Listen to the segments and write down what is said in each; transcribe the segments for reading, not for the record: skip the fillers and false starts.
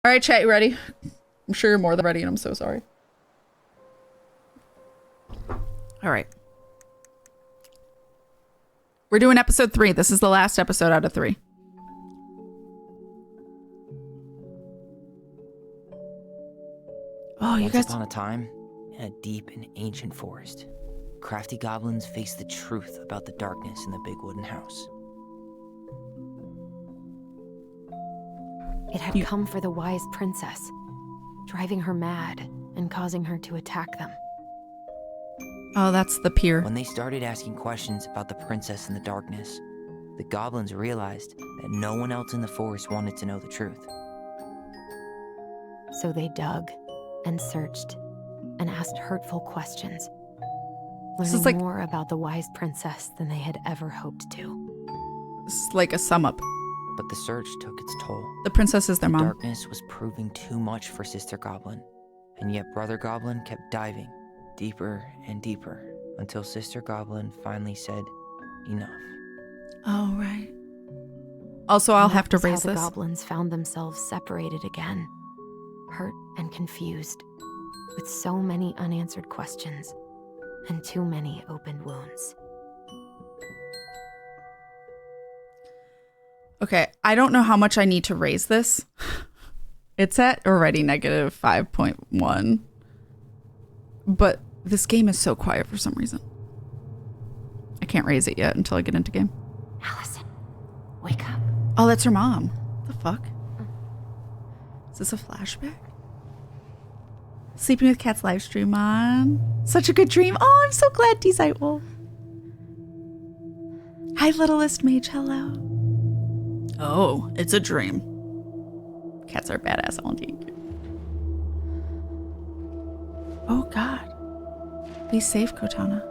All right, chat, you ready? I'm sure you're more than ready, and I'm so sorry. All right. We're doing episode 3. This is the last episode out of 3. Oh, you guys. Once upon a time, in a deep and ancient forest, crafty goblins faced the truth about the darkness in the big wooden house. It had come for the wise princess, driving her mad and causing her to attack them. Oh, that's the pier. When they started asking questions about the princess in the darkness, the goblins realized that no one else in the forest wanted to know the truth. So they dug and searched and asked hurtful questions, learning more about the wise princess than they had ever hoped to. This is like a sum up. But the search took its toll. The princess is their mom. Darkness was proving too much for Sister Goblin, and yet Brother Goblin kept diving deeper and deeper until Sister Goblin finally said, enough. Oh, right. Also, I'll have to raise how this. The goblins found themselves separated again, hurt and confused, with so many unanswered questions and too many open wounds. Okay, I don't know how much I need to raise this. It's at already negative 5.1. But this game is so quiet for some reason. I can't raise it yet until I get into game. Allison, wake up. Oh, that's her mom. What the fuck? Is this a flashback? Sleeping with Kat's live stream on. Such a good dream. Oh, I'm so glad, D-Site Wolf. Hi, littlest mage. Hello. Oh, it's a dream. Cats are badass, LD. Oh, God. Be safe, Kotana.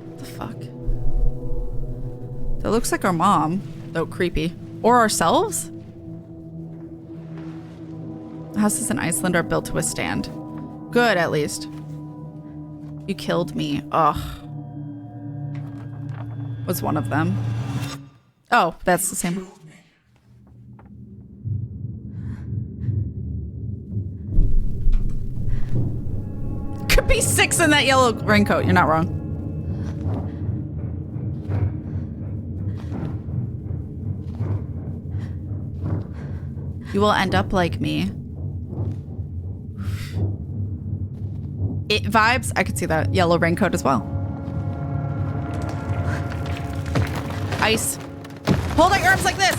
What the fuck? That looks like our mom, though creepy. Or ourselves? Houses in Iceland are built to withstand. Good, at least. You killed me. Ugh. Was one of them. Oh, that's the same. Could be 6 in that yellow raincoat. You're not wrong. You will end up like me. It vibes. I could see that yellow raincoat as well. Ice. Hold out your arms like this.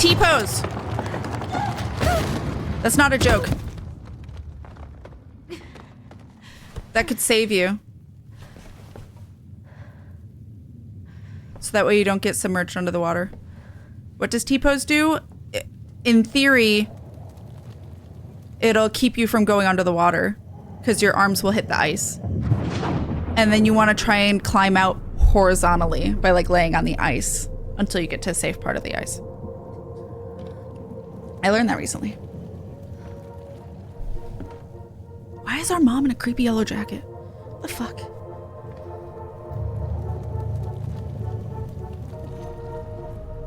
T-pose. That's not a joke. That could save you. So that way you don't get submerged under the water. What does T-pose do? In theory, it'll keep you from going under the water because your arms will hit the ice. And then you want to try and climb out horizontally by like laying on the ice until you get to a safe part of the ice. I learned that recently. Why is our mom in a creepy yellow jacket? What the fuck?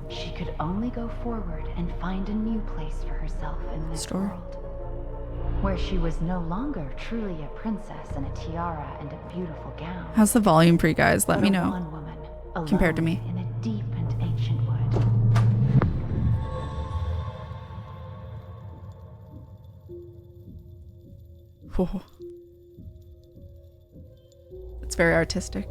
She could only go forward and find a new place for herself in this world, where she was no longer truly a princess in a tiara and a beautiful gown. How's the volume for you guys? Let me know. One woman, compared to me. In a deep and ancient wood. Oh. It's very artistic.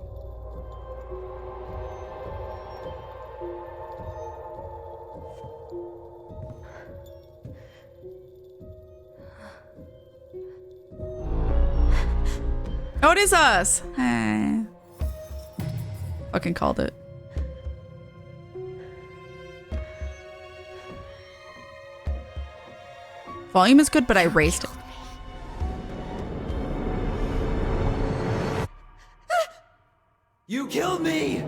Oh, it is us. Hey. Fucking called it. Volume is good, but I raised it. You killed me!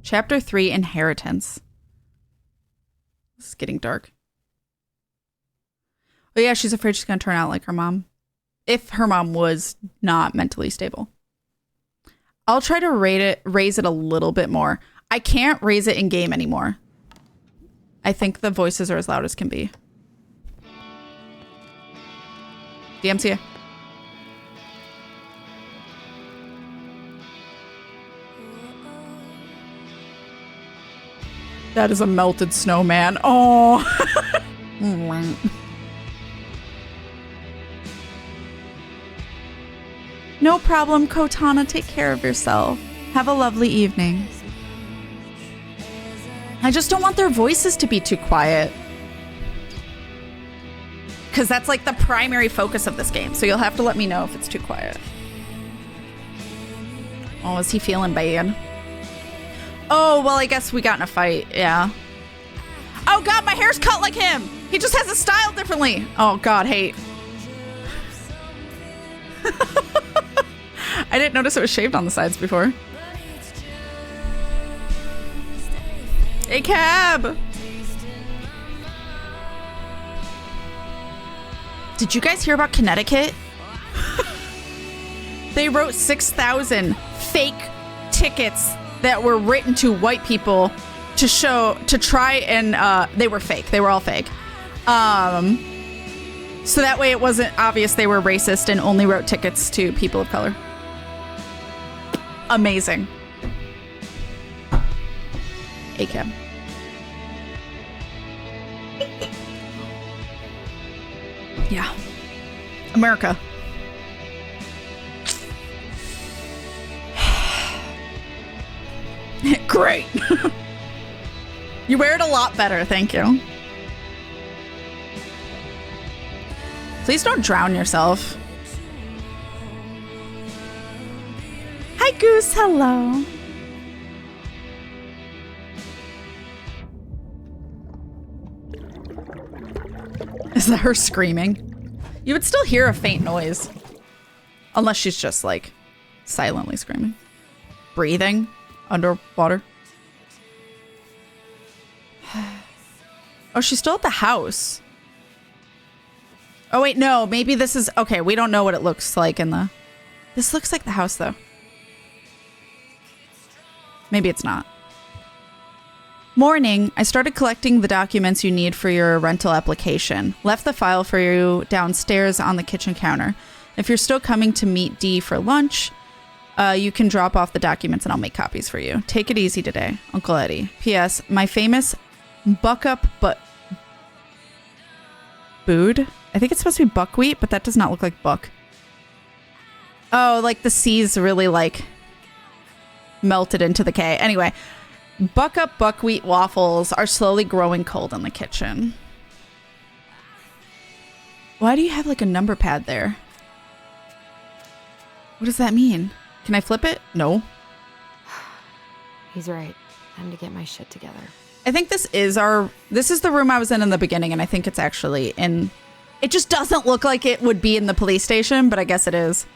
Chapter 3, Inheritance. This is getting dark. Oh yeah, she's afraid she's gonna turn out like her mom. If her mom was not mentally stable. I'll try to raise it a little bit more. I can't raise it in game anymore. I think the voices are as loud as can be. DMCA. That is a melted snowman. Oh. No problem, Kotana. Take care of yourself. Have a lovely evening. I just don't want their voices to be too quiet. Because that's like the primary focus of this game. So you'll have to let me know if it's too quiet. Oh, is he feeling bad? Oh, well, I guess we got in a fight. Yeah. Oh, God, my hair's cut like him. He just has a style differently. Oh, God, hate. I didn't notice it was shaved on the sides before. Hey, Cab. Did you guys hear about Connecticut? They wrote 6,000 fake tickets that were written to white people to try and they were fake. They were all fake. So that way it wasn't obvious they were racist and only wrote tickets to people of color. Amazing. ACAB. Yeah. America. Great. You wear it a lot better, thank you. Please don't drown yourself. Hi, Goose. Hello. Is that her screaming? You would still hear a faint noise. Unless she's just like silently screaming. Breathing underwater. Oh, she's still at the house. Oh, wait, no. Maybe this is... Okay, we don't know what it looks like in the... This looks like the house, though. Maybe it's not. Morning. I started collecting the documents you need for your rental application. Left the file for you downstairs on the kitchen counter. If you're still coming to meet Dee for lunch, you can drop off the documents and I'll make copies for you. Take it easy today, Uncle Eddie. P.S. My famous buck up but... Bood? I think it's supposed to be buckwheat, but that does not look like buck. Oh, like the C's really like melted into the K. Anyway, buck up buckwheat waffles are slowly growing cold in the kitchen. Why do you have like a number pad there? What does that mean? Can I flip it? No. He's right. Time to get my shit together. I think this is the room I was in the beginning, and I think it's actually in... It just doesn't look like it would be in the police station, but I guess it is.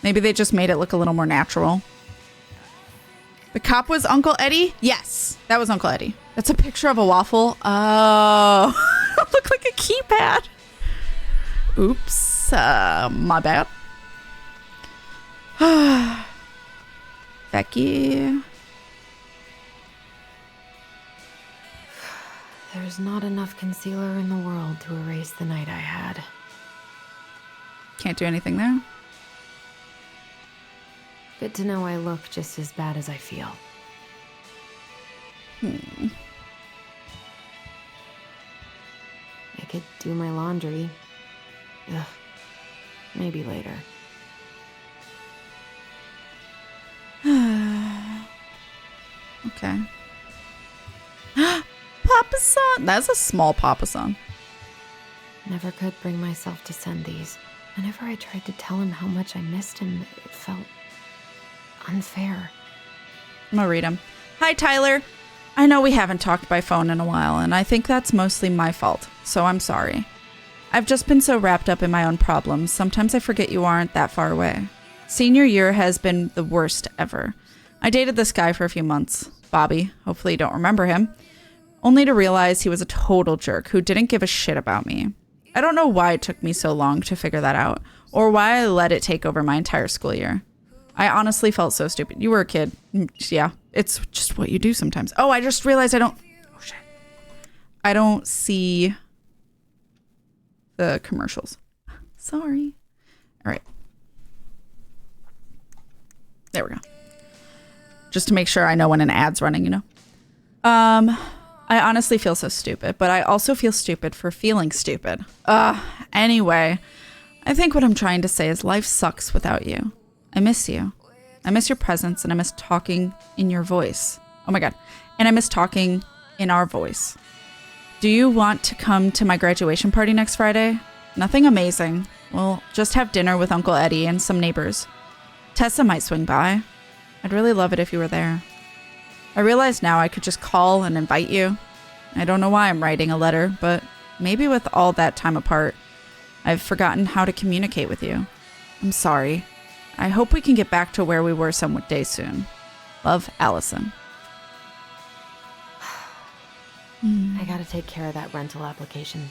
Maybe they just made it look a little more natural. The cop was Uncle Eddie? Yes, that was Uncle Eddie. That's a picture of a waffle. Oh, it looked like a keypad. Oops, my bad. Becky. There's not enough concealer in the world to erase the night I had. Can't do anything there. Good to know I look just as bad as I feel. I could do my laundry. Ugh. Maybe later. Okay. Papa San. That's a small Papa San. Never could bring myself to send these. Whenever I tried to tell him how much I missed him, it felt unfair. I'm gonna read them. Hi, Tyler. I know we haven't talked by phone in a while, and I think that's mostly my fault, so I'm sorry. I've just been so wrapped up in my own problems, sometimes I forget you aren't that far away. Senior year has been the worst ever. I dated this guy for a few months, Bobby, hopefully you don't remember him, only to realize he was a total jerk who didn't give a shit about me. I don't know why it took me so long to figure that out, or why I let it take over my entire school year. I honestly felt so stupid. You were a kid. Yeah, it's just what you do sometimes. Oh, I just realized I don't... Oh, shit. I don't see the commercials. Sorry. All right. There we go. Just to make sure I know when an ad's running, you know? I honestly feel so stupid, but I also feel stupid for feeling stupid. Anyway, I think what I'm trying to say is life sucks without you. I miss you. I miss your presence, and I miss talking in your voice. Oh my God. And I miss talking in our voice. Do you want to come to my graduation party next Friday? Nothing amazing. We'll just have dinner with Uncle Eddie and some neighbors. Tessa might swing by. I'd really love it if you were there. I realize now I could just call and invite you. I don't know why I'm writing a letter, but maybe with all that time apart, I've forgotten how to communicate with you. I'm sorry. I hope we can get back to where we were some day soon. Love, Allison. I gotta take care of that rental application.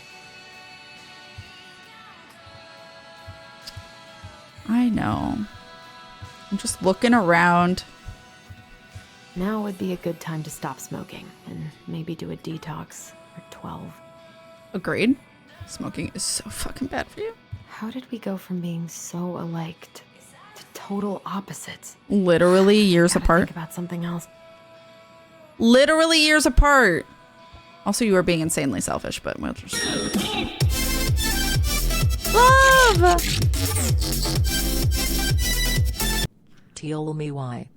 I know. I'm just looking around. Now would be a good time to stop smoking and maybe do a detox for 12. Agreed. Smoking is so fucking bad for you. How did we go from being so alike to total opposites? Literally years apart. Think about something else. Literally years apart. Also, you are being insanely selfish, but we'll just... Love! Tell me why.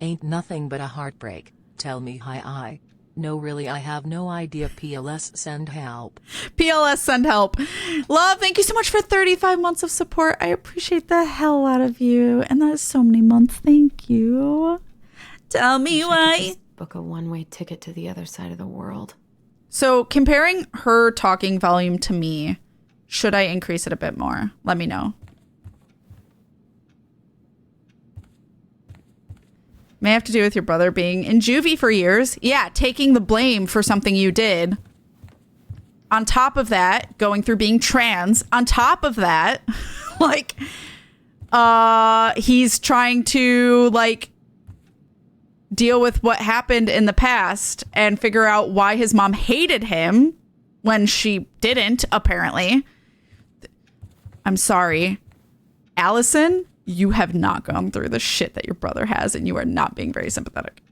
Ain't nothing but a heartbreak. Tell me hi. No, really, I have no idea. PLS, send help. PLS, send help. Love, thank you so much for 35 months of support. I appreciate the hell out of you. And that is so many months. Thank you. Tell me why. Book a one-way ticket to the other side of the world. So comparing her talking volume to me, should I increase it a bit more? Let me know. May have to do with your brother being in juvie for years. Yeah, taking the blame for something you did. On top of that, going through being trans. On top of that, like, he's trying to, like, deal with what happened in the past and figure out why his mom hated him when she didn't, apparently. I'm sorry. Allison, you have not gone through the shit that your brother has, and you are not being very sympathetic.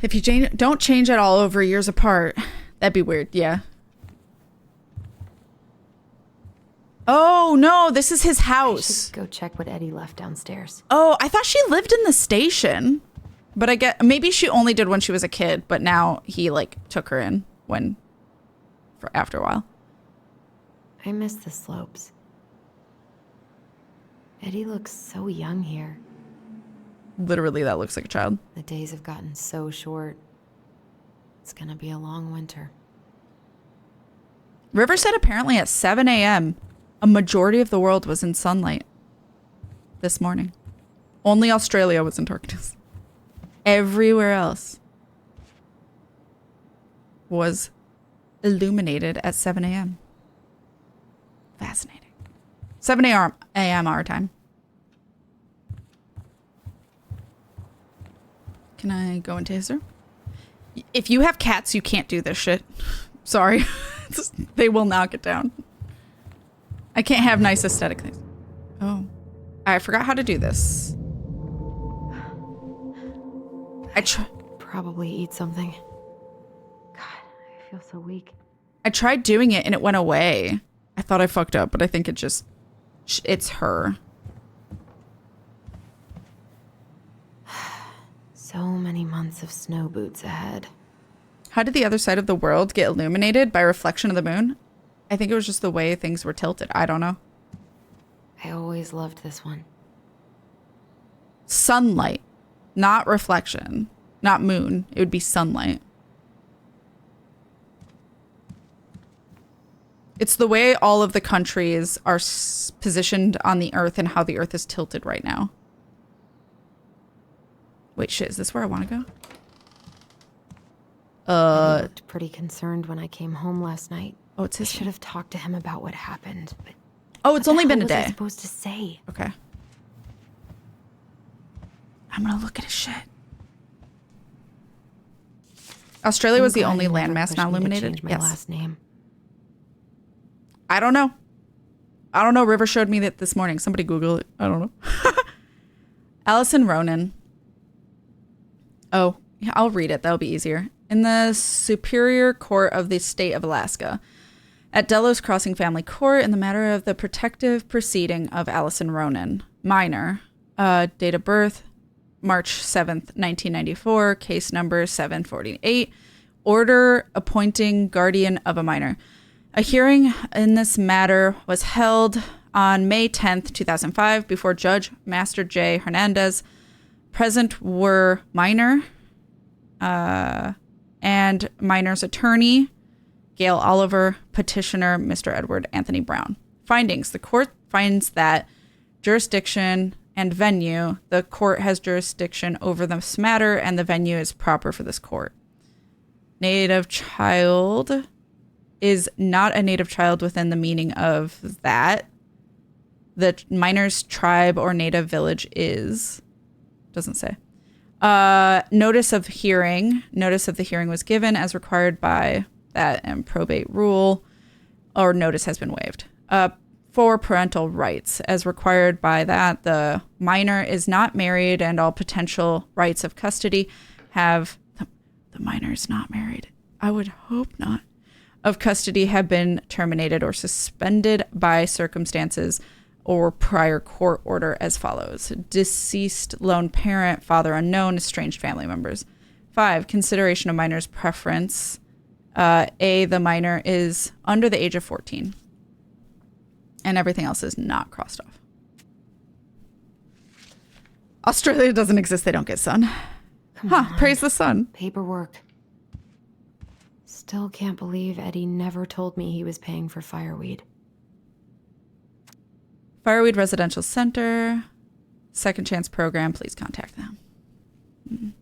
If you don't change at all over years apart, that'd be weird. Yeah. Oh, no, this is his house. I should go check what Eddie left downstairs. Oh, I thought she lived in the station. But I get maybe she only did when she was a kid, but now he, like, took her in after a while. I miss the slopes. Eddie looks so young here. Literally, that looks like a child. The days have gotten so short. It's gonna be a long winter. River said apparently at 7 a.m., a majority of the world was in sunlight this morning. Only Australia was in darkness. Everywhere else was illuminated at 7 a.m. Fascinating. 7 a.m. our time. Can I go into his room? If you have cats, you can't do this shit. Sorry. They will knock it down. I can't have nice aesthetic things. Oh. I forgot how to do this. I probably eat something. God, I feel so weak. I tried doing it and it went away. I thought I fucked up, but I think it's her. So many months of snow boots ahead. How did the other side of the world get illuminated by reflection of the moon? I think it was just the way things were tilted. I don't know. I always loved this one. Sunlight, not reflection, not moon. It would be sunlight. It's the way all of the countries are positioned on the earth and how the earth is tilted right now. Wait, shit, is this where I want to go? He looked pretty concerned when I came home last night. Oh, it's his. I should have talked to him about what happened, but Oh, it's only been a What was I day. supposed to say? Okay. I'm gonna look at his shit. Australia was the I'm only glad you never landmass pushed not me to illuminated. change my Yes. last name. I don't know. River showed me that this morning. Somebody Google it. I don't know. Allison Ronan. Oh, yeah, I'll read it. That'll be easier. In the Superior Court of the State of Alaska, at Delos Crossing Family Court, in the matter of the protective proceeding of Allison Ronan, minor, date of birth, March 7th, 1994, case number 748, order appointing guardian of a minor. A hearing in this matter was held on May 10th, 2005, before Judge Master J. Hernandez. Present were minor and minor's attorney, Gail Oliver, petitioner, Mr. Edward Anthony Brown. Findings. The court finds that jurisdiction and venue, the court has jurisdiction over this matter and the venue is proper for this court. Native child is not a native child within the meaning of that. The minor's tribe or native village is, doesn't say. Notice of hearing. Notice of the hearing was given as required by that and probate rule, or notice has been waived. For parental rights, as required by that, the minor is not married and all potential rights of custody have, the minor is not married. I would hope not. Of custody have been terminated or suspended by circumstances or prior court order as follows. Deceased lone parent, father unknown, estranged family members. 5, consideration of minor's preference. A, the minor is under the age of 14. And everything else is not crossed off. Australia doesn't exist. They don't get sun. Come on. Praise the sun. Paperwork. Still can't believe Eddie never told me he was paying for fireweed. Fireweed Residential Center. Second Chance Program. Please contact them.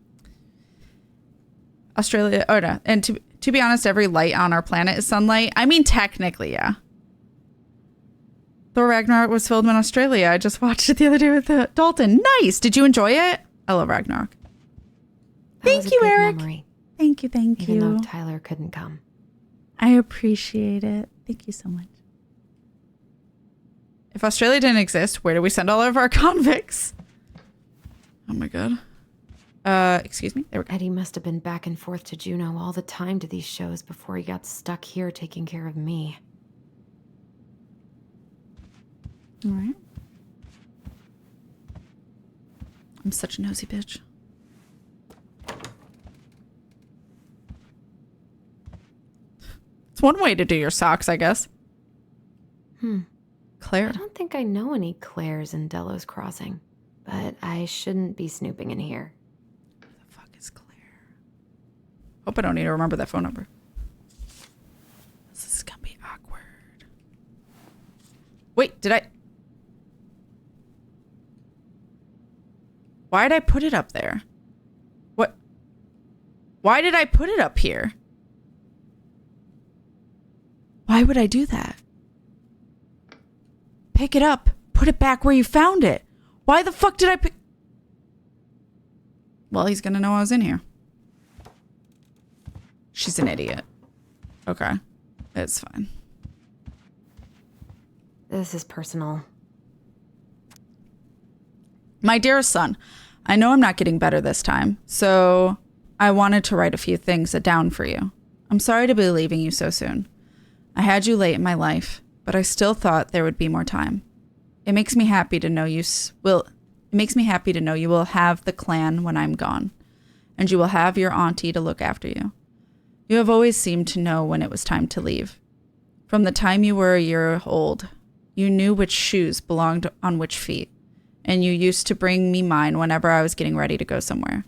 Australia. Oh, no. And to be honest, every light on our planet is sunlight. I mean, technically, yeah. Thor Ragnarok was filmed in Australia. I just watched it the other day with Dalton. Nice. Did you enjoy it? I love Ragnarok. Thank you, Eric. Memory, Thank you. even though Tyler couldn't come. I appreciate it. Thank you so much. If Australia didn't exist, where do we send all of our convicts? Oh my god. Excuse me? There we go. Eddie must have been back and forth to Juneau all the time to these shows before he got stuck here taking care of me. All right. I'm such a nosy bitch. It's one way to do your socks, I guess. Claire. I don't think I know any Claires in Delos Crossing, but I shouldn't be snooping in here. Who the fuck is Claire? Hope I don't need to remember that phone number. This is gonna be awkward. Wait, did I? Why did I put it up there? What? Why did I put it up here? Why would I do that? Pick it up. Put it back where you found it. Why the fuck did I pick? Well, he's gonna know I was in here. She's an idiot. Okay. It's fine. This is personal. My dearest son, I know I'm not getting better this time, so I wanted to write a few things down for you. I'm sorry to be leaving you so soon. I had you late in my life, but I still thought there would be more time. It makes me happy to know you will have the clan when I'm gone, and you will have your auntie to look after you. You have always seemed to know when it was time to leave. From the time you were a year old, you knew which shoes belonged on which feet, and you used to bring me mine whenever I was getting ready to go somewhere.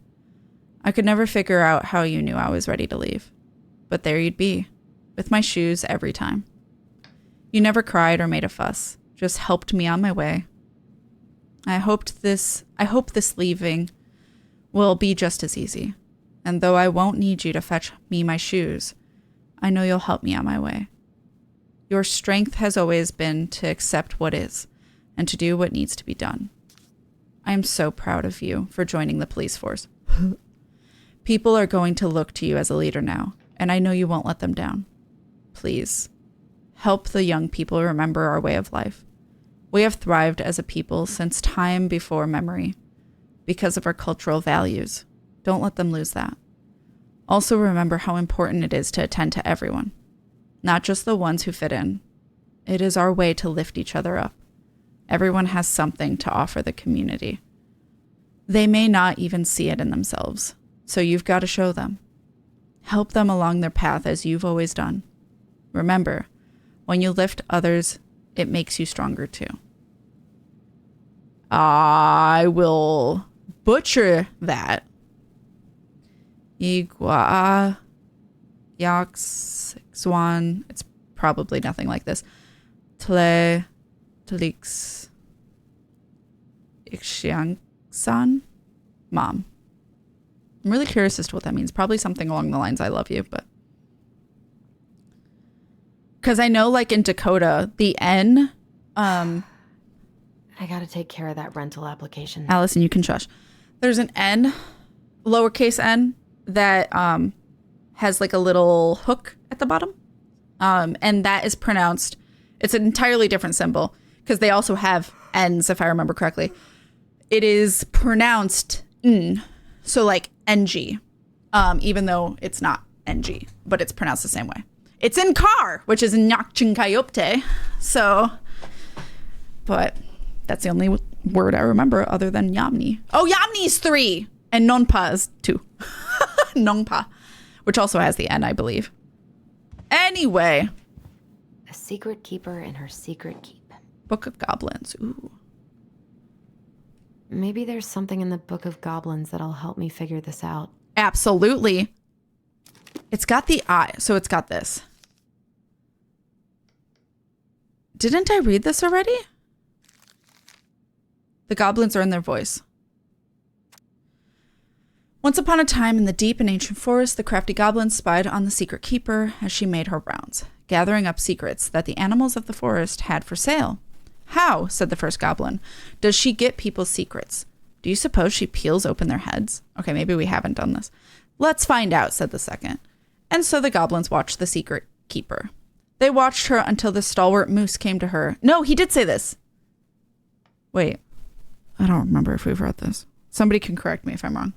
I could never figure out how you knew I was ready to leave, but there you'd be, with my shoes every time. You never cried or made a fuss, just helped me on my way. I hope this leaving will be just as easy. And though I won't need you to fetch me my shoes, I know you'll help me on my way. Your strength has always been to accept what is and to do what needs to be done. I am so proud of you for joining the police force. People are going to look to you as a leader now, and I know you won't let them down. Please, help the young people remember our way of life. We have thrived as a people since time before memory because of our cultural values. Don't let them lose that. Also remember how important it is to attend to everyone, not just the ones who fit in. It is our way to lift each other up. Everyone has something to offer the community. They may not even see it in themselves, so you've got to show them. Help them along their path as you've always done. Remember, when you lift others, it makes you stronger too. I will butcher that. Igwa Yaxwan. It's probably nothing like this. Tlix Ixiangsan. Mom. I'm really curious as to what that means. Probably something along the lines I love you, but because I know like in Dakota, the N I gotta take care of that rental application. Allison, you can shush. There's an N, lowercase n, that has like a little hook at the bottom. And that is pronounced, it's an entirely different symbol because they also have N's, if I remember correctly. It is pronounced N, so like NG, even though it's not NG, but it's pronounced the same way. It's in car, which is Nyakchinkayopte. So, but that's the only word I remember other than Yamni. Oh, Yamni's 3 and Nonpa is 2. Nongpa, which also has the N, I believe. Anyway. A secret keeper in her secret keep. Book of Goblins. Ooh. Maybe there's something in the Book of Goblins that'll help me figure this out. Absolutely. It's got the eye, so it's got this. Didn't I read this already? The goblins are in their voice. Once upon a time in the deep and ancient forest, the crafty goblin spied on the secret keeper as she made her rounds, gathering up secrets that the animals of the forest had for sale. How, said the first goblin, does she get people's secrets? Do you suppose she peels open their heads? Okay, maybe we haven't done this. Let's find out, said the second. And so the goblins watched the secret keeper. They watched her until the stalwart moose came to her. No, he did say this. Wait, I don't remember if we've read this. Somebody can correct me if I'm wrong.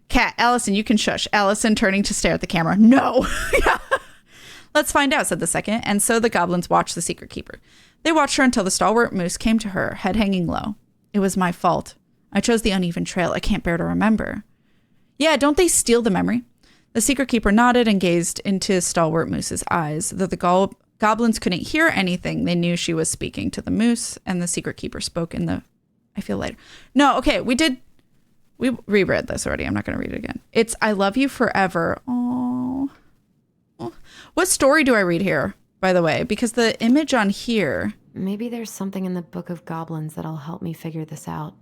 Kat, Allison, you can shush. Allison turning to stare at the camera. No. Let's find out, said the second. And so the goblins watched the secret keeper. They watched her until the stalwart moose came to her, head hanging low. It was my fault. I chose the uneven trail. I can't bear to remember. Yeah, don't they steal the memory? The secret keeper nodded and gazed into Stalwart Moose's eyes. Though the goblins couldn't hear anything, they knew she was speaking to the moose, and the secret keeper spoke in the... I feel later. No, okay, we reread this already. I'm not going to read it again. It's I love you forever. Oh. What story do I read here, by the way? Because the image on here... Maybe there's something in the Book of Goblins that'll help me figure this out.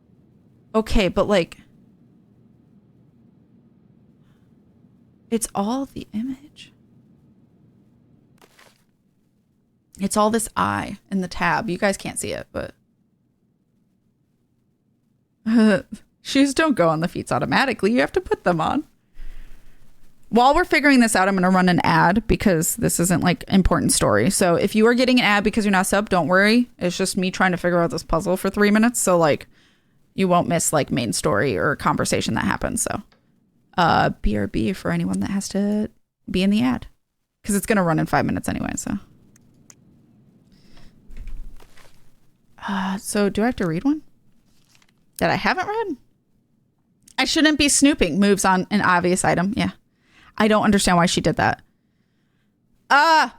Okay, but like... It's all the image. It's all this eye in the tab. You guys can't see it, but... Shoes don't go on the feet automatically. You have to put them on. While we're figuring this out, I'm going to run an ad because this isn't like important story. So if you are getting an ad because you're not sub, don't worry. It's just me trying to figure out this puzzle for 3 minutes. So like you won't miss like main story or conversation that happens. So BRB for anyone that has to be in the ad because it's going to run in 5 minutes anyway. So do I have to read one that I haven't read? I shouldn't be snooping. Moves on an obvious item. Yeah. I don't understand why she did that. I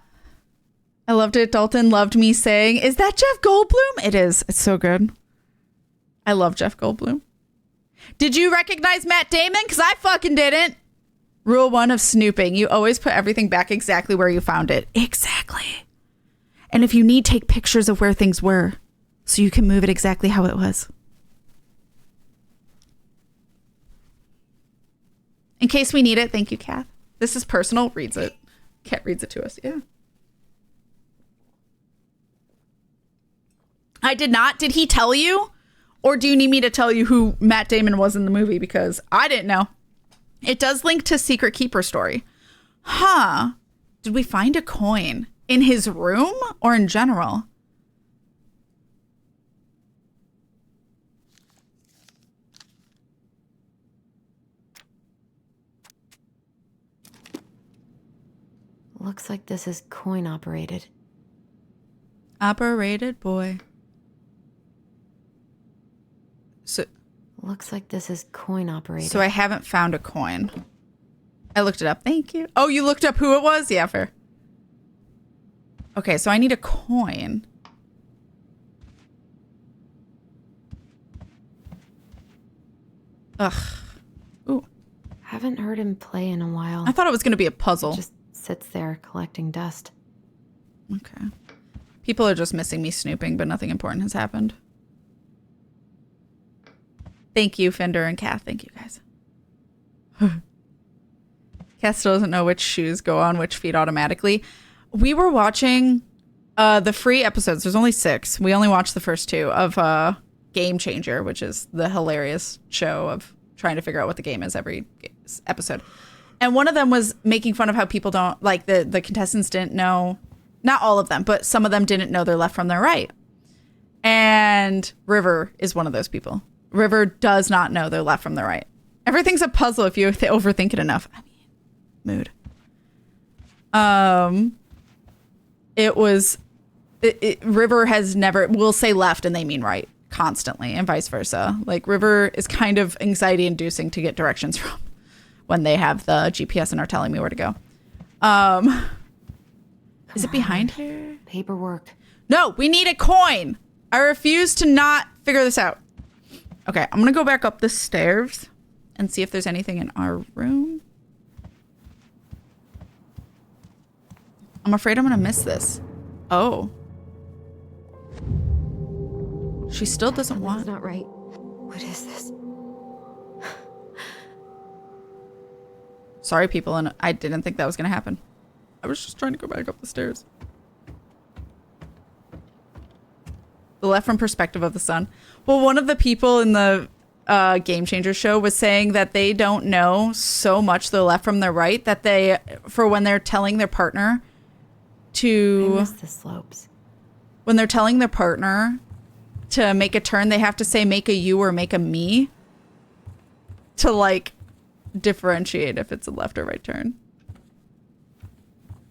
loved it. Dalton loved me saying, is that Jeff Goldblum? It is. It's so good. I love Jeff Goldblum. Did you recognize Matt Damon? Because I fucking didn't. Rule 1 of snooping. You always put everything back exactly where you found it. Exactly. And if you need, take pictures of where things were so you can move it exactly how it was. In case we need it. Thank you, Kath. This is personal. Reads it. Kat reads it to us. Yeah. I did not. Did he tell you? Or do you need me to tell you who Matt Damon was in the movie? Because I didn't know. It does link to Secret Keeper story. Huh. Did we find a coin in his room or in general? Looks like this is coin operated. Operated, boy. Looks like this is coin operated. So I haven't found a coin. I looked it up. Thank you. Oh, you looked up who it was? Yeah, fair. Okay, so I need a coin. Ugh. Ooh. Haven't heard him play in a while. I thought it was going to be a puzzle. Just sits there collecting dust. Okay. People are just missing me snooping, but nothing important has happened. Thank you, Fender and Kath. Thank you, guys. Kath still doesn't know which shoes go on which feet automatically. We were watching the free episodes. There's only 6. We only watched the first 2 of Game Changer, which is the hilarious show of trying to figure out what the game is every episode. And one of them was making fun of how people don't, like the contestants didn't know, not all of them, but some of them didn't know their left from their right. And River is one of those people. River does not know their left from their right. Everything's a puzzle if you overthink it enough. I mean, mood. River has never, will say left and they mean right constantly and vice versa. Like River is kind of anxiety inducing to get directions from when they have the GPS and are telling me where to go. Is it behind here? Paperwork. No, we need a coin. I refuse to not figure this out. Okay, I'm going to go back up the stairs and see if there's anything in our room. I'm afraid I'm going to miss this. Oh. She still doesn't want... That's not right. What is this? Sorry, people, and I didn't think that was going to happen. I was just trying to go back up the stairs. The left from perspective of the sun. Well, one of the people in the Game Changer show was saying that they don't know so much the left from their right that they, for when they're telling their partner to... I miss the slopes. When they're telling their partner to make a turn, they have to say make a you or make a me to like differentiate if it's a left or right turn.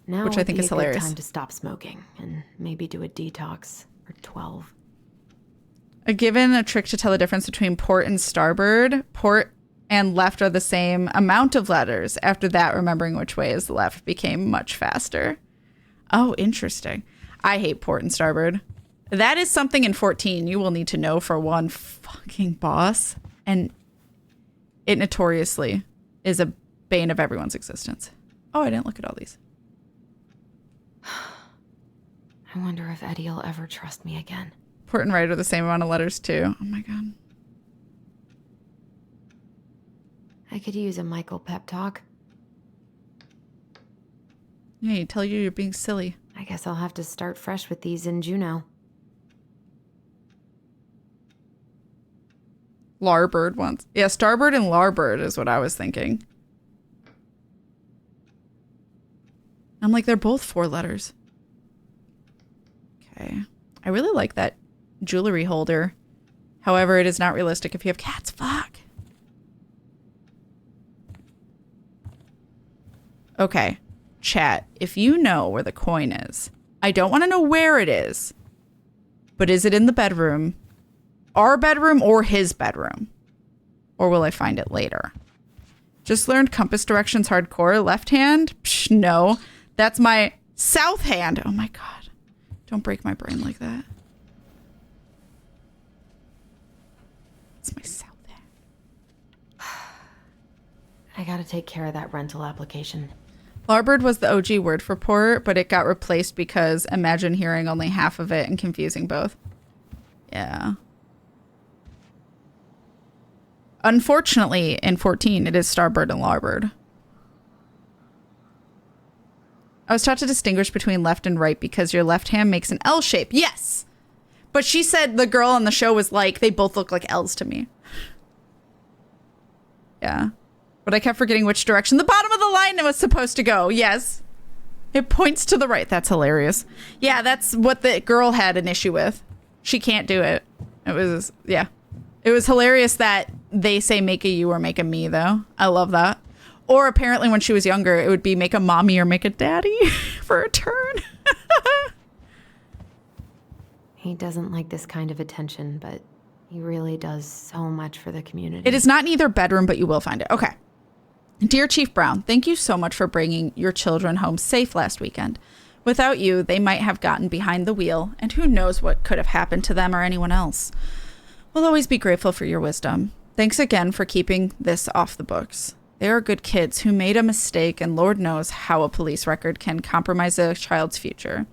Now which I think is hilarious. Time to stop smoking and maybe do a detox for 12. Given a trick to tell the difference between port and starboard, port and left are the same amount of letters. After that, remembering which way is left became much faster. Oh, interesting. I hate port and starboard. That is something in 14 you will need to know for one fucking boss. And it notoriously is a bane of everyone's existence. Oh, I didn't look at all these. I wonder if Eddie will ever trust me again. Port and right are the same amount of letters too. Oh my god. I could use a Michael pep talk. Yeah, you tell you you're being silly. I guess I'll have to start fresh with these in Juneau. Larbird once. Yeah, starboard and larbird is what I was thinking. I'm like, they're both 4 letters. Okay. I really like that jewelry holder. However, it is not realistic if you have cats. Fuck. Okay. Chat, if you know where the coin is, I don't want to know where it is, but is it in the bedroom? Our bedroom or his bedroom? Or will I find it later? Just learned compass directions hardcore. Left hand? Psh, no. That's my south hand. Oh my god. Don't break my brain like that. It's my south hand. I gotta take care of that rental application. Larbird was the OG word for port, but it got replaced because imagine hearing only half of it and confusing both. Yeah. Unfortunately, in 14, it is starboard and larbird. I was taught to distinguish between left and right because your left hand makes an L shape. Yes! But she said the girl on the show was like, they both look like L's to me. Yeah. But I kept forgetting which direction the bottom of the line was supposed to go. Yes. It points to the right. That's hilarious. Yeah, that's what the girl had an issue with. She can't do it. It was, yeah. It was hilarious that they say make a you or make a me, though. I love that. Or apparently when she was younger, it would be make a mommy or make a daddy for a turn. He doesn't like this kind of attention, but he really does so much for the community. It is not in either bedroom, but you will find it. Okay. Dear Chief Brown, thank you so much for bringing your children home safe last weekend. Without you, they might have gotten behind the wheel, and who knows what could have happened to them or anyone else. We'll always be grateful for your wisdom. Thanks again for keeping this off the books. They are good kids who made a mistake, and Lord knows how a police record can compromise a child's future.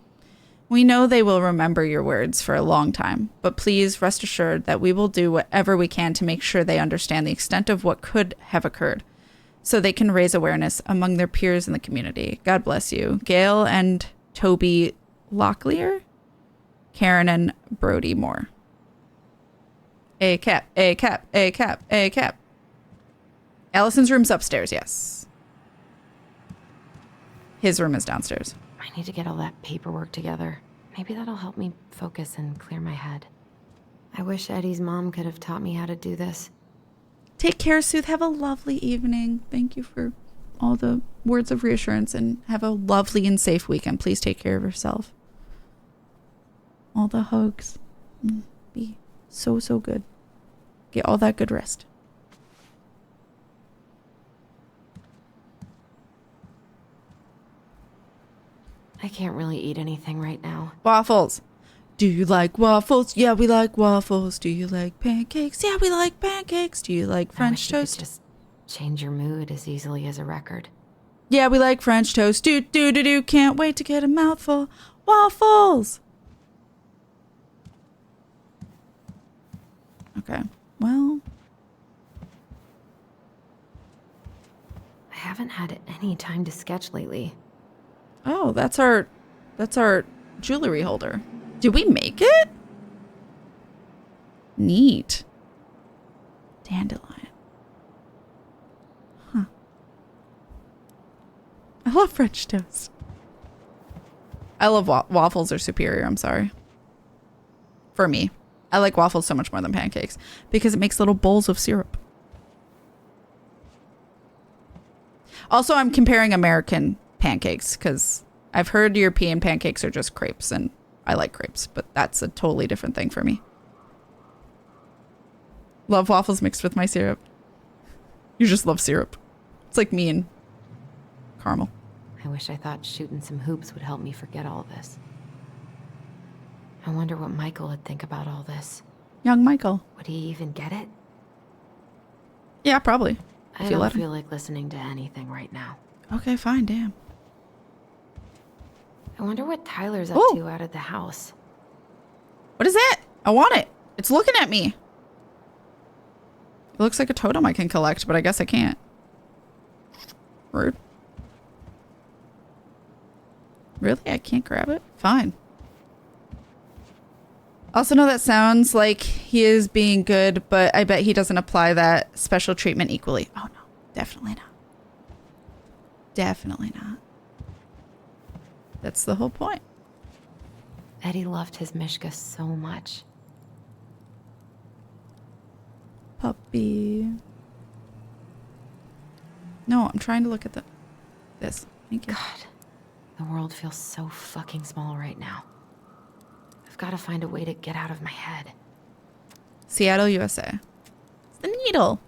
We know they will remember your words for a long time, but please rest assured that we will do whatever we can to make sure they understand the extent of what could have occurred, so they can raise awareness among their peers in the community. God bless you. Gail and Toby Locklear, Karen and Brody Moore. A cap, a cap, a cap, a cap. Allison's room's upstairs, yes. His room is downstairs. I need to get all that paperwork together. Maybe that'll help me focus and clear my head. I wish Eddie's mom could have taught me how to do this. Take care, Sooth. Have a lovely evening. Thank you for all the words of reassurance, and have a lovely and safe weekend. Please take care of yourself. All the hugs. Be so, so good. Get all that good rest. I can't really eat anything right now. Waffles. Do you like waffles? Yeah, we like waffles. Do you like pancakes? Yeah, we like pancakes. Do you like French toast? You could just change your mood as easily as a record. Yeah, we like French toast. Do, do, do, do. Can't wait to get a mouthful. Waffles. Okay, well. I haven't had any time to sketch lately. Oh, that's our jewelry holder. Did we make it? Neat. Dandelion. Huh. I love French toast. I love waffles are superior, I'm sorry. For me. I like waffles so much more than pancakes because it makes little bowls of syrup. Also, I'm comparing American pancakes because I've heard European pancakes are just crepes, and I like crepes, but that's a totally different thing for me. Love waffles mixed with my syrup. You just love syrup. It's like me and caramel. I wish I thought shooting some hoops would help me forget all this. I wonder what Michael would think about all this. Young Michael. Would he even get it? Yeah, probably. I don't feel like listening to anything right now. Okay, fine, damn. I wonder what Tyler's up to out of the house. What is it? I want it. It's looking at me. It looks like a totem I can collect, but I guess I can't. Rude. Really? I can't grab it? Fine. Also know that sounds like he is being good, but I bet he doesn't apply that special treatment equally. Oh no, definitely not. Definitely not. That's the whole point. Eddie loved his Mishka so much. Puppy. No, I'm trying to look at this. Thank you. God, the world feels so fucking small right now. I've got to find a way to get out of my head. Seattle, USA. It's the needle.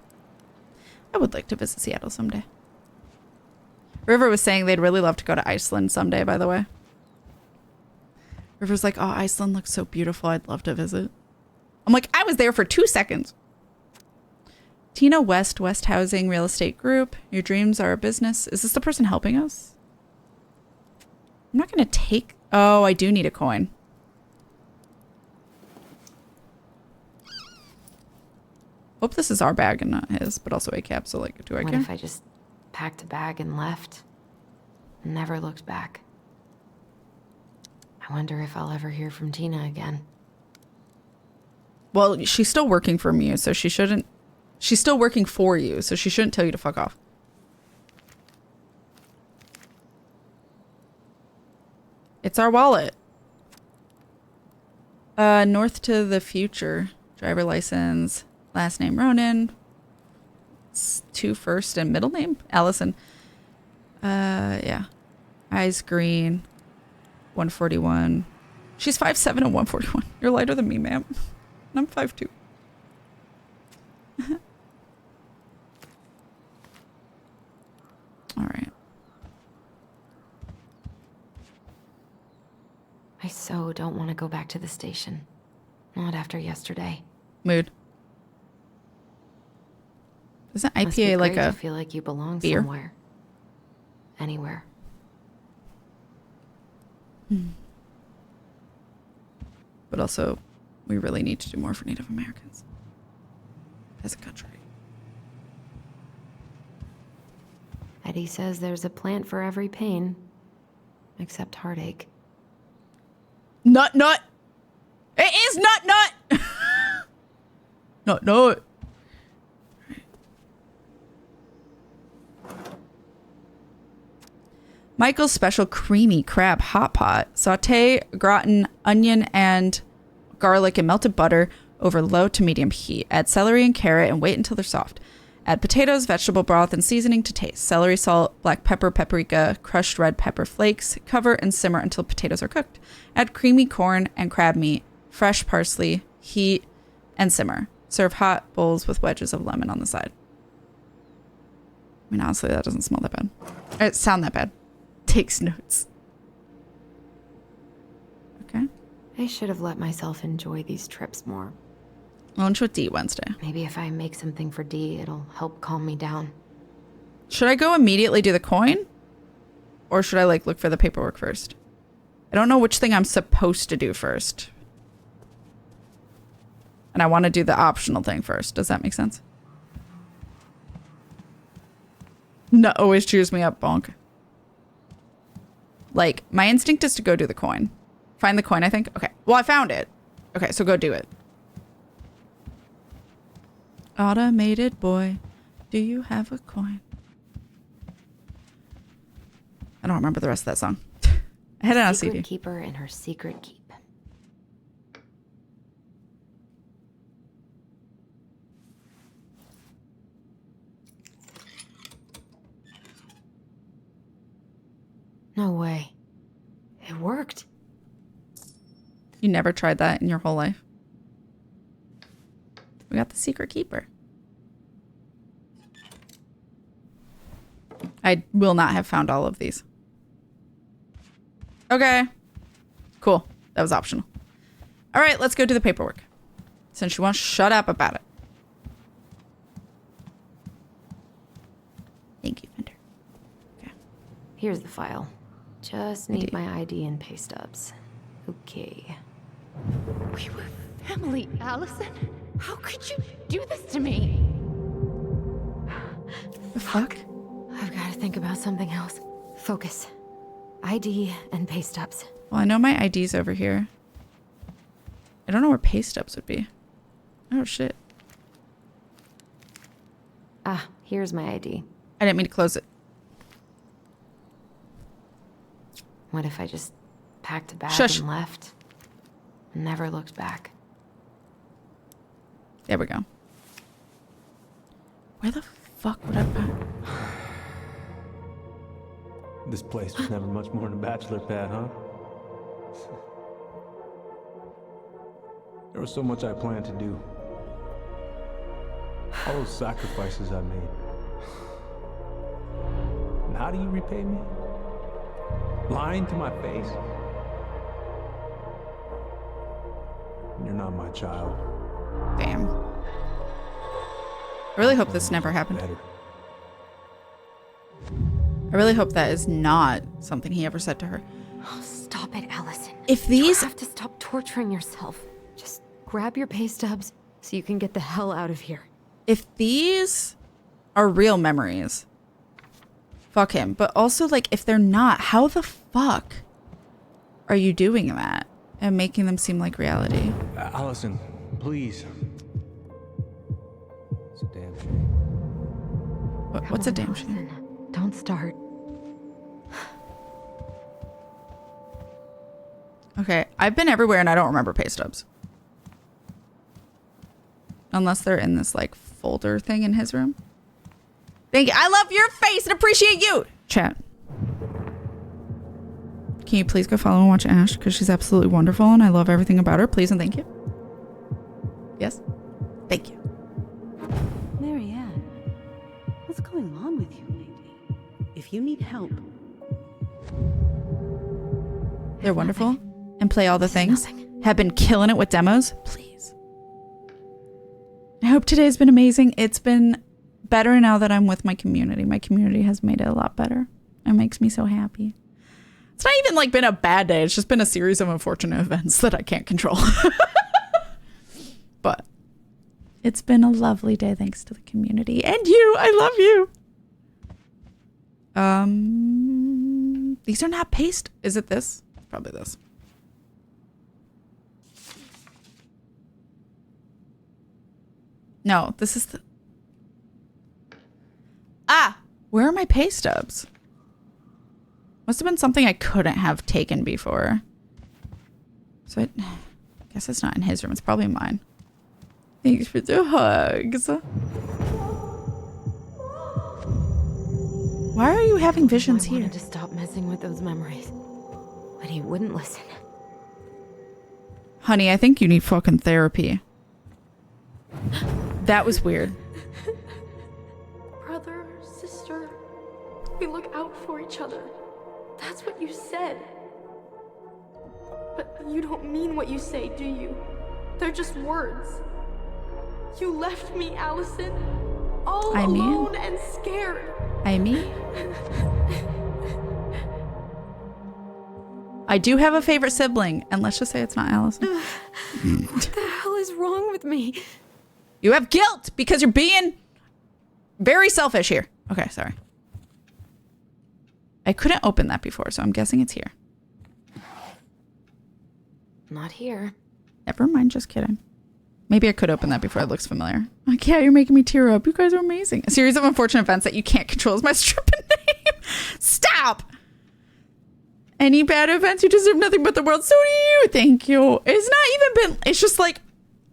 I would like to visit Seattle someday. River was saying they'd really love to go to Iceland someday, by the way. River's like, oh, Iceland looks so beautiful. I'd love to visit. I'm like, I was there for 2 seconds. Tina West Housing Real Estate Group. Your dreams are a business. Is this the person helping us? I'm not going to take... Oh, I do need a coin. Hope this is our bag and not his, but also a cap, so like, do I care? What if I just packed a bag and left and never looked back? I wonder if I'll ever hear from Tina again. Well, she's still working for you, so she shouldn't. She's still working for you, so she shouldn't tell you to fuck off. It's our wallet. North to the future. Driver license. Last name Ronan. 2 first and middle name Allison. Yeah. Eyes green. 141. She's 5'7" and 141. You're lighter than me, ma'am. I'm 5'2". All right. I so don't want to go back to the station. Not after yesterday. Mood. Isn't Must be IPA like great a to feel like you belong beer? somewhere. Anywhere. But also, we really need to do more for Native Americans as a country. Eddie says there's a plant for every pain. Except heartache. Nut nut! It is nut nut! Nut nut! Michael's special creamy crab hot pot. Saute gratin, onion, and garlic and melted butter over low to medium heat. Add celery and carrot and wait until they're soft. Add potatoes, vegetable broth, and seasoning to taste. Celery, salt, black pepper, paprika, crushed red pepper flakes. Cover and simmer until potatoes are cooked. Add creamy corn and crab meat, fresh parsley, heat, and simmer. Serve hot bowls with wedges of lemon on the side. I mean, honestly, that doesn't smell that bad. It sound that bad. Takes notes. Okay. I should have let myself enjoy these trips more. Lunch with D Wednesday. Maybe if I make something for D, it'll help calm me down. Should I go immediately do the coin? Or should I like look for the paperwork first? I don't know which thing I'm supposed to do first. And I want to do the optional thing first. Does that make sense? No, always cheers me up, bonk. Like, my instinct is to go do the coin. Find the coin, I think. Okay. Well, I found it. Okay, so go do it. Automated boy, do you have a coin? I don't remember the rest of that song. I had it on a CD. Secret keeper and her secret keep. No way. It worked. You never tried that in your whole life? We got the secret keeper. I will not have found all of these. Okay. Cool. That was optional. All right, let's go do the paperwork. Since you won't shut up about it. Thank you, Fender. Okay. Here's the file. Just need my ID and pay stubs. Okay. We were family, Allison. How could you do this to me? The fuck? I've got to think about something else. Focus. ID and pay stubs. Well, I know my ID's over here. I don't know where pay stubs would be. Oh, shit. Ah, here's my ID. I didn't mean to close it. What if I just packed a bag Shush. and left? And never looked back. There we go. Where the fuck would I pack? This place was never much more than a bachelor pad, huh? There was so much I planned to do. All those sacrifices I made. And how do you repay me? Lying to my face. You're not my child. Damn. I really hope this never happened. Better. I really hope that is not something he ever said to her. Oh, stop it, Allison. If You these... have to stop torturing yourself. Just grab your pay stubs so you can get the hell out of here. If these are real memories, fuck him. But also, like, if they're not, how the fuck are you doing that and making them seem like reality? Allison, please. It's a damn shame. What's a damn shame? Don't start. Okay, I've been everywhere and I don't remember pay stubs. Unless they're in this like folder thing in his room. Thank you. I love your face and appreciate you. Chat. Can you please go follow and watch Ash? Because she's absolutely wonderful and I love everything about her. Please and thank you. Yes? Thank you. Marianne, what's going on with you lately? If you need help. They're wonderful and play all the things. Have been killing it with demos. Please. I hope today's been amazing. It's been better now that I'm with my community. My community has made it a lot better. It makes me so happy. It's not even like been a bad day. It's just been a series of unfortunate events that I can't control. But it's been a lovely day thanks to the community and you. I love you. These are not paste. Is it this? Probably this. No, this is the... Ah! Where are my pay stubs? Must have been something I couldn't have taken before. So I guess it's not in his room. It's probably mine. Thanks for the hugs. Why are you having visions here? I wanted to stop messing with those memories, but he wouldn't listen. Honey, I think you need fucking therapy. That was weird. Brother, sister, we look out for each other. That's what you said. But you don't mean what you say, do you? They're just words. You left me, Allison, all alone and scared. I do have a favorite sibling, and let's just say it's not Allison. What the hell is wrong with me? You have guilt because you're being very selfish here. Okay, sorry. I couldn't open that before, so I'm guessing it's here. Not here. Never mind, just kidding. Maybe I could open that before. It looks familiar. Like, yeah, you're making me tear up. You guys are amazing. A series of unfortunate events that you can't control is my stripping name. Stop! Any bad events, you deserve nothing but the world. So do you. Thank you. It's not even been... It's just like...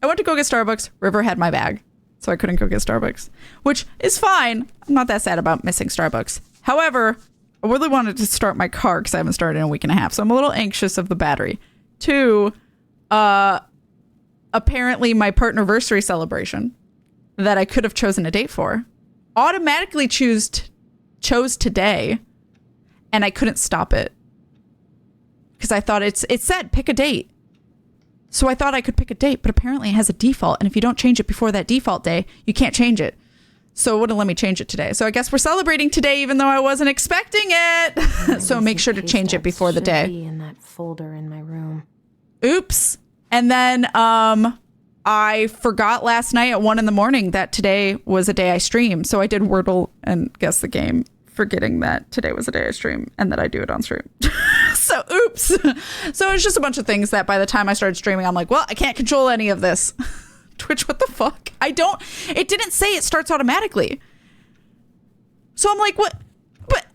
I went to go get Starbucks. River had my bag. So I couldn't go get Starbucks. Which is fine. I'm not that sad about missing Starbucks. However, I really wanted to start my car because I haven't started in a week and a half. So I'm a little anxious of the battery. 2, apparently my partnerversary celebration that I could have chosen a date for automatically chose today, and I couldn't stop it because I thought it said pick a date. So I thought I could pick a date, but apparently it has a default, and if you don't change it before that default day, you can't change it. So it wouldn't let me change it today. So I guess we're celebrating today, even though I wasn't expecting it. So make sure to change it before the day. Be in that folder in my room. Oops. And then I forgot last night at 1 a.m. that today was a day I stream. So I did Wordle and guess the game, forgetting that today was a day I stream and that I do it on stream. So oops. So it's just a bunch of things that by the time I started streaming, I'm like, well, I can't control any of this. Twitch, what the fuck? It didn't say it starts automatically. So I'm like, what? But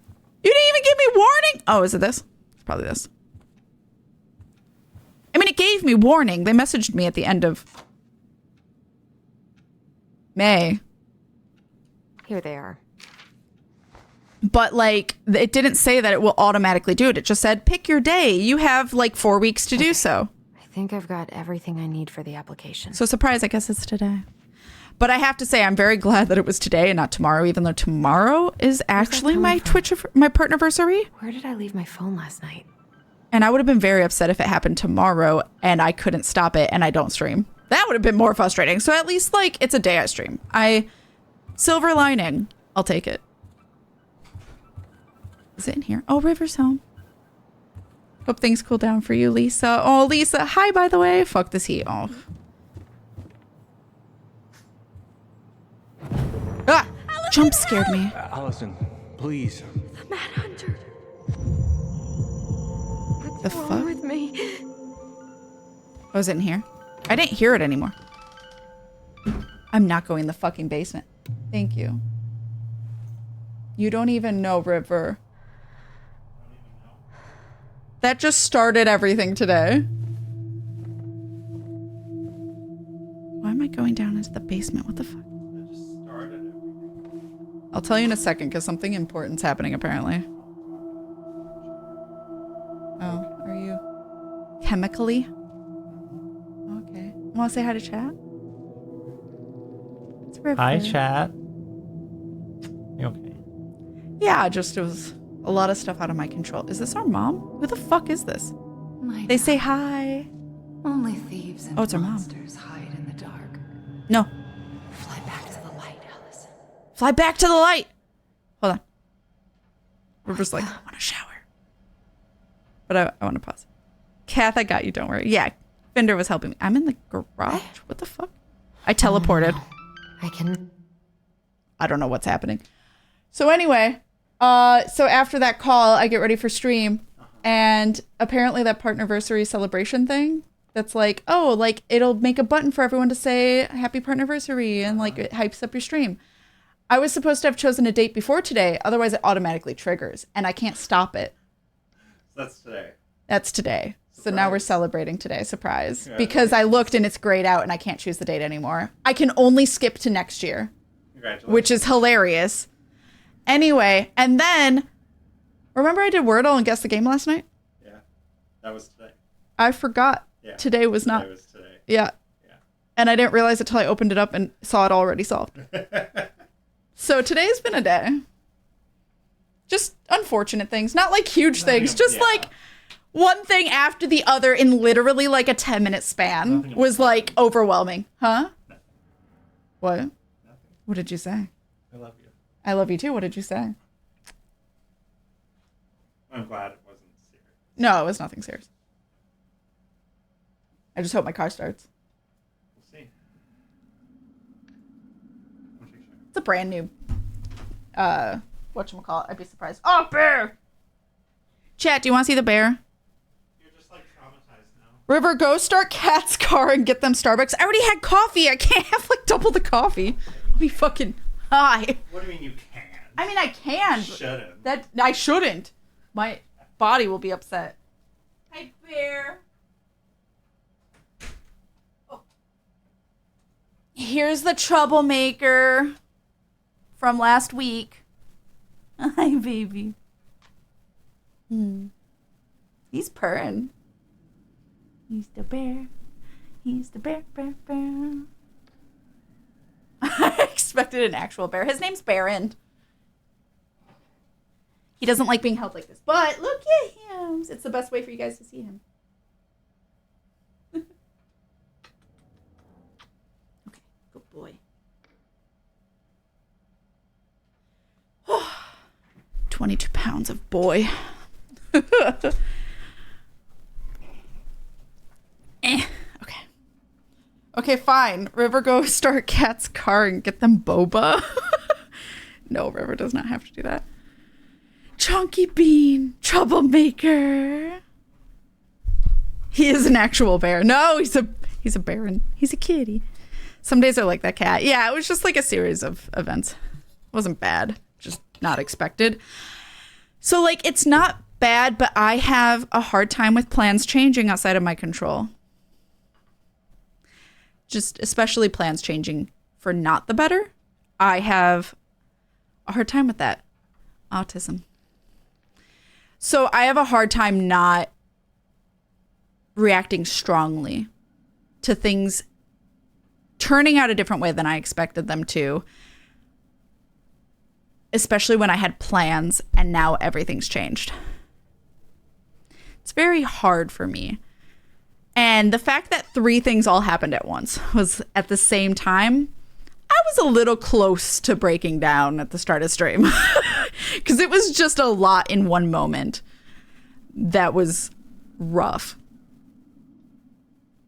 you didn't even give me warning. Oh, is it this? It's probably this. I mean, it gave me warning. They messaged me at the end of May. Here they are. But like, it didn't say that it will automatically do it. It just said, pick your day. You have like 4 weeks to do so. I think I've got everything I need for the application. So surprise, I guess it's today. But I have to say, I'm very glad that it was today and not tomorrow, even though tomorrow is actually my partnerversary. Where did I leave my phone last night? And I would have been very upset if it happened tomorrow and I couldn't stop it and I don't stream. That would have been more frustrating. So at least like it's a day I stream. Silver lining. I'll take it. Is it in here? Oh, River's home. Hope things cool down for you, Lisa. Oh, Lisa. Hi, by the way. Fuck this heat. Oh. Ah! Jump scared me. Allison, please. The Mad Hunter. The What's wrong fuck? with me? Oh, is it in here? I didn't hear it anymore. I'm not going in the fucking basement. Thank you. You don't even know, River. That just started everything today. Why am I going down into the basement? What the fuck? That just started everything. I'll tell you in a second because something important's happening apparently. Oh, are you chemically? Okay. Want to say hi to chat? It's River. Hi, chat. You okay? Yeah, just it was a lot of stuff out of my control. Is this our mom? Who the fuck is this? They say hi. Only thieves and Oh, it's our mom. monsters hide in the dark. No. Fly back to the light, Allison. Fly back to the light. Hold on. River's like, I want to shower. But I want to pause. Kath, I got you. Don't worry. Yeah, Fender was helping me. I'm in the garage. What the fuck? I teleported. Oh, no. I can... I don't know what's happening. So anyway, so after that call, I get ready for stream. And apparently that partnerversary celebration thing, that's like, oh, like it'll make a button for everyone to say happy partnerversary and like it hypes up your stream. I was supposed to have chosen a date before today. Otherwise it automatically triggers and I can't stop it. That's today. That's today. Surprise. So now we're celebrating today. Surprise. Because I looked and it's grayed out and I can't choose the date anymore. I can only skip to next year. Congratulations. Which is hilarious. Anyway, and then, remember I did Wordle and Guess the Game last night? Yeah, that was today. I forgot. Yeah. Today was not. Today was today. Yeah. Yeah. And I didn't realize it till I opened it up and saw it already solved. So today's been a day. Just unfortunate things. Not like huge things. Just like one thing after the other in literally like a 10-minute span was like overwhelming. Huh? Nothing. What? Nothing. What did you say? I love you. I love you too. What did you say? I'm glad it wasn't serious. No, it was nothing serious. I just hope my car starts. We'll see. It's a brand new, whatchamacallit. I'd be surprised. Oh, bear! Chat, do you want to see the bear? You're just like traumatized now. River, go start Kat's car and get them Starbucks. I already had coffee. I can't have like double the coffee. I'll be fucking high. What do you mean you can? I mean, I can. Shouldn't. That I shouldn't. My body will be upset. Hi, bear. Oh. Here's the troublemaker from last week. Hi, baby. He's purring. He's the bear. He's the bear, bear, bear. I expected an actual bear. His name's Baron. He doesn't like being held like this, but look at him. It's the best way for you guys to see him. Okay, good boy. 22 pounds of boy. Okay. Okay, fine. River, go start Kat's car and get them boba. No, River does not have to do that. Chunky Bean, troublemaker. He is an actual bear. No, he's a baron. He's a kitty. Some days are like that, cat. Yeah, it was just like a series of events. It wasn't bad, just not expected. So like, it's not bad, but I have a hard time with plans changing outside of my control. Just especially plans changing for not the better. I have a hard time with that. Autism. So I have a hard time not reacting strongly to things turning out a different way than I expected them to, especially when I had plans and now everything's changed. It's very hard for me. And the fact that 3 things all happened at once was at the same time, I was a little close to breaking down at the start of stream because it was just a lot in one moment that was rough.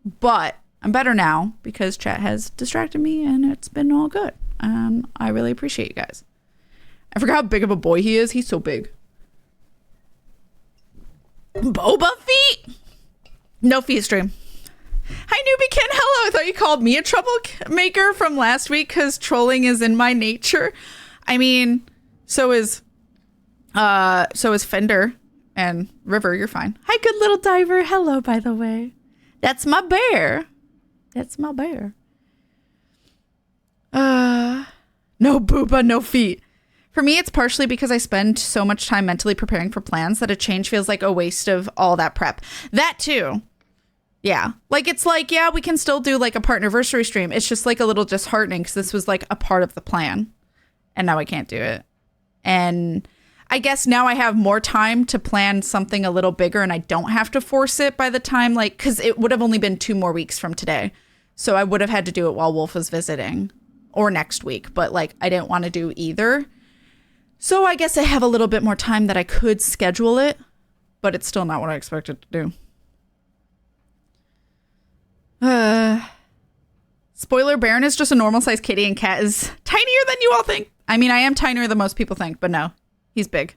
But I'm better now because chat has distracted me and it's been all good. I really appreciate you guys. I forgot how big of a boy he is. He's so big. Boba feet? No feet stream. Hi, Newbiekin. Hello. I thought you called me a troublemaker from last week because trolling is in my nature. I mean, so is Fender and River. You're fine. Hi, good little diver. Hello, by the way. That's my bear. That's my bear. No booba, no feet. For me, it's partially because I spend so much time mentally preparing for plans that a change feels like a waste of all that prep. That too. Yeah. Like, it's like, yeah, we can still do like a partnerversary stream. It's just like a little disheartening because this was like a part of the plan. And now I can't do it. And I guess now I have more time to plan something a little bigger and I don't have to force it by the time, like, because it would have only been 2 more weeks from today. So I would have had to do it while Wolf was visiting or next week. But like, I didn't want to do either. So I guess I have a little bit more time that I could schedule it, but it's still not what I expected to do. Spoiler, Baron is just a normal sized kitty and Cat is tinier than you all think. I mean, I am tinier than most people think, but no, he's big.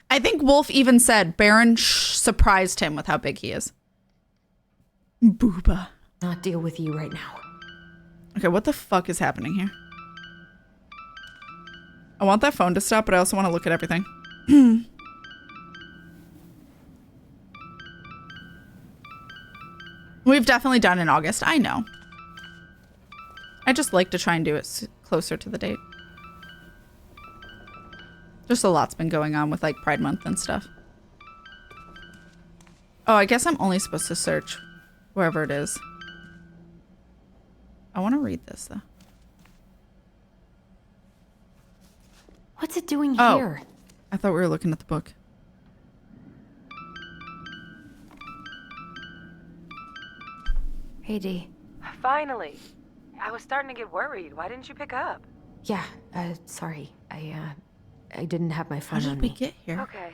I think Wolf even said Baron surprised him with how big he is. Booba. Not deal with you right now. Okay, what the fuck is happening here? I want that phone to stop, but I also want to look at everything. We've definitely done in August. I know. I just like to try and do it closer to the date. Just a lot's been going on with like Pride Month and stuff. Oh, I guess I'm only supposed to search wherever it is. I want to read this though. What's it doing here? I thought we were looking at the book. Hey, Dee. Finally. I was starting to get worried. Why didn't you pick up? Yeah, sorry. I didn't have my phone How on did we me. get here? Okay.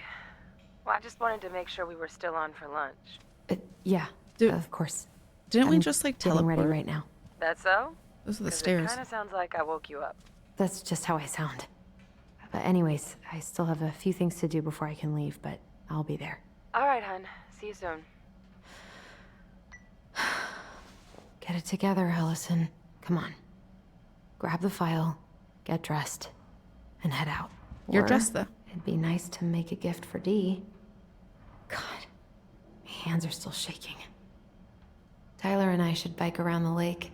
Well, I just wanted to make sure we were still on for lunch. Yeah, Dude, of course. Didn't we I'm just like getting teleport? ready right now. That's so? Those are the 'Cause stairs. It kind of sounds like I woke you up. That's just how I sound. But anyways, I still have a few things to do before I can leave, but I'll be there. All right, hun. See you soon. Get it together, Allison. Come on. Grab the file, get dressed, and head out. You're Or dressed though. It'd be nice to make a gift for Dee. God, my hands are still shaking. Tyler and I should bike around the lake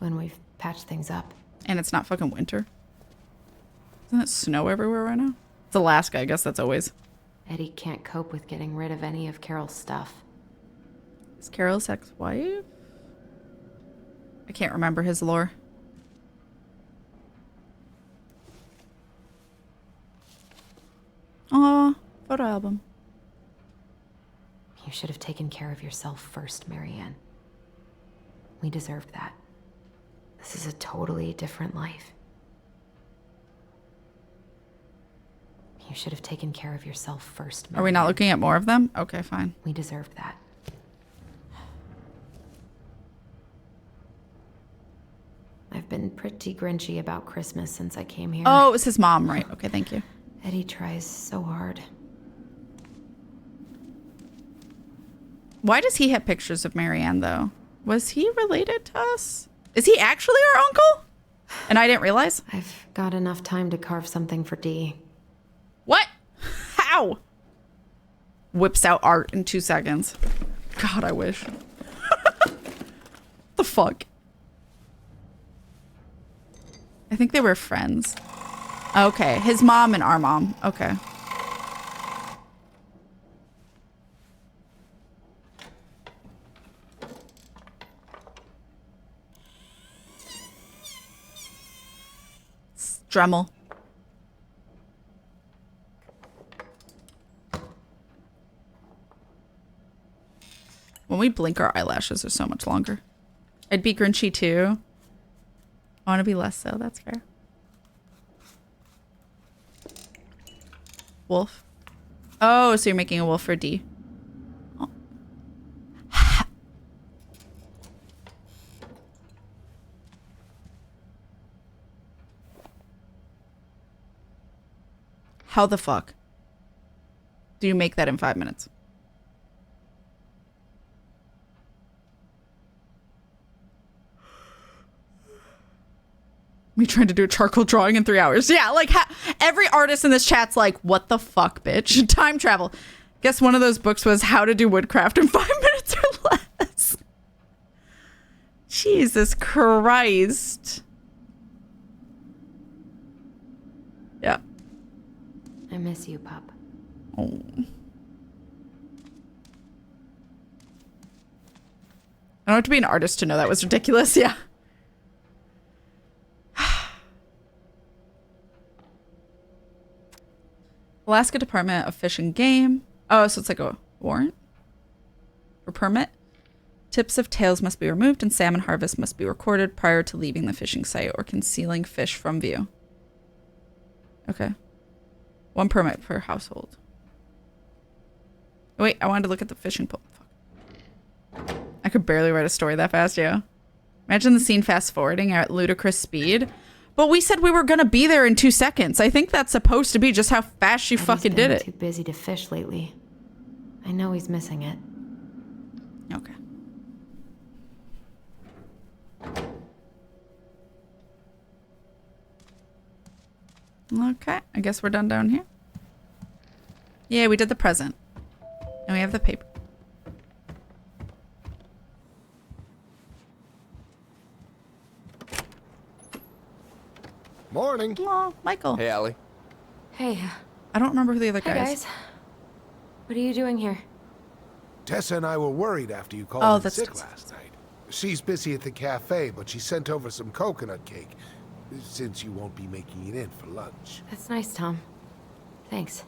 when we've patched things up. And it's not fucking winter. Doesn't it snow everywhere right now? It's Alaska, I guess that's always. Eddie can't cope with getting rid of any of Carol's stuff. Is Carol's ex-wife? I can't remember his lore. Aw, photo album. You should have taken care of yourself first, Marianne. We deserved that. This is a totally different life. You should have taken care of yourself first, Marianne. Are we not looking at more of them? Okay, fine. We deserved that. I've been pretty grinchy about Christmas since I came here. Oh, it was his mom, right? Okay, thank you. Eddie tries so hard. Why does he have pictures of Marianne, though? Was he related to us? Is he actually our uncle? And I didn't realize? I've got enough time to carve something for Dee. What? How? Whips out art in 2 seconds. God, I wish. The fuck? I think they were friends. Okay, his mom and our mom. Okay. Dremel. When we blink, our eyelashes are so much longer. I'd be grinchy too. I want to be less so. That's fair. Wolf. Oh, so you're making a wolf for D. Oh. How the fuck do you make that in 5 minutes? me trying to do a charcoal drawing in 3 hours. Yeah, like every artist in this chat's like, what the fuck, bitch? Time travel. Guess one of those books was How to Do Woodcraft in 5 minutes or less. Jesus Christ. Yeah. I miss you, pup. Oh. I don't have to be an artist to know that was ridiculous. Yeah. Alaska Department of Fish and Game. Oh, so it's like a warrant or permit. Tips of tails must be removed and salmon harvest must be recorded prior to leaving the fishing site or concealing fish from view. Okay. 1 permit per household. Wait, I wanted to look at the fishing pole. Fuck. I could barely write a story that fast, yeah. Imagine the scene fast forwarding at ludicrous speed. But we said we were going to be there in 2 seconds. I think that's supposed to be just how fast she fucking did it. Too busy to fish lately. I know he's missing it. Okay. Okay, I guess we're done down here. Yeah, we did the present. And we have the paper. Morning. Aw, Michael. Hey, Allie. Hey. I don't remember who the other Hi, guys. What are you doing here? Tessa and I were worried after you called Oh, in that's sick last night. She's busy at the cafe, but she sent over some coconut cake, since you won't be making it in for lunch. That's nice, Tom. Thanks.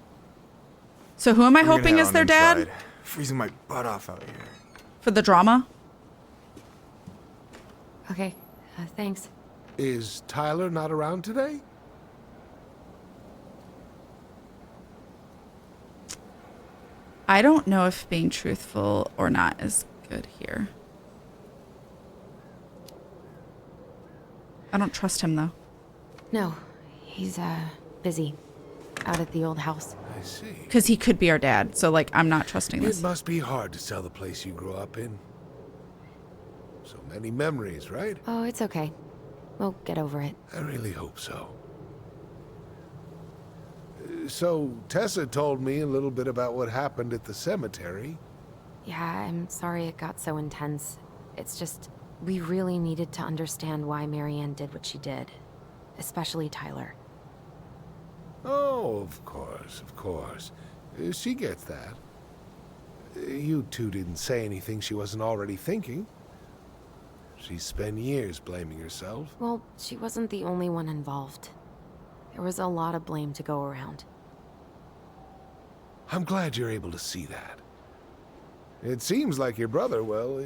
So who am I hoping is their dad? Freezing my butt off out here. For the drama? Okay, thanks. Is Tyler not around today? I don't know if being truthful or not is good here. I don't trust him, though. No, he's, busy. Out at the old house. I see. Because he could be our dad, so, like, I'm not trusting this. It must be hard to sell the place you grew up in. So many memories, right? Oh, it's okay. We'll get over it. I really hope so. So, Tessa told me a little bit about what happened at the cemetery. Yeah, I'm sorry it got so intense. It's just, we really needed to understand why Marianne did what she did. Especially Tyler. Oh, of course. She gets that. You two didn't say anything she wasn't already thinking. She spent years blaming herself. Well, she wasn't the only one involved. There was a lot of blame to go around. I'm glad you're able to see that. It seems like your brother, well,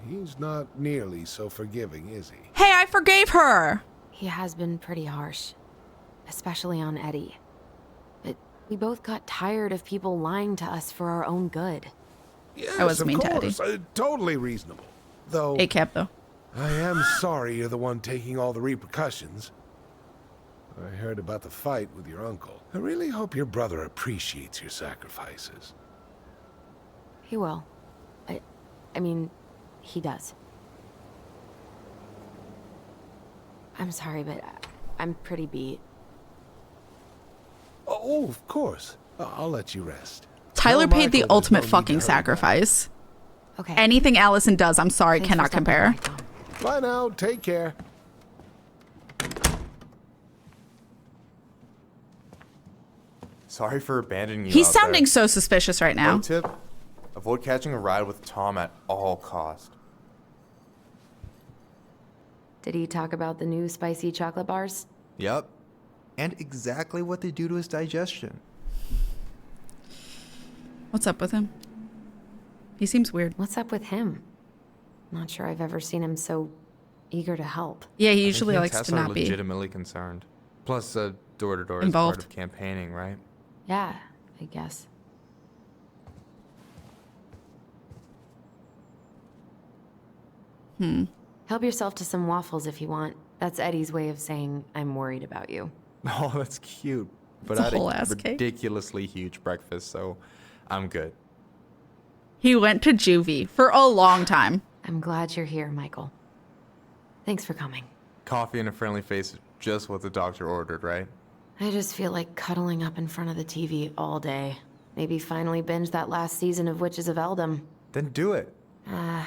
he's not nearly so forgiving, is he? Hey, I forgave her! He has been pretty harsh. Especially on Eddie. But we both got tired of people lying to us for our own good. Yes, I was mean of to Eddie. course. Totally reasonable. Though, ACAB, though. I am sorry you're the one taking all the repercussions. I heard about the fight with your uncle. I really hope your brother appreciates your sacrifices. He will. I mean, he does. I'm sorry, but I'm pretty beat. Oh, of course. I'll let you rest. Tyler Tell paid the Michael there's ultimate no need fucking to hurry. sacrifice. Okay. Anything Allison does, I'm sorry, Thanks for cannot stopping compare. by, Tom. Bye now. Take care. Sorry for abandoning you. He's out sounding there. so suspicious right now. Pro tip: avoid catching a ride with Tom at all cost. Did he talk about the new spicy chocolate bars? Yep, and exactly what they do to his digestion. What's up with him? He seems weird. What's up with him? Not sure I've ever seen him so eager to help. Yeah, he I think usually he and likes Tess to are not be legitimately concerned. Plus, door-to-door is Involved. part of campaigning, right? Yeah, I guess. Help yourself to some waffles if you want. That's Eddie's way of saying, I'm worried about you. Oh, that's cute. But It's a I had whole a ass cake. ridiculously huge breakfast, so I'm good. He went to juvie for a long time. I'm glad you're here, Michael. Thanks for coming. Coffee and a friendly face just what the doctor ordered, right? I just feel like cuddling up in front of the TV all day. Maybe finally binge that last season of Witches of Eldom. Then do it. I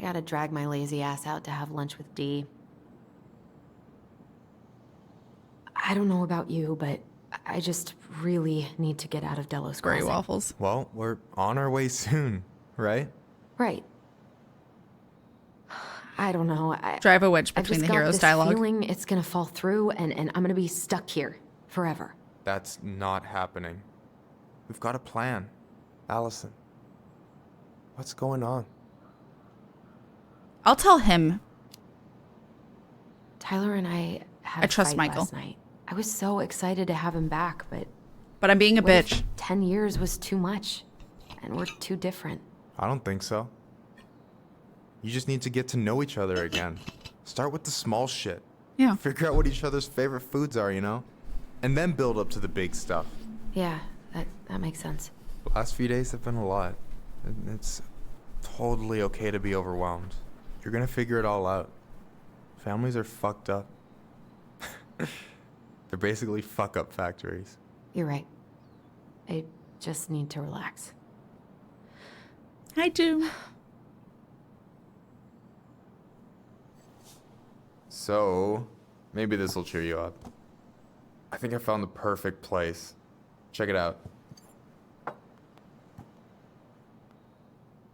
gotta drag my lazy ass out to have lunch with Dee. I don't know about you, but I just really need to get out of Delos Gray Crossing. waffles. Well, we're on our way soon, right? Right. I don't know. Drive a wedge I've between just the got heroes this dialogue. feeling it's gonna fall through, and I'm gonna be stuck here forever. That's not happening. We've got a plan. Allison, what's going on? I'll tell him. Tyler and I had I trust a fight Michael. last night. I was so excited to have him back, but I'm being a what if bitch. 10 years was too much, and we're too different. I don't think so. You just need to get to know each other again. Start with the small shit. Yeah. Figure out what each other's favorite foods are, you know? And then build up to the big stuff. Yeah, that makes sense. The last few days have been a lot. It's totally okay to be overwhelmed. You're gonna figure it all out. Families are fucked up. They're basically fuck-up factories. You're right. I just need to relax. I do. So, maybe this will cheer you up. I think I found the perfect place. Check it out.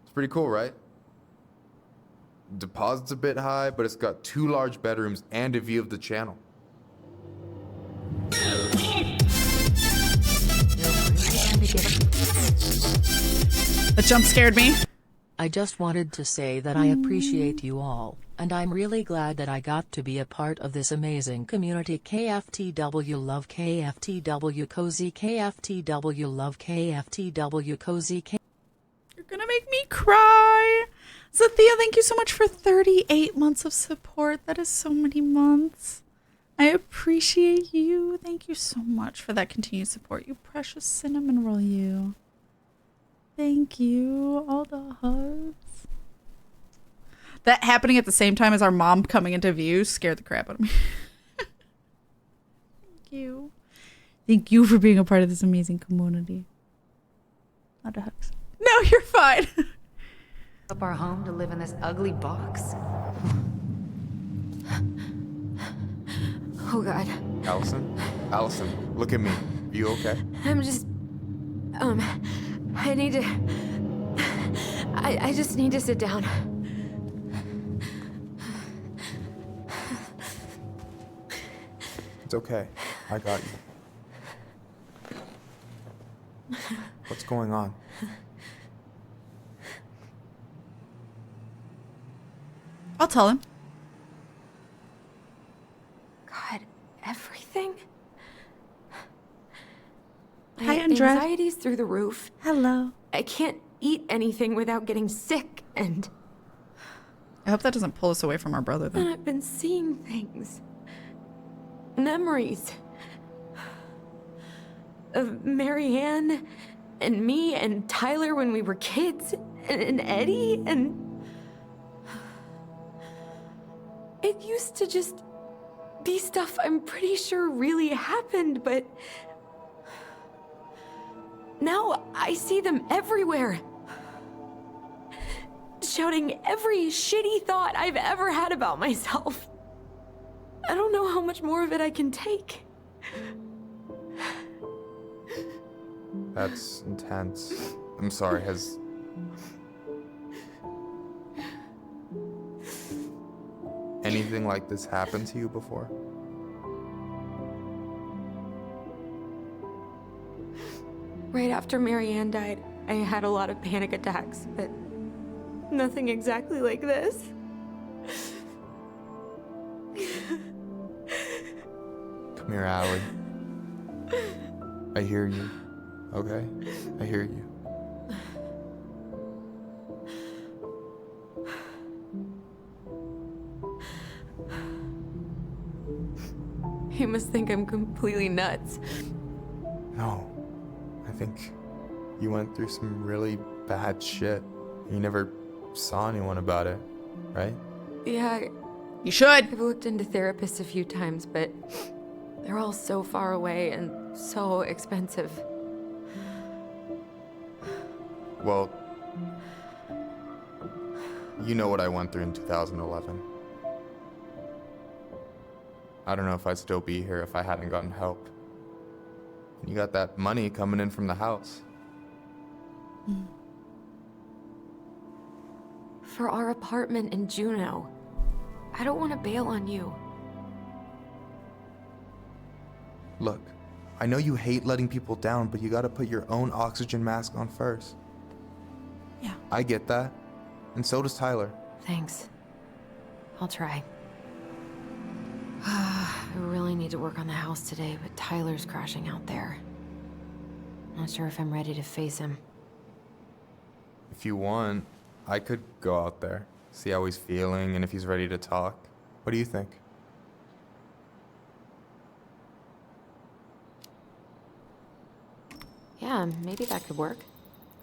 It's pretty cool, right? Deposit's a bit high, but it's got 2 large bedrooms and a view of the channel. The jump scared me. I just wanted to say that I appreciate you all, and I'm really glad that I got to be a part of this amazing community. KFTW love KFTW cozy KFTW love KFTW cozy You're gonna make me cry. Zathia, thank you so much for 38 months of support. That is so many months. I appreciate you. Thank you so much for that continued support. You precious cinnamon roll, you. Thank you. All the hugs. That happening at the same time as our mom coming into view scared the crap out of me. Thank you. Thank you for being a part of this amazing community. A lot of hugs. No, you're fine. Up our home to live in this ugly box. Oh God. Allison, look at me. Are you okay? I'm just, I need to, I just need to sit down. It's okay. I got you. What's going on? I'll tell him. God, everything? Hi, My Andrea. anxiety's through the roof. Hello. I can't eat anything without getting sick, and I hope that doesn't pull us away from our brother, then then. I've been seeing things. Memories. Of Marianne, and me, and Tyler when we were kids, and Eddie, and... It used to just be stuff I'm pretty sure really happened, but... Now I see them everywhere. Shouting every shitty thought I've ever had about myself. I don't know how much more of it I can take. That's intense. I'm sorry, has... anything like this happened to you before? Right after Marianne died, I had a lot of panic attacks, but nothing exactly like this. Come here, Allie. I hear you. Okay? I hear you. You must think I'm completely nuts. No. I think you went through some really bad shit. You never saw anyone about it, right? Yeah, You should. I've looked into therapists a few times, but they're all so far away and so expensive. Well, you know what I went through in 2011. I don't know if I'd still be here if I hadn't gotten help. And you got that money coming in from the house. For our apartment in Juneau. I don't want to bail on you. Look, I know you hate letting people down, but you gotta put your own oxygen mask on first. Yeah. I get that. And so does Tyler. Thanks. I'll try. I really need to work on the house today, but Tyler's crashing out there. Not sure if I'm ready to face him. If you want, I could go out there, see how he's feeling, and if he's ready to talk. What do you think? Yeah, maybe that could work.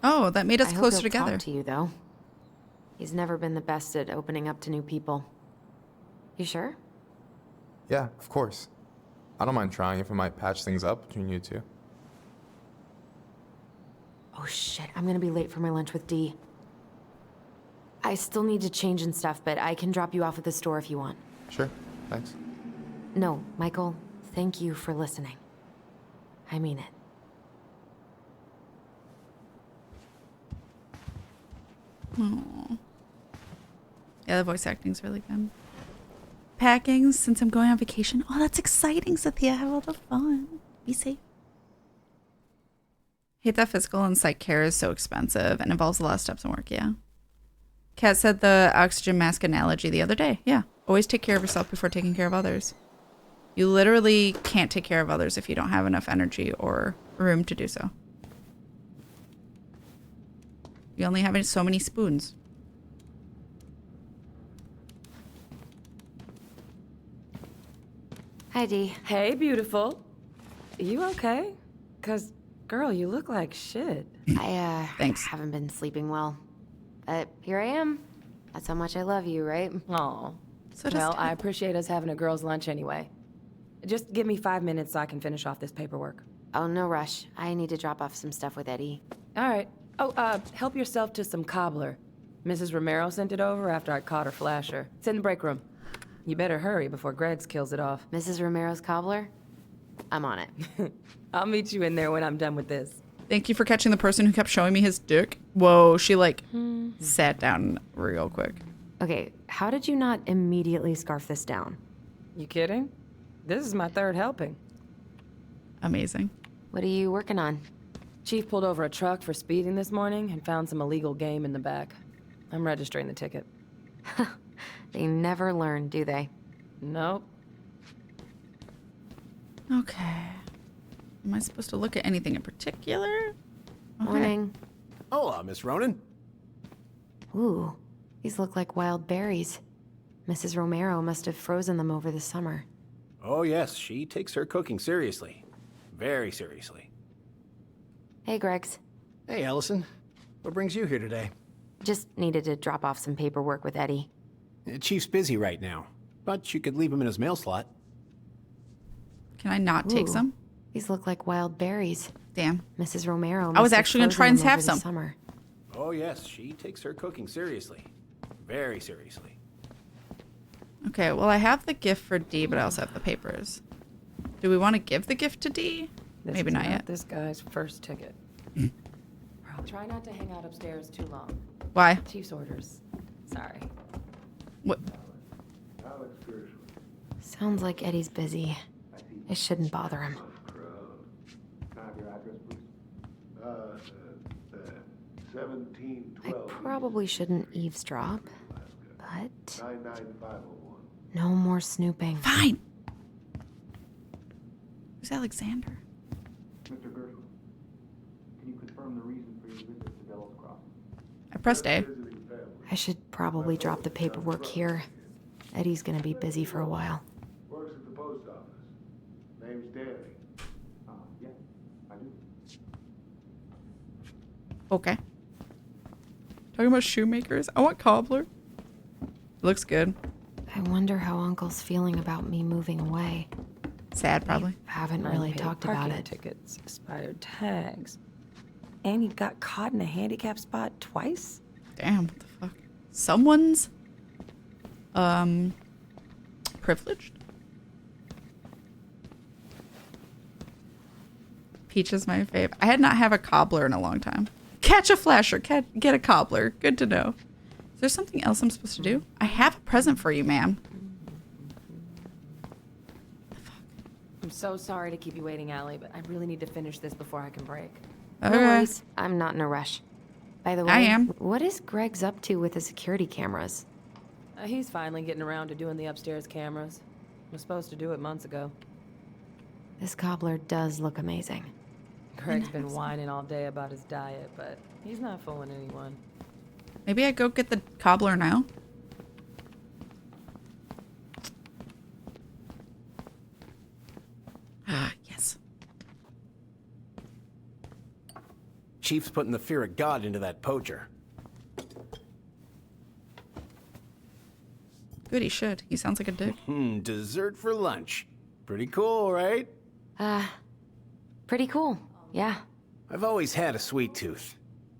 Oh, that made us I hope closer he'll together. Talk to you though. He's never been the best at opening up to new people. You sure? Yeah, of course. I don't mind trying if it might patch things up between you two. Oh shit, I'm gonna be late for my lunch with Dee. I still need to change and stuff, but I can drop you off at the store if you want. Sure, thanks. No, Michael, thank you for listening. I mean it. Aww. Yeah, the voice acting's really good. Packing since I'm going on vacation. Oh, that's exciting, Cynthia. Have all the fun. Be safe. Hate that physical and psych care is so expensive and involves a lot of steps and work. Yeah. Kat said the oxygen mask analogy the other day. Yeah. Always take care of yourself before taking care of others. You literally can't take care of others if you don't have enough energy or room to do so. You only have so many spoons. Hi, Dee. Hey, beautiful. You okay? 'Cause, girl, you look like shit. Thanks. Haven't been sleeping well. But here I am. That's how much I love you, right? Aw. So does Well, Ted. I appreciate us having a girls' lunch anyway. Just give me 5 minutes so I can finish off this paperwork. Oh, no rush. I need to drop off some stuff with Eddie. All right. Oh, help yourself to some cobbler. Mrs. Romero sent it over after I caught her flasher. It's in the break room. You better hurry before Greggs kills it off. Mrs. Romero's cobbler? I'm on it. I'll meet you in there when I'm done with this. Thank you for catching the person who kept showing me his dick. Whoa, she like sat down real quick. Okay, how did you not immediately scarf this down? You kidding? This is my third helping. Amazing. What are you working on? Chief pulled over a truck for speeding this morning and found some illegal game in the back. I'm registering the ticket. They never learn, do they? Nope. Okay. Am I supposed to look at anything in particular? Okay. Morning. Hola, Miss Ronan. Ooh, these look like wild berries. Mrs. Romero must have frozen them over the summer. Oh, yes, she takes her cooking seriously. Very seriously. Hey, Greggs. Hey, Allison. What brings you here today? Just needed to drop off some paperwork with Eddie. Chief's busy right now, but you could leave him in his mail slot. Can I not take Ooh, some? These look like wild berries. Damn. Mrs. Romero. I was must actually gonna frozen try and them have over the some. Summer. Oh, yes, she takes her cooking seriously. Very seriously. Okay, well, I have the gift for D, but I also have the papers. Do we want to give the gift to D? This Maybe is not yet. This guy's first ticket. Try not to hang out upstairs too long. Why? Chief's orders. Sorry. What? Sounds like Eddie's busy. I shouldn't bother him. I probably shouldn't eavesdrop, but no more snooping. Fine. Who's Alexander? Mr. Gershwin, can you confirm the reason for your visit to Devil's Crossing? I pressed A. I should probably drop the paperwork here. Eddie's gonna be busy for a while. Works at the post office. Name's Danny. Yeah, I do. Okay. Talking about shoemakers. I want cobbler. Looks good. I wonder how Uncle's feeling about me moving away. Sad, probably. Haven't really Unpaid talked about parking it. Tickets, expired tags. And he got caught in a handicap spot twice? Damn, what the fuck? Someone's privileged. Peach is my fave. I had not have a cobbler in a long time. Catch a flasher, get a cobbler. Good to know. Is there something else I'm supposed to do? I have a present for you, ma'am. I'm so sorry to keep you waiting, Allie, but I really need to finish this before I can break. No worries. I'm not in a rush. By the way, I am. What is Greg's up to with the security cameras? He's finally getting around to doing the upstairs cameras. Was supposed to do it months ago. This cobbler does look amazing. Greg's been whining all day about his diet, but he's not fooling anyone. Maybe I go get the cobbler now. Yes. Chief's putting the fear of God into that poacher. Good, he should. He sounds like a dick. Dessert for lunch. Pretty cool, right? Pretty cool. Yeah. I've always had a sweet tooth.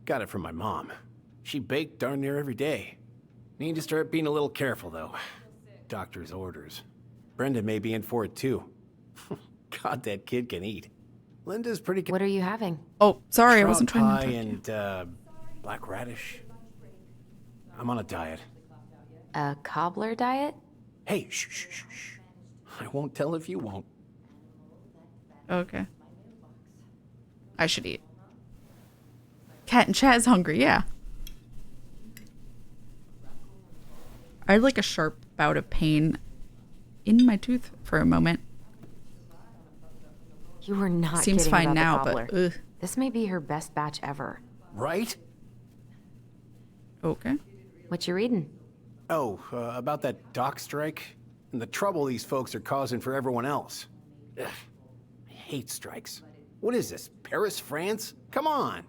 Got it from my mom. She baked darn near every day. Need to start being a little careful, though. Doctor's orders. Brenda may be in for it, too. God, that kid can eat. Linda's pretty... What are you having? Oh, sorry, I wasn't Trout trying pie to... and, black radish. I'm on a diet. A cobbler diet? Hey, shh. I won't tell if you won't. Okay. I should eat. Cat and Chad is hungry, yeah. I had like a sharp bout of pain in my tooth for a moment. You were not Seems kidding fine about now, the cobbler. but ugh. This may be her best batch ever. Right? Okay. What you reading? Oh, about that dock strike and the trouble these folks are causing for everyone else. Ugh, I hate strikes. What is this, Paris, France? Come on.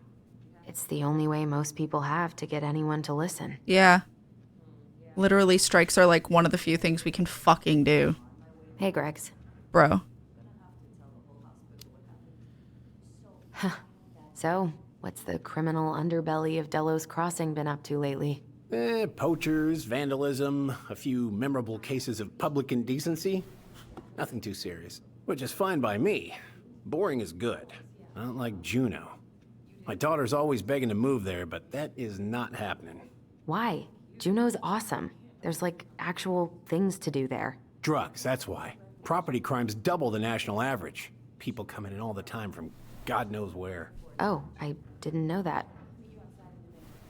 It's the only way most people have to get anyone to listen. Yeah. Literally, strikes are like one of the few things we can fucking do. Hey, Gregs. Bro. So, what's the criminal underbelly of Delos Crossing been up to lately? Poachers, vandalism, a few memorable cases of public indecency. Nothing too serious, which is fine by me. Boring is good. Not like Juneau. My daughter's always begging to move there, but that is not happening. Why? Juneau's awesome. There's like actual things to do there. Drugs, that's why. Property crime's double the national average. People coming in all the time from God knows where. Oh, I didn't know that.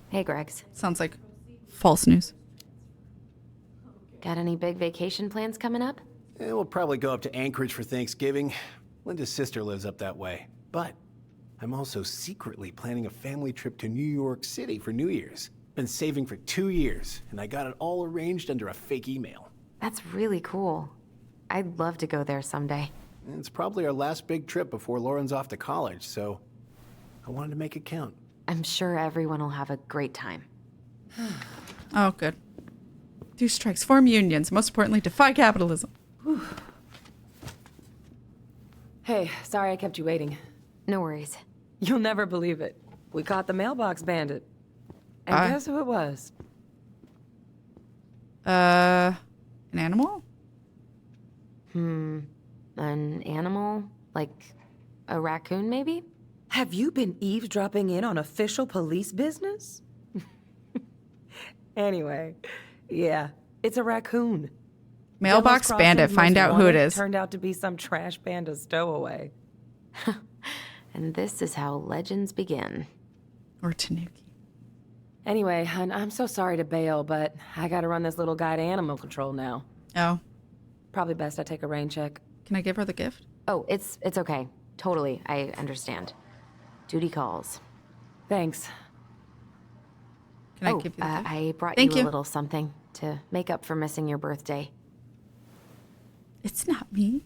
Hey, Gregs. Sounds like false news. Got any big vacation plans coming up? We'll probably go up to Anchorage for Thanksgiving. Linda's sister lives up that way. But I'm also secretly planning a family trip to New York City for New Year's. Been saving for 2 years, and I got it all arranged under a fake email. That's really cool. I'd love to go there someday. It's probably our last big trip before Lauren's off to college, so I wanted to make it count. I'm sure everyone will have a great time. Oh, good. Do strikes, form unions, most importantly, defy capitalism. Whew. Hey, sorry I kept you waiting. No worries. You'll never believe it. We caught the mailbox bandit. And guess who it was? An animal? An animal? Like a raccoon, maybe? Have you been eavesdropping in on official police business? Anyway, yeah, it's a raccoon. Mailbox bandit, find out who it is. Turned out to be some trash panda stowaway. And this is how legends begin. Or Tanuki. Anyway, I'm so sorry to bail, but I gotta run this little guy to animal control now. Oh. Probably best I take a rain check. Can I give her the gift? Oh, it's okay. Totally, I understand. Duty calls. Thanks. Can I give you the gift? I brought Thank you you a little something to make up for missing your birthday. It's not me.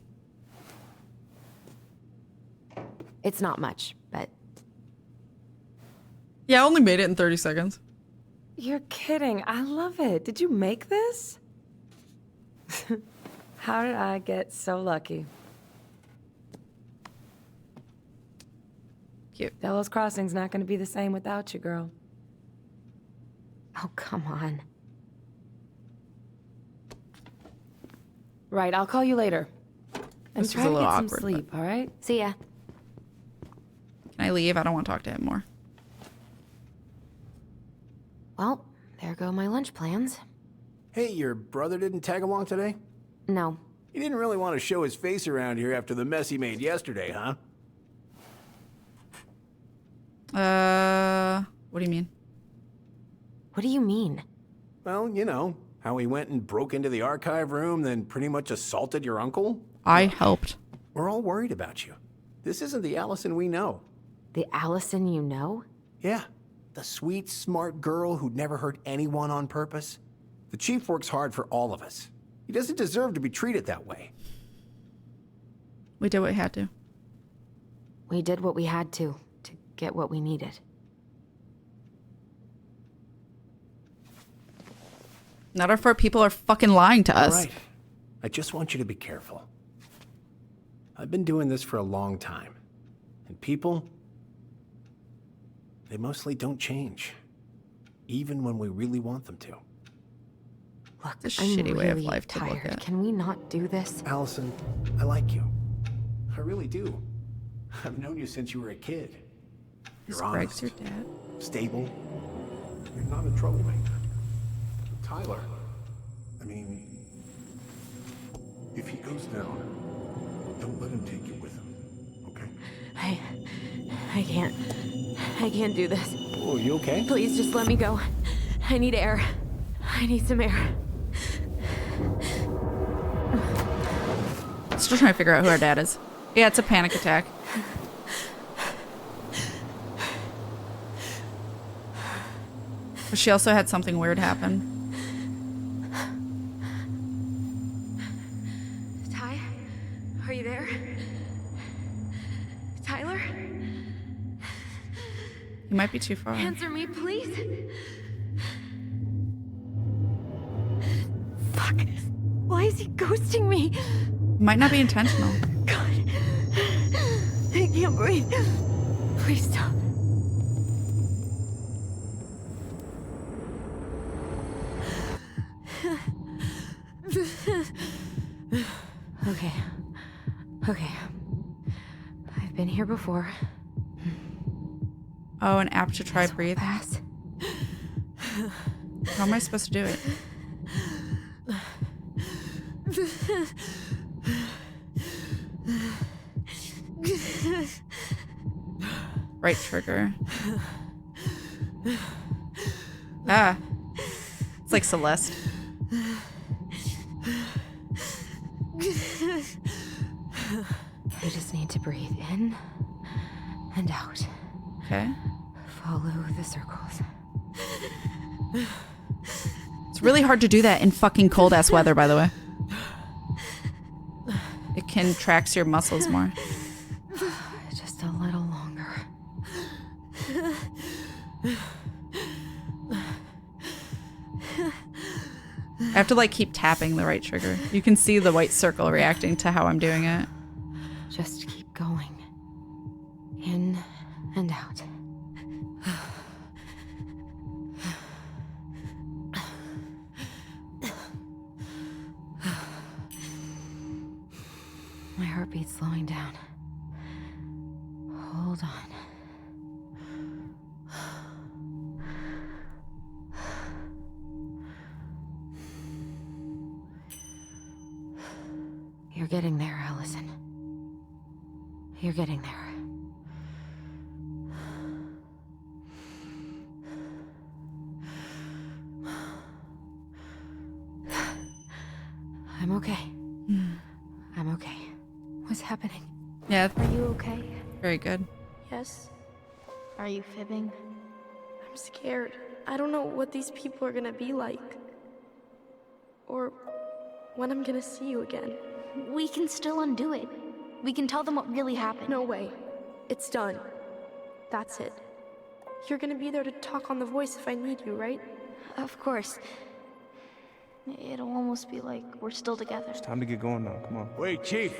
It's not much, but... Yeah, I only made it in 30 seconds. You're kidding. I love it. Did you make this? How did I get so lucky? Cute. Delos Crossing's not going to be the same without you, girl. Oh, come on. Right, I'll call you later. And This was try a to little get some awkward, sleep, all right? See ya. Can I leave? I don't want to talk to him more. Well, there go my lunch plans. Hey, your brother didn't tag along today? No. He didn't really want to show his face around here after the mess he made yesterday, huh? What do you mean? What do you mean? Well, you know, how he went and broke into the archive room, then pretty much assaulted your uncle. I helped. We're all worried about you. This isn't the Allison we know. The Allison you know? Yeah, the sweet, smart girl who'd never hurt anyone on purpose. The chief works hard for all of us. He doesn't deserve to be treated that way. We did what we had to. We did what we had to get what we needed. Not if our people are fucking lying to us. All right. I just want you to be careful. I've been doing this for a long time. And people, they mostly don't change. Even when we really want them to. Look, It's a I'm shitty way of really life to look tired. at. Can we not do this? Allison, I like you. I really do. I've known you since you were a kid. Is You're Greg's honest, your dad? stable. You're not a troublemaker. Tyler, I mean, if he goes down, don't let him take you with him, okay? I can't do this. Oh, you okay? Please just let me go. I need air. I need some air. Still trying to figure out who our dad is. Yeah, it's a panic attack. But she also had something weird happen. Ty? Are you there? Tyler? You might be too far. Answer me, please. Fuck. Why is he ghosting me? Might not be intentional. God. I can't breathe. Please stop. Okay. Okay. I've been here before. Oh, an app to try breathing. Pass. How am I supposed to do it? Right trigger. Ah. It's like Celeste. I just need to breathe in and out. Okay. Follow the circles. It's really hard to do that in fucking cold ass weather, by the way. It contracts your muscles more. Just a little longer. I have to like keep tapping the right trigger. You can see the white circle reacting to how I'm doing it. Just keep going. In and out. My heartbeat's slowing down. Hold on. You're getting there, Allison. You're getting there. I'm okay. I'm okay. What's happening? Yeah. Are you okay? Very good. Yes. Are you fibbing? I'm scared. I don't know what these people are gonna be like. Or when I'm gonna see you again. We can still undo it. We can tell them what really happened. No way. It's done. That's it. You're gonna be there to talk on the voice if I need you, right? Of course. It'll almost be like we're still together. It's time to get going now. Come on. Wait, Chief.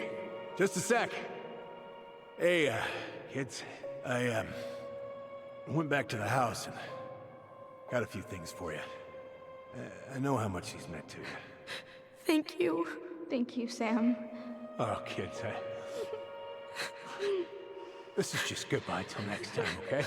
Just a sec. Hey, kids. I went back to the house and got a few things for you. I know how much these meant to you. Thank you. Thank you, Sam. Oh, kids, this is just goodbye till next time, okay?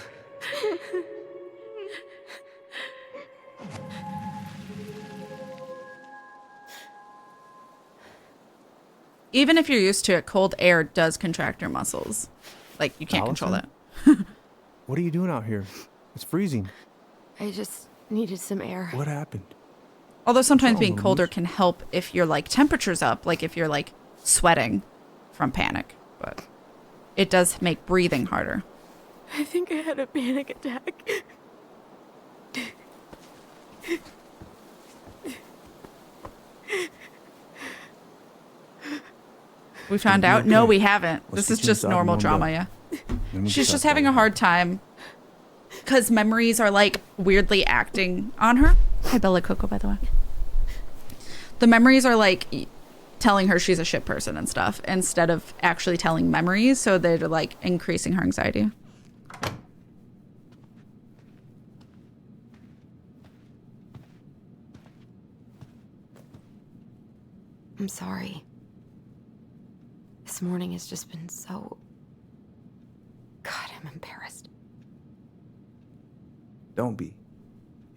Even if you're used to it, cold air does contract your muscles. Like, you can't control that. What are you doing out here? It's freezing. I just needed some air. What happened? Although sometimes being colder can help if your like temperature's up, like if you're like sweating from panic, but it does make breathing harder. I think I had a panic attack. We found out? Okay. No, we haven't. This is just normal drama, yeah. She's just having a hard time because memories are like weirdly acting on her. Hi, Bella Coco, by the way. The memories are like telling her she's a shit person and stuff instead of actually telling memories. So they're like increasing her anxiety. I'm sorry. This morning has just been so... God, I'm embarrassed. Don't be.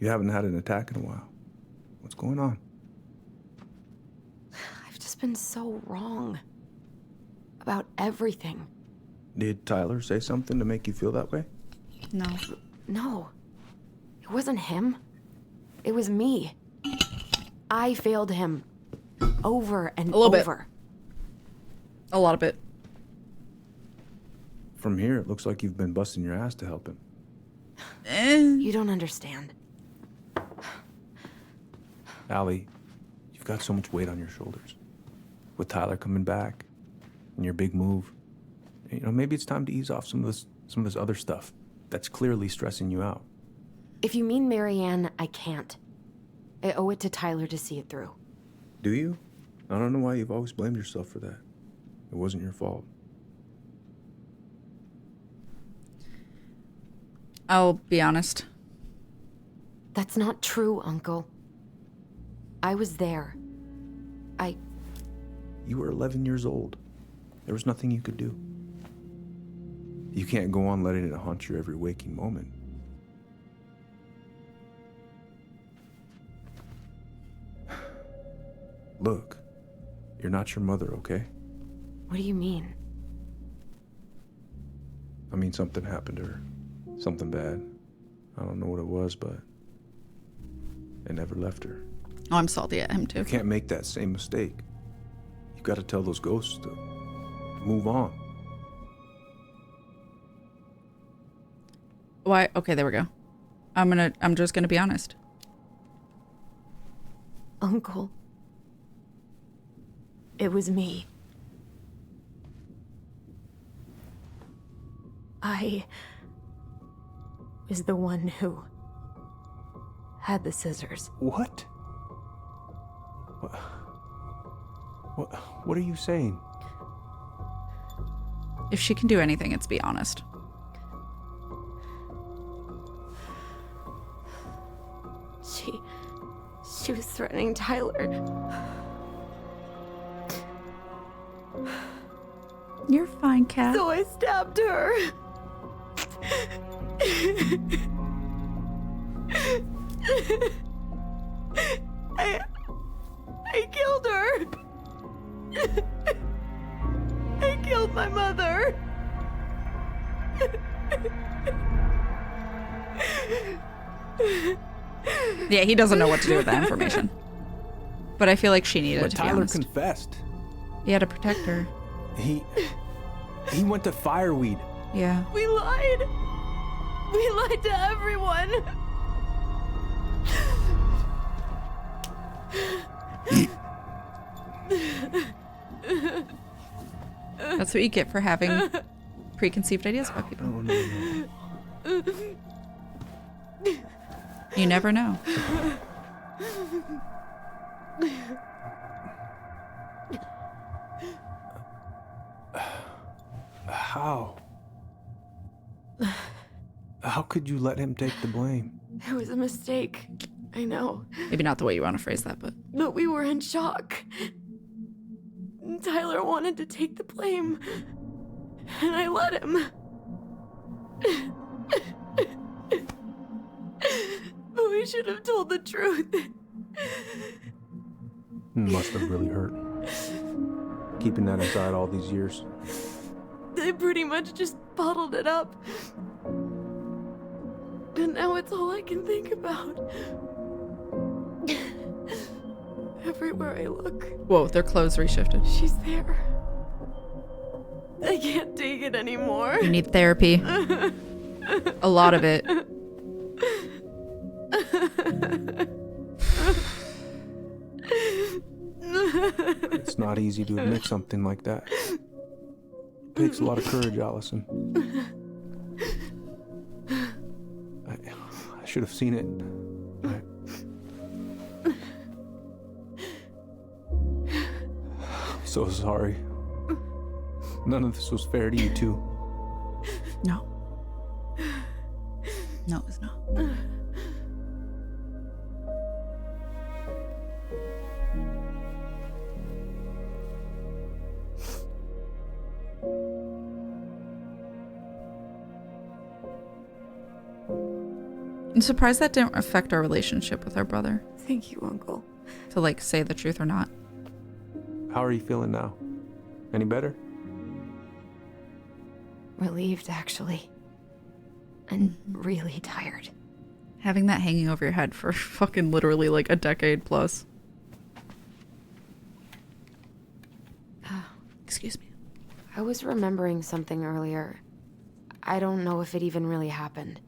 You haven't had an attack in a while. What's going on? I've just been so wrong. About everything. Did Tyler say something to make you feel that way? No. No. It wasn't him. It was me. I failed him. Over and over. A lot of it. From here, it looks like you've been busting your ass to help him. You don't understand. Allie, you've got so much weight on your shoulders. With Tyler coming back and your big move, you know, maybe it's time to ease off some of this other stuff that's clearly stressing you out. If you mean Marianne, I can't. I owe it to Tyler to see it through. Do you? I don't know why you've always blamed yourself for that. It wasn't your fault. I'll be honest. That's not true, Uncle. I was there. You were 11 years old. There was nothing you could do. You can't go on letting it haunt your every waking moment. Look, you're not your mother, okay? What do you mean? I mean, something happened to her. Something bad. I don't know what it was, but it never left her. Oh, I'm salty at him, too. You can't make that same mistake. You've got to tell those ghosts to move on. Why? Okay, there we go. I'm just gonna be honest. Uncle. It was me. I was the one who had the scissors. What? What are you saying? If she can do anything, it's be honest. She was threatening Tyler. You're fine, Kath. So I stabbed her. I killed her. I killed my mother. Yeah, he doesn't know what to do with that information. But I feel like she needed to be honest. Tyler confessed. He had to protect her. He went to Fireweed. Yeah. We lied. We lied to everyone. That's what you get for having preconceived ideas about people. No. You never know. How? How could you let him take the blame? It was a mistake. I know. Maybe not the way you want to phrase that, but we were in shock. Tyler wanted to take the blame, and I let him. But we should have told the truth. Must have really hurt. Keeping that inside all these years. They pretty much just bottled it up. And now it's all I can think about. Everywhere I look. Whoa, their clothes reshifted. She's there. I can't take it anymore. You need therapy. A lot of it. It's not easy to admit something like that. It takes a lot of courage, Allison. I should have seen it. I'm so sorry. None of this was fair to you two. No. No, it's not. I'm surprised that didn't affect our relationship with our brother. Thank you, Uncle. To like say the truth or not. How are you feeling now? Any better? Relieved, actually. And really tired. Having that hanging over your head for fucking literally like a decade plus. Excuse me. I was remembering something earlier. I don't know if it even really happened.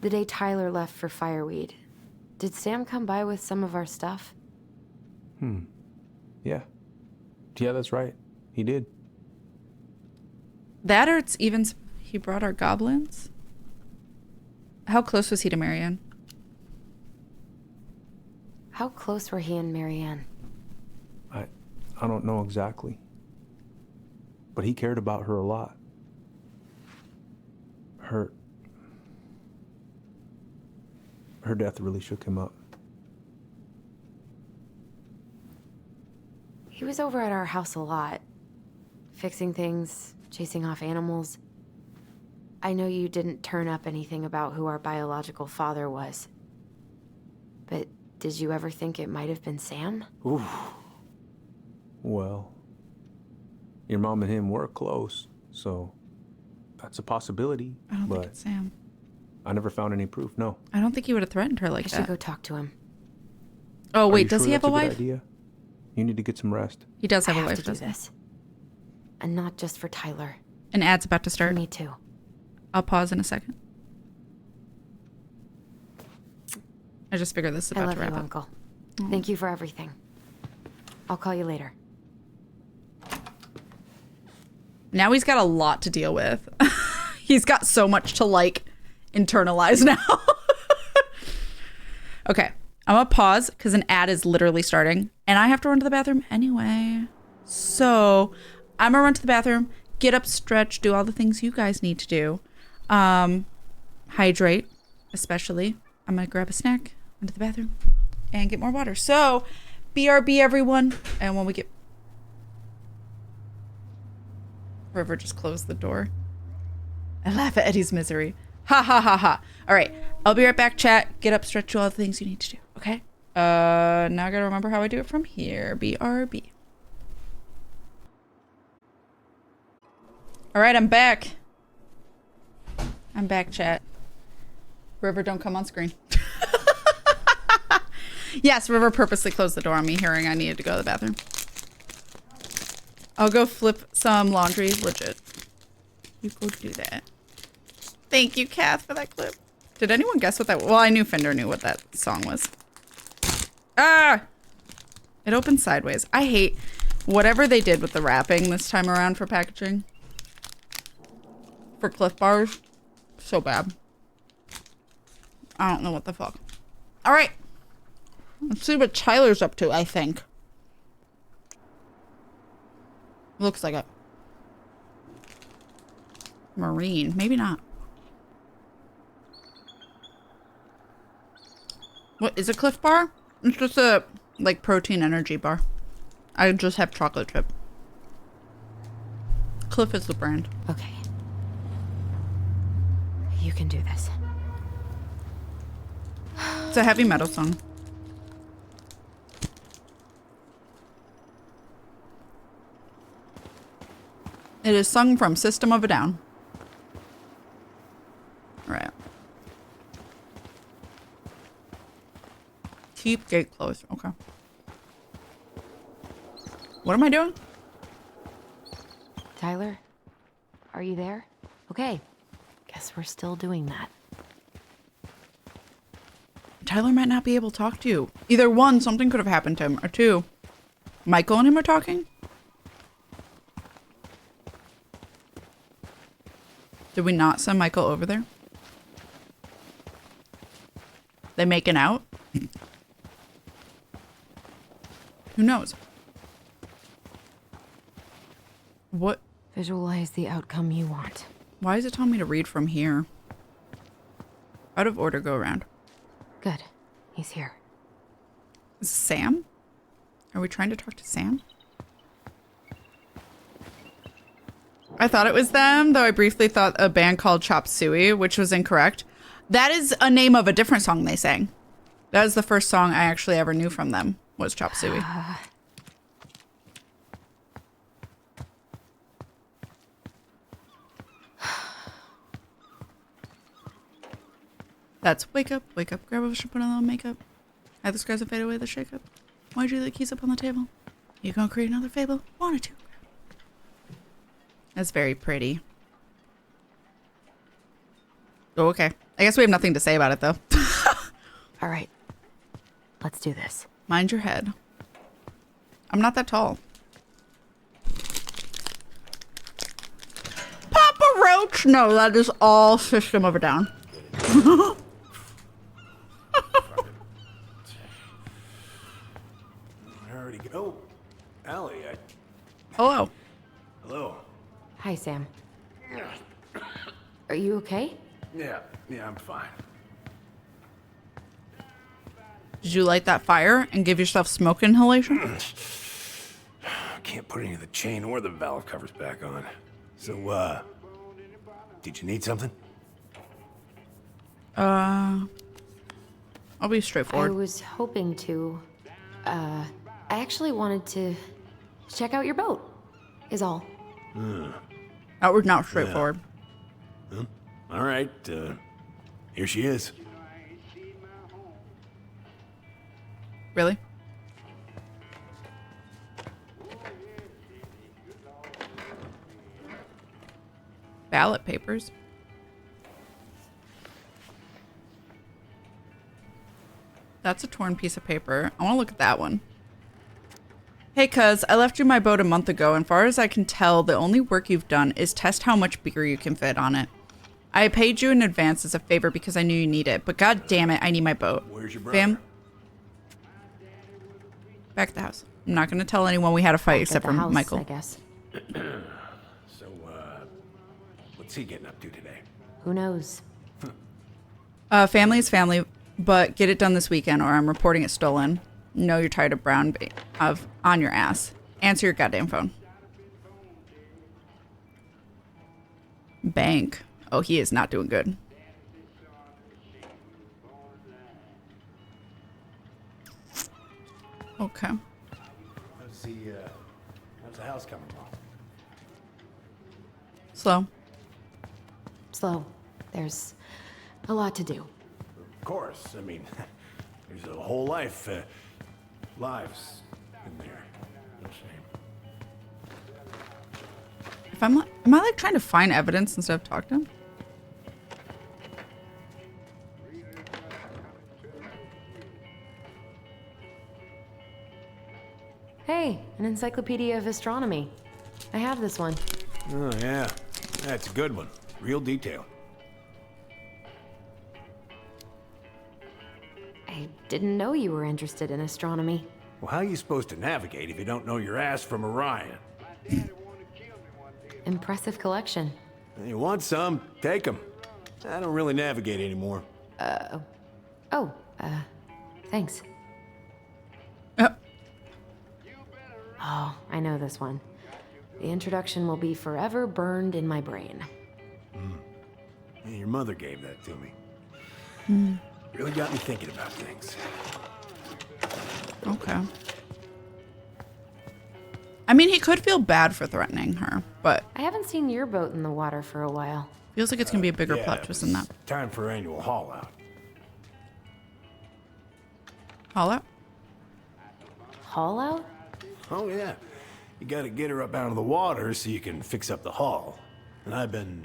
The day Tyler left for Fireweed, did Sam come by with some of our stuff? Yeah. Yeah, that's right. He did. That or it's even he brought our goblins? How close was he to Marianne? How close were he and Marianne? I don't know exactly. But he cared about her a lot. Her death really shook him up. He was over at our house a lot. Fixing things, chasing off animals. I know you didn't turn up anything about who our biological father was. But did you ever think it might have been Sam? Ooh. Well, your mom and him were close, so that's a possibility. I don't think it's Sam. I never found any proof, no. I don't think he would have threatened her like I that. should go talk to him. Oh, Are wait, you does sure he have a that's wife? Good idea? You need to get some rest. He does have I a wife, to do doesn't he? this. And not just for Tyler. An ad's about to start. Me too. I'll pause in a second. I just figured this is I about love to you, wrap up. Uncle. Thank you for everything. I'll call you later. Now he's got a lot to deal with. He's got so much to like internalize now. Okay, I'm gonna pause because an ad is literally starting and I have to run to the bathroom anyway. So I'm gonna run to the bathroom, get up, stretch, do all the things you guys need to do. Hydrate, especially. I'm gonna grab a snack, run to the bathroom, and get more water. So BRB everyone. And when we get... River just closed the door. I laugh at Eddie's misery. Ha ha ha ha. All right, I'll be right back, chat. Get up, stretch, do all the things you need to do, okay? Now I gotta remember how I do it from here. BRB. All right, I'm back. I'm back, chat. River, don't come on screen. Yes, River purposely closed the door on me, hearing I needed to go to the bathroom. I'll go flip some laundry, legit. You go do that. Thank you, Kath, for that clip. Did anyone guess what that... Well, I knew Fender knew what that song was. Ah! It opened sideways. I hate whatever they did with the wrapping this time around for packaging. For Cliff Bars. So bad. I don't know what the fuck. All right. Let's see what Tyler's up to, I think. Looks like it. Marine. Maybe not. What is a Cliff Bar? It's just a, like, protein energy bar. I just have chocolate chip. Cliff is the brand. Okay. You can do this. It's a heavy metal song. It is sung from System of a Down. Right. Keep gate closed. Okay. What am I doing? Tyler, are you there? Okay. Guess we're still doing that. Tyler might not be able to talk to you. Either one, something could have happened to him, or two, Michael and him are talking. Did we not send Michael over there? They making out? Who knows? What? Visualize the outcome you want. Why is it telling me to read from here? Out of order, go around. Good. He's here. Is this Sam? Are we trying to talk to Sam? I thought it was them, though I briefly thought a band called Chop Suey, which was incorrect. That is a name of a different song they sang. That was the first song I actually ever knew from them, was Chop Suey. That's wake up, grab a should put on a little makeup. Have the scars that fade away the shake up. Why'd you leave the keys up on the table? You gonna create another fable? Wanted to. That's very pretty. Oh, okay. I guess we have nothing to say about it, though. All right. Let's do this. Mind your head. I'm not that tall. Papa Roach? No, that is all System of a Down. I already go. Oh, Allie, Hello. Hello. Hi, Sam. Are you okay? Yeah, I'm fine. Did you light that fire and give yourself smoke inhalation? Can't put any of the chain or the valve covers back on. So, did you need something? I'll be straightforward. I was hoping to. I actually wanted to check out your boat, is all. That was not straightforward. Huh? All right, here she is. Really? Ballot papers. That's a torn piece of paper. I want to look at that one. Hey, cuz, I left you my boat a month ago, and far as I can tell, the only work you've done is test how much beer you can fit on it. I paid you in advance as a favor because I knew you need it, but god damn it, I need my boat. Where's your brother? Fam? Back at the house. I'm not going to tell anyone we had a fight except for house, Michael. I guess. So, what's he getting up to today? Who knows? Family is family, but get it done this weekend or I'm reporting it stolen. Know you're tired of brown on your ass. Answer your goddamn phone. Bank. Oh, he is not doing good. Okay. How's the house coming along? Slow. Slow. There's a lot to do. Of course. I mean, there's a whole lives in there. No shame. If am I like trying to find evidence instead of talk to him? Hey, an encyclopedia of astronomy. I have this one. Oh, yeah. That's a good one. Real detail. I I didn't know you were interested in astronomy. Well, how are you supposed to navigate if you don't know your ass from Orion? Impressive collection. You want some? Take them. I don't really navigate anymore. Thanks. Oh, I know this one. The introduction will be forever burned in my brain. Yeah, your mother gave that to me. Really got me thinking about things. Okay. I mean, he could feel bad for threatening her, but I haven't seen your boat in the water for a while. feels like it's gonna be a bigger plot twist than that. Time for annual haul out. Haul out? Haul out? Oh yeah. You gotta get her up out of the water so you can fix up the hull. And I've been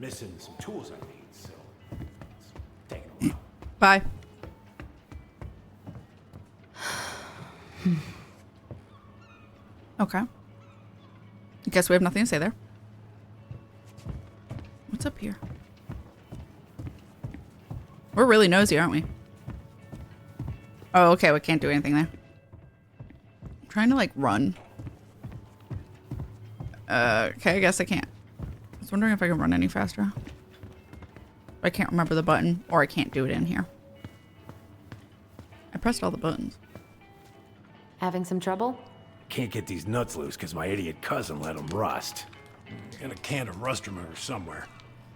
missing some tools I need, so it's taking a while. Bye. Okay. I guess we have nothing to say there. What's up here? We're really nosy, aren't we? Oh, okay. We can't do anything there. I'm trying to, like, run. Okay, I guess I can't. I was wondering if I can run any faster. I can't remember the button, or I can't do it in here. I pressed all the buttons. Having some trouble? Can't get these nuts loose because my idiot cousin let them rust. Got a can of rust remover somewhere.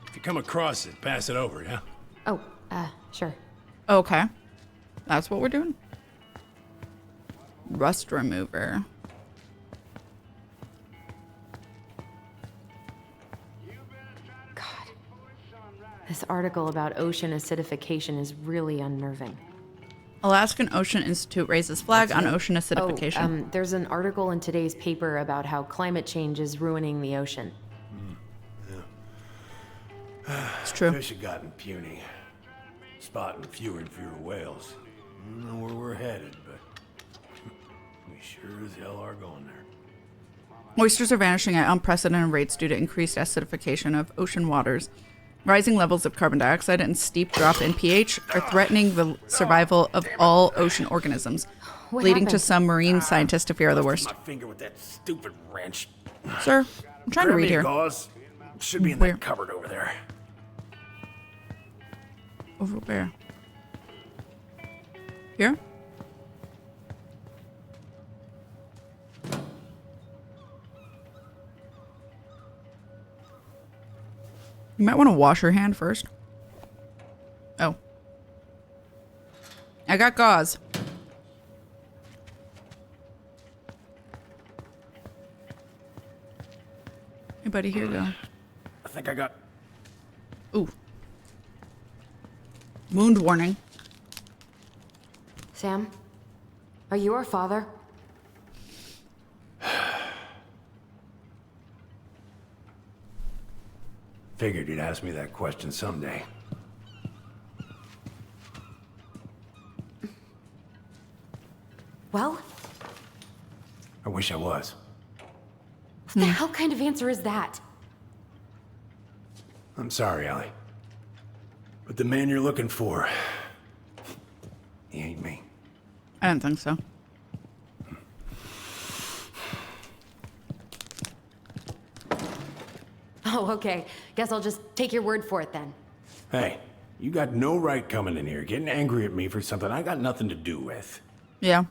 If you come across it, pass it over, yeah? Oh, sure. Okay. That's what we're doing. Rust remover. God. This article about ocean acidification is really unnerving. Alaskan Ocean Institute raises flag on ocean acidification. There's an article in today's paper about how climate change is ruining the ocean. It's true. Fish have gotten puny. Spotting fewer and fewer whales. I don't know where we're headed, but we sure as hell are going there. Oysters are vanishing at unprecedented rates due to increased acidification of ocean waters. Rising levels of carbon dioxide and steep drop in pH are threatening the survival of all ocean organisms, leading to some marine scientists to fear the worst. My finger with that stupid wrench. Sir, I'm trying to read here. Gauze. Should be in that cupboard over there. Over where? Here? You might want to wash your hand first. Oh. I got gauze. Anybody here go? I think I got... Ooh. Wound warning. Sam? Are you our father? Figured you'd ask me that question someday. Well? I wish I was. What the hell kind of answer is that? I'm sorry, Allie. But the man you're looking for, he ain't me. I don't think so. Oh, okay. Guess I'll just take your word for it then. Hey, you got no right coming in here getting angry at me for something I got nothing to do with. Yeah.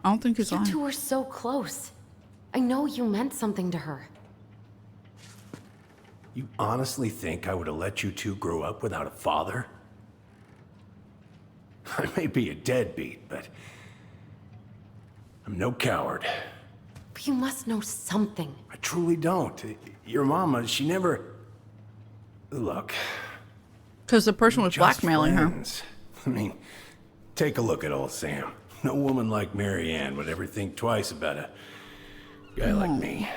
I don't think he's You lying. two were so close. I know you meant something to her. You honestly think I would have let you two grow up without a father? I may be a deadbeat, but I'm no coward. But you must know something. I truly don't. Your mama, she never... Look. Because the person was blackmailing her. I mean, take a look at old Sam. No woman like Mary Ann would ever think twice about a guy like me.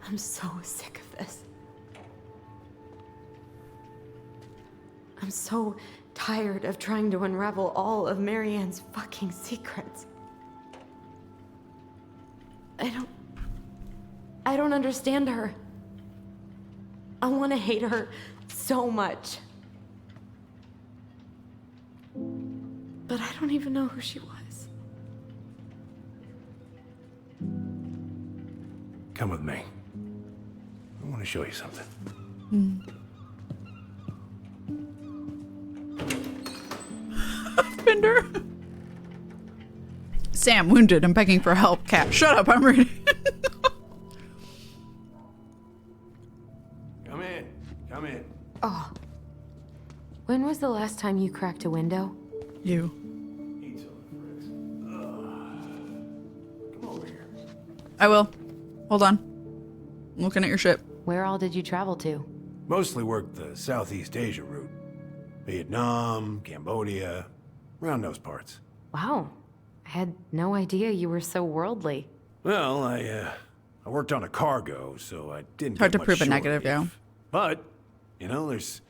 I'm so sick of this. I'm so tired of trying to unravel all of Mary Ann's fucking secrets. I don't understand her. I want to hate her so much. But I don't even know who she was. Come with me. I want to show you something. Fender. Sam, wounded and begging for help. Cat, shut up, I'm reading. Come in. Come in. Oh. When was the last time you cracked a window? You. Eat some, Fritz. Come over here. I will. Hold on. I'm looking at your ship. Where all did you travel to? Mostly worked the Southeast Asia route. Vietnam, Cambodia, around those parts. Wow. I had no idea you were so worldly. Well, I worked on a cargo, so I didn't Hard get to much prove a shore negative, leave. yeah. But, you know, there's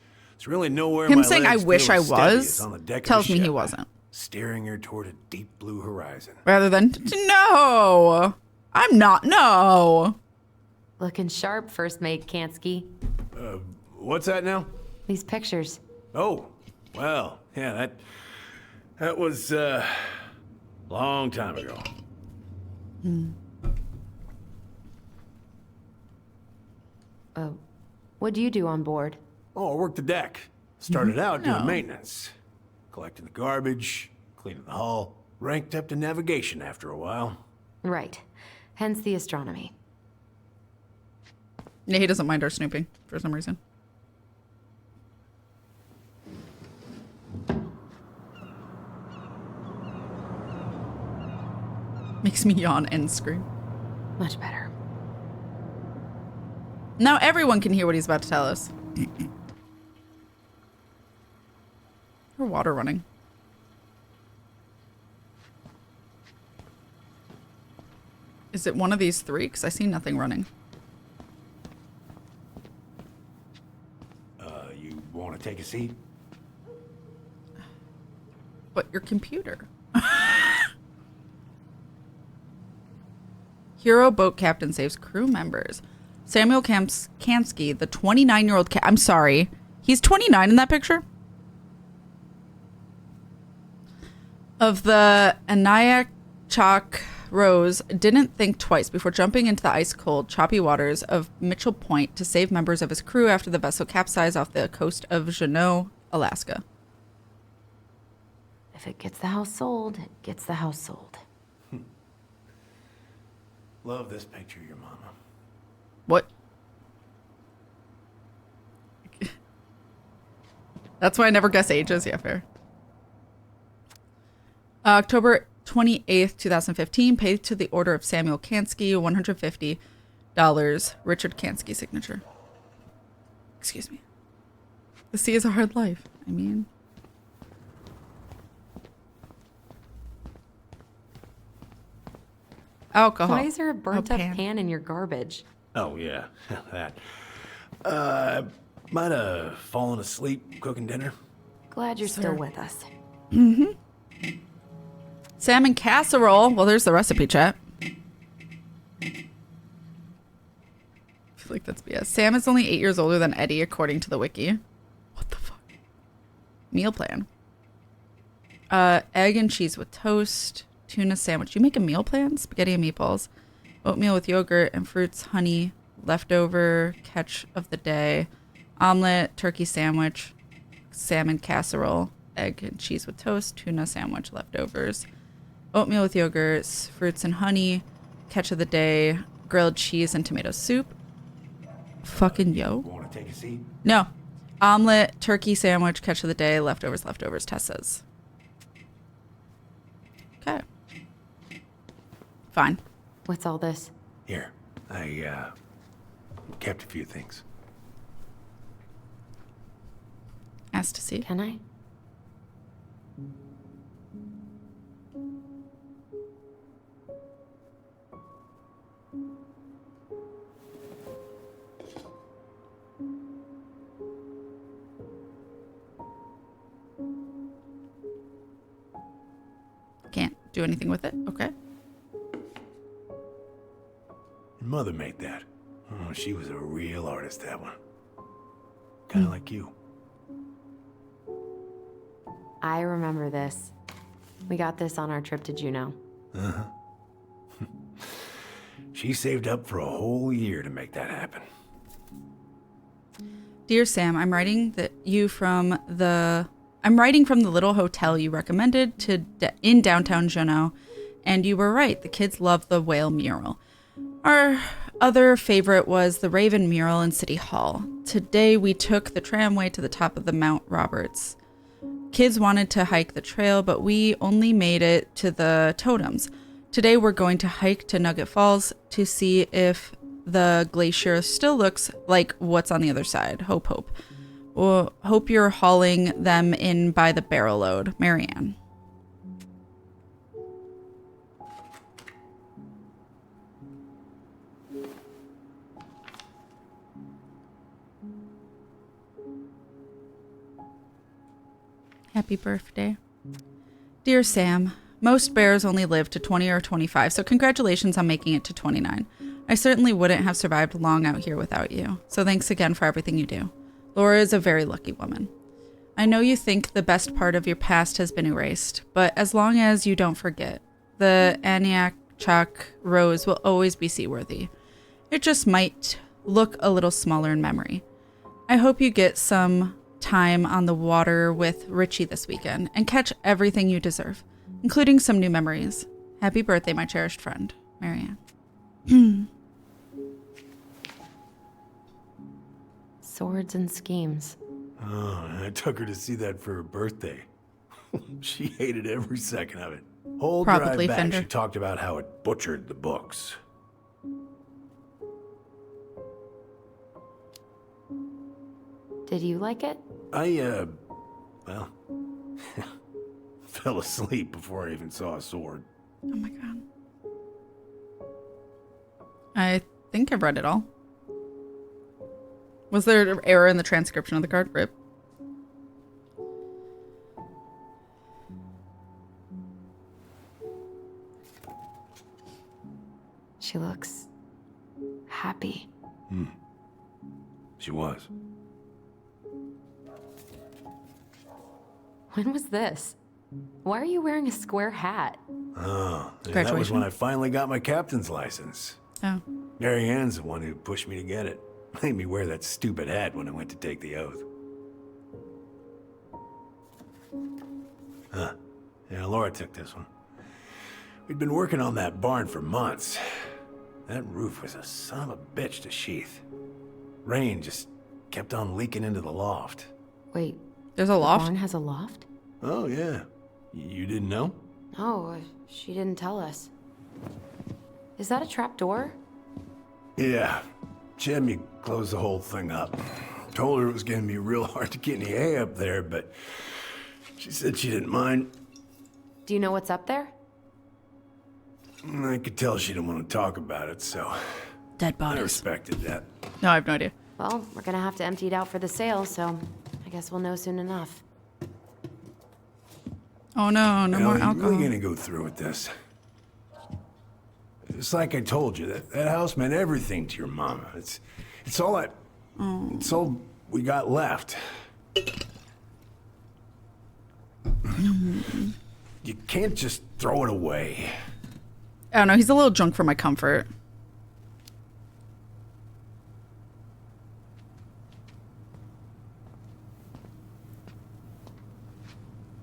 really nowhere Him my saying, legs "I wish feel I as steady was," as on the deck of tells a me he ship, wasn't. Steering her toward a deep blue horizon. Rather than, no, I'm not, no. Looking sharp, First Mate Kansky. What's that now? These pictures. Oh, well, yeah, that was long time ago. What do you do on board? Oh, I worked the deck. Started out doing maintenance, collecting the garbage, cleaning the hull, ranked up to navigation after a while. Right. Hence the astronomy. Yeah, he doesn't mind our snooping for some reason. Makes me yawn and scream. Much better. Now everyone can hear what he's about to tell us. Her water running. Is it one of these three? Because I see nothing running. You want to take a seat? But your computer. Hero boat captain saves crew members. Samuel Kansky, the 29-year-old I'm sorry. He's 29 in that picture? Of the Aniakchak Rose, didn't think twice before jumping into the ice-cold, choppy waters of Mitchell Point to save members of his crew after the vessel capsized off the coast of Juneau, Alaska. If it gets the house sold, it gets the house sold. Love this picture of your mama. What? That's why I never guess ages. Yeah, fair. October 28th, 2015. Paid to the order of Samuel Kansky, $150. Richard Kansky signature. Excuse me. The sea is a hard life. I mean... Alcohol. Why is there a burnt up pan. pan in your garbage? Oh, yeah, that. Might have fallen asleep cooking dinner. Glad you're still with us. Mm-hmm. Salmon casserole. Well, there's the recipe, chat. I feel like that's BS. Sam is only 8 years older than Eddie, according to the wiki. What the fuck? Meal plan. Egg and cheese with toast. Tuna sandwich. You make a meal plan? Spaghetti and meatballs. Oatmeal with yogurt and fruits, honey, leftover catch of the day. Omelet, turkey sandwich, salmon casserole, egg and cheese with toast, tuna sandwich, leftovers. Oatmeal with yogurt, fruits and honey, catch of the day, grilled cheese and tomato soup. Fucking yo. Want to take a seat? No. Omelet, turkey sandwich, catch of the day, leftovers, Tess says. Okay. Fine. What's all this? Here, I kept a few things. Asked to see. Can I? Can't do anything with it. Okay. Your mother made that. Oh, she was a real artist, that one. kind of like you. I remember this. We got this on our trip to Juneau. Uh-huh. She saved up for a whole year to make that happen. Dear Sam, I'm writing from the little hotel you recommended in downtown Juneau, and you were right. The kids love the whale mural. Our other favorite was the Raven mural in City Hall. Today we took the tramway to the top of the Mount Roberts. Kids wanted to hike the trail, but we only made it to the totems. Today we're going to hike to Nugget Falls to see if the glacier still looks like what's on the other side. Hope. Well, hope you're hauling them in by the barrel load. Marianne. Happy birthday. Dear Sam, most bears only live to 20 or 25, so congratulations on making it to 29. I certainly wouldn't have survived long out here without you, so thanks again for everything you do. Laura is a very lucky woman. I know you think the best part of your past has been erased, but as long as you don't forget, the Aniak Chalk Rose will always be seaworthy. It just might look a little smaller in memory. I hope you get some time on the water with Richie this weekend and catch everything you deserve, including some new memories. Happy birthday, my cherished friend, Marianne. Swords and schemes. Oh, I took her to see that for her birthday. She hated every second of it. Whole Probably drive back, Fender. she talked about how it butchered the books. Did you like it? I, well, fell asleep before I even saw a sword. Oh my god. I think I've read it all. Was there an error in the transcription of the card? Rip. She looks happy. She was. When was this? Why are you wearing a square hat? Oh, yeah, that was when I finally got my captain's license. Oh. Marianne's the one who pushed me to get it. Made me wear that stupid hat when I went to take the oath. Huh. Yeah, Laura took this one. We'd been working on that barn for months. That roof was a son of a bitch to sheath. Rain just kept on leaking into the loft. Wait. There's a loft? The barn has a loft? Oh, yeah. You didn't know? No, she didn't tell us. Is that a trap door? Yeah. She had me close the whole thing up. Told her it was gonna be real hard to get any hay up there, but she said she didn't mind. Do you know what's up there? I could tell she didn't want to talk about it, so dead bodies. I respected that. No, I have no idea. Well, we're gonna have to empty it out for the sale, so I guess we'll know soon enough. Oh no, no more alcohol. I'm really gonna go through with this. It's like I told you, that house meant everything to your mama. It's all it's all we got left. You can't just throw it away. I don't know, he's a little drunk for my comfort.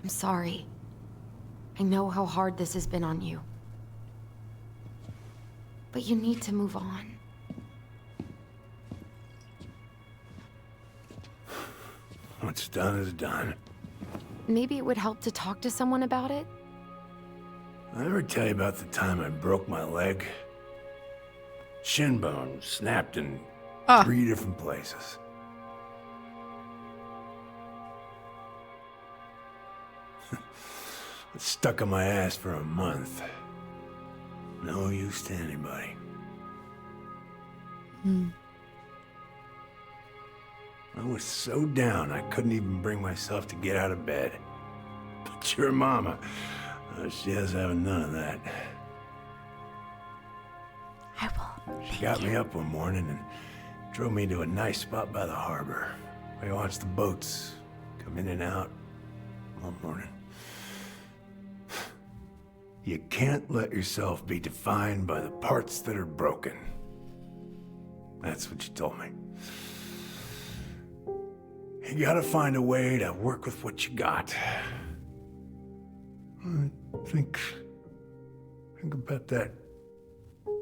I'm sorry. I know how hard this has been on you. But you need to move on. What's done is done. Maybe it would help to talk to someone about it? I ever tell you about the time I broke my leg? Shin bone snapped in 3 different places. It stuck on my ass for a month. No use to anybody. I was so down I couldn't even bring myself to get out of bed. But your mama, she has having none of that. I will. She got me up one morning and drove me to a nice spot by the harbor. I watch the boats come in and out all morning. You can't let yourself be defined by the parts that are broken. That's what you told me. You gotta find a way to work with what you got. Think about that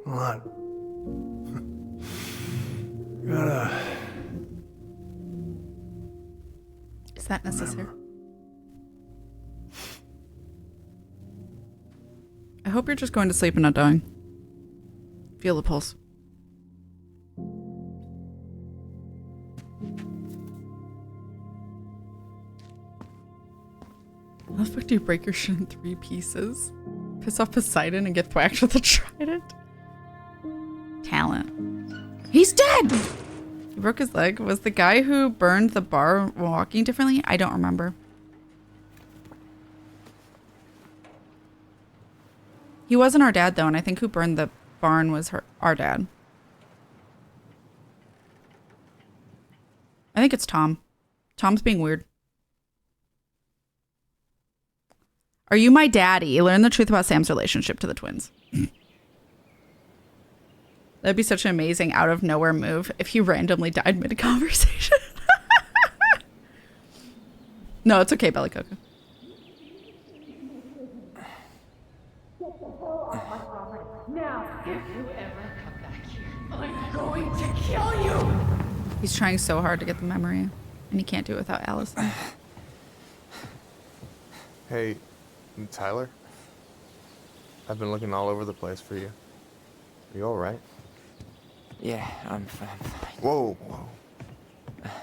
a lot. Gotta... Is that necessary? I hope you're just going to sleep and not dying. Feel the pulse. How the fuck do you break your shit in 3 pieces? Piss off Poseidon and get thwacked with a trident? Talent. He's dead! He broke his leg. Was the guy who burned the bar walking differently? I don't remember. He wasn't our dad, though, and I think who burned the barn was our dad. I think it's Tom. Tom's being weird. Are you my daddy? Learn the truth about Sam's relationship to the twins. That'd be such an amazing out-of-nowhere move if he randomly died mid-conversation. No, it's okay, Belly Coco. Now, if you ever come back here, I'm going to kill you! He's trying so hard to get the memory, and he can't do it without Allison. Hey, Tyler? I've been looking all over the place for you. Are you alright? Yeah, I'm fine. Whoa, whoa.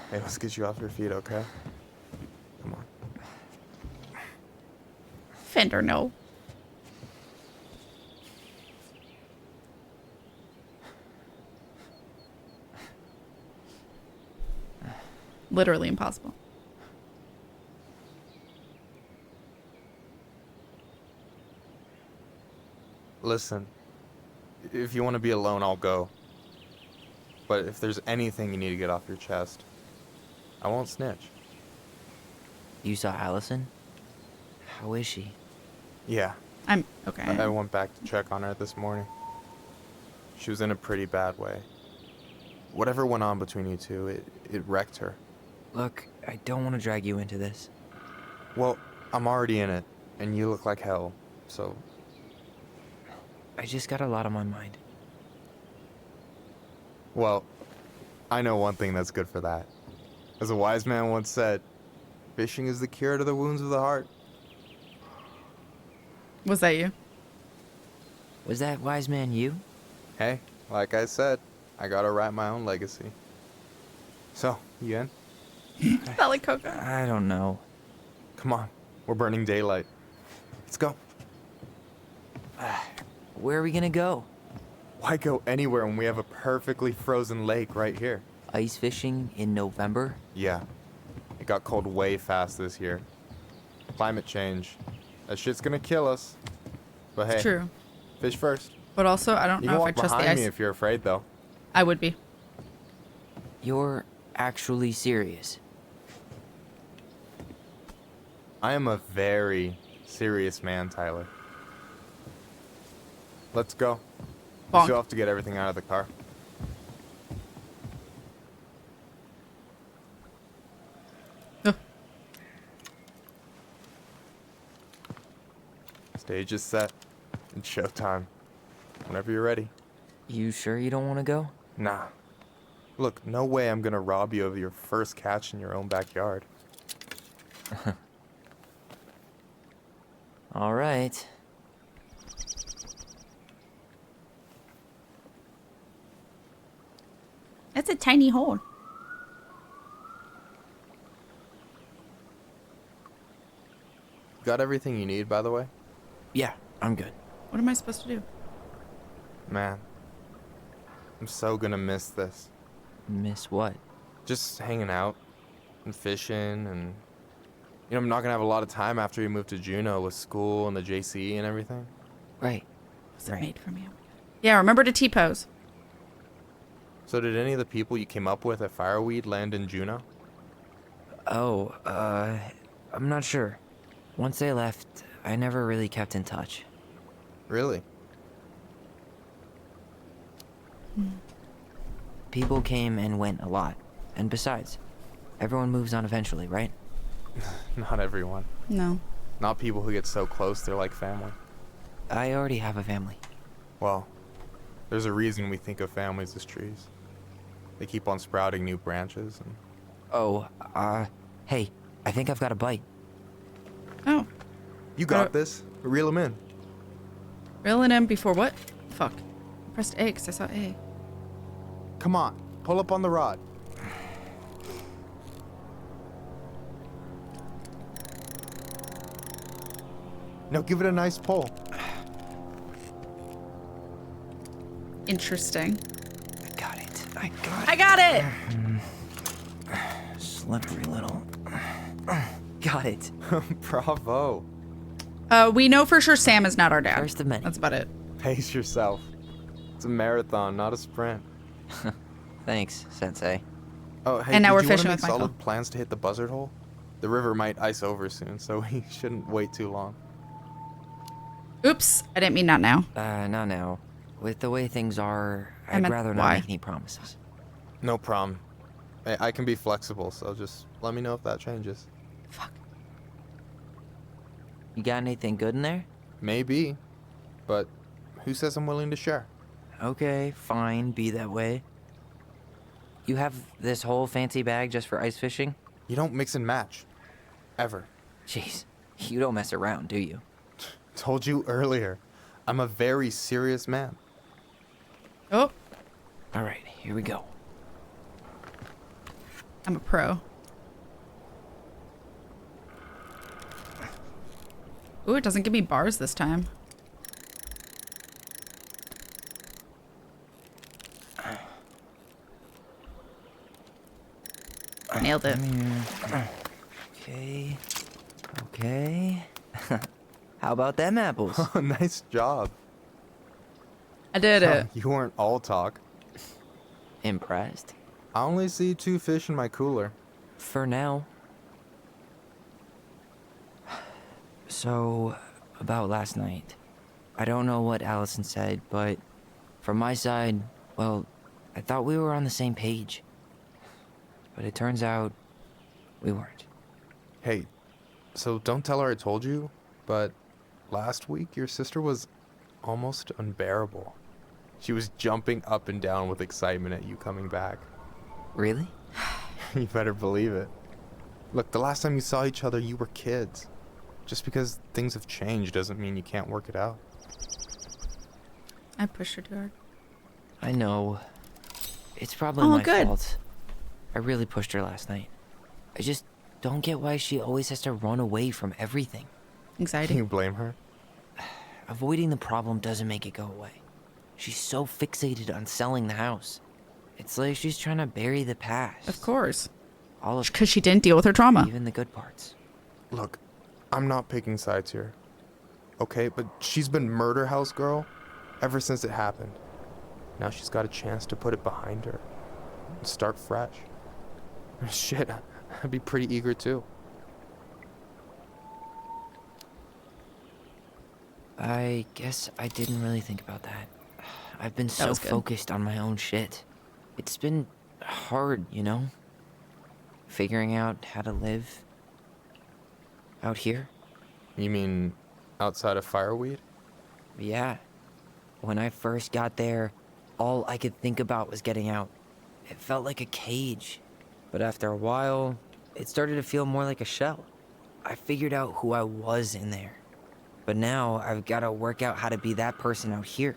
Hey, let's get you off your feet, okay? Come on. Fender, no. Literally impossible. Listen, if you want to be alone, I'll go. But if there's anything you need to get off your chest, I won't snitch. You saw Allison? How is she? Yeah. I'm okay. I went back to check on her this morning. She was in a pretty bad way. Whatever went on between you two, it wrecked her. Look, I don't want to drag you into this. Well, I'm already in it, and you look like hell, so... I just got a lot on my mind. Well, I know one thing that's good for that. As a wise man once said, fishing is the cure to the wounds of the heart. Was that you? Was that wise man you? Hey, like I said, I gotta write my own legacy. So, you in? Belly Coco. I don't know. Come on, we're burning daylight. Let's go. Where are we gonna go? Why go anywhere when we have a perfectly frozen lake right here? Ice fishing in November? Yeah. It got cold way fast this year. Climate change. That shit's gonna kill us. But hey, It's true. Fish first. But also, I don't You know can if I walk trust the behind ice. me if you're afraid, though. I would be. You're actually serious? I am a very serious man, Tyler. Let's go. We Bonk. still have to get everything out of the car. Stage is set. It's showtime. Whenever you're ready. You sure you don't want to go? Nah. Look, no way I'm gonna rob you of your first catch in your own backyard. All right. That's a tiny hole. Got everything you need, by the way? Yeah, I'm good. What am I supposed to do? Man, I'm so gonna miss this. Miss what? Just hanging out and fishing and... You know, I'm not gonna have a lot of time after we move to Juneau with school and the JC and everything. Right. Was it made from you? Yeah, remember to T-pose. So did any of the people you came up with at Fireweed land in Juneau? Oh, I'm not sure. Once they left, I never really kept in touch. Really? People came and went a lot. And besides, everyone moves on eventually, right? Not everyone. No. Not people who get so close they're like family. I already have a family. Well, there's a reason we think of families as trees. They keep on sprouting new branches and... Oh, hey, I think I've got a bite. Oh. You got this. Reel him in. Reeling in before what? Fuck. I pressed A because I saw A. Come on, pull up on the rod. Now give it a nice pull. Interesting. I got it. I got it! Slippery little. Got it. Bravo. We know for sure Sam is not our dad. First of many. That's about it. Pace yourself. It's a marathon, not a sprint. Thanks, Sensei. Oh, hey, And now did we're you wanna fishing make with Michael. solid plans to hit the buzzard hole? The river might ice over soon, so we shouldn't wait too long. Oops. I didn't mean not now. Not now. With the way things are, I I'd meant rather why. not make any promises. No problem. I can be flexible, so just let me know if that changes. You got anything good in there? Maybe, but who says I'm willing to share? Okay, fine, be that way. You have this whole fancy bag just for ice fishing? You don't mix and match. Ever. Jeez, you don't mess around, do you? Told you earlier. I'm a very serious man. Oh. All right, here we go. I'm a pro. Ooh, it doesn't give me bars this time. Nailed it. Okay. Okay. How about them apples? Nice job. I did it. You weren't all talk. Impressed? I only see 2 fish in my cooler. For now. So, about last night. I don't know what Allison said, but from my side, well, I thought we were on the same page. But it turns out we weren't. Hey, so don't tell her I told you, but last week your sister was almost unbearable. She was jumping up and down with excitement at you coming back. Really? You better believe it. Look, the last time you saw each other, you were kids. Just because things have changed doesn't mean you can't work it out. I pushed her too hard. I know. It's probably my fault. I really pushed her last night. I just don't get why she always has to run away from everything. Anxiety. You blame her? Avoiding the problem doesn't make it go away. She's so fixated on selling the house. It's like she's trying to bury the past. Of course. All of because she didn't deal with her trauma. Even the good parts. Look, I'm not picking sides here. Okay, but she's been murder house girl ever since it happened. Now she's got a chance to put it behind her and start fresh. Shit, I'd be pretty eager too. I guess I didn't really think about that. I've been so focused on my own shit. It's been hard, you know? Figuring out how to live out here. You mean outside of Fireweed? Yeah. When I first got there, all I could think about was getting out. It felt like a cage. But after a while, it started to feel more like a shell. I figured out who I was in there. But now I've got to work out how to be that person out here.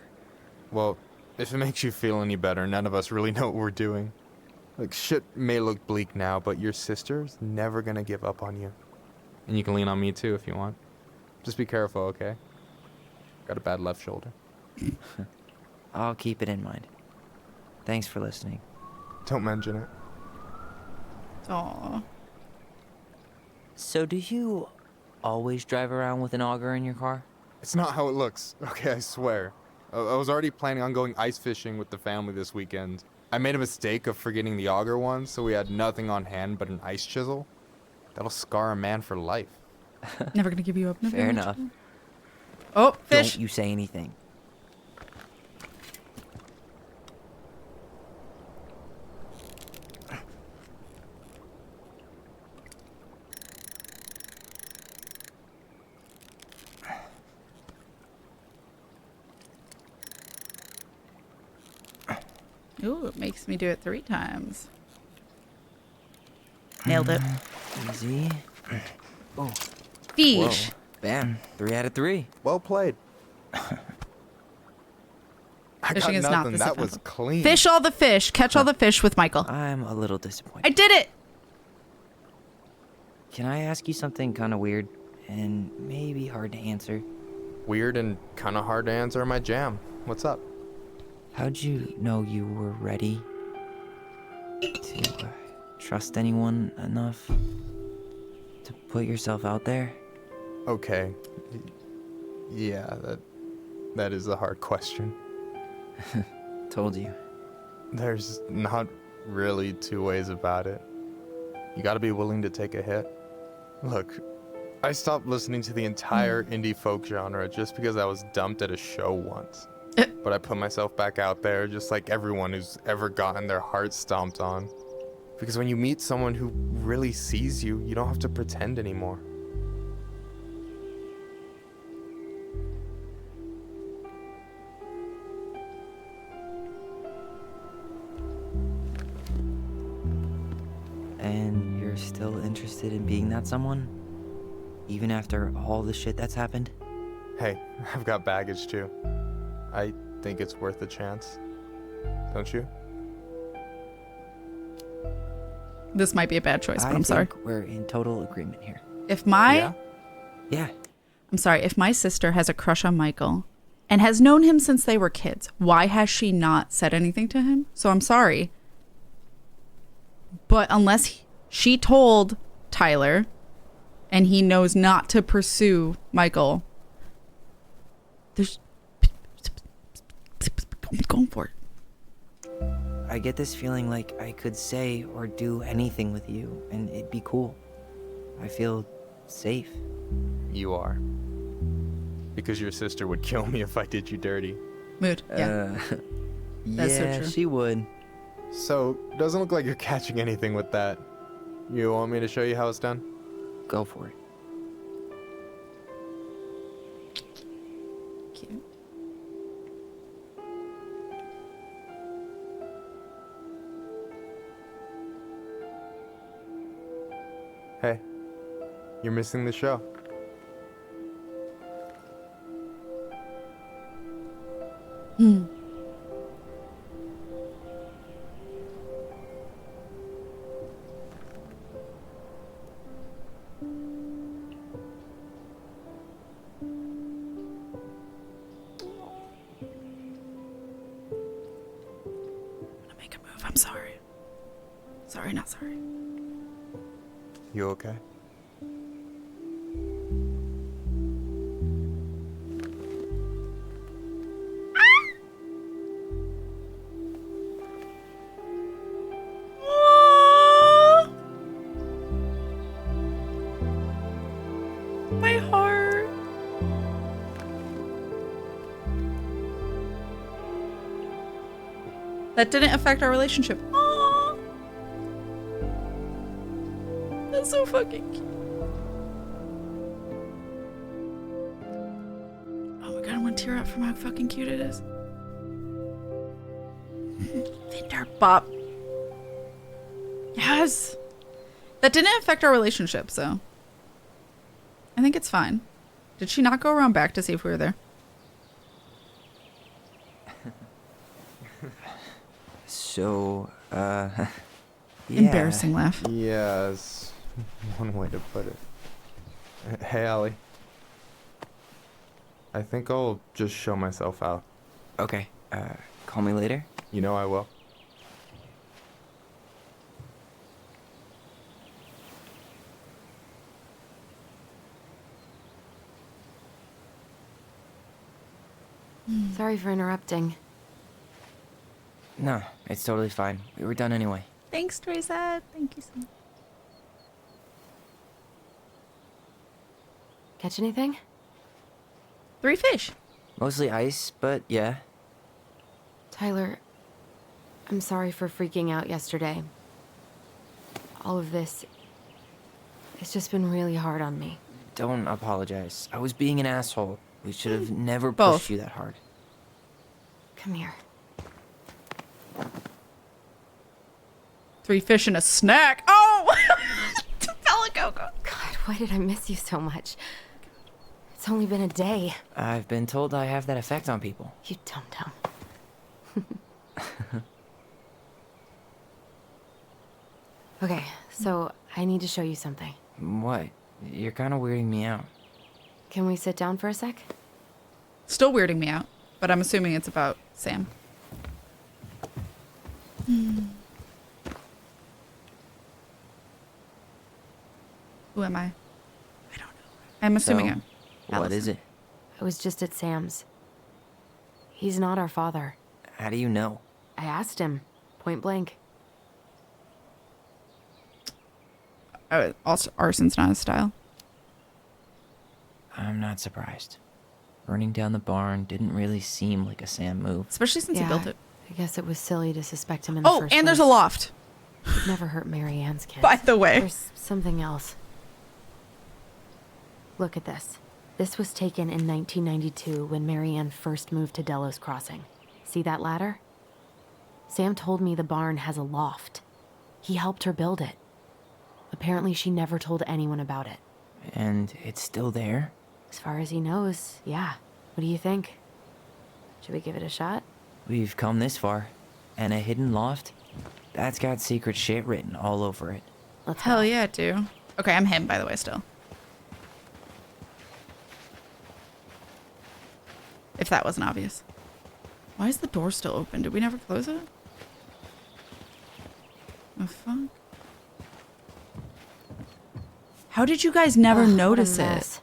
Well, if it makes you feel any better, none of us really know what we're doing. Like, shit may look bleak now, but your sister's never gonna give up on you. And you can lean on me too if you want. Just be careful, okay? Got a bad left shoulder. I'll keep it in mind. Thanks for listening. Don't mention it. Aww. So do you always drive around with an auger in your car? It's not how it looks, okay, I swear. I was already planning on going ice fishing with the family this weekend. I made a mistake of forgetting the auger once, so we had nothing on hand but an ice chisel. That'll scar a man for life. Never gonna give you up. Fair enough. Oh, fish. Don't you say anything. Ooh, it makes me do it 3 times. Nailed it. Easy. Oh. Fish. Whoa. Bam. 3 out of 3. Well played. Fishing is not this That was eventful. clean. Fish all the fish. Catch all the fish with Michael. I'm a little disappointed. I did it! Can I ask you something kind of weird and maybe hard to answer? Weird and kind of hard to answer my jam. What's up? How'd you know you were ready to trust anyone enough to put yourself out there? Okay. Yeah, that is a hard question. Told you. There's not really 2 ways about it. You gotta be willing to take a hit. Look, I stopped listening to the entire indie folk genre just because I was dumped at a show once. But I put myself back out there just like everyone who's ever gotten their heart stomped on. Because when you meet someone who really sees you, you don't have to pretend anymore. And you're still interested in being that someone? Even after all the shit that's happened? Hey, I've got baggage too. I think it's worth a chance. Don't you? This might be a bad choice, but I'm sorry. We're in total agreement here. If my... Yeah. I'm sorry. If my sister has a crush on Michael and has known him since they were kids, why has she not said anything to him? So I'm sorry. But unless she told Tyler and he knows not to pursue Michael, there's... I'm going for it. I get this feeling like I could say or do anything with you and it'd be cool. I feel safe. You are. Because your sister would kill me if I did you dirty. Mood, yeah. That's so Yeah, true. she would. So, doesn't look like you're catching anything with that. You want me to show you how it's done? Go for it. Cute. Hey, you're missing the show. I'm sorry. Sorry, not sorry. You okay? My heart. That didn't affect our relationship. Aww. That's so fucking cute. Oh my god, I'm gonna tear up from how fucking cute it is. Vinder Bop. Yes. That didn't affect our relationship, so I think it's fine. Did she not go around back to see if we were there? So, yeah. Embarrassing laugh. Yes, one way to put it. Hey, Allie. I think I'll just show myself out. Okay, call me later. You know I will. Sorry for interrupting. No, it's totally fine. We were done anyway. Thanks, Teresa. Thank you so much. Catch anything? 3 fish. Mostly ice, but yeah. Tyler, I'm sorry for freaking out yesterday. All of this, it's just been really hard on me. Don't apologize. I was being an asshole. We should have never Both. pushed you that hard. Come here. 3 fish and a snack. Oh! Telecoco. God, why did I miss you so much? It's only been a day. I've been told I have that effect on people. You dum-dum. Okay, so I need to show you something. What? You're kind of weirding me out. Can we sit down for a sec? Still weirding me out, but I'm assuming it's about Sam. Who am I? I don't know. I'm assuming I'm What Allison. is it? I was just at Sam's. He's not our father. How do you know? I asked him, point blank. Also, arson's not his style. I'm not surprised. Burning down the barn didn't really seem like a Sam move. Especially since he built it. I guess it was silly to suspect him in the Oh, first and there's a place. loft. He'd never hurt Mary Ann's kids. By the way. There's something else. Look at this. This was taken in 1992 when Mary Ann first moved to Delos Crossing. See that ladder? Sam told me the barn has a loft. He helped her build it. Apparently she never told anyone about it. And it's still there? As far as he knows, yeah. What do you think? Should we give it a shot? We've come this far. And a hidden loft? That's got secret shit written all over it. Hell yeah, it do. Okay, I'm him, by the way, still. If that wasn't obvious. Why is the door still open? Did we never close it? The fuck? How did you guys never Ugh, notice what a it? mess.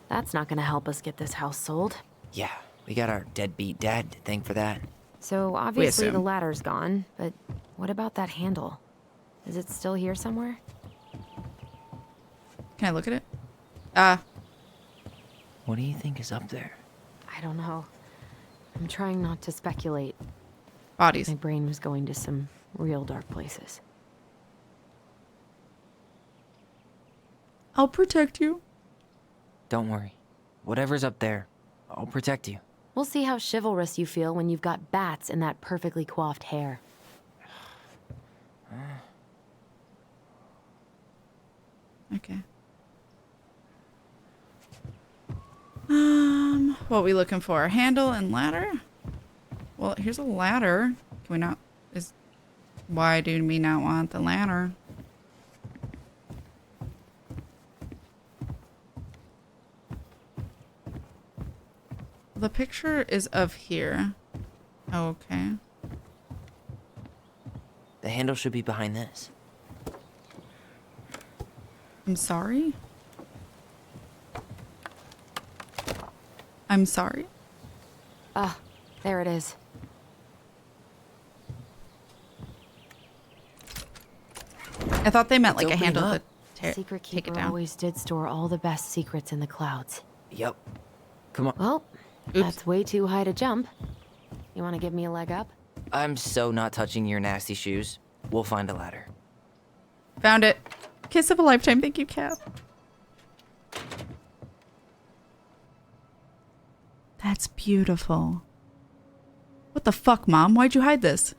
That's not gonna help us get this house sold. Yeah, we got our deadbeat dad to thank for that. So obviously the assume. ladder's gone, but what about that handle? Is it still here somewhere? Can I look at it? What do you think is up there? I don't know. I'm trying not to speculate. Bodies. My brain was going to some real dark places. I'll protect you. Don't worry. Whatever's up there, I'll protect you. We'll see how chivalrous you feel when you've got bats in that perfectly coiffed hair. Okay. What are we looking for? Handle and ladder? Well, here's a ladder. Can we not? Why do we not want the ladder? The picture is of here. Okay. The handle should be behind this. I'm sorry? I'm sorry? Ah, there it is. I thought they meant It's like a opening handle up. to Secret take it Keeper down. always did store all the best secrets in the clouds. Yep. Come on. Well, that's way too high to jump. You want to give me a leg up? I'm so not touching your nasty shoes. We'll find a ladder. Found it. Kiss of a lifetime. Thank you, Kath. That's beautiful. What the fuck, Mom? Why'd you hide this?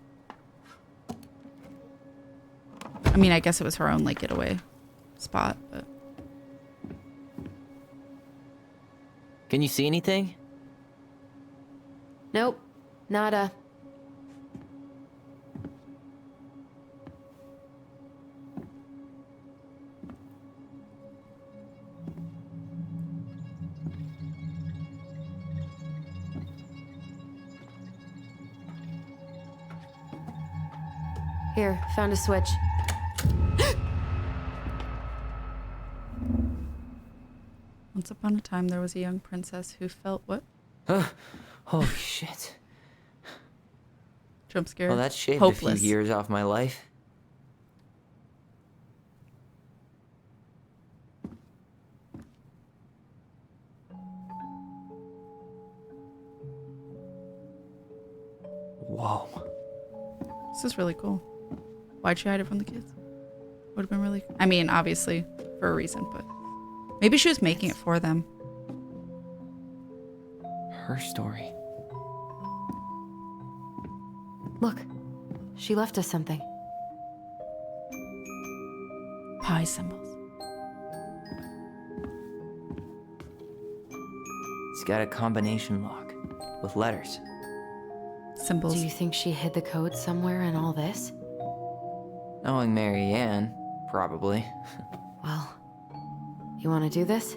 I mean, I guess it was her own, like, getaway spot, but... Can you see anything? Nope. Nada. Here, found a switch. Once upon a time, there was a young princess who felt what? Holy shit. Jump scare. Well, that shaved Hopeless. a few years off my life. Whoa. This is really cool. Why'd she hide it from the kids? Would have been really... I mean, obviously, for a reason, but... Maybe she was making it for them. Her story. Look, she left us something. Pie symbols. It's got a combination lock with letters. Symbols. Do you think she hid the code somewhere in all this? Knowing Mary Ann, probably. Well, you want to do this?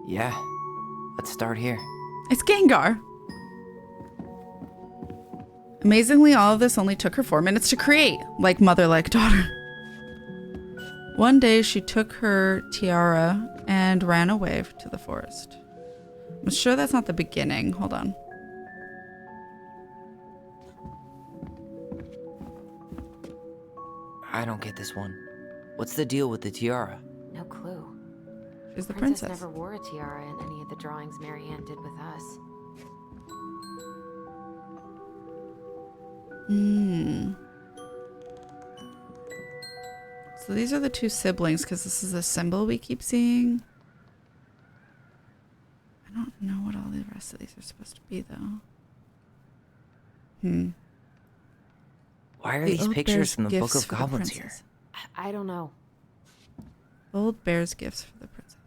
Yeah. Let's start here. It's Gengar. Amazingly, all of this only took her 4 minutes to create, like mother, like daughter. One day, she took her tiara and ran away to the forest. I'm sure that's not the beginning. Hold on. I don't get this one. What's the deal with the tiara? No clue. She's the Princess princess. never wore a tiara in any of the drawings Mary Ann did with us. So these are the two siblings, because this is a symbol we keep seeing. I don't know what all the rest of these are supposed to be, though. Why are The these old pictures bear's from the Book gifts of for the Goblins here? princess. I don't know. Old bear's gifts for the princess.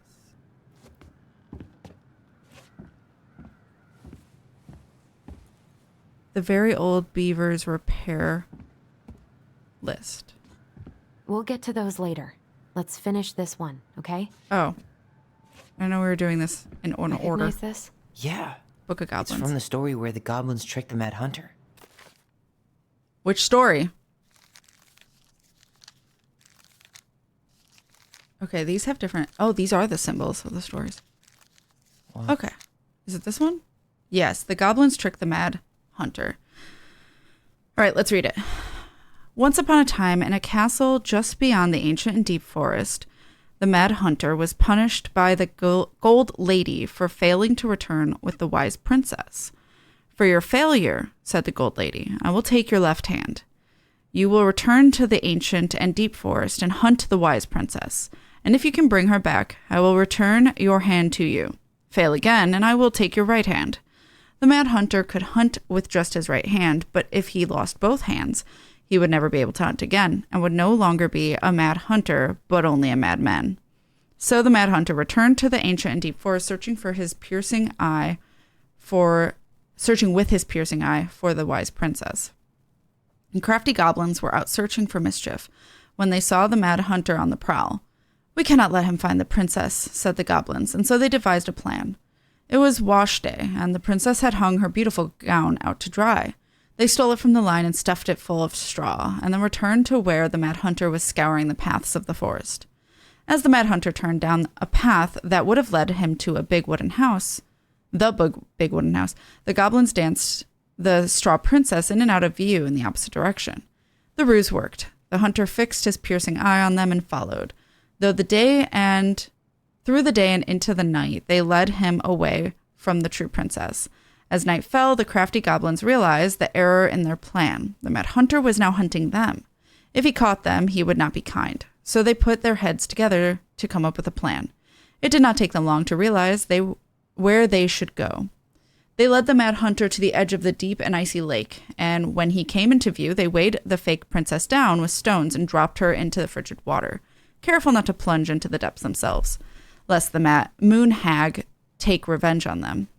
The very old beaver's repair list. We'll get to those later. Let's finish this one, okay? Oh. I know we were doing this in order. Recognize this? Yeah. Book of It's Goblins. from the story where the goblins tricked the Mad Hunter. Which story? Okay, these have different... Oh, these are the symbols of the stories. What? Okay. Is it this one? Yes, the goblins tricked the Mad Hunter. All right, let's read it. Once upon a time, in a castle just beyond the ancient and deep forest, the Mad Hunter was punished by the Gold Lady for failing to return with the wise princess. For your failure, said the Gold Lady, I will take your left hand. You will return to the ancient and deep forest and hunt the wise princess. And if you can bring her back, I will return your hand to you. Fail again, and I will take your right hand. The Mad Hunter could hunt with just his right hand, but if he lost both hands, he would never be able to hunt again, and would no longer be a Mad Hunter, but only a madman. So the Mad Hunter returned to the ancient and deep forest, searching with his piercing eye for the wise princess. And crafty goblins were out searching for mischief when they saw the Mad Hunter on the prowl. We cannot let him find the princess, said the goblins, and so they devised a plan. It was wash day, and the princess had hung her beautiful gown out to dry. They stole it from the line and stuffed it full of straw, and then returned to where the Mad Hunter was scouring the paths of the forest. As the Mad Hunter turned down a path that would have led him to a big wooden house, the goblins danced the straw princess in and out of view in the opposite direction. The ruse worked. The hunter fixed his piercing eye on them and followed. Through the day and into the night, they led him away from the true princess. As night fell, the crafty goblins realized the error in their plan. The Mad Hunter was now hunting them. If he caught them, he would not be kind. So they put their heads together to come up with a plan. It did not take them long to realize where they should go. They led the Mad Hunter to the edge of the deep and icy lake, and when he came into view, they weighed the fake princess down with stones and dropped her into the frigid water, careful not to plunge into the depths themselves, lest the moon hag take revenge on them.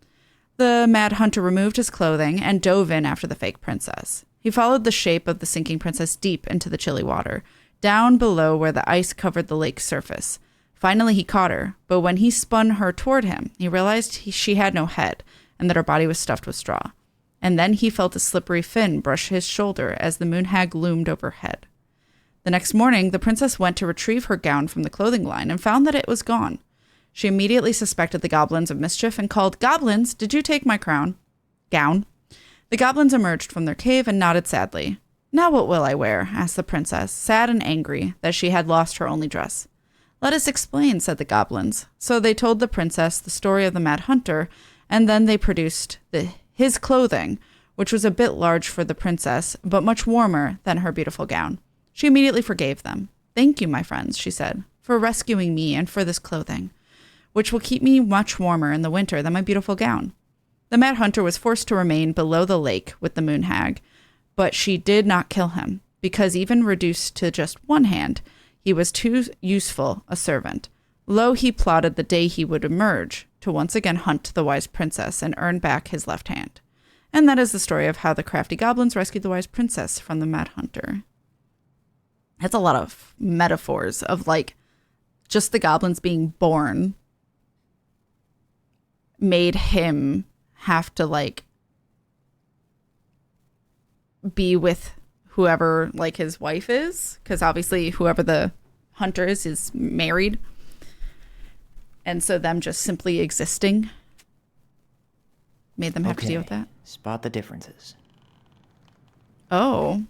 The Mad Hunter removed his clothing and dove in after the fake princess. He followed the shape of the sinking princess deep into the chilly water, down below where the ice covered the lake's surface. Finally, he caught her, but when he spun her toward him, he realized she had no head and that her body was stuffed with straw. And then he felt a slippery fin brush his shoulder as the moon hag loomed overhead. The next morning, the princess went to retrieve her gown from the clothing line and found that it was gone. She immediately suspected the goblins of mischief and called, "Goblins, did you take my gown?" The goblins emerged from their cave and nodded sadly. "Now what will I wear?" asked the princess, sad and angry that she had lost her only dress. "Let us explain," said the goblins. So they told the princess the story of the Mad Hunter, and then they produced his clothing, which was a bit large for the princess, but much warmer than her beautiful gown. She immediately forgave them. "Thank you, my friends," she said, "for rescuing me and for this clothing, which will keep me much warmer in the winter than my beautiful gown." The Mad Hunter was forced to remain below the lake with the moon hag, but she did not kill him, because even reduced to just one hand, he was too useful a servant. Lo, he plotted the day he would emerge to once again hunt the wise princess and earn back his left hand. And that is the story of how the crafty goblins rescued the wise princess from the Mad Hunter. That's a lot of metaphors of like just the goblins being born made him have to like be with whoever like his wife is, because obviously whoever the hunter is married, and so them just simply existing made them have to deal with that. Spot the differences. Oh.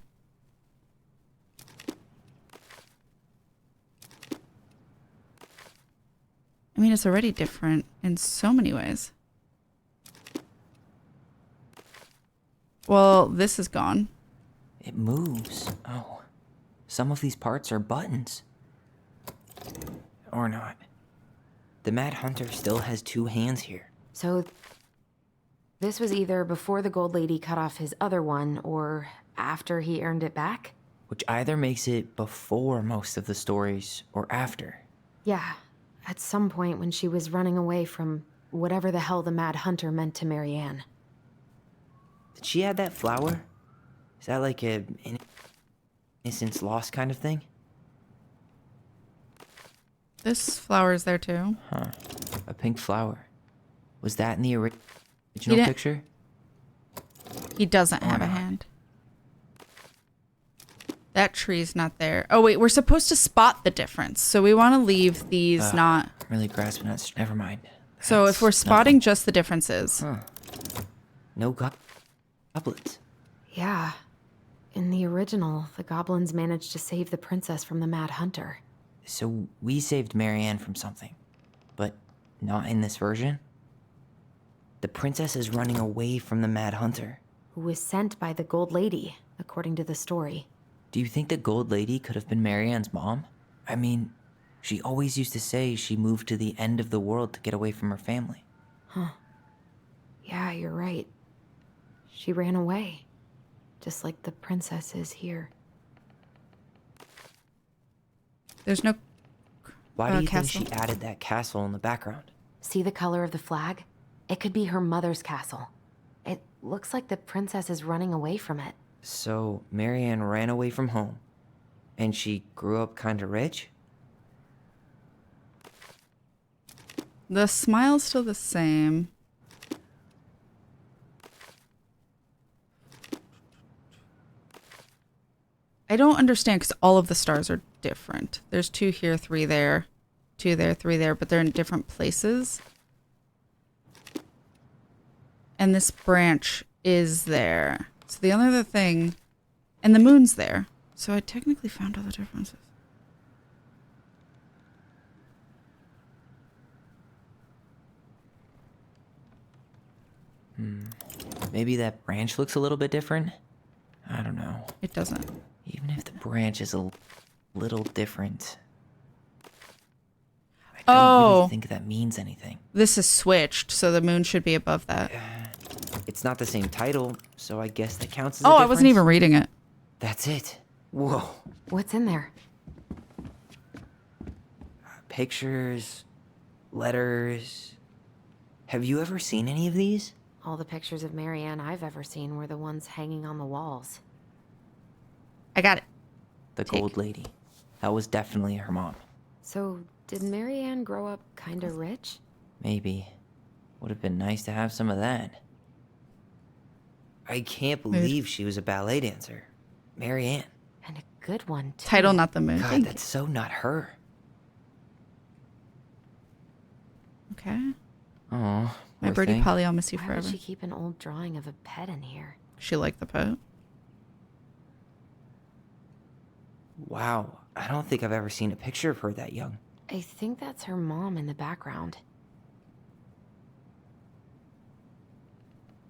I mean, it's already different in so many ways. Well, this is gone. It moves. Oh. Some of these parts are buttons. Or not. The Mad Hunter still has 2 hands here. So this was either before the Gold Lady cut off his other one or after he earned it back? Which either makes it before most of the stories or after. Yeah, at some point when she was running away from whatever the hell the Mad Hunter meant to Marianne. Did she add that flower? Is that like a innocence lost kind of thing? This flower is there too. Huh. A pink flower. Was that in the original picture? He doesn't have a hand. That tree's not there. Oh wait, we're supposed to spot the difference. So we want to leave these not... I'm really grasping at... Never mind. So if we're spotting just the differences... Huh. No goblins. Yeah. In the original, the goblins managed to save the princess from the Mad Hunter. So we saved Marianne from something, but not in this version? The princess is running away from the Mad Hunter. Who was sent by the Gold Lady, according to the story. Do you think the Gold Lady could have been Marianne's mom? I mean, she always used to say she moved to the end of the world to get away from her family. Huh. Yeah, you're right. She ran away. Just like the princess is here. There's no Why do you castle. think she added that castle in the background? See the color of the flag? It could be her mother's castle. It looks like the princess is running away from it. So Marianne ran away from home, and she grew up kind of rich? The smile's still the same. I don't understand because all of the stars are different. There's 2 here, 3 there, 2 there, 3 there, but they're in different places. And this branch is there. So the only other thing, and the moon's there. So I technically found all the differences. Maybe that branch looks a little bit different? I don't know. It doesn't. Even if the branch is a little different, I don't really think that means anything. This is switched, so the moon should be above that. It's not the same title, so I guess that counts as Oh, a I difference. wasn't even reading it. That's it. Whoa. What's in there? Pictures, letters. Have you ever seen any of these? All the pictures of Marianne I've ever seen were the ones hanging on the walls. I got it. The Gold Lady. That was definitely her mom. So, did Marianne grow up kinda rich? Maybe. Would have been nice to have some of that. I can't believe she was a ballet dancer. Marianne. And a good one, too. Title, not the moon. God, that's so not her. Okay. Oh, My birdie Polly, I'll miss you Why forever. would she keep an old drawing of a pet in here? She liked the poet. Wow, I don't think I've ever seen a picture of her that young. I think that's her mom in the background.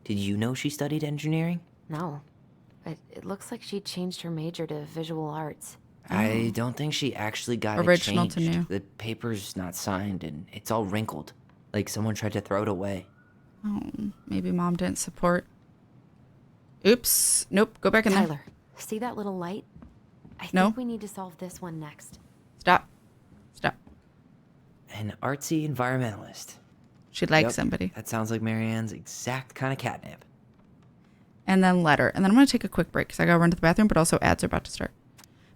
Did you know she studied engineering? No. But it looks like she changed her major to visual arts. I don't think she actually got Original it to changed. new. The paper's not signed and it's all wrinkled. Like someone tried to throw it away. Oh, maybe Mom didn't support. Oops. Nope. Go back in there. Tyler, see that little light? I No. think we need to solve this one next. Stop. Stop. An artsy environmentalist. She'd like Yep, somebody. That sounds like Marianne's exact kind of catnip. And then letter. And then I'm going to take a quick break because I got to run to the bathroom, but also ads are about to start.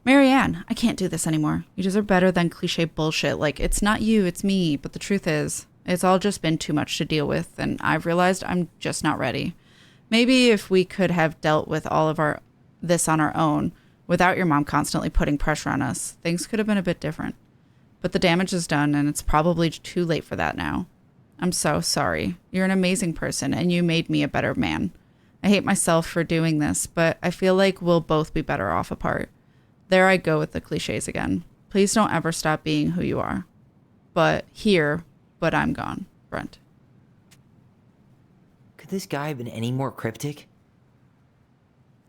Marianne, I can't do this anymore. You deserve better than cliche bullshit. Like, it's not you, it's me. But the truth is, it's all just been too much to deal with. And I've realized I'm just not ready. Maybe if we could have dealt with all of this on our own, without your mom constantly putting pressure on us, things could have been a bit different. But the damage is done, and it's probably too late for that now. I'm so sorry. You're an amazing person, and you made me a better man. I hate myself for doing this, but I feel like we'll both be better off apart. There I go with the cliches again. Please don't ever stop being who you are. But I'm gone. Brent. Could this guy have been any more cryptic?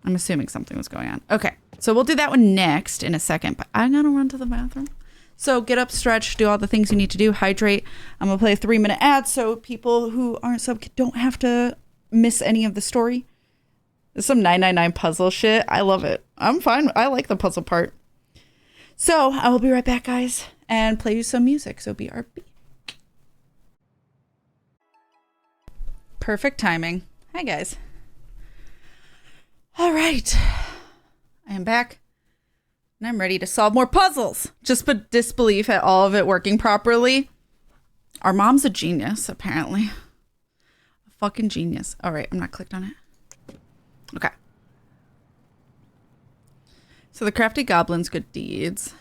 I'm assuming something was going on. Okay, so we'll do that one next in a second, but I'm going to run to the bathroom. So get up, stretch, do all the things you need to do, hydrate. I'm going to play a 3-minute ad so people who aren't sub don't have to miss any of the story. There's some 999 puzzle shit. I love it. I'm fine. I like the puzzle part. So I will be right back, guys, and play you some music. So BRB. Perfect timing. Hi, guys. All right. I am back. And I'm ready to solve more puzzles. Just put disbelief at all of it working properly. Our mom's a genius, apparently. A fucking genius. All right, I'm not clicked on it. Okay. So the crafty goblin's good deeds.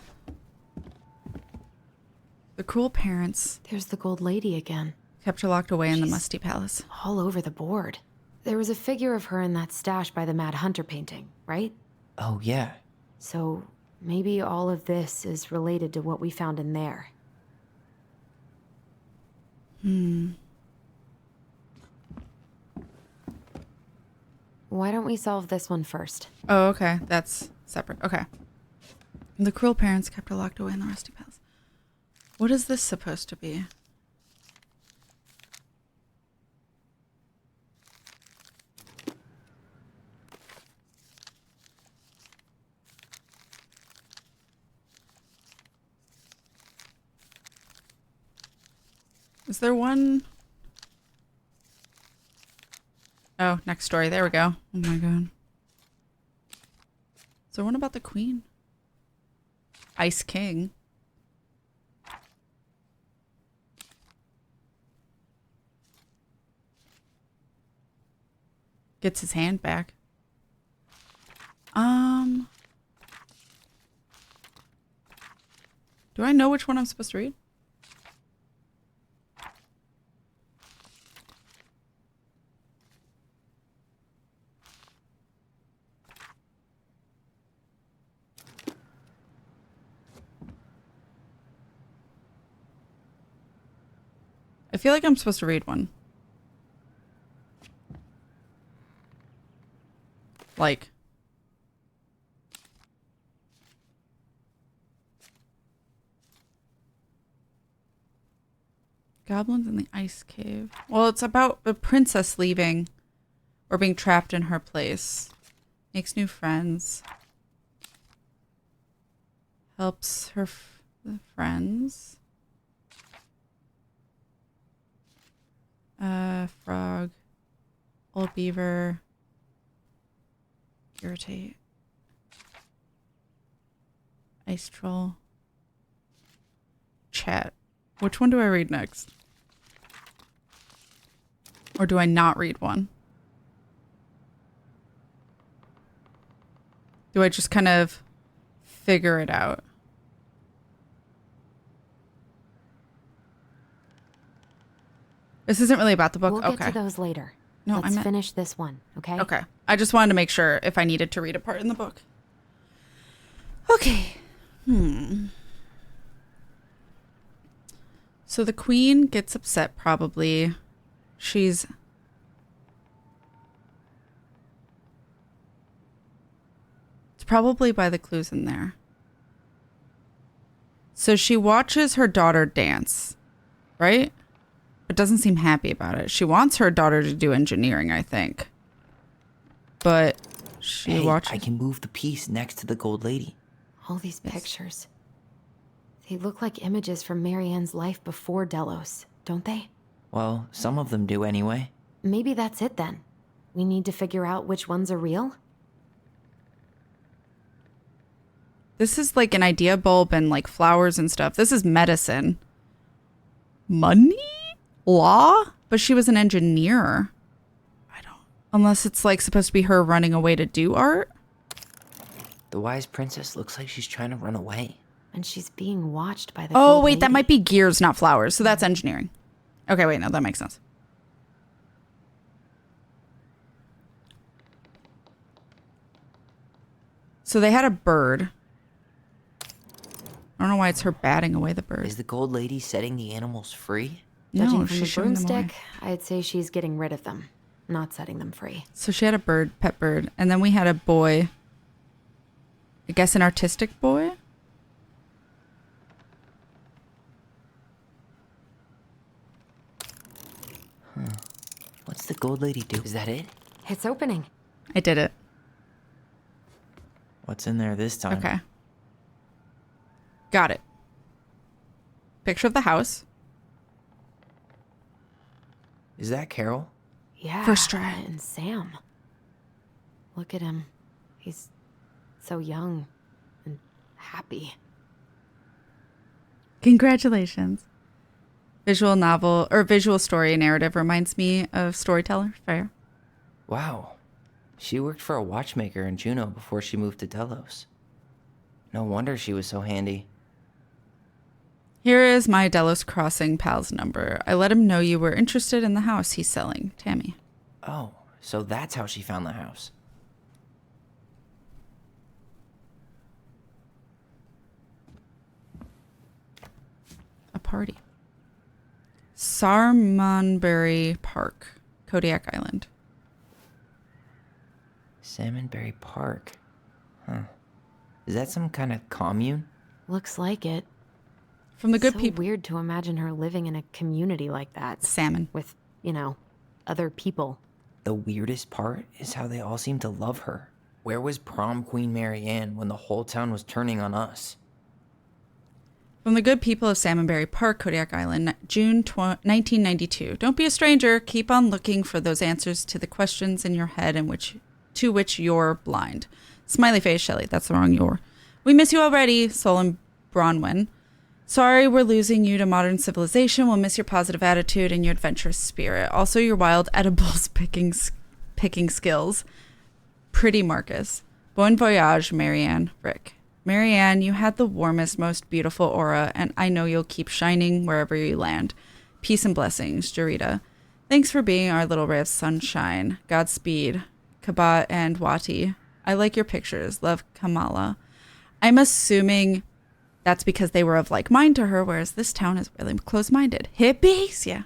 The cruel parents. There's the gold lady again. Kept her locked away in the musty palace. All over the board. There was a figure of her in that stash by the Mad Hunter painting, right? Oh, yeah. So maybe all of this is related to what we found in there. Why don't we solve this one first? Oh, okay. That's separate. Okay. The cruel parents kept her locked away in the rusty palace. What is this supposed to be? Is there one? Oh, next story. There we go. Oh my god. Is there one about the queen? Ice King. Gets his hand back. Do I know which one I'm supposed to read? I feel like I'm supposed to read one. Like. Goblins in the ice cave. Well, it's about a princess leaving or being trapped in her place. Makes new friends. Helps her friends. Frog. Old beaver. Irritate. Ice troll. Chat. Which one do I read next? Or do I not read one? Do I just kind of figure it out? This isn't really about the book. We'll get to those later. No, Let's finish this one, okay? Okay. I just wanted to make sure if I needed to read a part in the book. Okay. So the queen gets upset probably. She's... probably by the clues in there. So she watches her daughter dance, right? But doesn't seem happy about it. She wants her daughter to do engineering, I think. But she watches... I can move the piece next to the gold lady. All these pictures. They look like images from Marianne's life before Delos, don't they? Well, some of them do anyway. Maybe that's it then. We need to figure out which ones are real? This is like an idea bulb and like flowers and stuff. This is medicine. Money? Law? But she was an engineer. Unless it's like supposed to be her running away to do art. The wise princess looks like she's trying to run away. And she's being watched by the Oh, gold wait, lady. that might be gears, not flowers. So that's engineering. Okay, wait, no, that makes sense. So they had a bird. I don't know why it's her batting away the bird. Is the gold lady setting the animals free? Judging No, from the she's showing them away. broomstick, I'd say she's getting rid of them, not setting them free. So she had a bird, pet bird, and then we had a boy. I guess an artistic boy? Huh. What's the gold lady do? Is that it? It's opening. I did it. What's in there this time? Okay. Got it. Picture of the house. Is that Carol? Yeah. First try. And Sam. Look at him. He's so young and happy. Congratulations. Visual novel or visual story narrative reminds me of Storyteller. Fair. Wow. She worked for a watchmaker in Juneau before she moved to Delos. No wonder she was so handy. Here is my Delos Crossing pal's number. I let him know you were interested in the house he's selling, Tammy. Oh, so that's how she found the house. A party. Sarmonberry Park, Kodiak Island. Salmonberry Park. Huh. Is that some kind of commune? Looks like it. From the good so people. Weird to imagine her living in a community like that. Salmon. With, other people. The weirdest part is how they all seem to love her. Where was prom queen Marianne when the whole town was turning on us? From the good people of Salmonberry Park, Kodiak Island, June 1992. Don't be a stranger. Keep on looking for those answers to the questions in your head to which you're blind. Smiley face, Shelley. That's the wrong you're. We miss you already, Solon Bronwyn. Sorry we're losing you to modern civilization. We'll miss your positive attitude and your adventurous spirit. Also your wild edibles picking skills. Pretty Marcus. Bon voyage, Marianne. Rick. Marianne, you had the warmest, most beautiful aura, and I know you'll keep shining wherever you land. Peace and blessings, Jarita. Thanks for being our little ray of sunshine. Godspeed, Kabat and Wati. I like your pictures. Love, Kamala. I'm assuming that's because they were of like mind to her, whereas this town is really close-minded. Hippies? Yeah.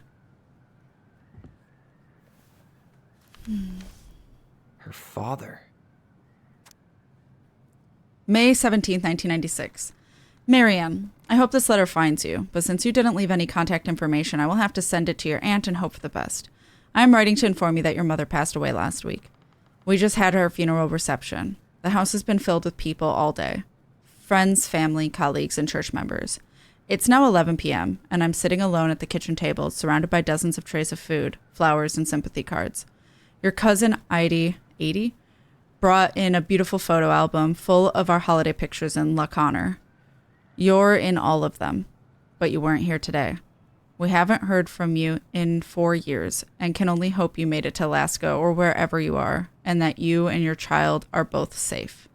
Her father. May 17th, 1996. Marianne, I hope this letter finds you, but since you didn't leave any contact information, I will have to send it to your aunt and hope for the best. I am writing to inform you that your mother passed away last week. We just had her funeral reception. The house has been filled with people all day. Friends, family, colleagues, and church members. It's now 11 p.m., and I'm sitting alone at the kitchen table, surrounded by dozens of trays of food, flowers, and sympathy cards. Your cousin, Edie, brought in a beautiful photo album full of our holiday pictures in La Connor. You're in all of them, but you weren't here today. We haven't heard from you in 4 years and can only hope you made it to Alaska or wherever you are, and that you and your child are both safe.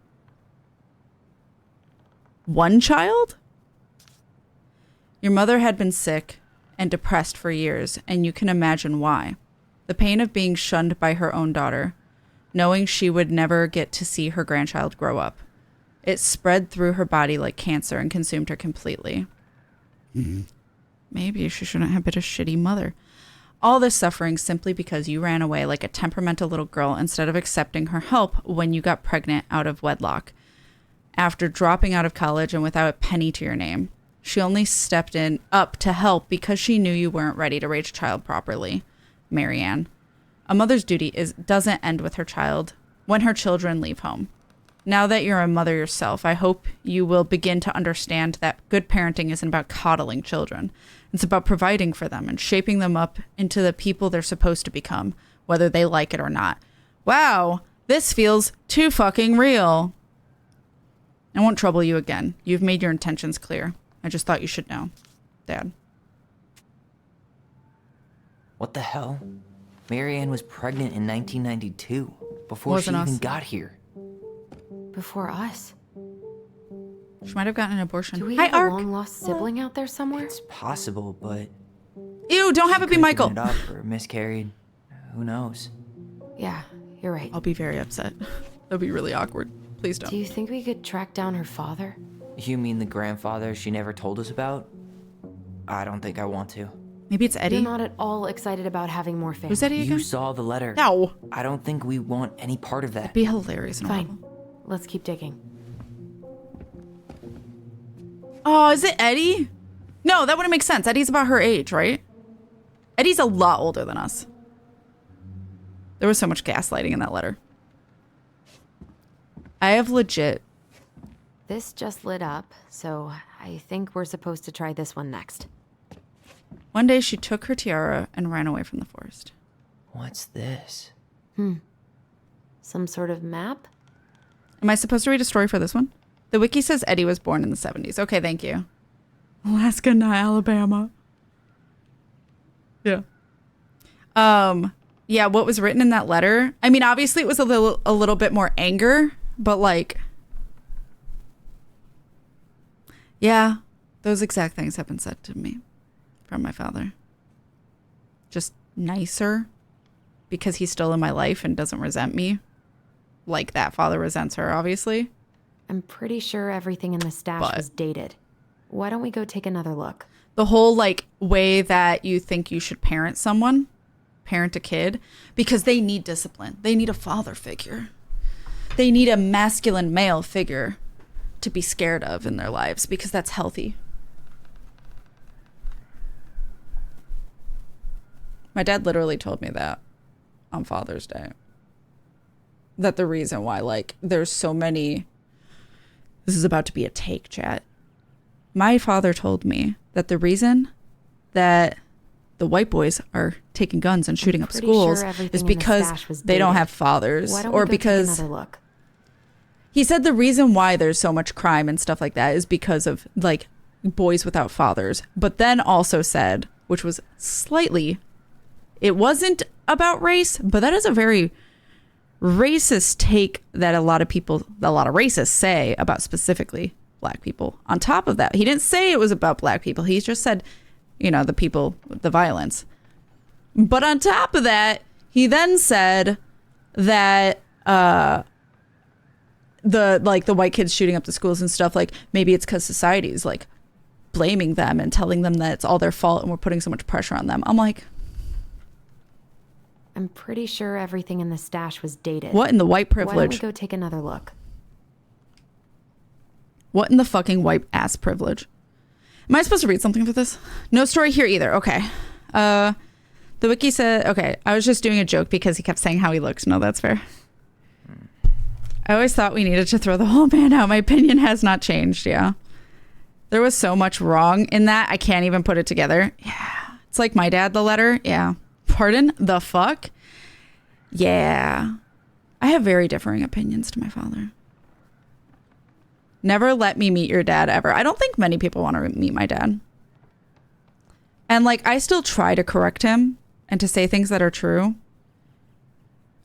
One child? Your mother had been sick and depressed for years, and you can imagine why. The pain of being shunned by her own daughter, knowing she would never get to see her grandchild grow up. It spread through her body like cancer and consumed her completely. Maybe she shouldn't have been a shitty mother. All this suffering simply because you ran away like a temperamental little girl instead of accepting her help when you got pregnant out of wedlock. after dropping out of college and without a penny to your name. She only stepped up to help because she knew you weren't ready to raise a child properly, Marianne. A mother's duty doesn't end with her child when her children leave home. Now that you're a mother yourself, I hope you will begin to understand that good parenting isn't about coddling children. It's about providing for them and shaping them up into the people they're supposed to become, whether they like it or not. Wow, this feels too fucking real. I won't trouble you again. You've made your intentions clear. I just thought you should know, Dad. What the hell? Marianne was pregnant in 1992, before she even got here. Before us? She might have gotten an abortion. Do we have a long-lost sibling out there somewhere? It's possible, but... Ew, don't have it be Michael. It up or miscarried. Who knows? Yeah, you're right. I'll be very upset. That'll be really awkward. Please don't. Do you think we could track down her father? You mean the grandfather she never told us about? I don't think I want to. Maybe it's Eddie? You're not at all excited about having more family. Who's Eddie again? You saw the letter. No. I don't think we want any part of that. It'd be hilarious. Fine. Let's keep digging. Oh, is it Eddie? No, that wouldn't make sense. Eddie's about her age, right? Eddie's a lot older than us. There was so much gaslighting in that letter. I have legit... This just lit up, so I think we're supposed to try this one next. One day she took her tiara and ran away from the forest. What's this? Some sort of map? Am I supposed to read a story for this one? The wiki says Eddie was born in the 70s. Okay, thank you. Alaska, not Alabama. Yeah. Yeah, what was written in that letter? I mean, obviously it was a little bit more anger, but like... Yeah, those exact things have been said to me from my father. Just nicer, because he's still in my life and doesn't resent me. Like that father resents her, obviously. I'm pretty sure everything in the stash was dated. Why don't we go take another look? The whole like way that you think you should parent someone, parent a kid, because they need discipline. They need a father figure. They need a masculine male figure to be scared of in their lives, because that's healthy. My dad literally told me that on Father's Day. That the reason why, like, there's so many... This is about to be a take, chat. My father told me that the reason that the white boys are taking guns and shooting up schools is because they don't have fathers, or because... Take another look? He said the reason why there's so much crime and stuff like that is because of, like, boys without fathers. But then also said, which was slightly... It wasn't about race, but that is a very racist take that a lot of racists say about specifically black people. On top of that, he didn't say it was about black people. He just said, you know, the people, the violence. But on top of that, he then said that the white kids shooting up the schools and stuff, like, maybe it's because society is like blaming them and telling them that it's all their fault and we're putting so much pressure on them. I'm like, I'm pretty sure everything in the stash was dated. What in the white privilege? Why don't we go take another look? What in the fucking white ass privilege? Am I supposed to read something for this? No story here either. Okay. The wiki said, okay, I was just doing a joke because he kept saying how he looks. No, that's fair. I always thought we needed to throw the whole man out. My opinion has not changed. Yeah. There was so much wrong in that. I can't even put it together. Yeah. It's like my dad, the letter. Yeah. Pardon the fuck? Yeah. I have very differing opinions to my father. Never let me meet your dad ever. I don't think many people want to meet my dad. And like, I still try to correct him and to say things that are true.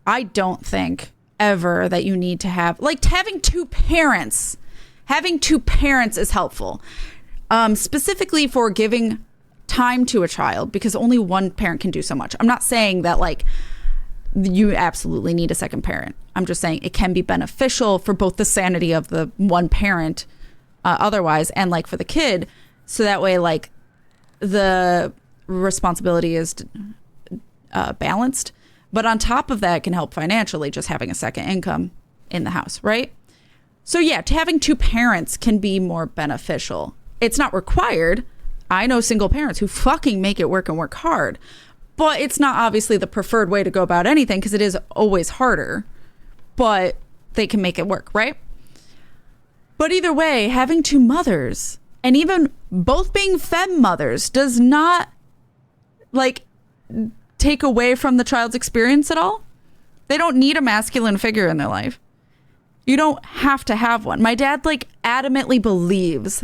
I don't think ever that you need to have, like, having two parents is helpful. Specifically for giving time to a child, because only one parent can do so much. I'm not saying that like you absolutely need a second parent. I'm just saying it can be beneficial for both the sanity of the one parent otherwise, and like for the kid, so that way like the responsibility is balanced. But on top of that, it can help financially, just having a second income in the house, right? So yeah, having two parents can be more beneficial. It's not required. I know single parents who fucking make it work and work hard, but it's not obviously the preferred way to go about anything because it is always harder, but they can make it work, right? But either way, having two mothers and even both being femme mothers does not like take away from the child's experience at all. They don't need a masculine figure in their life. You don't have to have one. My dad like adamantly believes,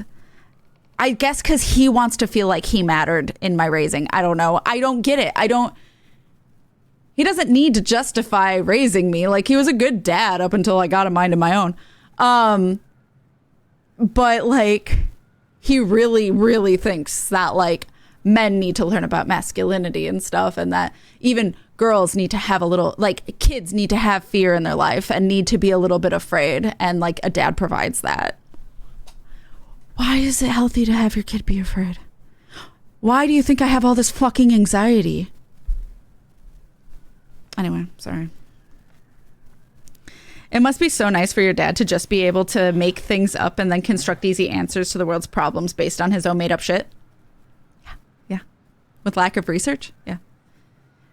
I guess because he wants to feel like he mattered in my raising. I don't know. I don't get it. He doesn't need to justify raising me. Like, he was a good dad up until I got a mind of my own. But like, he really, really thinks that like men need to learn about masculinity and stuff, and that even girls need to have a little, like, kids need to have fear in their life and need to be a little bit afraid, and like a dad provides that. Why is it healthy to have your kid be afraid? Why do you think I have all this fucking anxiety? Anyway, sorry. It must be so nice for your dad to just be able to make things up and then construct easy answers to the world's problems based on his own made up shit. Yeah. With lack of research? Yeah.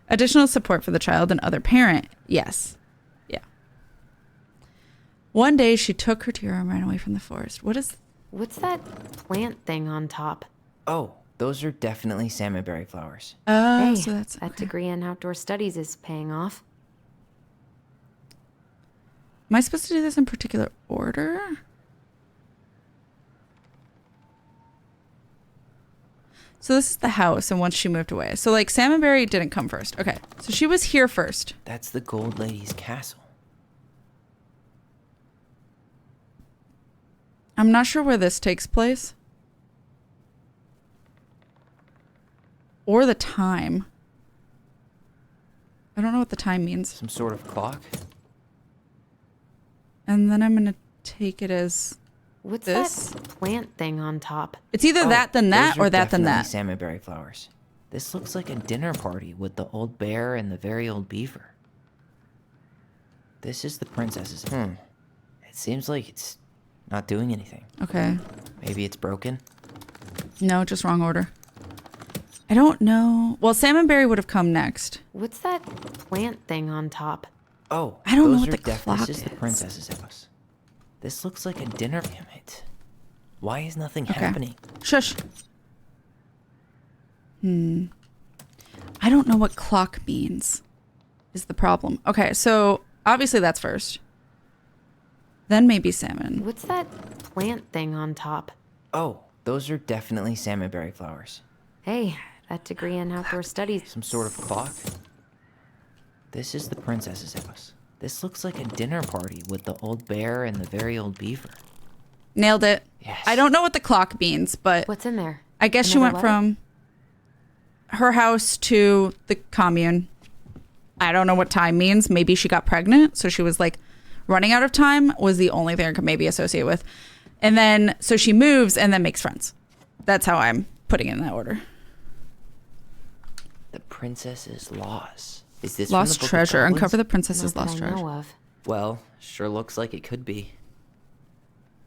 Additional support for the child and other parent? Yes. Yeah. One day she took her tiara and ran away from the forest. What's that plant thing on top? Oh, those are definitely salmonberry flowers. Hey, so that's that degree in outdoor studies is paying off. Am I supposed to do this in particular order? So this is the house, and once she moved away. So like salmonberry didn't come first. Okay, so she was here first. That's the Gold Lady's castle. I'm not sure where this takes place. Or the time. I don't know what the time means. Some sort of clock? And then I'm going to take it as What's this. that plant thing on top? It's either that then that or that then that. Salmonberry flowers. This looks like a dinner party with the old bear and the very old beaver. This is the princess's. It seems like it's not doing anything. Okay. Maybe it's broken? No, just wrong order. I don't know. Well, salmonberry would have come next. What's that plant thing on top? Oh, I don't know those what are the clock This is the princess's house. This looks like a dinner. Damn it. Why is nothing happening? Shush. I don't know what clock means is the problem. Okay, so obviously that's first. Then maybe salmon. What's that plant thing on top? Oh, those are definitely salmonberry flowers. Hey, that degree in outdoor studies. Some sort of clock? This is the princess's house. This looks like a dinner party with the old bear and the very old beaver. Nailed it. Yes. I don't know what the clock means, but What's in there? I guess she went from her house to the commune. I don't know what time means. Maybe she got pregnant, so she was like running out of time was the only thing I could maybe associate with. And then so she moves and then makes friends. That's how I'm putting it in that order. The princess's loss. Is this Lost from the Book of treasure. Goblins? Uncover the princess's Not that lost I treasure. know of. Well, sure looks like it could be.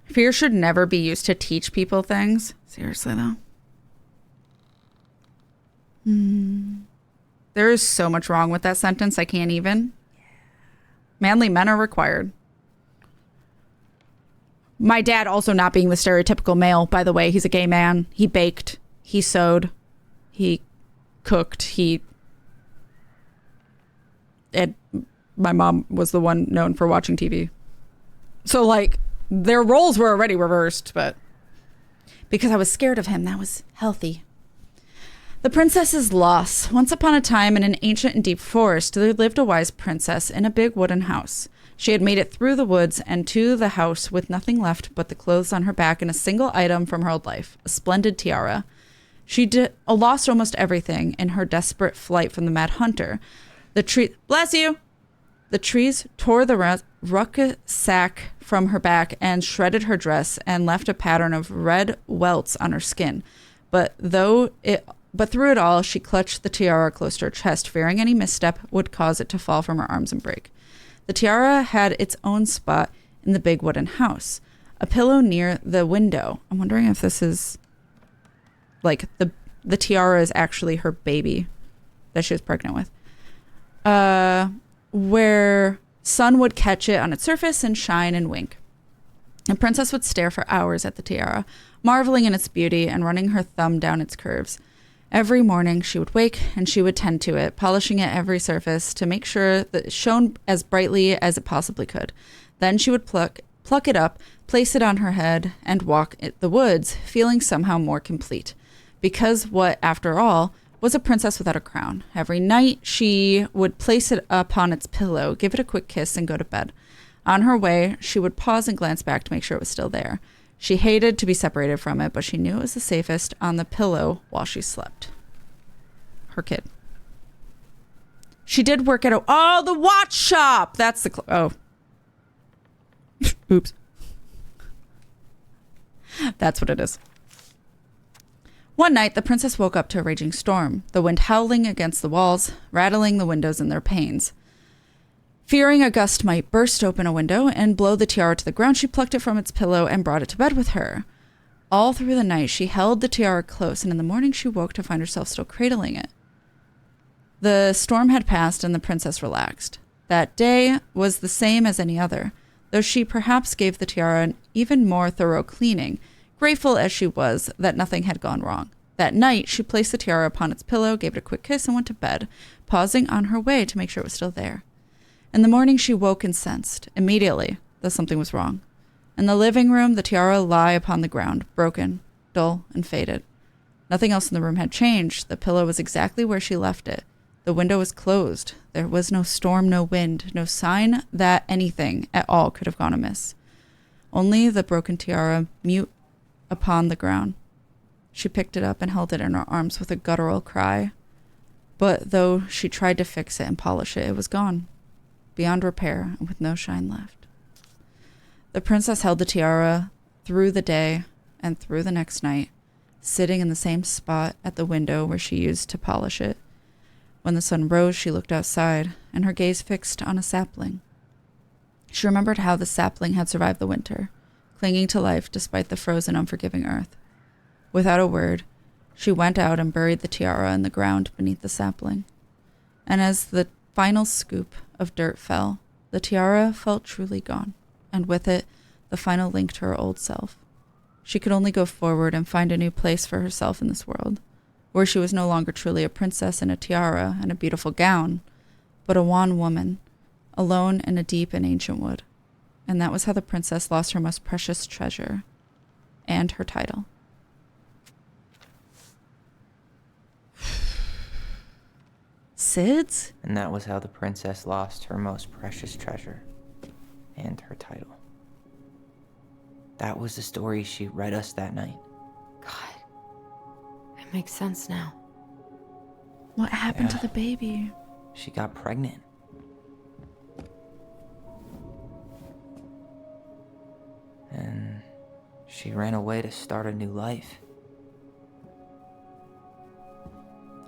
Fear should never be used to teach people things. Seriously, though. There is so much wrong with that sentence. I can't even. Manly men are required. My dad also not being the stereotypical male, by the way. He's a gay man. He baked. He sewed. He cooked. And my mom was the one known for watching TV. So, like, their roles were already reversed, but because I was scared of him, that was healthy. The princess's loss. Once upon a time in an ancient and deep forest, there lived a wise princess in a big wooden house. She had made it through the woods and to the house with nothing left but the clothes on her back and a single item from her old life, a splendid tiara. She lost almost everything in her desperate flight from the mad hunter. Bless you! The trees tore the rucksack from her back and shredded her dress and left a pattern of red welts on her skin. But through it all, she clutched the tiara close to her chest, fearing any misstep would cause it to fall from her arms and break. The tiara had its own spot in the big wooden house. A pillow near the window. I'm wondering if this is like the tiara is actually her baby that she was pregnant with. Where sun would catch it on its surface and shine and wink. The princess would stare for hours at the tiara, marveling in its beauty and running her thumb down its curves. Every morning she would wake and she would tend to it, polishing it every surface to make sure that it shone as brightly as it possibly could. Then she would pluck it up, place it on her head, and walk the woods, feeling somehow more complete. Because what, after all, was a princess without a crown. Every night she would place it upon its pillow, give it a quick kiss, and go to bed. On her way, she would pause and glance back to make sure it was still there. She hated to be separated from it, but she knew it was the safest on the pillow while she slept. Her kid. She did work at the watch shop! That's the... Oops. That's what it is. One night, the princess woke up to a raging storm, the wind howling against the walls, rattling the windows in their panes. Fearing a gust might burst open a window and blow the tiara to the ground, she plucked it from its pillow and brought it to bed with her. All through the night, she held the tiara close, and in the morning she woke to find herself still cradling it. The storm had passed, and the princess relaxed. That day was the same as any other, though she perhaps gave the tiara an even more thorough cleaning, grateful as she was that nothing had gone wrong. That night, she placed the tiara upon its pillow, gave it a quick kiss, and went to bed, pausing on her way to make sure it was still there. In the morning, she woke and sensed, immediately, that something was wrong. In the living room, the tiara lay upon the ground, broken, dull, and faded. Nothing else in the room had changed. The pillow was exactly where she left it. The window was closed. There was no storm, no wind, no sign that anything at all could have gone amiss. Only the broken tiara, mute upon the ground. She picked it up and held it in her arms with a guttural cry. But though she tried to fix it and polish it, it was gone, beyond repair and with no shine left. The princess held the tiara through the day and through the next night, sitting in the same spot at the window where she used to polish it. When the sun rose, she looked outside, and her gaze fixed on a sapling. She remembered how the sapling had survived the winter, clinging to life despite the frozen, unforgiving earth. Without a word, she went out and buried the tiara in the ground beneath the sapling. And as the final scoop of dirt fell, the tiara felt truly gone, and with it, the final link to her old self. She could only go forward and find a new place for herself in this world, where she was no longer truly a princess in a tiara and a beautiful gown, but a wan woman, alone in a deep and ancient wood. And that was how the princess lost her most precious treasure, and her title. SIDS? And that was how the princess lost her most precious treasure and her title. That was the story she read us that night. God. It makes sense now. What happened to the baby? She got pregnant. And she ran away to start a new life.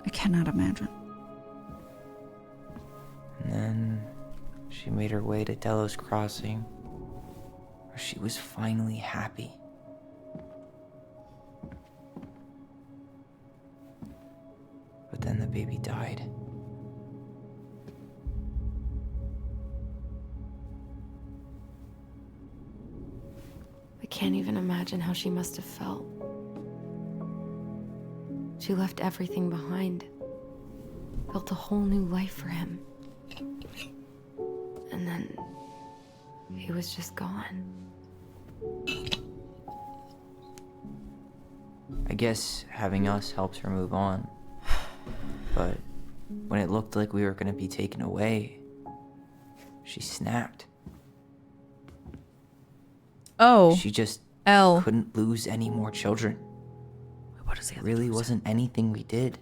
I cannot imagine. And then she made her way to Delos Crossing, where she was finally happy. But then the baby died. I can't even imagine how she must have felt. She left everything behind, built a whole new life for him. And then he was just gone. I guess having us helped her move on. But when it looked like we were gonna be taken away, she snapped. Oh. She just L. couldn't lose any more children. What is it? Really wasn't anything we did.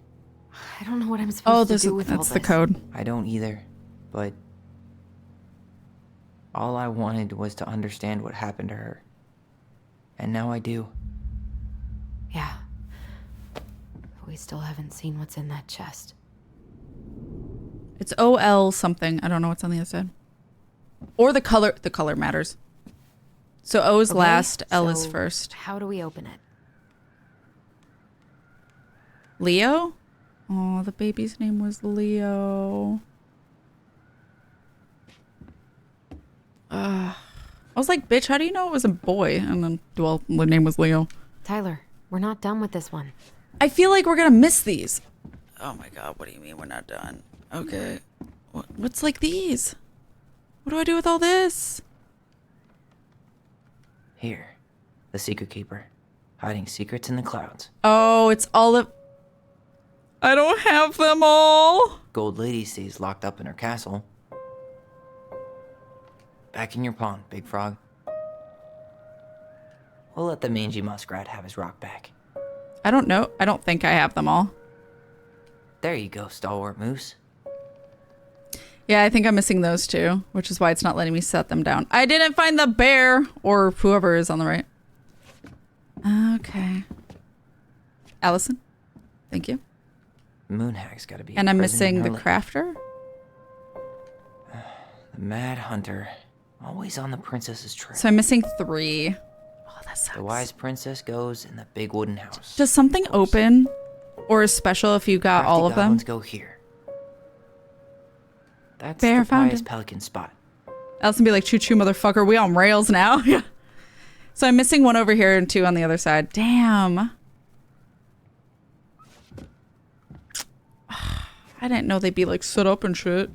I don't know what I'm supposed to do with all that's this. the code. I don't either, but all I wanted was to understand what happened to her. And now I do. Yeah. But we still haven't seen what's in that chest. It's OL something. I don't know what's on the other side. Or the color. The color matters. So O is Okay, last, L is so first. How do we open it? Leo? Oh, the baby's name was Leo. I was like, bitch, how do you know it was a boy? And then, well, the name was Leo. Tyler, we're not done with this one. I feel like we're gonna miss these. Oh my god, what do you mean we're not done? Okay. What's like these? What do I do with all this? Here, the secret keeper, hiding secrets in the clouds. Oh, it's all of... I don't have them all. Gold Lady stays locked up in her castle. Back in your pond, Big Frog. We'll let the mangy muskrat have his rock back. I don't know. I don't think I have them all. There you go, Stalwart Moose. Yeah, I think I'm missing those too, which is why it's not letting me set them down. I didn't find the bear or whoever is on the right. Okay. Allison, thank you. Moonhag's gotta be. And I'm prison in missing the her crafter. The Mad Hunter, always on the princess's trail. So I'm missing 3. Oh, that sucks. The wise princess goes in the big wooden house. Does something open or is special if you got all of them? Goblins go here. That's Bear the found prize him. pelican spot. Allison be like, choo choo, motherfucker. We on rails now. Yeah. So I'm missing 1 over here and 2 on the other side. Damn. I didn't know they'd be like set up and shit.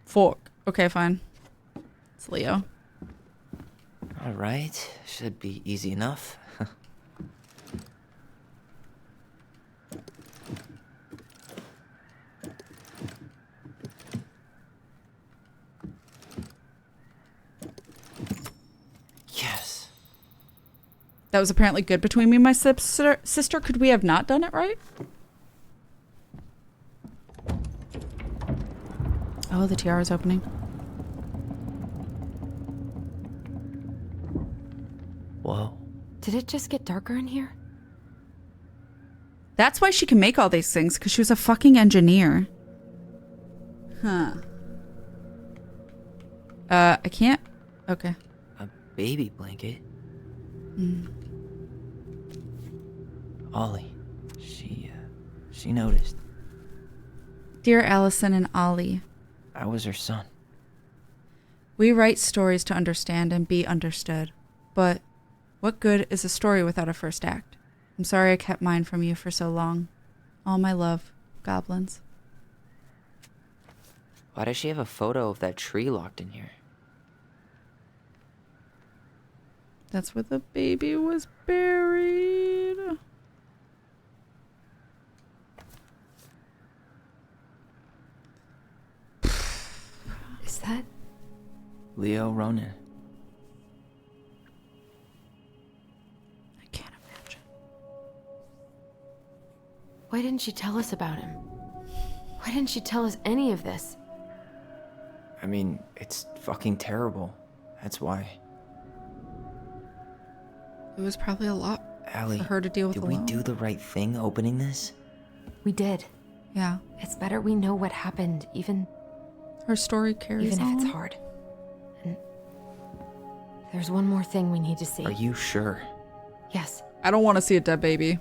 Fuck. Okay, fine. It's Leo. All right, should be easy enough. Yes. That was apparently good between me and my sister. Could we have not done it right? Oh, the tiara's opening. Whoa. Did it just get darker in here? That's why she can make all these things, because she was a fucking engineer. Huh. I can't. Okay. A baby blanket. Mm. Ollie. She noticed. Dear Allison and Ollie. I was her son. We write stories to understand and be understood. But what good is a story without a first act? I'm sorry I kept mine from you for so long. All my love, goblins. Why does she have a photo of that tree locked in here? That's where the baby was buried. Is that... Leo Ronan. I can't imagine. Why didn't she tell us about him? Why didn't she tell us any of this? I mean, it's fucking terrible. That's why. It was probably a lot Allie, for her to deal with did alone. we do the right thing opening this? We did. Yeah. It's better we know what happened, even... Her story carries Even on. if it's hard. And there's one more thing we need to see. Are you sure? Yes. I don't want to see a dead baby.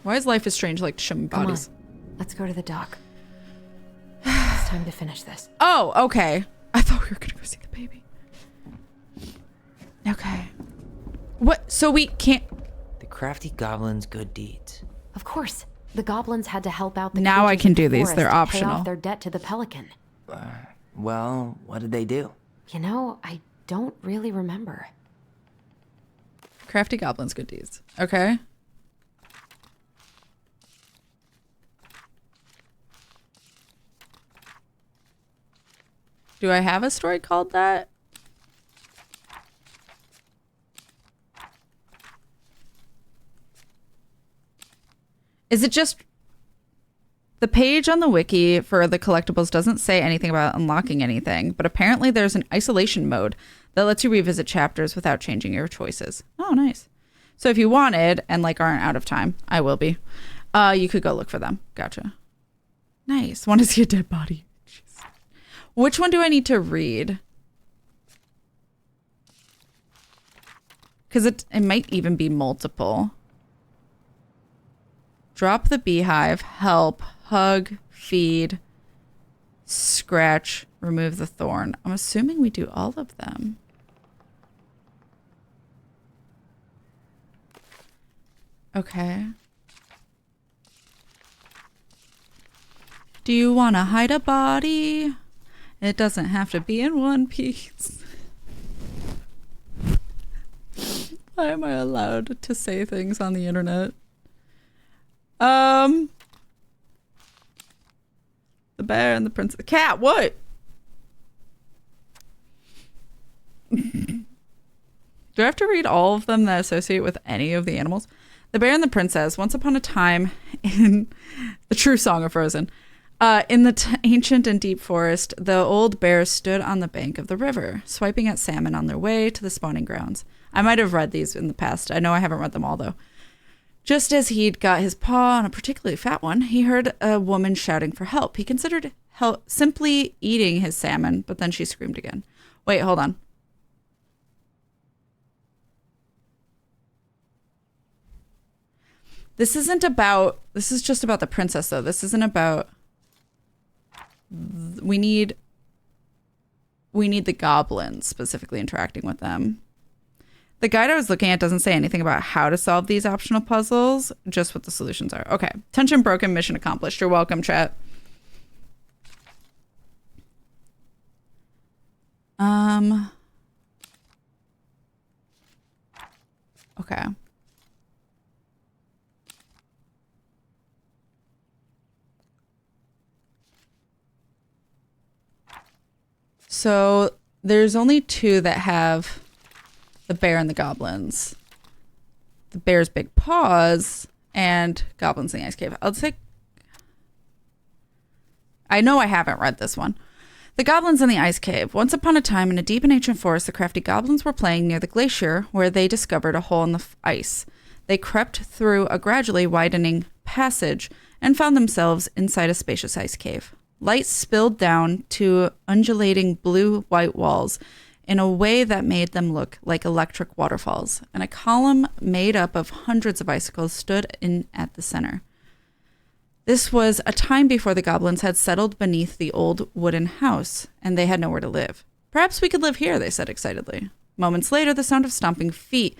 Why is Life is Strange like shim Come bodies? on. Let's go to the dock. It's time to finish this. Oh, okay. I thought we were gonna go see the baby. Okay. What? So we can't... The crafty goblin's good deeds. Of course. The goblins had to help out the Now I creatures can of the do these. forest They're to pay optional. off their debt to the pelican. Well, what did they do? You know, I don't really remember. Crafty goblins, good deeds. Okay. Do I have a story called that? Is it just... The page on the wiki for the collectibles doesn't say anything about unlocking anything, but apparently there's an isolation mode that lets you revisit chapters without changing your choices. Oh, nice. So if you wanted and like aren't out of time, I will be, you could go look for them. Gotcha. Nice. Want to see a dead body. Jeez. Which one do I need to read? Because it might even be multiple. Drop the beehive, help, hug, feed, scratch, remove the thorn. I'm assuming we do all of them. Okay. Do you want to hide a body? It doesn't have to be in one piece. Why am I allowed to say things on the internet? The bear and the princess. Cat, what? Do I have to read all of them that associate with any of the animals? The Bear and the Princess. Once upon a time in the true song of Frozen. In the ancient and deep forest, the old bear stood on the bank of the river, swiping at salmon on their way to the spawning grounds. I might have read these in the past. I know I haven't read them all, though. Just as he'd got his paw on a particularly fat one, he heard a woman shouting for help. He considered simply eating his salmon, but then she screamed again. Wait, hold on. This is just about the princess, though. This isn't about... We need the goblins specifically interacting with them. The guide I was looking at doesn't say anything about how to solve these optional puzzles, just what the solutions are. Okay. Tension broken, mission accomplished. You're welcome, chat. Okay. So there's only two that have the bear and the goblins. The bear's big paws and goblins in the ice cave. I'll say, I know I haven't read this one. The goblins in the ice cave. Once upon a time in a deep and ancient forest, the crafty goblins were playing near the glacier where they discovered a hole in the ice. They crept through a gradually widening passage and found themselves inside a spacious ice cave. Light spilled down to undulating blue-white walls in a way that made them look like electric waterfalls, and a column made up of hundreds of icicles stood in at the center. This was a time before the goblins had settled beneath the old wooden house, and they had nowhere to live. Perhaps we could live here, they said excitedly. Moments later, the sound of stomping feet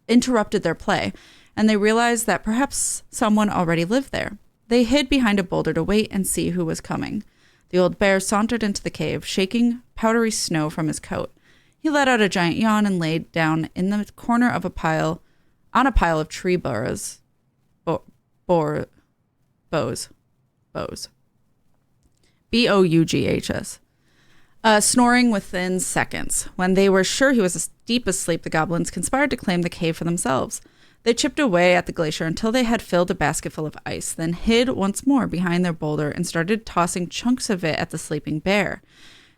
interrupted their play, and they realized that perhaps someone already lived there. They hid behind a boulder to wait and see who was coming. The old bear sauntered into the cave, shaking powdery snow from his coat. He let out a giant yawn and laid down in the corner of a pile of tree boughs. Boughs. Snoring within seconds. When they were sure he was deep asleep, the goblins conspired to claim the cave for themselves. They chipped away at the glacier until they had filled a basket full of ice, then hid once more behind their boulder and started tossing chunks of it at the sleeping bear.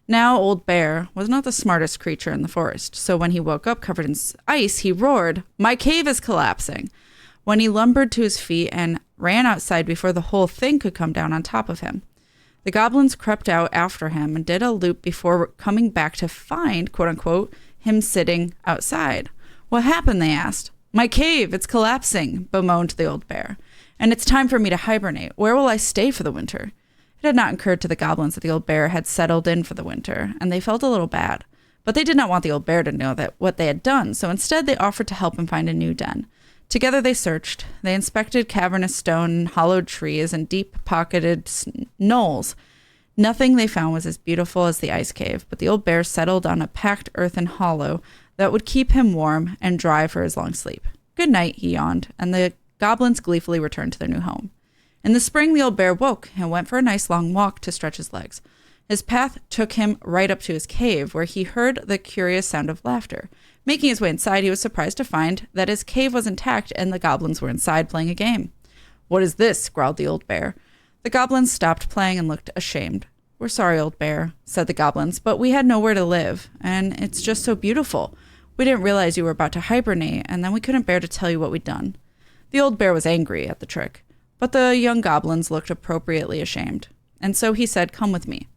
Now, Old Bear was not the smartest creature in the forest, so when he woke up covered in ice, he roared, "My cave is collapsing!" When he lumbered to his feet and ran outside before the whole thing could come down on top of him. The goblins crept out after him and did a loop before coming back to find, quote-unquote, him sitting outside. "What happened?" they asked. "My cave, it's collapsing," bemoaned the old bear. "And it's time for me to hibernate. Where will I stay for the winter?" It had not occurred to the goblins that the old bear had settled in for the winter, and they felt a little bad. But they did not want the old bear to know that what they had done, so instead they offered to help him find a new den. Together they searched. They inspected cavernous stone and hollowed trees and deep-pocketed knolls. Nothing they found was as beautiful as the ice cave, but the old bear settled on a packed earthen hollow that would keep him warm and dry for his long sleep. "Good night," he yawned, and the goblins gleefully returned to their new home. In the spring, the old bear woke and went for a nice long walk to stretch his legs. His path took him right up to his cave, where he heard the curious sound of laughter. Making his way inside, he was surprised to find that his cave was intact and the goblins were inside playing a game. "What is this?" growled the old bear. The goblins stopped playing and looked ashamed. "We're sorry, old bear," said the goblins, "but we had nowhere to live, and it's just so beautiful. We didn't realize you were about to hibernate, and then we couldn't bear to tell you what we'd done." The old bear was angry at the trick, but the young goblins looked appropriately ashamed, and so he said, "Come with me."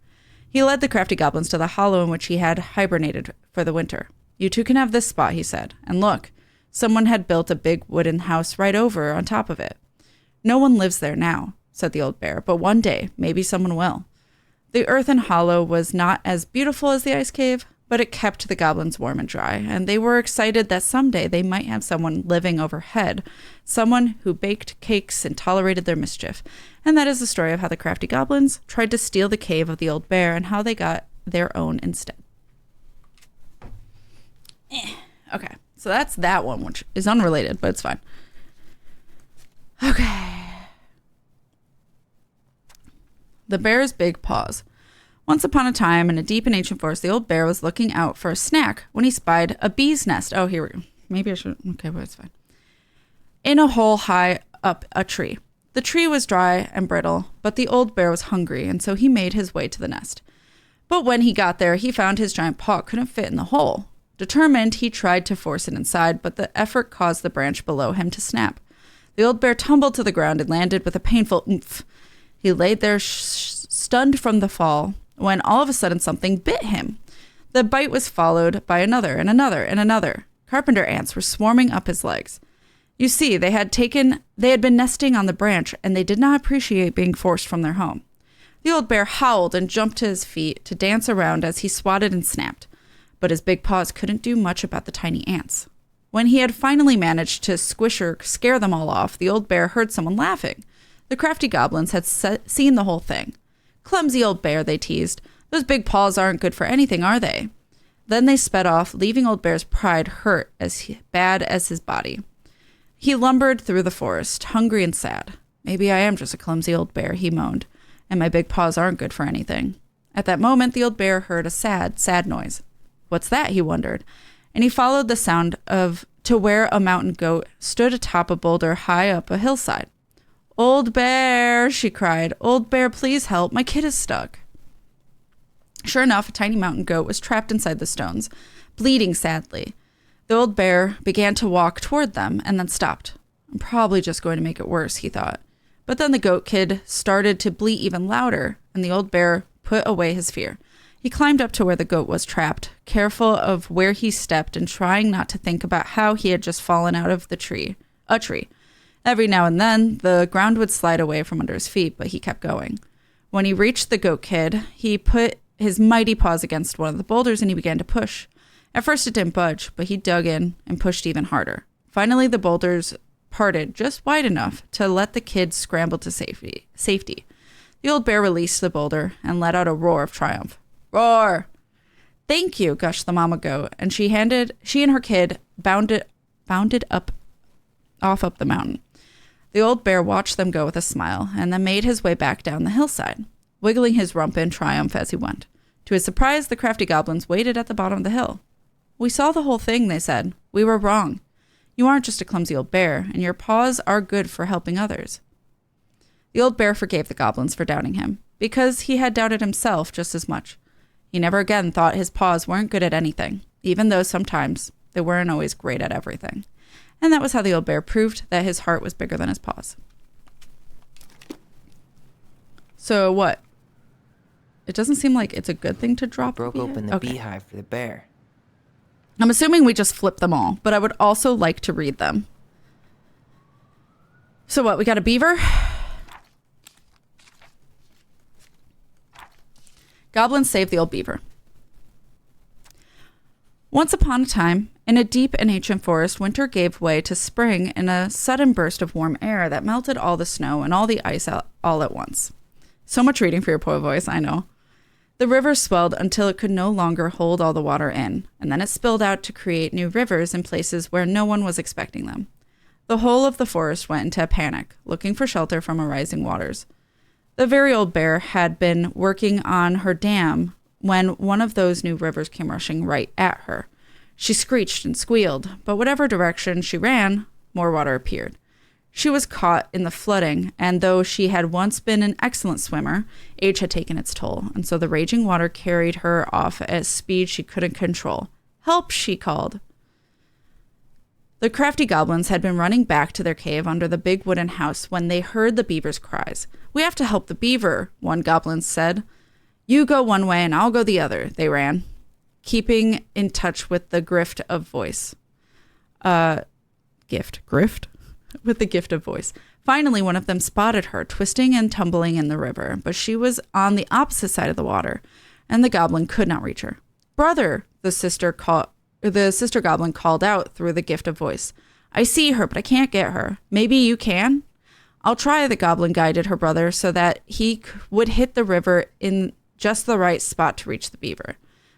He led the crafty goblins to the hollow in which he had hibernated for the winter. You two can have this spot, he said. And look, someone had built a big wooden house right over on top of it. No one lives there now, said the old bear, but one day, maybe someone will. The earthen hollow was not as beautiful as the ice cave, but it kept the goblins warm and dry, and they were excited that someday they might have someone living overhead, someone who baked cakes and tolerated their mischief. And that is the story of how the crafty goblins tried to steal the cave of the old bear and how they got their own instead. Okay, so that's that one, which is unrelated, but it's fine. Okay. The bear's big paws. Once upon a time, in a deep and ancient forest, the old bear was looking out for a snack when he spied a bee's nest. Oh, here we go. Maybe I should. Okay, but it's fine. In a hole high up a tree. The tree was dry and brittle, but the old bear was hungry, and so he made his way to the nest. But when he got there, he found his giant paw couldn't fit in the hole. Determined, he tried to force it inside, but the effort caused the branch below him to snap. The old bear tumbled to the ground and landed with a painful oomph. He laid there stunned from the fall, when all of a sudden something bit him. The bite was followed by another and another and another. Carpenter ants were swarming up his legs. You see, they had been nesting on the branch, and they did not appreciate being forced from their home. The old bear howled and jumped to his feet to dance around as he swatted and snapped. But his big paws couldn't do much about the tiny ants. When he had finally managed to squish or scare them all off, the old bear heard someone laughing. The crafty goblins had seen the whole thing. Clumsy old bear, they teased. Those big paws aren't good for anything, are they? Then they sped off, leaving old bear's pride hurt as bad as his body. He lumbered through the forest, hungry and sad. Maybe I am just a clumsy old bear, he moaned, and my big paws aren't good for anything. At that moment, the old bear heard a sad, sad noise. What's that? He wondered, and he followed the sound to where a mountain goat stood atop a boulder high up a hillside. Old bear, she cried. Old bear, please help. My kid is stuck. Sure enough, a tiny mountain goat was trapped inside the stones, bleeding sadly. The old bear began to walk toward them and then stopped. I'm probably just going to make it worse, he thought. But then the goat kid started to bleat even louder, and the old bear put away his fear. He climbed up to where the goat was trapped, careful of where he stepped and trying not to think about how he had just fallen out of a tree. Every now and then, the ground would slide away from under his feet, but he kept going. When he reached the goat kid, he put his mighty paws against one of the boulders and he began to push. At first, it didn't budge, but he dug in and pushed even harder. Finally, the boulders parted just wide enough to let the kid scramble to safety. The old bear released the boulder and let out a roar of triumph. Roar! Thank you, gushed the mama goat, and she and her kid bounded up the mountain. The old bear watched them go with a smile, and then made his way back down the hillside, wiggling his rump in triumph as he went. To his surprise, the crafty goblins waited at the bottom of the hill. We saw the whole thing, they said. We were wrong. You aren't just a clumsy old bear, and your paws are good for helping others. The old bear forgave the goblins for doubting him, because he had doubted himself just as much. He never again thought his paws weren't good at anything, even though sometimes they weren't always great at everything. And that was how the old bear proved that his heart was bigger than his paws. So what? It doesn't seem like it's a good thing to drop. Broke open the beehive for the bear. I'm assuming we just flipped them all, but I would also like to read them. So what, we got a beaver? Goblins save the old beaver. Once upon a time, in a deep and ancient forest, winter gave way to spring in a sudden burst of warm air that melted all the snow and all the ice out all at once. So much reading for your poor voice, I know. The river swelled until it could no longer hold all the water in, and then it spilled out to create new rivers in places where no one was expecting them. The whole of the forest went into a panic, looking for shelter from rising waters. The very old bear had been working on her dam when one of those new rivers came rushing right at her. She screeched and squealed, but whatever direction she ran, more water appeared. She was caught in the flooding, and though she had once been an excellent swimmer, age had taken its toll, and so the raging water carried her off at a speed she couldn't control. Help, she called. The crafty goblins had been running back to their cave under the big wooden house when they heard the beaver's cries. We have to help the beaver, one goblin said. You go one way and I'll go the other, they ran. keeping in touch with the grift of voice. Grift? With the gift of voice. Finally, one of them spotted her, twisting and tumbling in the river, but she was on the opposite side of the water, and the goblin could not reach her. Brother, the sister goblin called out through the gift of voice. I see her, but I can't get her. Maybe you can? I'll try, the goblin guided her brother so that he would hit the river in just the right spot to reach the beaver.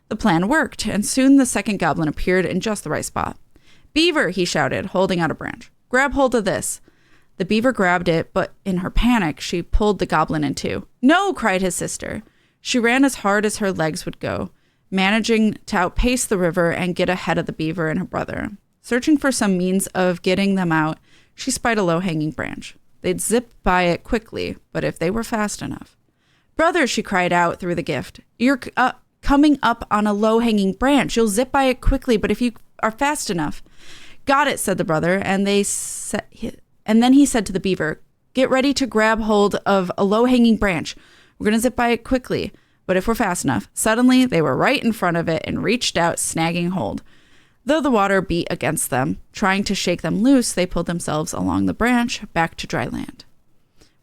The plan worked, and soon the second goblin appeared in just the right spot. Beaver, he shouted, holding out a branch. Grab hold of this. The beaver grabbed it, but in her panic, she pulled the goblin in two. No, cried his sister. She ran as hard as her legs would go, managing to outpace the river and get ahead of the beaver and her brother. Searching for some means of getting them out, she spied a low-hanging branch. They'd zip by it quickly, but if they were fast enough. Brother, she cried out through the gift. You're coming up on a low-hanging branch. You'll zip by it quickly, but if you are fast enough. Got it, said the brother, and then he said to the beaver, get ready to grab hold of a low-hanging branch. We're going to zip by it quickly, but if we're fast enough. Suddenly, they were right in front of it and reached out, snagging hold. Though the water beat against them, trying to shake them loose, they pulled themselves along the branch back to dry land.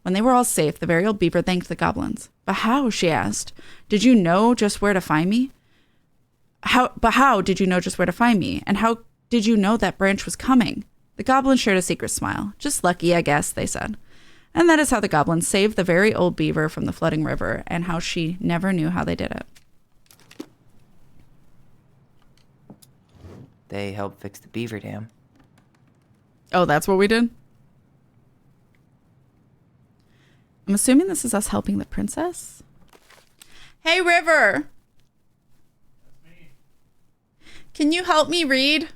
When they were all safe, the very old beaver thanked the goblins. But how, she asked, did you know just where to find me? How did you know just where to find me? And how did you know that branch was coming? The goblins shared a secret smile. Just lucky, I guess, they said. And that is how the goblins saved the very old beaver from the flooding river, and how she never knew how they did it. They helped fix the beaver dam. Oh, that's what we did? I'm assuming this is us helping the princess. Hey, River. Can you help me read?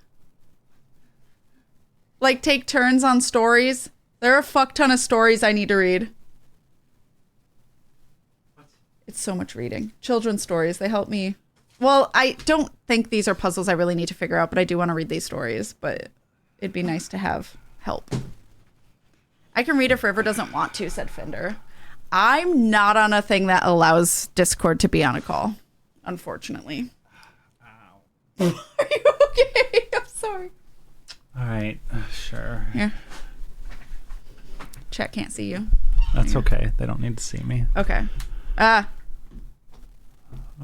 Like, take turns on stories? There are a fuck ton of stories I need to read. It's so much reading. Children's stories, they help me. Well, I don't think these are puzzles I really need to figure out, but I do want to read these stories, but it'd be nice to have help. I can read if River doesn't want to, said Fender. I'm not on a thing that allows Discord to be on a call, unfortunately. Ow. Are you okay? I'm sorry. All right, sure. Here. Chat can't see you. That's okay. They don't need to see me. Okay.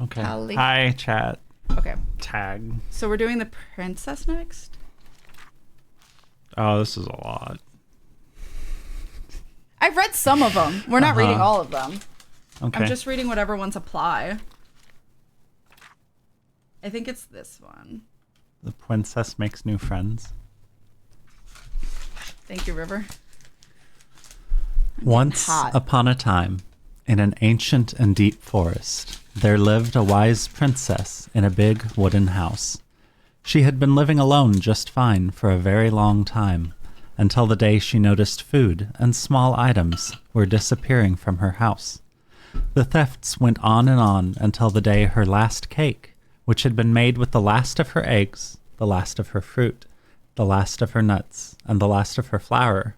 Okay. Holly. Hi, chat. Okay. Tag. So we're doing the princess next? Oh, this is a lot. I've read some of them. We're not reading all of them. Okay. I'm just reading whatever ones apply. I think it's this one. The princess makes new friends. Thank you, River. Once upon a time, in an ancient and deep forest, there lived a wise princess in a big wooden house. She had been living alone just fine for a very long time, until the day she noticed food and small items were disappearing from her house. The thefts went on and on until the day her last cake, which had been made with the last of her eggs, the last of her fruit, the last of her nuts, and the last of her flour.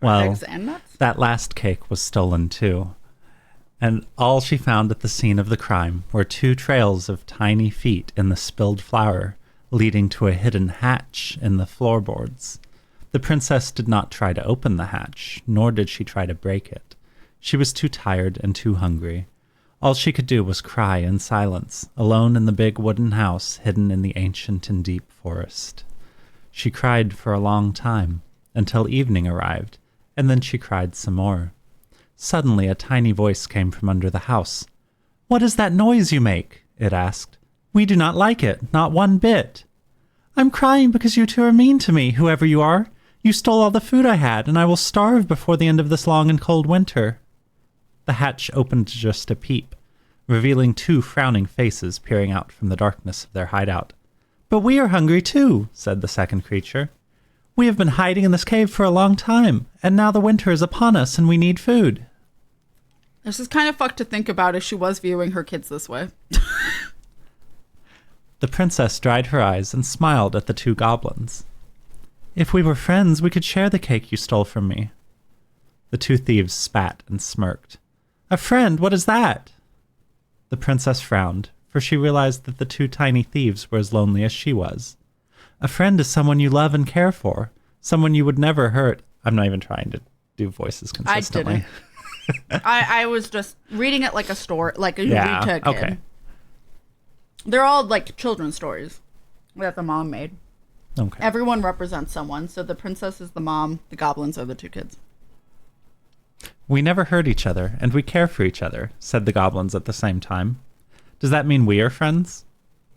Well, eggs and nuts? That last cake was stolen too. And all she found at the scene of the crime were 2 trails of tiny feet in the spilled flour, leading to a hidden hatch in the floorboards. The princess did not try to open the hatch, nor did she try to break it. She was too tired and too hungry. All she could do was cry in silence, alone in the big wooden house hidden in the ancient and deep forest. She cried for a long time, until evening arrived, and then she cried some more. Suddenly a tiny voice came from under the house. "What is that noise you make?" it asked. "We do not like it, not one bit." "I'm crying because you 2 are mean to me, whoever you are. You stole all the food I had, and I will starve before the end of this long and cold winter." The hatch opened just a peep, revealing 2 frowning faces peering out from the darkness of their hideout. "But we are hungry too," said the second creature. "We have been hiding in this cave for a long time, and now the winter is upon us and we need food." This is kind of fucked to think about if she was viewing her kids this way. The princess dried her eyes and smiled at the 2 goblins. "If we were friends, we could share the cake you stole from me." The 2 thieves spat and smirked. "A friend? What is that?" The princess frowned, for she realized that the two tiny thieves were as lonely as she was. A friend is someone you love and care for, someone you would never hurt. I'm not even trying to do voices consistently. I didn't. I was just reading it like a story, like a read to a kid. Okay. They're all like children's stories that the mom made. Okay. Everyone represents someone. So the princess is the mom, the goblins are the two kids. We never hurt each other, and we care for each other, said the goblins at the same time. Does that mean we are friends?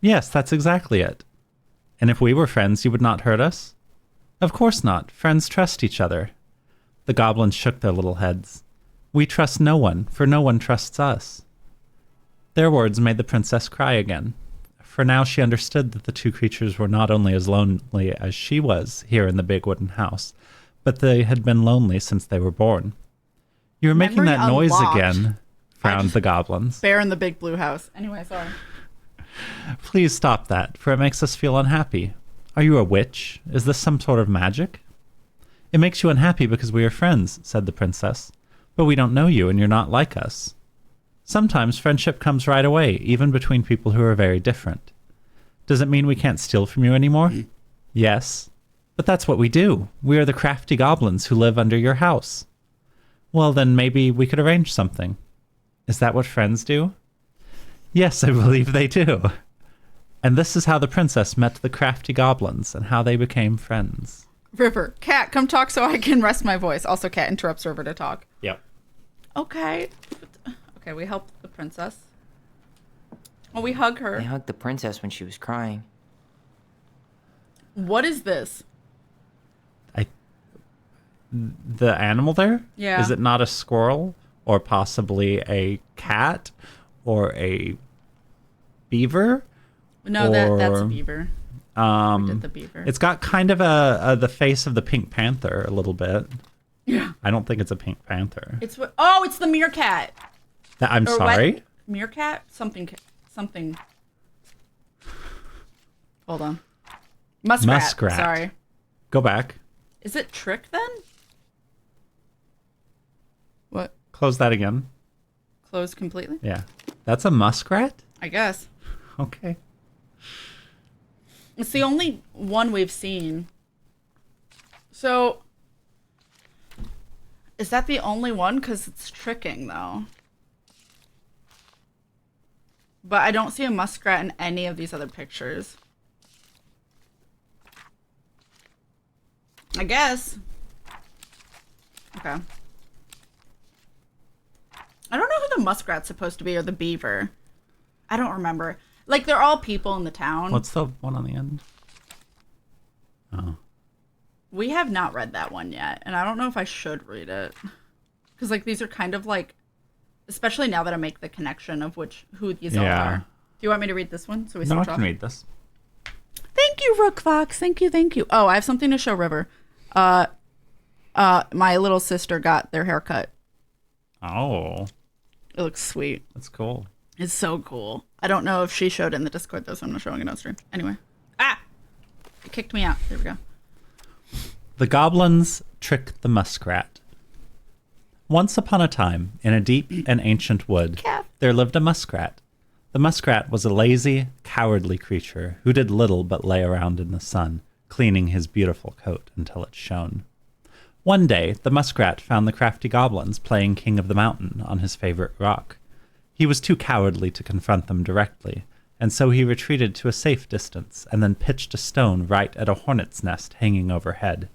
Yes, that's exactly it. And if we were friends, you would not hurt us? Of course not. Friends trust each other. The goblins shook their little heads. We trust no one, for no one trusts us. Their words made the princess cry again, for now she understood that the two creatures were not only as lonely as she was here in the big wooden house, but they had been lonely since they were born. You were making that noise again, frowned the goblins. Bear in the big blue house. Anyway, sorry. Please stop that, for it makes us feel unhappy. Are you a witch? Is this some sort of magic? It makes you unhappy because we are friends, said the princess. But we don't know you, and you're not like us. Sometimes friendship comes right away, even between people who are very different. Does it mean we can't steal from you anymore? Yes. But that's what we do. We are the crafty goblins who live under your house. Well, then maybe we could arrange something. Is that what friends do? Yes, I believe they do. And this is how the princess met the crafty goblins and how they became friends. River, Cat, come talk so I can rest my voice. Also, Cat interrupts River to talk. Yep. Okay. Okay, we help the princess. Well, we hug her. I hugged the princess when she was crying. What is this? The animal there? Yeah. Is it not a squirrel? Or possibly a cat? Or a beaver? No, that's a beaver. We did the beaver. It's got kind of the face of the Pink Panther a little bit. Yeah. I don't think it's a Pink Panther. It's the meerkat. I'm sorry? Meerkat? Something. Hold on. Muskrat. Sorry. Go back. Is it Trick then? What? Close that again. Closed completely? Yeah. That's a muskrat? I guess. Okay. It's the only one we've seen. So, is that the only one? Because it's tricking, though. But I don't see a muskrat in any of these other pictures. I guess. Okay. I don't know who the muskrat's supposed to be or the beaver. I don't remember. Like, they're all people in the town. What's the one on the end? Oh. We have not read that one yet, and I don't know if I should read it. Because, like, these are kind of like, especially now that I make the connection of who these all are. Do you want me to read this one? So we No, I switch can off? read this. Thank you, Rook Fox. Thank you. Oh, I have something to show River. My little sister got their hair cut. Oh. It looks sweet. That's cool. It's so cool. I don't know if she showed it in the Discord, though, so I'm not showing it on stream. Anyway. It kicked me out. There we go. The goblins trick the muskrat. Once upon a time, in a deep and ancient wood, there lived a muskrat. The muskrat was a lazy, cowardly creature who did little but lay around in the sun, cleaning his beautiful coat until it shone. One day, the muskrat found the crafty goblins playing King of the Mountain on his favorite rock. He was too cowardly to confront them directly, and so he retreated to a safe distance and then pitched a stone right at a hornet's nest hanging overhead.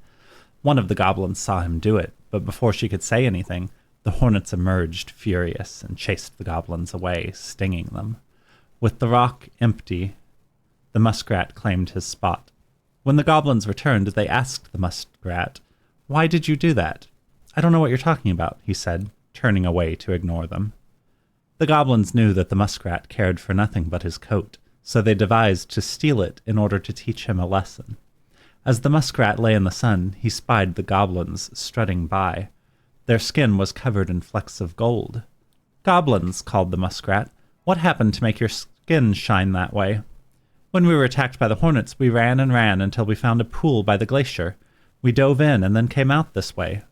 One of the goblins saw him do it, but before she could say anything, the hornets emerged furious and chased the goblins away, stinging them. With the rock empty, the muskrat claimed his spot. When the goblins returned, they asked the muskrat, "Why did you do that?" "I don't know what you're talking about," he said, turning away to ignore them. The goblins knew that the muskrat cared for nothing but his coat, so they devised to steal it in order to teach him a lesson. As the muskrat lay in the sun, he spied the goblins strutting by. Their skin was covered in flecks of gold. "Goblins," called the muskrat, "what happened to make your skin shine that way?" "When we were attacked by the hornets, we ran and ran until we found a pool by the glacier. We dove in and then came out this way."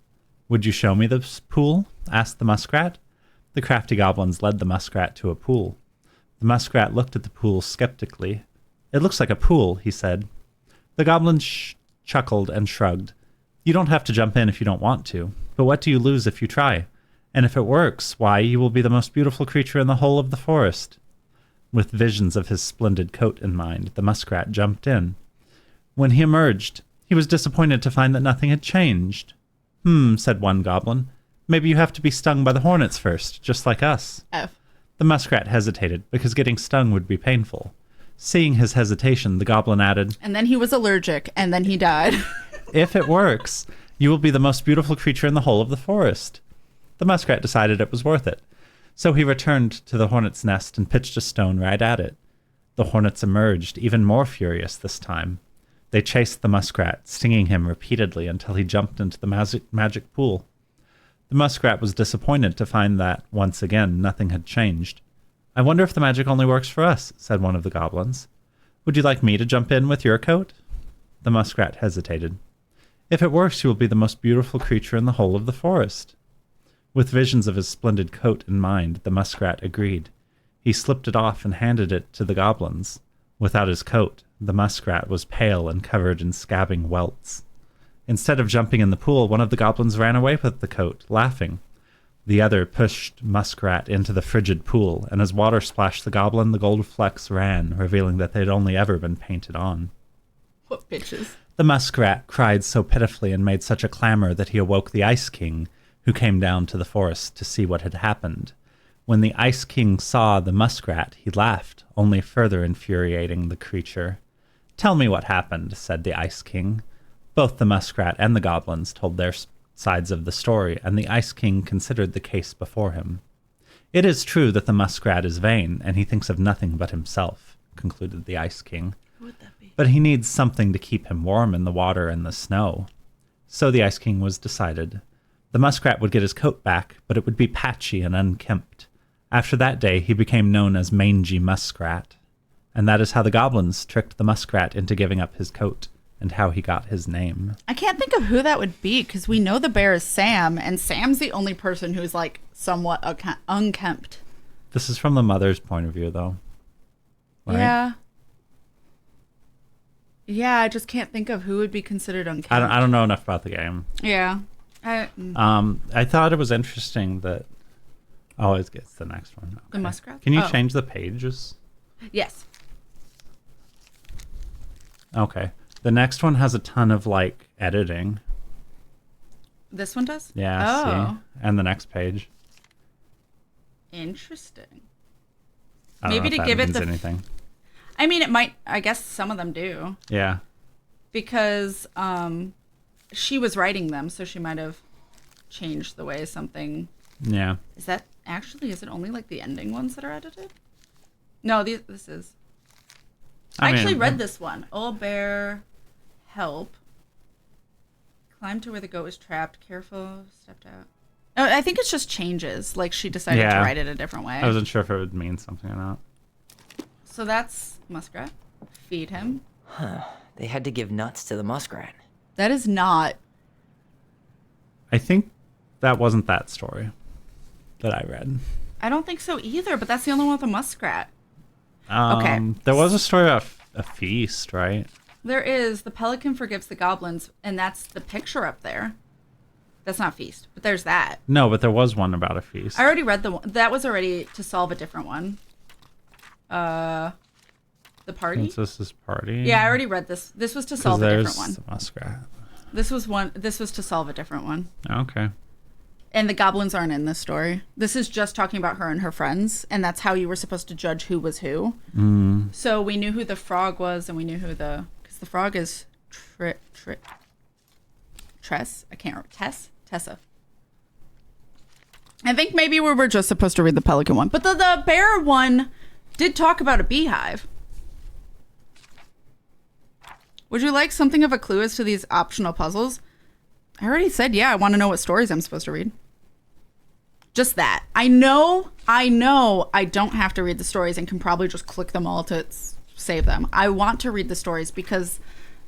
"Would you show me this pool?" asked the muskrat. The crafty goblins led the muskrat to a pool. The muskrat looked at the pool skeptically. It looks like a pool, he said. The goblin chuckled and shrugged. You don't have to jump in if you don't want to, but what do you lose if you try? And if it works, why, you will be the most beautiful creature in the whole of the forest. With visions of his splendid coat in mind, the muskrat jumped in. When he emerged, he was disappointed to find that nothing had changed. Said one goblin. Maybe you have to be stung by the hornets first, just like us. F. The muskrat hesitated, because getting stung would be painful. Seeing his hesitation, the goblin added, And then he was allergic, and then he died. If it works, you will be the most beautiful creature in the whole of the forest. The muskrat decided it was worth it. So he returned to the hornet's nest and pitched a stone right at it. The hornets emerged, even more furious this time. They chased the muskrat, stinging him repeatedly until he jumped into the magic pool. The muskrat was disappointed to find that, once again, nothing had changed. I wonder if the magic only works for us, said one of the goblins. Would you like me to jump in with your coat? The muskrat hesitated. If it works, you will be the most beautiful creature in the whole of the forest. With visions of his splendid coat in mind, the muskrat agreed. He slipped it off and handed it to the goblins. Without his coat, the muskrat was pale and covered in scabbing welts. Instead of jumping in the pool, one of the goblins ran away with the coat, laughing. The other pushed Muskrat into the frigid pool, and as water splashed the goblin, the gold flecks ran, revealing that they'd only ever been painted on. What bitches? The muskrat cried so pitifully and made such a clamor that he awoke the Ice King, who came down to the forest to see what had happened. When the Ice King saw the muskrat, he laughed, only further infuriating the creature. Tell me what happened, said the Ice King. Both the muskrat and the goblins told their sides of the story, and the Ice King considered the case before him. It is true that the muskrat is vain, and he thinks of nothing but himself, concluded the Ice King. Who would that be? But he needs something to keep him warm in the water and the snow. So the Ice King was decided. The muskrat would get his coat back, but it would be patchy and unkempt. After that day, he became known as Mangy Muskrat. And that is how the goblins tricked the muskrat into giving up his coat, and how he got his name. I can't think of who that would be, because we know the bear is Sam, and Sam's the only person who's, like, somewhat unkempt. This is from the mother's point of view, though. Right? Yeah. Yeah, I just can't think of who would be considered unkempt. I don't know enough about the game. Yeah. I thought it was interesting that... Oh, it gets the next one. Okay. The muskrat? Can you change the pages? Yes. Okay. The next one has a ton of, like, editing. This one does? Yeah, see? And the next page. Interesting. I don't Maybe know if to give that it means the... anything. I mean, it might... I guess some of them do. Yeah. Because she was writing them, so she might have changed the way something... Yeah. Is that... Actually, is it only, like, the ending ones that are edited? No, this is... I actually read this one. Old bear, help. Climb to where the goat was trapped. Careful, stepped out. Oh, I think it's just changes. Like, she decided to write it a different way. I wasn't sure if it would mean something or not. So that's muskrat. Feed him. Huh. They had to give nuts to the muskrat. That is not... I think that wasn't that story that I read. I don't think so either, but that's the only one with a muskrat. Okay. There was a story about a feast, right? There is. The pelican forgives the goblins, and that's the picture up there. That's not feast, but there's that. No, but there was one about a feast. I already read the one. That was already to solve a different one. The party? This is party. Yeah, I already read this. This was to solve a different one. There's the muskrat. This was to solve a different one. Okay. And the goblins aren't in this story. This is just talking about her and her friends, and that's how you were supposed to judge who was who. Mm. So we knew who the frog was, and we knew who because the frog is Tress. I can't remember. Tessa. I think maybe we were just supposed to read the pelican one, but the bear one did talk about a beehive. Would you like something of a clue as to these optional puzzles? I already said, yeah, I want to know what stories I'm supposed to read. Just that. I know I don't have to read the stories and can probably just click them all to save them. I want to read the stories because,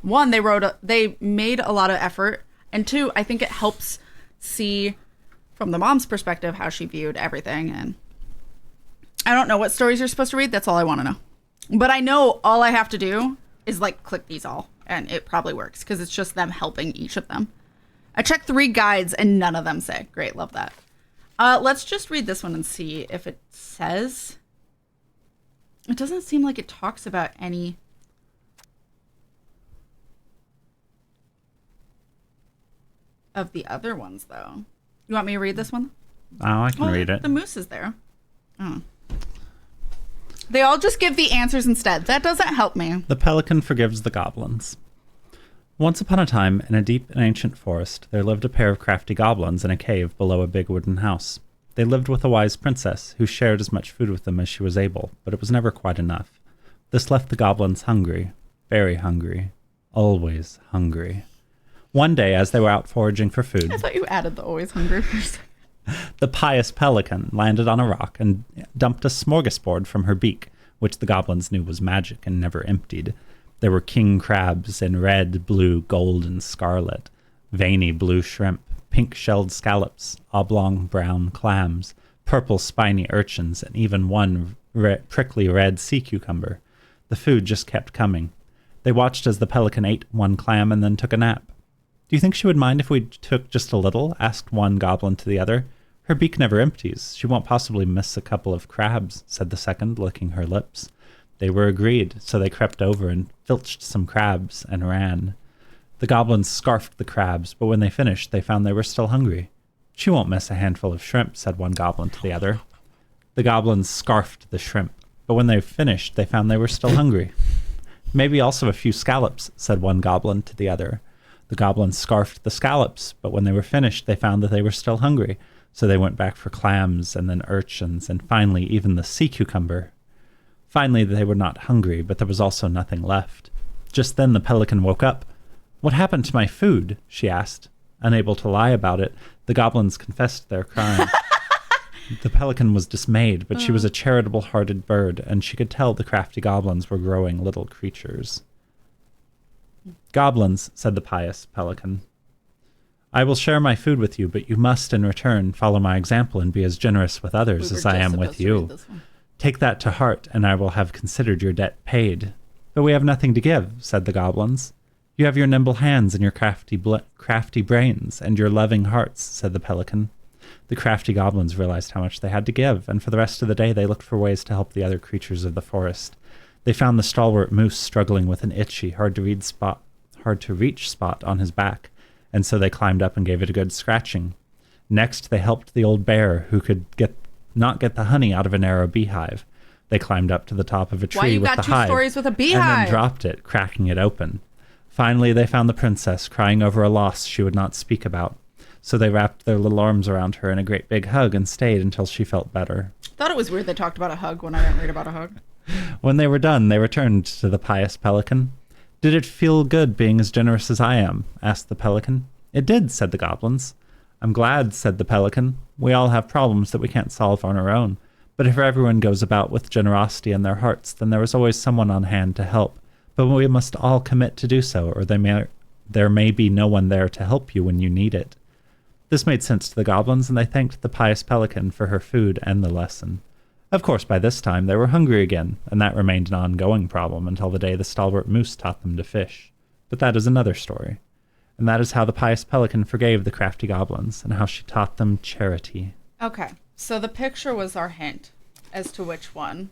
one, they made a lot of effort, and two, I think it helps see from the mom's perspective how she viewed everything, and I don't know what stories you're supposed to read. That's all I want to know. But I know all I have to do is like click these all, and it probably works because it's just them helping each of them. I checked 3 guides and none of them say. Great, love that. Let's just read this one and see if it says. It doesn't seem like it talks about any. Of the other ones, though. You want me to read this one? Oh, I can read it. The moose is there. Oh. They all just give the answers instead. That doesn't help me. The pelican forgives the goblins. Once upon a time, in a deep and ancient forest, there lived a pair of crafty goblins in a cave below a big wooden house. They lived with a wise princess, who shared as much food with them as she was able, but it was never quite enough. This left the goblins hungry, very hungry, always hungry. One day, as they were out foraging for food... I thought you added the always hungry first. The pious pelican landed on a rock and dumped a smorgasbord from her beak, which the goblins knew was magic and never emptied. There were king crabs in red, blue, gold, and scarlet, veiny blue shrimp, pink-shelled scallops, oblong brown clams, purple spiny urchins, and even one prickly red sea cucumber. The food just kept coming. They watched as the pelican ate one clam and then took a nap. "Do you think she would mind if we took just a little?" asked one goblin to the other. "Her beak never empties. She won't possibly miss a couple of crabs," said the second, licking her lips. They were agreed, so they crept over and filched some crabs and ran. The goblins scarfed the crabs, but when they finished, they found they were still hungry. "She won't miss a handful of shrimp," said one goblin to the other. The goblins scarfed the shrimp, but when they finished, they found they were still hungry. "Maybe also a few scallops," said one goblin to the other. The goblins scarfed the scallops, but when they were finished, they found that they were still hungry. So they went back for clams and then urchins and finally even the sea cucumber. Finally, they were not hungry, but there was also nothing left. Just then the pelican woke up. "What happened to my food?" she asked. Unable to lie about it, the goblins confessed their crime. The pelican was dismayed, but she was a charitable-hearted bird, and she could tell the crafty goblins were growing little creatures. "Goblins," said the pious pelican, "I will share my food with you, but you must, in return, follow my example and be as generous with others as I am with you. Take that to heart, and I will have considered your debt paid." "But we have nothing to give," said the goblins. "You have your nimble hands and your crafty brains and your loving hearts," said the pelican. The crafty goblins realized how much they had to give, and for the rest of the day they looked for ways to help the other creatures of the forest. They found the stalwart moose struggling with an itchy, hard-to-reach spot on his back, and so they climbed up and gave it a good scratching. Next, they helped the old bear, who could not get the honey out of a narrow beehive. They climbed up to the top of a tree with the hive. Why you got two stories with a beehive? And then dropped it, cracking it open. Finally, they found the princess, crying over a loss she would not speak about. So they wrapped their little arms around her in a great big hug and stayed until she felt better. Thought it was weird they talked about a hug when I didn't read about a hug. When they were done, they returned to the pious pelican. "Did it feel good being as generous as I am?" asked the pelican. "It did," said the goblins. "I'm glad," said the pelican. "We all have problems that we can't solve on our own. But if everyone goes about with generosity in their hearts, then there is always someone on hand to help. But we must all commit to do so, or there may be no one there to help you when you need it." This made sense to the goblins, and they thanked the pious pelican for her food and the lesson. Of course, by this time, they were hungry again, and that remained an ongoing problem until the day the stalwart moose taught them to fish. But that is another story. And that is how the pious pelican forgave the crafty goblins, and how she taught them charity. Okay, so the picture was our hint as to which one.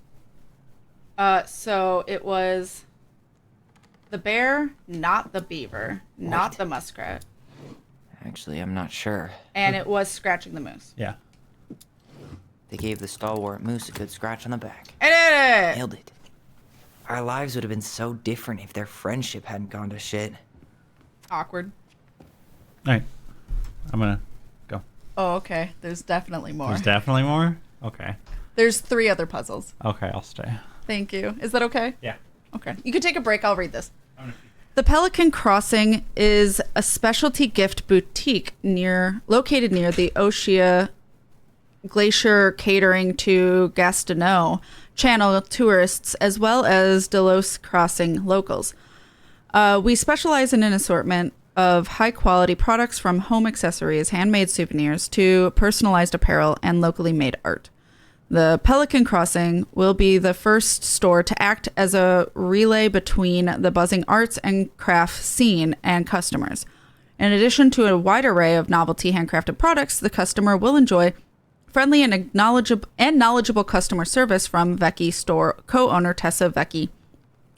So it was the bear, not the beaver, not the muskrat. Actually, I'm not sure. And it was scratching the moose. Yeah. They gave the stalwart moose a good scratch on the back. I did it! Nailed it. Our lives would have been so different if their friendship hadn't gone to shit. Awkward. All right. I'm going to go. Oh, okay. There's definitely more. There's definitely more? Okay. There's 3 other puzzles. Okay, I'll stay. Thank you. Is that okay? Yeah. Okay. You can take a break. I'll read this. The Pelican Crossing is a specialty gift boutique located near the Oshia Glacier, catering to Gastineau Channel tourists as well as Delos Crossing locals. We specialize in an assortment of high-quality products from home accessories, handmade souvenirs, to personalized apparel and locally made art. The Pelican Crossing will be the first store to act as a relay between the buzzing arts and craft scene and customers. In addition to a wide array of novelty handcrafted products, the customer will enjoy friendly and knowledgeable customer service from Vecchi store co-owner Tessa Vecchi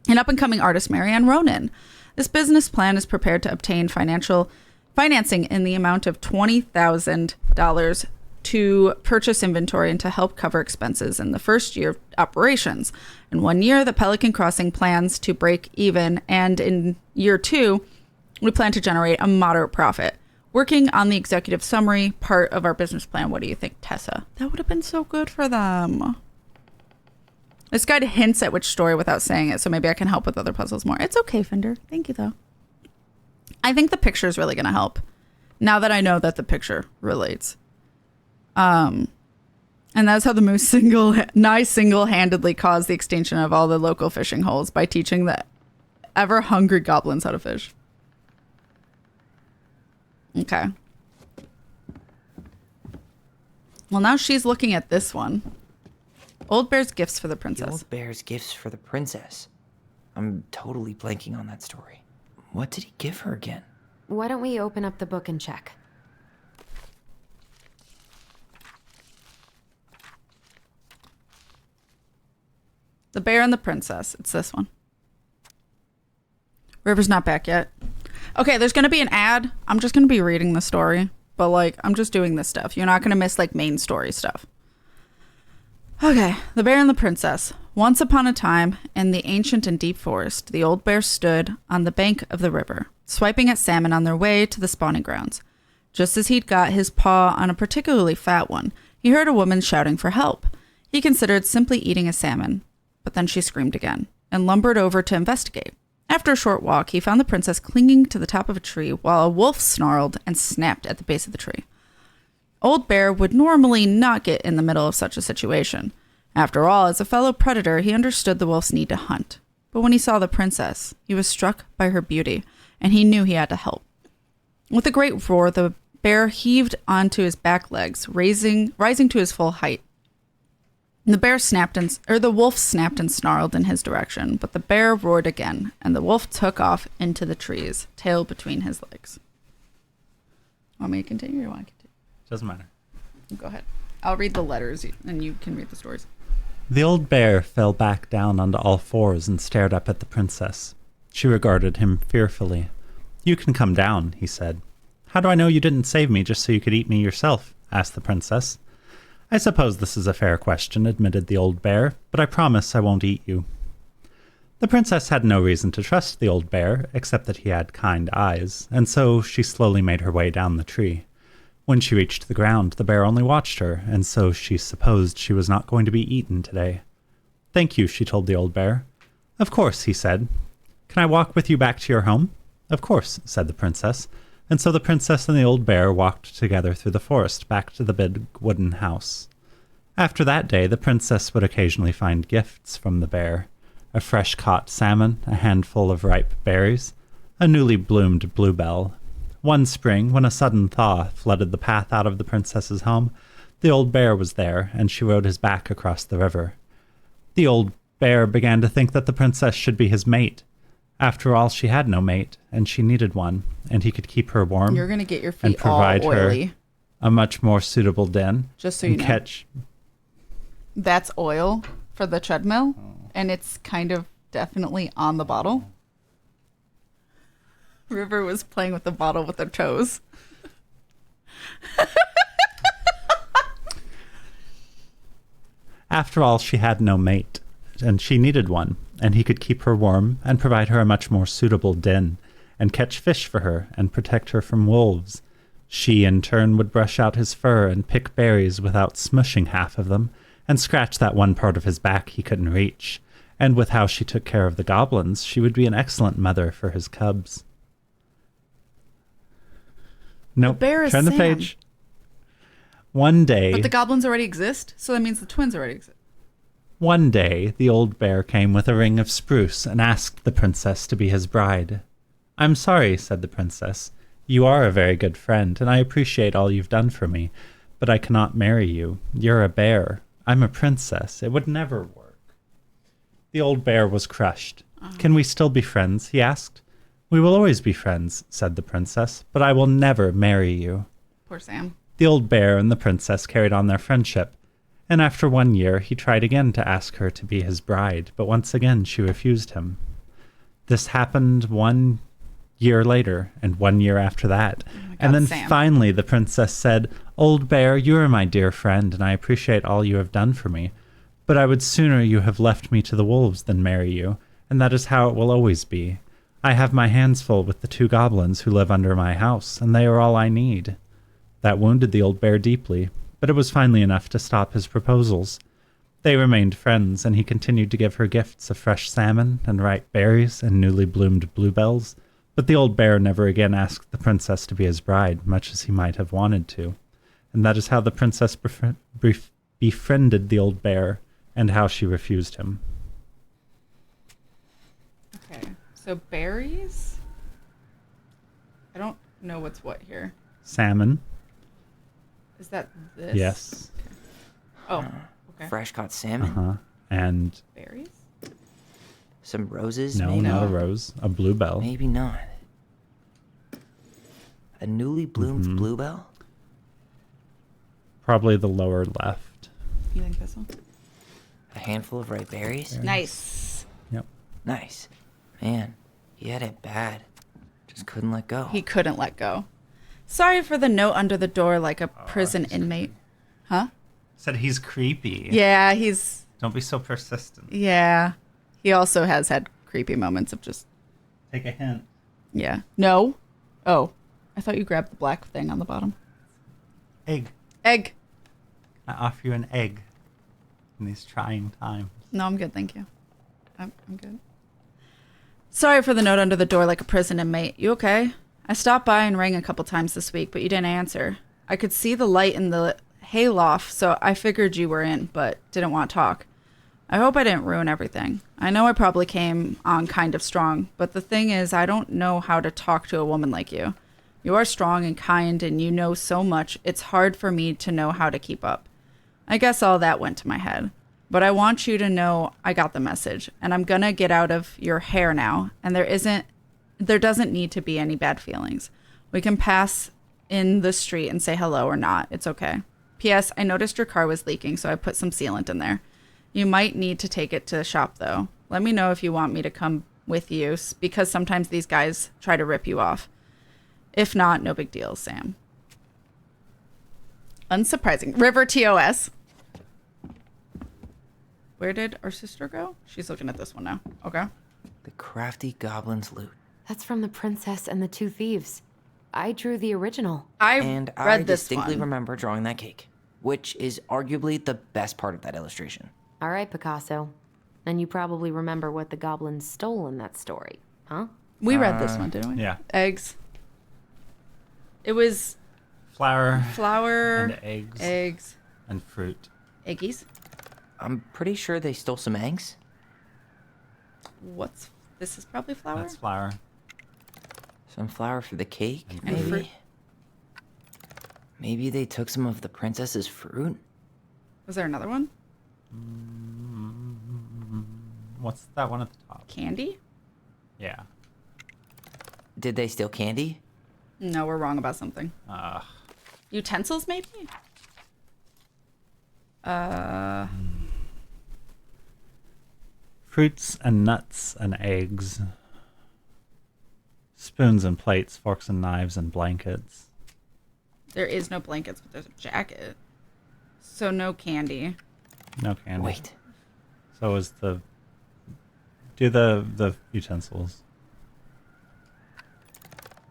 and up-and-coming artist Marianne Ronan. This business plan is prepared to obtain financing in the amount of $20,000 to purchase inventory and to help cover expenses in the first year of operations. In 1 year, the Pelican Crossing plans to break even, and in year 2, we plan to generate a moderate profit. Working on the executive summary part of our business plan. What do you think, Tessa? That would have been so good for them. This guide hints at which story without saying it, so maybe I can help with other puzzles more. It's okay, Fender. Thank you, though. I think the picture is really going to help. Now that I know that the picture relates. And that's how the moose single-handedly caused the extinction of all the local fishing holes by teaching the ever-hungry goblins how to fish. Okay. Well, now she's looking at this one. Old Bear's Gifts for the Princess. The Old Bear's Gifts for the Princess. I'm totally blanking on that story. What did he give her again? Why don't we open up the book and check? The Bear and the Princess. It's this one. River's not back yet. Okay, there's going to be an ad. I'm just going to be reading the story. But, like, I'm just doing this stuff. You're not going to miss, like, main story stuff. Okay, The Bear and the Princess. Once upon a time, in the ancient and deep forest, the old bear stood on the bank of the river, swiping at salmon on their way to the spawning grounds. Just as he'd got his paw on a particularly fat one, he heard a woman shouting for help. He considered simply eating a salmon, but then she screamed again, and lumbered over to investigate. After a short walk, he found the princess clinging to the top of a tree, while a wolf snarled and snapped at the base of the tree. Old Bear would normally not get in the middle of such a situation. After all, as a fellow predator, he understood the wolf's need to hunt. But when he saw the princess, he was struck by her beauty, and he knew he had to help. With a great roar, the bear heaved onto his back legs, rising to his full height. The wolf snapped and snarled in his direction, but the bear roared again, and the wolf took off into the trees, tail between his legs. Want me to continue or want to continue? Doesn't matter. Go ahead. I'll read the letters, and you can read the stories. The old bear fell back down onto all fours and stared up at the princess. She regarded him fearfully. "You can come down," he said. "How do I know you didn't save me just so you could eat me yourself?" asked the princess. "I suppose this is a fair question," admitted the old bear, "but I promise I won't eat you." The princess had no reason to trust the old bear, except that he had kind eyes, and so she slowly made her way down the tree. When she reached the ground, the bear only watched her, and so she supposed she was not going to be eaten today. "Thank you," she told the old bear. "Of course," he said. "Can I walk with you back to your home?" "Of course," said the princess. And so the princess and the old bear walked together through the forest back to the big wooden house. After that day, the princess would occasionally find gifts from the bear. A fresh-caught salmon, a handful of ripe berries, a newly bloomed bluebell. One spring, when a sudden thaw flooded the path out of the princess's home, the old bear was there, and she rode his back across the river. The old bear began to think that the princess should be his mate. After all, she had no mate, and she needed one, and he could keep her warm. You're gonna get your feet and provide all oily. her a much more suitable den. Just so you know. Catch. That's oil for the treadmill, and it's kind of definitely on the bottle. River was playing with the bottle with her toes. After all, she had no mate, and she needed one, and he could keep her warm and provide her a much more suitable den, and catch fish for her and protect her from wolves. She, in turn, would brush out his fur and pick berries without smushing half of them, and scratch that one part of his back he couldn't reach. And with how she took care of the goblins, she would be an excellent mother for his cubs. Nope. The bear is Turn the Sam. page. One day... But the goblins already exist, so that means the twins already exist. One day, the old bear came with a ring of spruce and asked the princess to be his bride. "I'm sorry," said the princess. "You are a very good friend, and I appreciate all you've done for me, but I cannot marry you. You're a bear. I'm a princess. It would never work. The old bear was crushed. Can we still be friends? He asked. We will always be friends, said the princess, but I will never marry you. Poor Sam. The old bear and the princess carried on their friendship, and after 1 year he tried again to ask her to be his bride, but once again she refused him. This happened 1 year later, and 1 year after that. And then Sam. finally the princess said, Old bear, you are my dear friend, and I appreciate all you have done for me, but I would sooner you have left me to the wolves than marry you, and that is how it will always be. I have my hands full with the 2 goblins who live under my house, and they are all I need. That wounded the old bear deeply, but it was finally enough to stop his proposals. They remained friends, and he continued to give her gifts of fresh salmon and ripe berries and newly bloomed bluebells, but the old bear never again asked the princess to be his bride, much as he might have wanted to. And that is how the princess befriended the old bear, and how she refused him. Okay, so berries? I don't know what's what here. Salmon. Is that this? Yes. Oh, okay. Fresh caught salmon. Uh-huh. And Berries? Some roses, no, maybe? not a rose. A bluebell. Maybe not. A newly bloomed bluebell? Probably the lower left. You think this one? A handful of ripe berries? Nice. Yep. Nice. Man, he had it bad. Just couldn't let go. He couldn't let go. Sorry for the note under the door like a prison inmate. Huh? Said he's creepy. Yeah, he's... Don't be so persistent. Yeah. He also has had creepy moments of just... Take a hint. Yeah. No? Oh. I thought you grabbed the black thing on the bottom. Egg. Egg. I offer you an egg in these trying times. No, I'm good, thank you. I'm good. Sorry for the note under the door like a prison inmate. You okay? I stopped by and rang a couple times this week, but you didn't answer. I could see the light in the hayloft, so I figured you were in, but didn't want to talk. I hope I didn't ruin everything. I know I probably came on kind of strong, but the thing is, I don't know how to talk to a woman like you. You are strong and kind, and you know so much, it's hard for me to know how to keep up. I guess all that went to my head. But I want you to know I got the message, and I'm gonna get out of your hair now, and there doesn't need to be any bad feelings. We can pass in the street and say hello or not. It's okay. P.S. I noticed your car was leaking, so I put some sealant in there. You might need to take it to the shop, though. Let me know if you want me to come with you, because sometimes these guys try to rip you off. If not, no big deal, Sam. Unsurprising. River TOS. Where did our sister go? She's looking at this one now. Okay. The crafty goblin's loot. That's from The Princess and the Two Thieves. I drew the original. I read this distinctly one. remember drawing that cake, which is arguably the best part of that illustration. All right, Picasso. And you probably remember what the goblins stole in that story, huh? We read this one, didn't we? Yeah. Eggs. It was Flour. flour, And eggs, and fruit. eggies. I'm pretty sure they stole some eggs. This is probably flour? That's flour. Some flour for the cake, And maybe? fruit. Maybe they took some of the princess's fruit? Was there another one? What's that one at the top? Candy? Yeah. Did they steal candy? No, we're wrong about something. Utensils, maybe? Fruits and nuts and eggs. Spoons and plates, forks and knives and blankets. There is no blankets, but there's a jacket. So no candy. No candy. Wait. So is the... Do the utensils.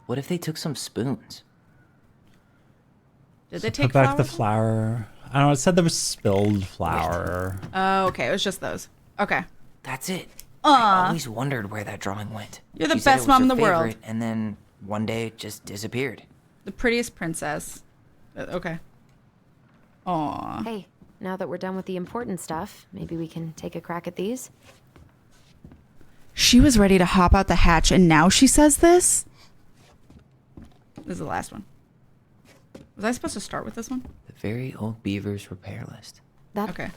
What if they took some spoons? Did they Put take back the flour? flour. I don't know, it said there was spilled flour. Oh, okay. It was just those. Okay. That's it. I always wondered where that drawing went. You're the She said it best was mom her in the world. favorite, and then one day it just disappeared. The prettiest princess. Okay. Aw. Hey, now that we're done with the important stuff, maybe we can take a crack at these? She was ready to hop out the hatch, and now she says this? This is the last one. Was I supposed to start with this one? The very old beaver's repair list. Okay.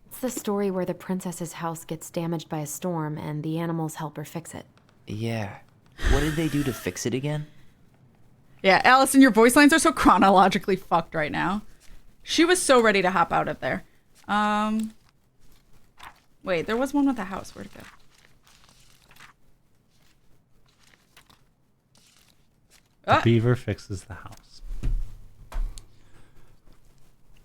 It's the story where the princess's house gets damaged by a storm and the animals help her fix it. Yeah. What did they do to fix it again? Yeah, Allison, your voice lines are so chronologically fucked right now. She was so ready to hop out of there. Wait, there was one with the house. Where'd it go? The beaver fixes the house.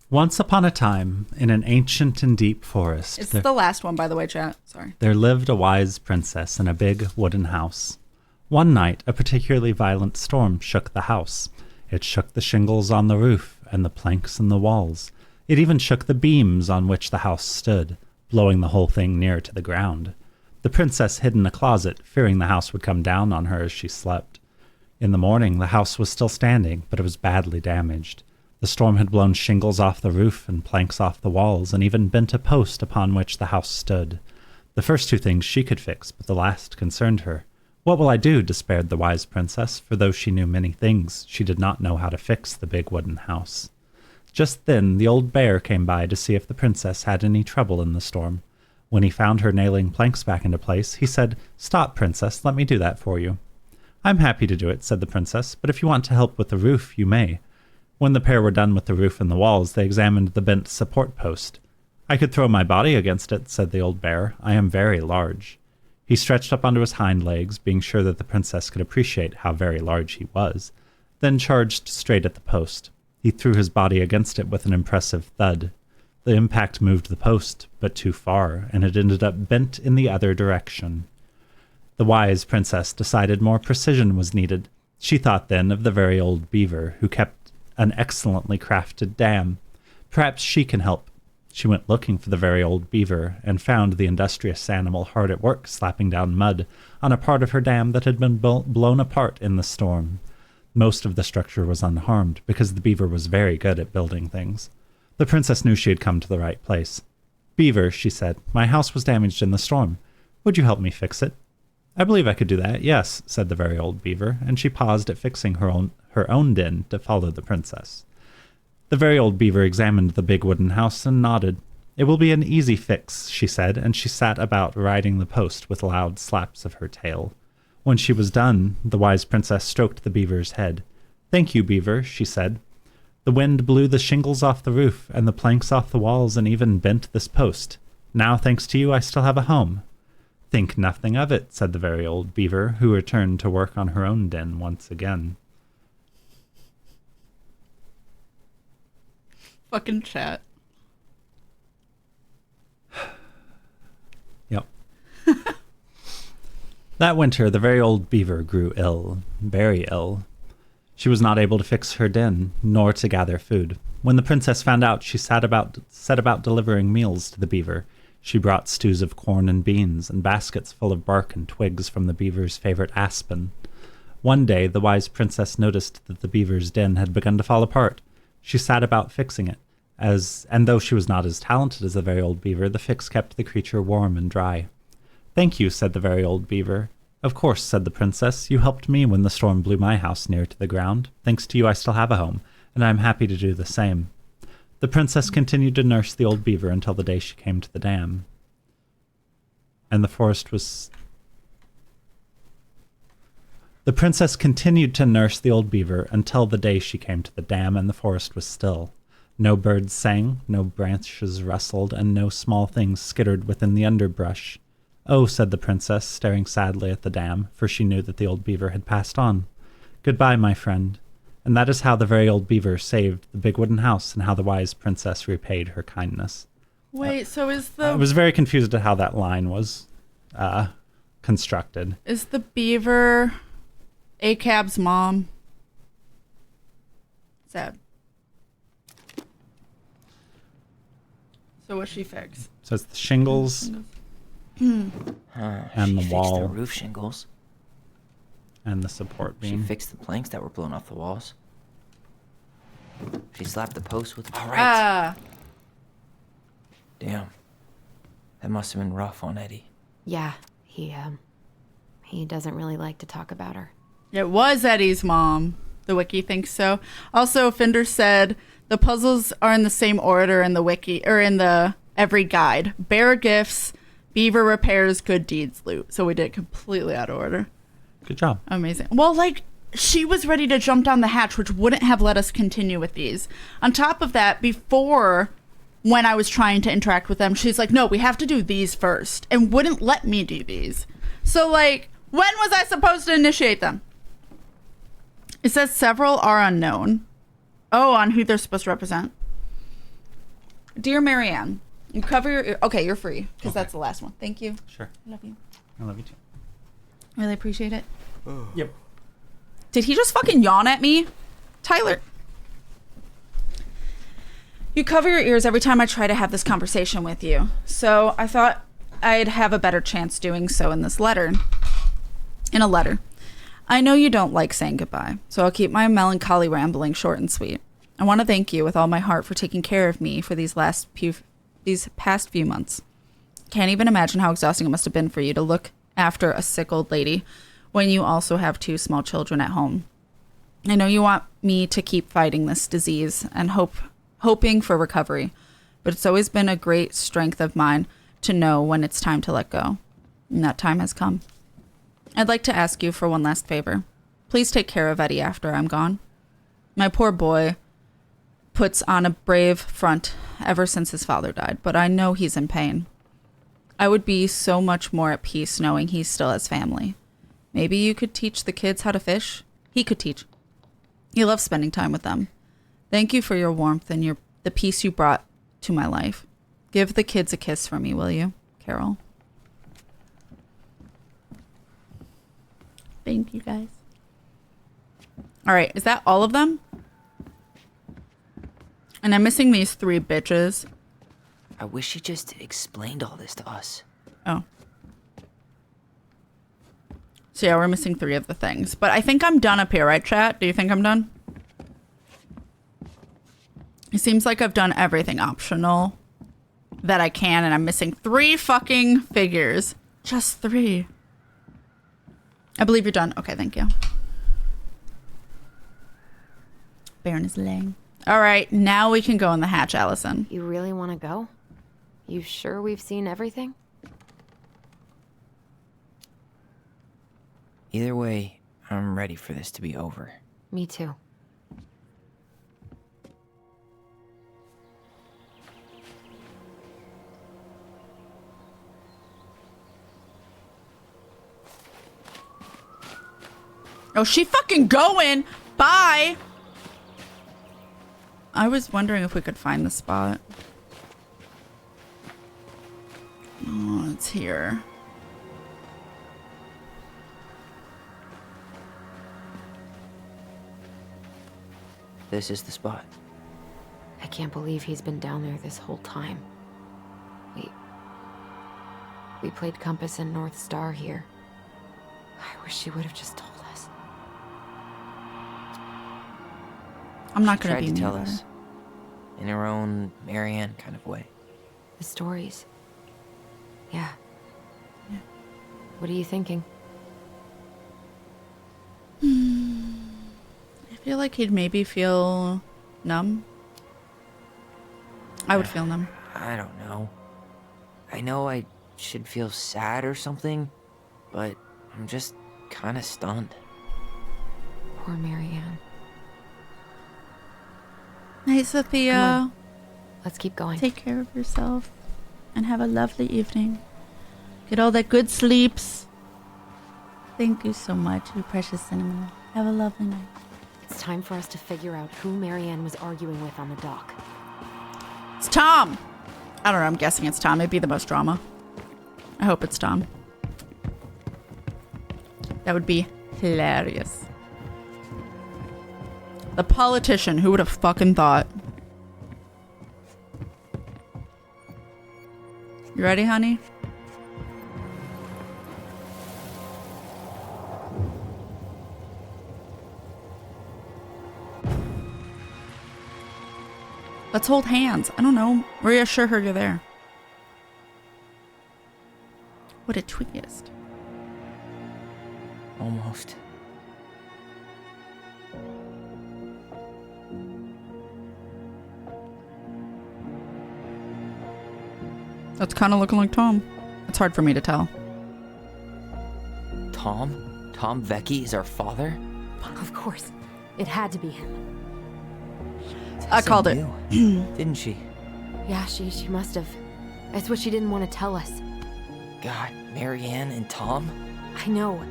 Once upon a time, in an ancient and deep forest, It's the last one, by the way, chat. Sorry. there lived a wise princess in a big wooden house. One night, a particularly violent storm shook the house. It shook the shingles on the roof and the planks in the walls. It even shook the beams on which the house stood, blowing the whole thing near to the ground. The princess hid in a closet, fearing the house would come down on her as she slept. In the morning, the house was still standing, but it was badly damaged. The storm had blown shingles off the roof and planks off the walls, and even bent a post upon which the house stood. The first two things she could fix, but the last concerned her. "What will I do?" despaired the wise princess, for though she knew many things, she did not know how to fix the big wooden house. Just then, the old bear came by to see if the princess had any trouble in the storm. When he found her nailing planks back into place, he said, "Stop, princess, let me do that for you." "I'm happy to do it," said the princess, "but if you want to help with the roof, you may." When the pair were done with the roof and the walls, they examined the bent support post. "I could throw my body against it," said the old bear. "I am very large." He stretched up onto his hind legs, being sure that the princess could appreciate how very large he was, then charged straight at the post. He threw his body against it with an impressive thud. The impact moved the post, but too far, and it ended up bent in the other direction. The wise princess decided more precision was needed. She thought then of the very old beaver, who kept an excellently crafted dam. Perhaps she can help. She went looking for the very old beaver, and found the industrious animal hard at work slapping down mud on a part of her dam that had been blown apart in the storm. Most of the structure was unharmed, because the beaver was very good at building things. The princess knew she had come to the right place. "Beaver," she said, "my house was damaged in the storm. Would you help me fix it?" "I believe I could do that, yes," said the very old beaver, and she paused at fixing her own den to follow the princess. The very old beaver examined the big wooden house and nodded. "It will be an easy fix," she said, and she sat about riding the post with loud slaps of her tail. When she was done, the wise princess stroked the beaver's head. "Thank you, beaver," she said. "The wind blew the shingles off the roof and the planks off the walls and even bent this post. Now, thanks to you, I still have a home." "Think nothing of it," said the very old beaver, who returned to work on her own den once again. Fucking chat. Yep. That winter, the very old beaver grew ill, very ill. She was not able to fix her den, nor to gather food. When the princess found out, she set about delivering meals to the beaver. She brought stews of corn and beans, and baskets full of bark and twigs from the beaver's favorite aspen. One day, the wise princess noticed that the beaver's den had begun to fall apart. She set about fixing it, and though she was not as talented as the very old beaver, the fix kept the creature warm and dry. "Thank you," said the very old beaver. "Of course," said the princess. "You helped me when the storm blew my house near to the ground. Thanks to you, I still have a home, and I am happy to do the same." The princess continued to nurse the old beaver until the day she came to the dam. And the forest was... The princess continued to nurse the old beaver until the day she came to the dam, and the forest was still. No birds sang, no branches rustled, and no small things skittered within the underbrush. "Oh," said the princess, staring sadly at the dam, for she knew that the old beaver had passed on. "Goodbye, my friend." And that is how the very old beaver saved the big wooden house, and how the wise princess repaid her kindness. Wait, so is the... I was very confused at how that line was constructed. Is the beaver ACAB's mom? Sad. So what she fix? So it's the shingles and the She wall. fixed the roof shingles. And the support She beam. fixed the planks that were blown off the walls. She slapped the post with... All right. Ah. Damn. That must have been rough on Eddie. Yeah, he doesn't really like to talk about her. It was Eddie's mom. The wiki thinks so. Also, Fender said The puzzles are in the same order in the wiki or in the every guide. Bear gifts, beaver repairs, good deeds, loot. So we did it completely out of order. Good job. Amazing. Well, like, she was ready to jump down the hatch, which wouldn't have let us continue with these. On top of that, before, when I was trying to interact with them, she's like, no, we have to do these first, and wouldn't let me do these. So, like, when was I supposed to initiate them? It says several are unknown. Oh, on who they're supposed to represent. Dear Marianne, you cover your... Okay, you're free, because that's the last one. Thank you. Sure. I love you. I love you too. Really appreciate it. Yep. Did he just fucking yawn at me? Tyler. You cover your ears every time I try to have this conversation with you. So I thought I'd have a better chance doing so in this letter. In a letter. I know you don't like saying goodbye, so I'll keep my melancholy rambling short and sweet. I want to thank you with all my heart for taking care of me for these past few months. Can't even imagine how exhausting it must have been for you to look after a sick old lady when you also have 2 small children at home. I know you want me to keep fighting this disease and hoping for recovery, but it's always been a great strength of mine to know when it's time to let go. And that time has come. I'd like to ask you for one last favor. Please take care of Eddie after I'm gone. My poor boy puts on a brave front ever since his father died, but I know he's in pain. I would be so much more at peace knowing he still has family. Maybe you could teach the kids how to fish? He could teach. He loves spending time with them. Thank you for your warmth and the peace you brought to my life. Give the kids a kiss for me, will you, Carol? Thank you, guys. All right, is that all of them? And I'm missing these 3 bitches. I wish she just explained all this to us. Oh. So yeah, we're missing 3 of the things. But I think I'm done up here, right, chat? Do you think I'm done? It seems like I've done everything optional that I can, and I'm missing 3 fucking figures. Just 3. I believe you're done. Okay, thank you. Baron is laying. All right, now we can go in the hatch, Allison. You really want to go? You sure we've seen everything? Either way, I'm ready for this to be over. Me too. Oh, she fucking going. Bye. I was wondering if we could find the spot. Oh, it's here. This is the spot. I can't believe he's been down there this whole time. We played Compass and North Star here. I wish she would have just told us. I'm not gonna Tried be to tell neither. us in her own Marianne kind of way. The stories. Yeah. What are you thinking? I feel like he'd maybe feel numb. I would feel numb. I don't know. I know I should feel sad or something, but I'm just kind of stunned. Poor Marianne. Hey, Sophia. Come on. Let's keep going. Take care of yourself and have a lovely evening. Get all that good sleeps. Thank you so much, you precious cinnamon. Have a lovely night. It's time for us to figure out who Marianne was arguing with on the dock. It's Tom. I don't know. I'm guessing it's Tom. It'd be the most drama. I hope it's Tom. That would be hilarious. The politician. Who would have fucking thought? You ready, honey? Let's hold hands. I don't know. Reassure her you're there. What a twist. Almost. That's kind of looking like Tom. It's hard for me to tell. Tom? Tom Vecchi is our father? Of course. It had to be him. I called it. Didn't she? Yeah, she must have. That's what she didn't want to tell us. God, Marianne and Tom? I know.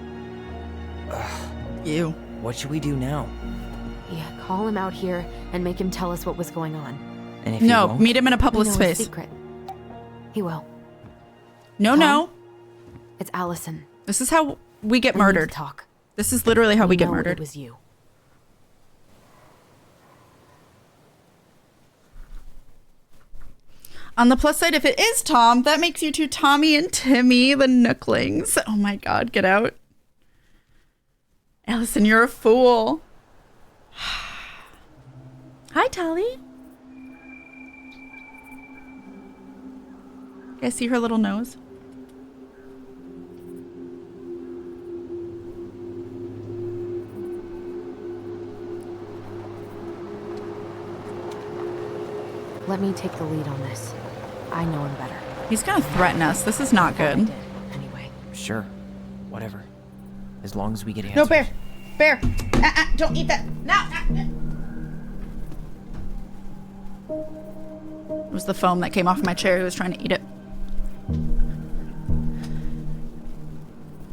You. What should we do now? Yeah, call him out here and make him tell us what was going on. And if he won't? Meet him in a public We know space. his secret. He will. No, Tom? no. It's Allison. This is how we get We need to murdered. talk. This is literally how we get know murdered. It was you. On the plus side, if it is Tom, that makes you two Tommy and Timmy, the Nooklings. Oh my god, get out. Allison, you're a fool. Hi, Tally. I see her little nose. Let me take the lead on this. I know him better. He's gonna threaten us. This is not good. Anyway. Sure. Whatever. As long as we get answers. No, Bear. Bear. Don't eat that. No. It was the foam that came off my chair. He was trying to eat it.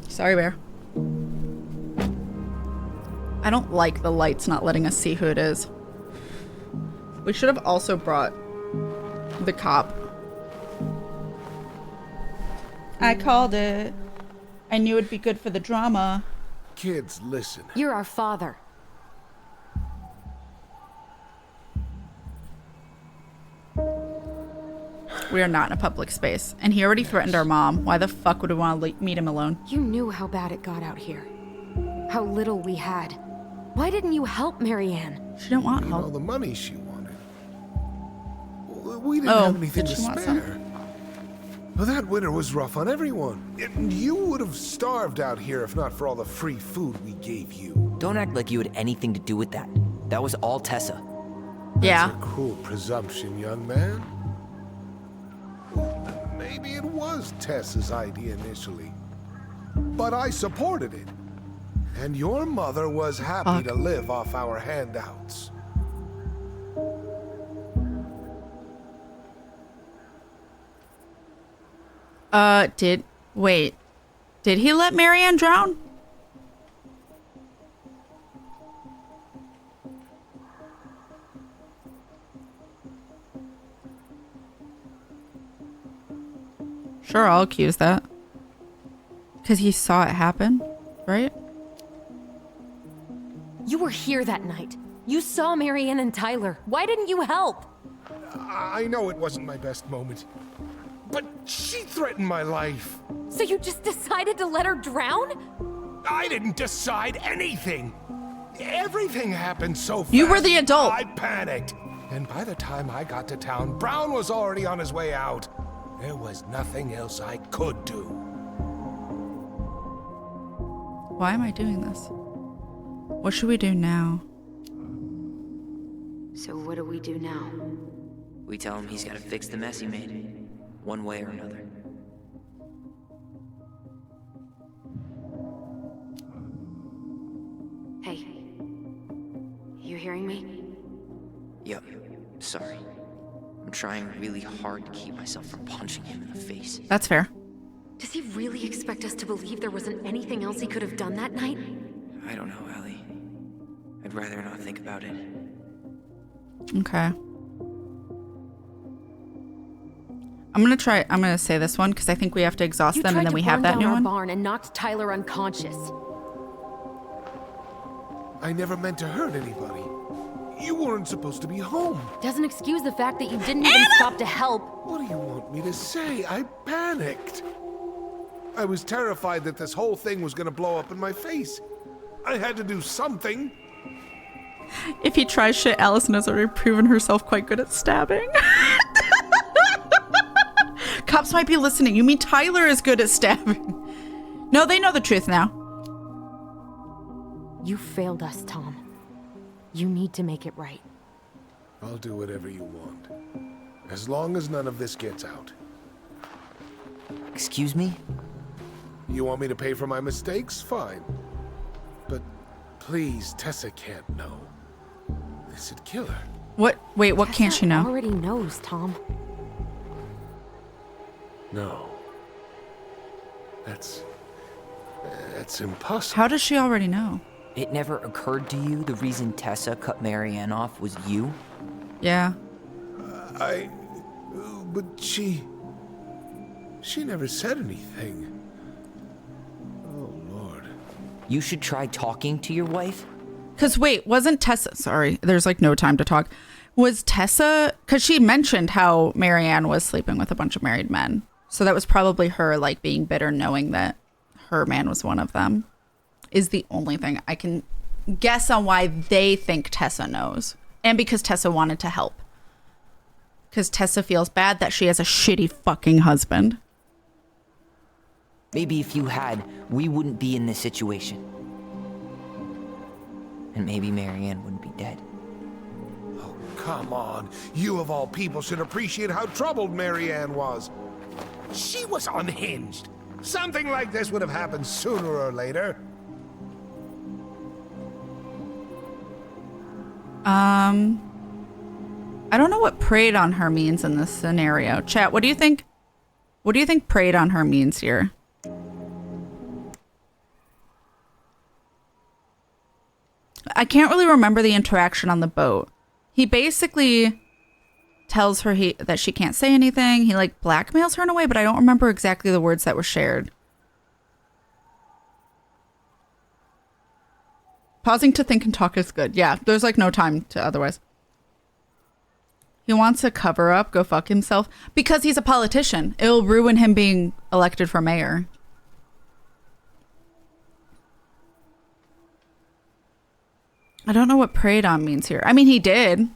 Sorry, Bear. I don't like the lights not letting us see who it is. We should have also brought the cop. I called it. I knew it'd be good for the drama. Kids, listen. You're our father. We are not in a public space. And he already threatened our mom. Why the fuck would we want to meet him alone? You knew how bad it got out here. How little we had. Why didn't you help Marianne? She didn't want all the money she wanted. We didn't have anything to spare. Well, that winter was rough on everyone. And you would have starved out here if not for all the free food we gave you. Don't act like you had anything to do with that. That was all Tessa. Yeah. That's a cruel presumption, young man. Maybe it was Tessa's idea initially. But I supported it. And your mother was happy to live off our handouts. Wait. Did he let Marianne drown? Sure, I'll accuse that. Because he saw it happen, right? You were here that night. You saw Marianne and Tyler. Why didn't you help? I know it wasn't my best moment. But she threatened my life. So you just decided to let her drown? I didn't decide anything. Everything happened so fast. You were the adult. I panicked. And by the time I got to town, Brown was already on his way out. There was nothing else I could do. Why am I doing this? What should we do now? So what do we do now? We tell him he's got to fix the mess he made, one way or another. Hey. You hearing me? Yep. Sorry. I'm trying really hard to keep myself from punching him in the face. That's fair. Does he really expect us to believe there wasn't anything else he could have done that night? I don't know, Allie. I'd rather not think about it. Okay. I'm gonna say this one because I think we have to exhaust them and then we have that new one. Barn and knocked Tyler unconscious. I never meant to hurt anybody. You weren't supposed to be home. Doesn't excuse the fact that you didn't even stop to help. What do you want me to say? I panicked. I was terrified that this whole thing was gonna blow up in my face. I had to do something. If he tries shit, Allison has already proven herself quite good at stabbing. Cops might be listening. You mean Tyler is good at stabbing? No, they know the truth now. You failed us, Tom. You need to make it right. I'll do whatever you want. As long as none of this gets out. Excuse me? You want me to pay for my mistakes? Fine. But please, Tessa can't know. This'd kill her. What? Wait, what can't she know? Already knows, Tom. No. That's impossible. How does she already know? It never occurred to you the reason Tessa cut Marianne off was you? Yeah. But she never said anything. Oh, Lord. You should try talking to your wife. Because wait, wasn't Tessa, sorry, there's like no time to talk. Was Tessa, because she mentioned how Marianne was sleeping with a bunch of married men. So that was probably her like being bitter knowing that her man was one of them. Is the only thing I can guess on why they think Tessa knows. And because Tessa wanted to help. Because Tessa feels bad that she has a shitty fucking husband. Maybe if you had, we wouldn't be in this situation. And maybe Marianne wouldn't be dead. Oh, come on. You of all people should appreciate how troubled Marianne was. She was unhinged. Something like this would have happened sooner or later. I don't know what preyed on her means in this scenario. Chat, what do you think? What do you think preyed on her means here? I can't really remember the interaction on the boat. He basically tells her that she can't say anything. He like blackmails her in a way, but I don't remember exactly the words that were shared. Pausing to think and talk is good. Yeah, there's like no time to otherwise. He wants to cover up, go fuck himself, because he's a politician. It'll ruin him being elected for mayor. I don't know what preyed on means here. I mean, he did.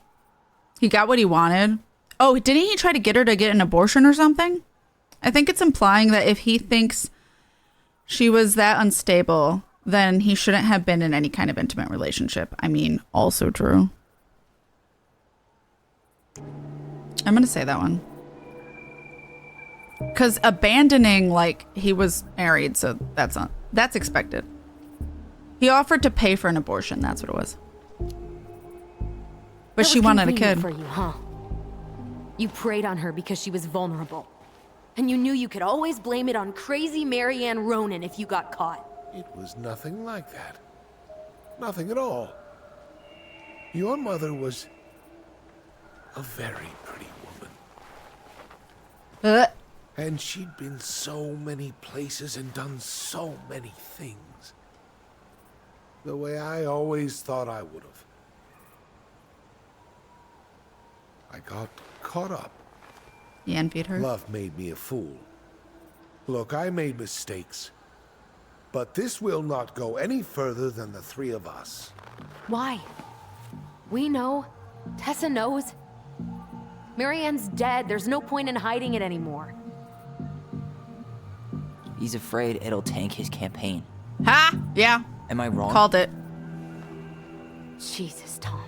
He got what he wanted. Oh, didn't he try to get her to get an abortion or something? I think it's implying that if he thinks she was that unstable, then he shouldn't have been in any kind of intimate relationship. I mean, also true. I'm going to say that one. Because abandoning, like, he was married, so that's expected. He offered to pay for an abortion, that's what it was. But she wanted a kid. For you, huh? You preyed on her because she was vulnerable. And you knew you could always blame it on crazy Marianne Ronan if you got caught. It was nothing like that. Nothing at all. Your mother was a very pretty woman. And she'd been so many places and done so many things. The way I always thought I would have. I got caught up. You envied her? Love made me a fool. Look, I made mistakes. But this will not go any further than the three of us. Why? We know. Tessa knows. Marianne's dead. There's no point in hiding it anymore. He's afraid it'll tank his campaign. Ha! Yeah. Am I wrong? Called it. Jesus, Tom.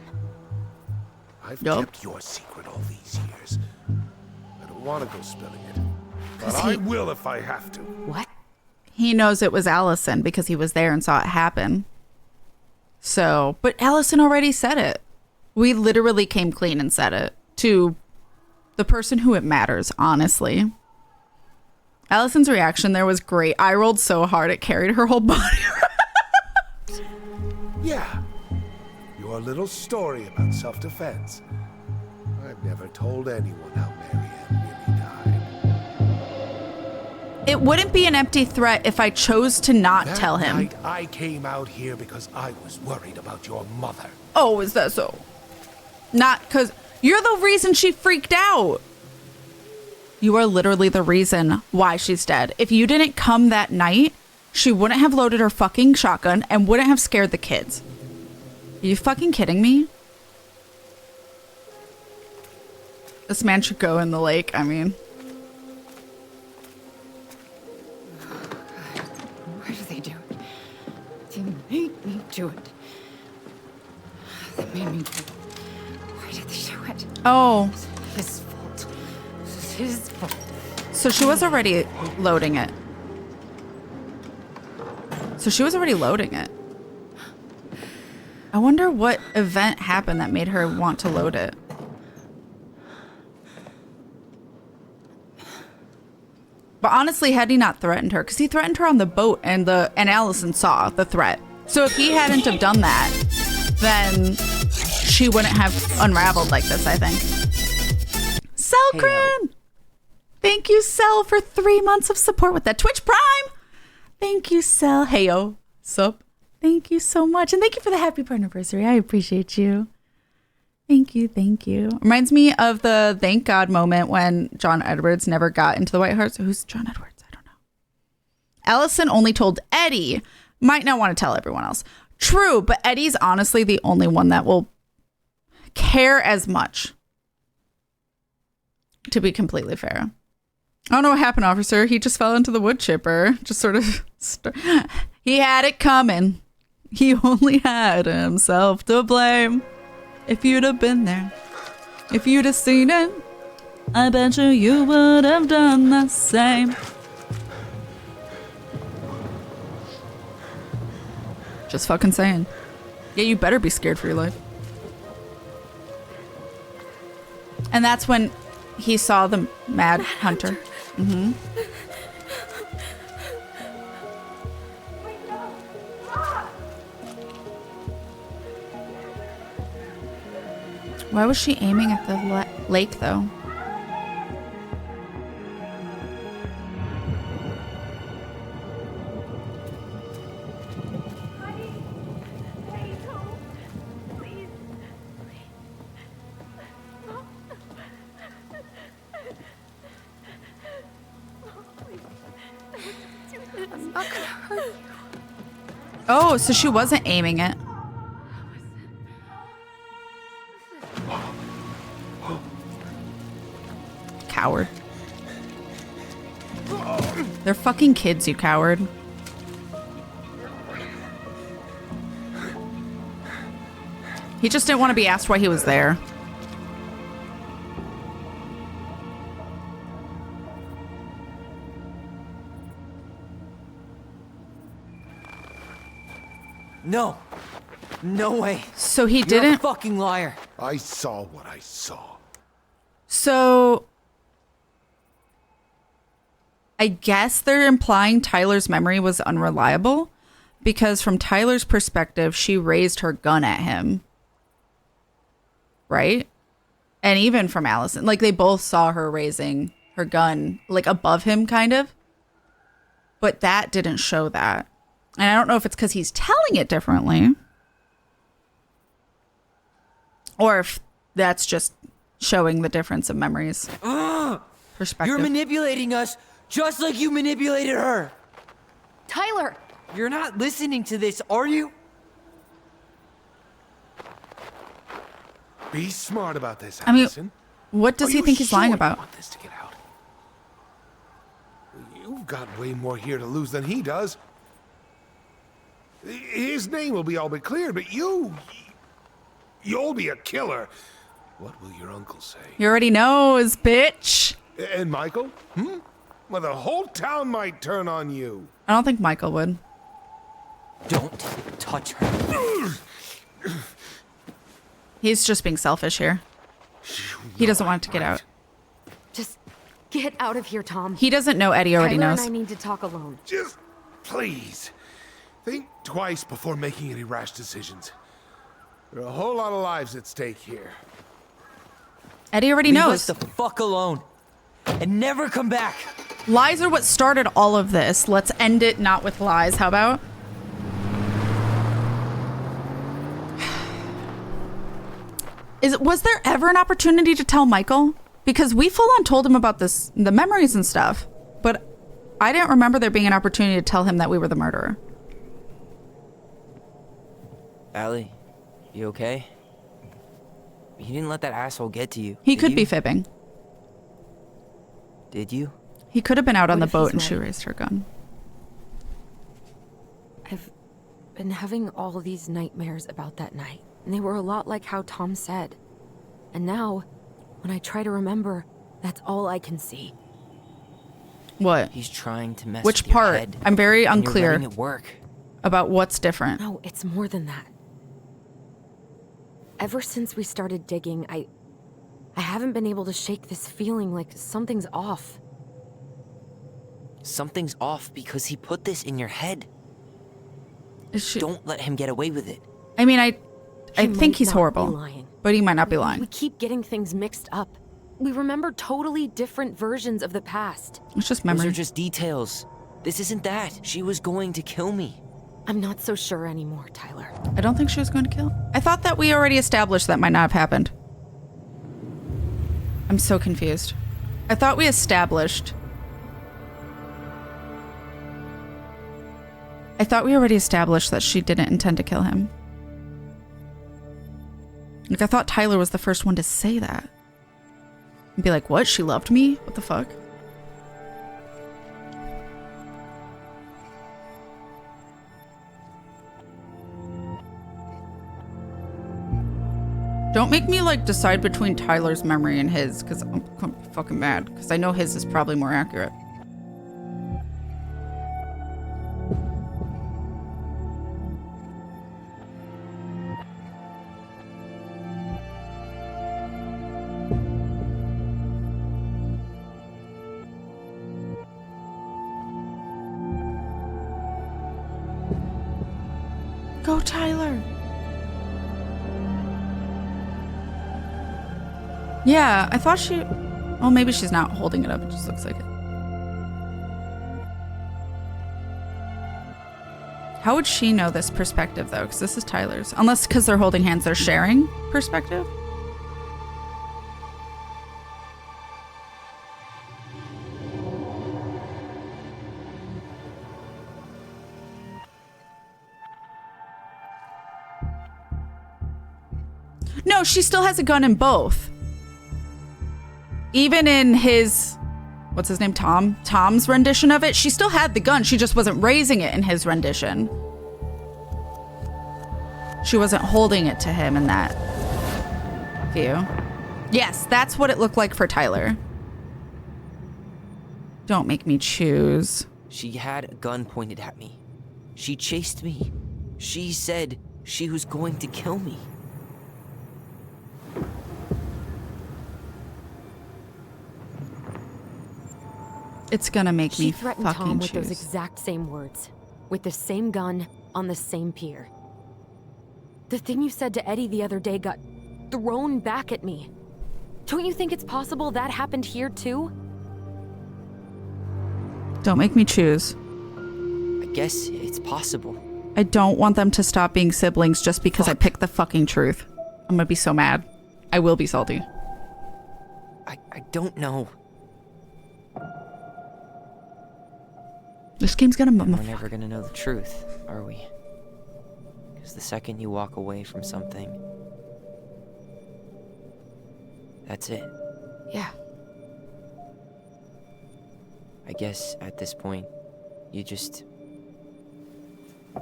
I've kept your secret all these years. I don't want to go spilling it. But I will if I have to. What? He knows it was Allison because he was there and saw it happen. So, but Allison already said it. We literally came clean and said it to the person who it matters, honestly. Allison's reaction there was great. I rolled so hard it carried her whole body. Yeah. Your little story about self-defense. I've never told anyone how Marianne really died. It wouldn't be an empty threat if I chose to not That tell him. night I came out here because I was worried about your mother. Oh, is that so? Not because you're the reason she freaked out. You are literally the reason why she's dead. If you didn't come that night, she wouldn't have loaded her fucking shotgun and wouldn't have scared the kids. Are you fucking kidding me? This man should go in the lake, I mean. Why do they do it? They made me do it. They made me do it. Why did they do it? Oh. His fault. This is his fault. So she was already loading it. I wonder what event happened that made her want to load it. But honestly, had he not threatened her, because he threatened her on the boat and Allison saw the threat. So if he hadn't have done that, then she wouldn't have unraveled like this, I think. Selkrin! Thank you, Cell, for 3 months of support with that Twitch Prime. Thank you, Cell. Heyo. Sup? Thank you so much. And thank you for the happy anniversary. I appreciate you. Thank you. Thank you. Reminds me of the thank God moment when John Edwards never got into the White Heart. So who's John Edwards? I don't know. Allison only told Eddie. Might not want to tell everyone else. True, but Eddie's honestly the only one that will care as much. To be completely fair. I don't know what happened, officer. He just fell into the wood chipper. Just sort of... He had it coming. He only had himself to blame. If you'd have been there. If you'd have seen it. I bet you would have done the same. Just fucking saying. Yeah, you better be scared for your life. And that's when he saw the Mad Hunter. Mm-hmm. Why was she aiming at the lake, though? I'm not gonna hurt you. Oh, so she wasn't aiming it. Coward. They're fucking kids, you coward. He just didn't want to be asked why he was there. No. No way. So he You're didn't... a fucking liar. I saw what I saw. So... I guess they're implying Tyler's memory was unreliable because from Tyler's perspective, she raised her gun at him. Right? And even from Allison, like they both saw her raising her gun like above him kind of. But that didn't show that. And I don't know if it's because he's telling it differently. Or if that's just showing the difference of memories. Perspective. You're manipulating us just like you manipulated her. Tyler! You're not listening to this, are you? Be smart about this, I mean, Allison. what does he think he's lying about? You want this to get out? You've got way more here to lose than he does. His name will be all but cleared, but you'll be a killer. What will your uncle say? He already knows, bitch. And Michael? Well, the whole town might turn on you. I don't think Michael would. Don't touch her. He's just being selfish here. He doesn't want it to get out. Just get out of here, Tom. He doesn't know Eddie already Tyler knows. and I need to talk alone. Just please think twice before making any rash decisions. There are a whole lot of lives at stake here. Eddie already Leave knows. us the fuck alone and never come back. Lies are what started all of this. Let's end it not with lies. How about? Was there ever an opportunity to tell Michael? Because we full on told him about this, the memories and stuff, but I didn't remember there being an opportunity to tell him that we were the murderer. Allie, you okay? You didn't let that asshole get to you. He could be fibbing. Did you? He could have been out on What the if boat he's and she right? raised her gun. I've been having all these nightmares about that night, and they were a lot like how Tom said. And now, when I try to remember, that's all I can see. What? He's trying to mess Which with your part? head, I'm very and you're unclear letting it work. about what's different. No, it's more than that. Ever since we started digging, I haven't been able to shake this feeling like something's off. Something's off because he put this in your head. Don't let him get away with it. I mean, I He think might he's not be horrible, lying. but he might not be lying. We keep getting things mixed up. We remember totally different versions of the past. It's just Those memory. are just details. This isn't that. She was going to kill me. I'm not so sure anymore, Tyler. I don't think she was going to kill. I thought that we already established that might not have happened. I'm so confused. I thought we established. I thought we already established that she didn't intend to kill him. Like, I thought Tyler was the first one to say that. And be like, what? She loved me? What the fuck? Don't make me, like, decide between Tyler's memory and his, because I'm fucking mad. Because I know his is probably more accurate. Go, Tyler. Yeah, I thought she... Well, maybe she's not holding it up. It just looks like it. How would she know this perspective, though? Because this is Tyler's. Unless because they're holding hands, they're sharing perspective? No, she still has a gun in both. Even in his, what's his name, Tom's rendition of it, she still had the gun. She just wasn't raising it in his rendition. She wasn't holding it to him in that view. Yes, that's what it looked like for Tyler. Don't make me choose. She had a gun pointed at me. She chased me. She said she was going to kill me. It's gonna make me She threatened fucking Tom with choose. those exact same words, with the same gun on the same pier. The thing you said to Eddie the other day got thrown back at me. Don't you think it's possible that happened here too? Don't make me choose. I guess it's possible. I don't want them to stop being siblings just because I picked the fucking truth. I'm gonna be so mad. I will be salty. I don't know. This game's gonna... We're never gonna know the truth, are we? Because the second you walk away from something, that's it. Yeah. I guess at this point, you just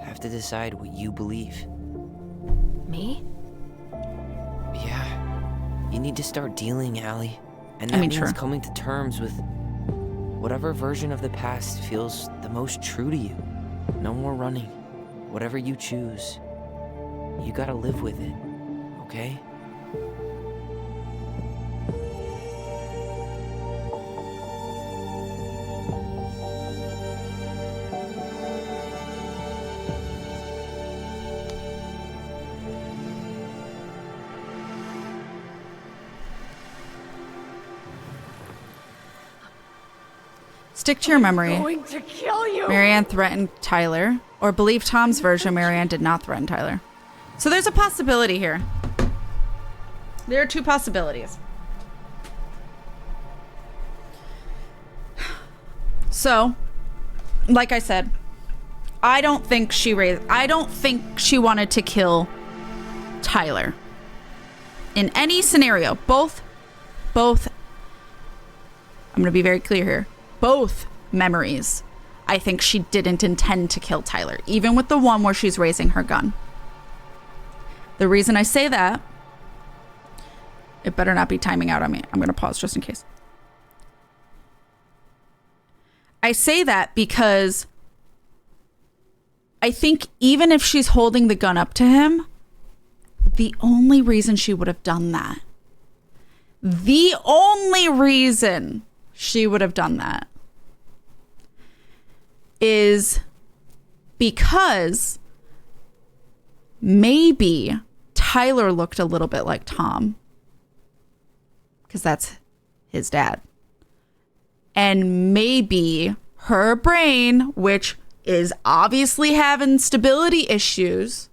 have to decide what you believe. Me? Yeah. You need to start dealing, Allie. And that means coming to terms with whatever version of the past feels the most true to you. No more running. Whatever you choose, you gotta live with it, okay? Stick to your memory. I'm going to kill you. Marianne threatened Tyler, or believe Tom's version, Marianne did not threaten Tyler. So there's a possibility here. There are two possibilities. So, like I said, I don't think she wanted to kill Tyler. In any scenario, both, I'm going to be very clear here. Both memories, I think she didn't intend to kill Tyler, even with the one where she's raising her gun. The reason I say that, it better not be timing out on me. I'm going to pause just in case. I say that because I think even if she's holding the gun up to him, the only reason she would have done that, is because maybe Tyler looked a little bit like Tom, because that's his dad. And maybe her brain, which is obviously having stability issues,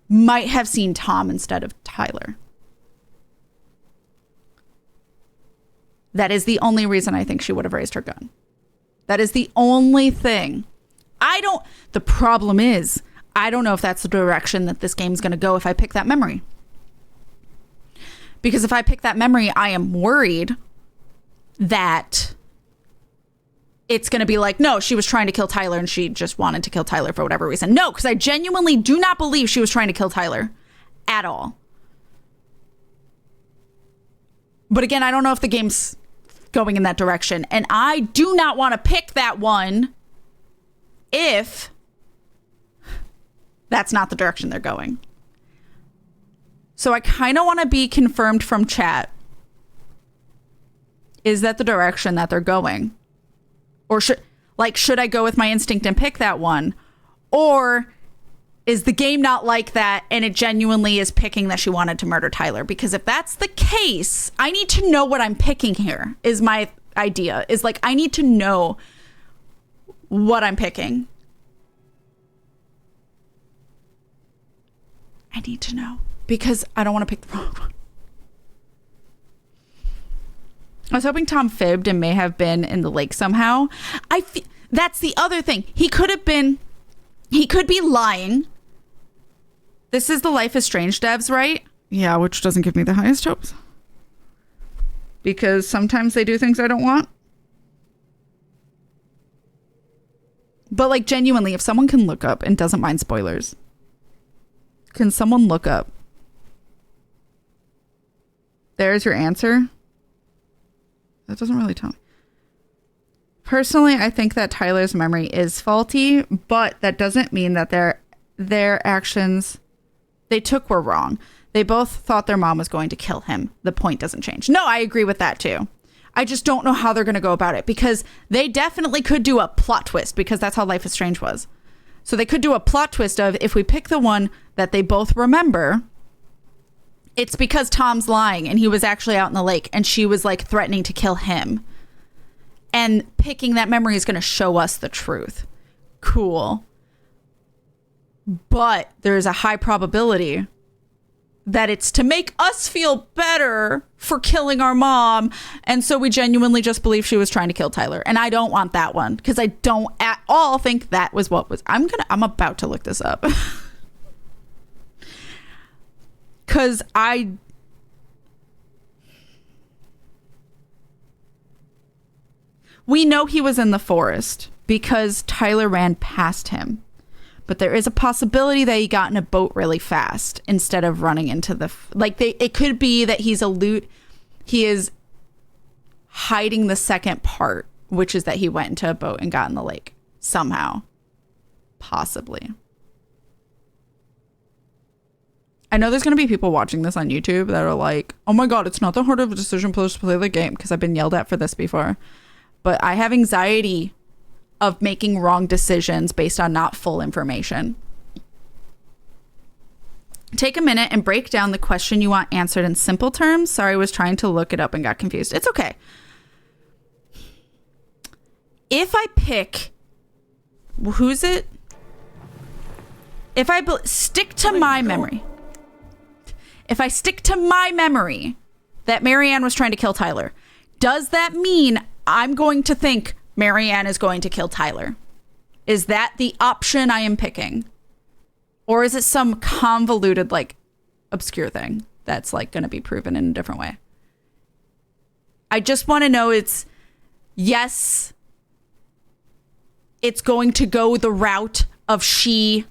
might have seen Tom instead of Tyler. That is the only reason I think she would have raised her gun. That is the only thing. The problem is, I don't know if that's the direction that this game's going to go if I pick that memory. Because if I pick that memory, I am worried that it's going to be like, no, she was trying to kill Tyler and she just wanted to kill Tyler for whatever reason. No, because I genuinely do not believe she was trying to kill Tyler at all. But again, I don't know if the game's going in that direction. And I do not want to pick that one if that's not the direction they're going. So I kind of want to be confirmed from chat. Is that the direction that they're going? Or should I go with my instinct and pick that one? Or is the game not like that and it genuinely is picking that she wanted to murder Tyler? Because if that's the case, I need to know what I'm picking here, is my idea. Is like, I need to know what I'm picking. I need to know. Because I don't want to pick the wrong one. I was hoping Tom fibbed and may have been in the lake somehow. That's the other thing. He could be lying. This is the Life is Strange devs, right? Yeah, which doesn't give me the highest hopes. Because sometimes they do things I don't want. But like genuinely, if someone can look up and doesn't mind spoilers, can someone look up? There's your answer. That doesn't really tell me. Personally, I think that Tyler's memory is faulty, but that doesn't mean that their actions they took were wrong. They both thought their mom was going to kill him. The point doesn't change. No, I agree with that too. I just don't know how they're going to go about it, because they definitely could do a plot twist, because that's how Life is Strange was. So they could do a plot twist of, if we pick the one that they both remember, it's because Tom's lying and he was actually out in the lake and she was like threatening to kill him. And picking that memory is going to show us the truth. Cool. But there's a high probability that it's to make us feel better for killing our mom. And so we genuinely just believe she was trying to kill Tyler. And I don't want that one, because I don't at all think that was what was. I'm about to look this up. Because we know he was in the forest because Tyler ran past him. But there is a possibility that he got in a boat really fast instead of running into the... it could be that he is hiding the second part, which is that he went into a boat and got in the lake somehow. Possibly. I know there's going to be people watching this on YouTube that are like, oh my God, it's not that hard of a decision to play the game, because I've been yelled at for this before. But I have anxiety of making wrong decisions based on not full information. Take a minute and break down the question you want answered in simple terms. Sorry, I was trying to look it up and got confused. It's okay. If I pick... Who's it? If I stick to my memory... If I stick to my memory that Marianne was trying to kill Tyler, does that mean I'm going to think Marianne is going to kill Tyler? Is that the option I am picking? Or is it some convoluted, obscure thing that's going to be proven in a different way? I just want to know yes, it's going to go the route of she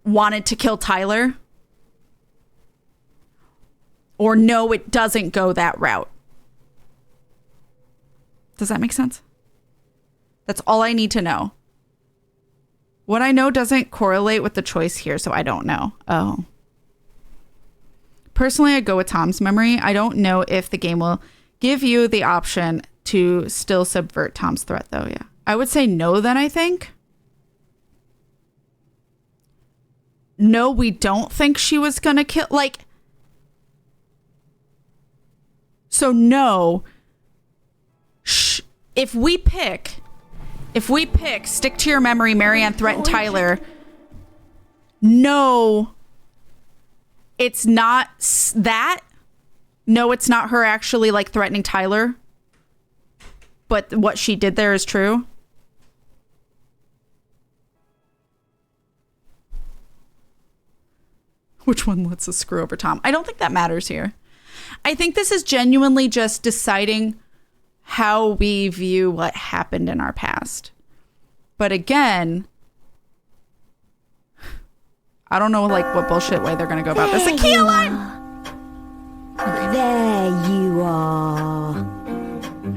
wanted to kill Tyler. Or no, it doesn't go that route. Does that make sense? That's all I need to know. What I know doesn't correlate with the choice here, so I don't know. Oh. Personally, I go with Tom's memory. I don't know if the game will give you the option to still subvert Tom's threat, though. Yeah. I would say no, then, I think. No, we don't think she was going to kill. Like, so no. If we pick, stick to your memory, Marianne threatened Tyler. No, it's not that. No, it's not her actually like threatening Tyler. But what she did there is true. Which one lets us screw over Tom? I don't think that matters here. I think this is genuinely just deciding how we view what happened in our past. But again, I don't know like what bullshit way they're going to go about this. A key line! There you are.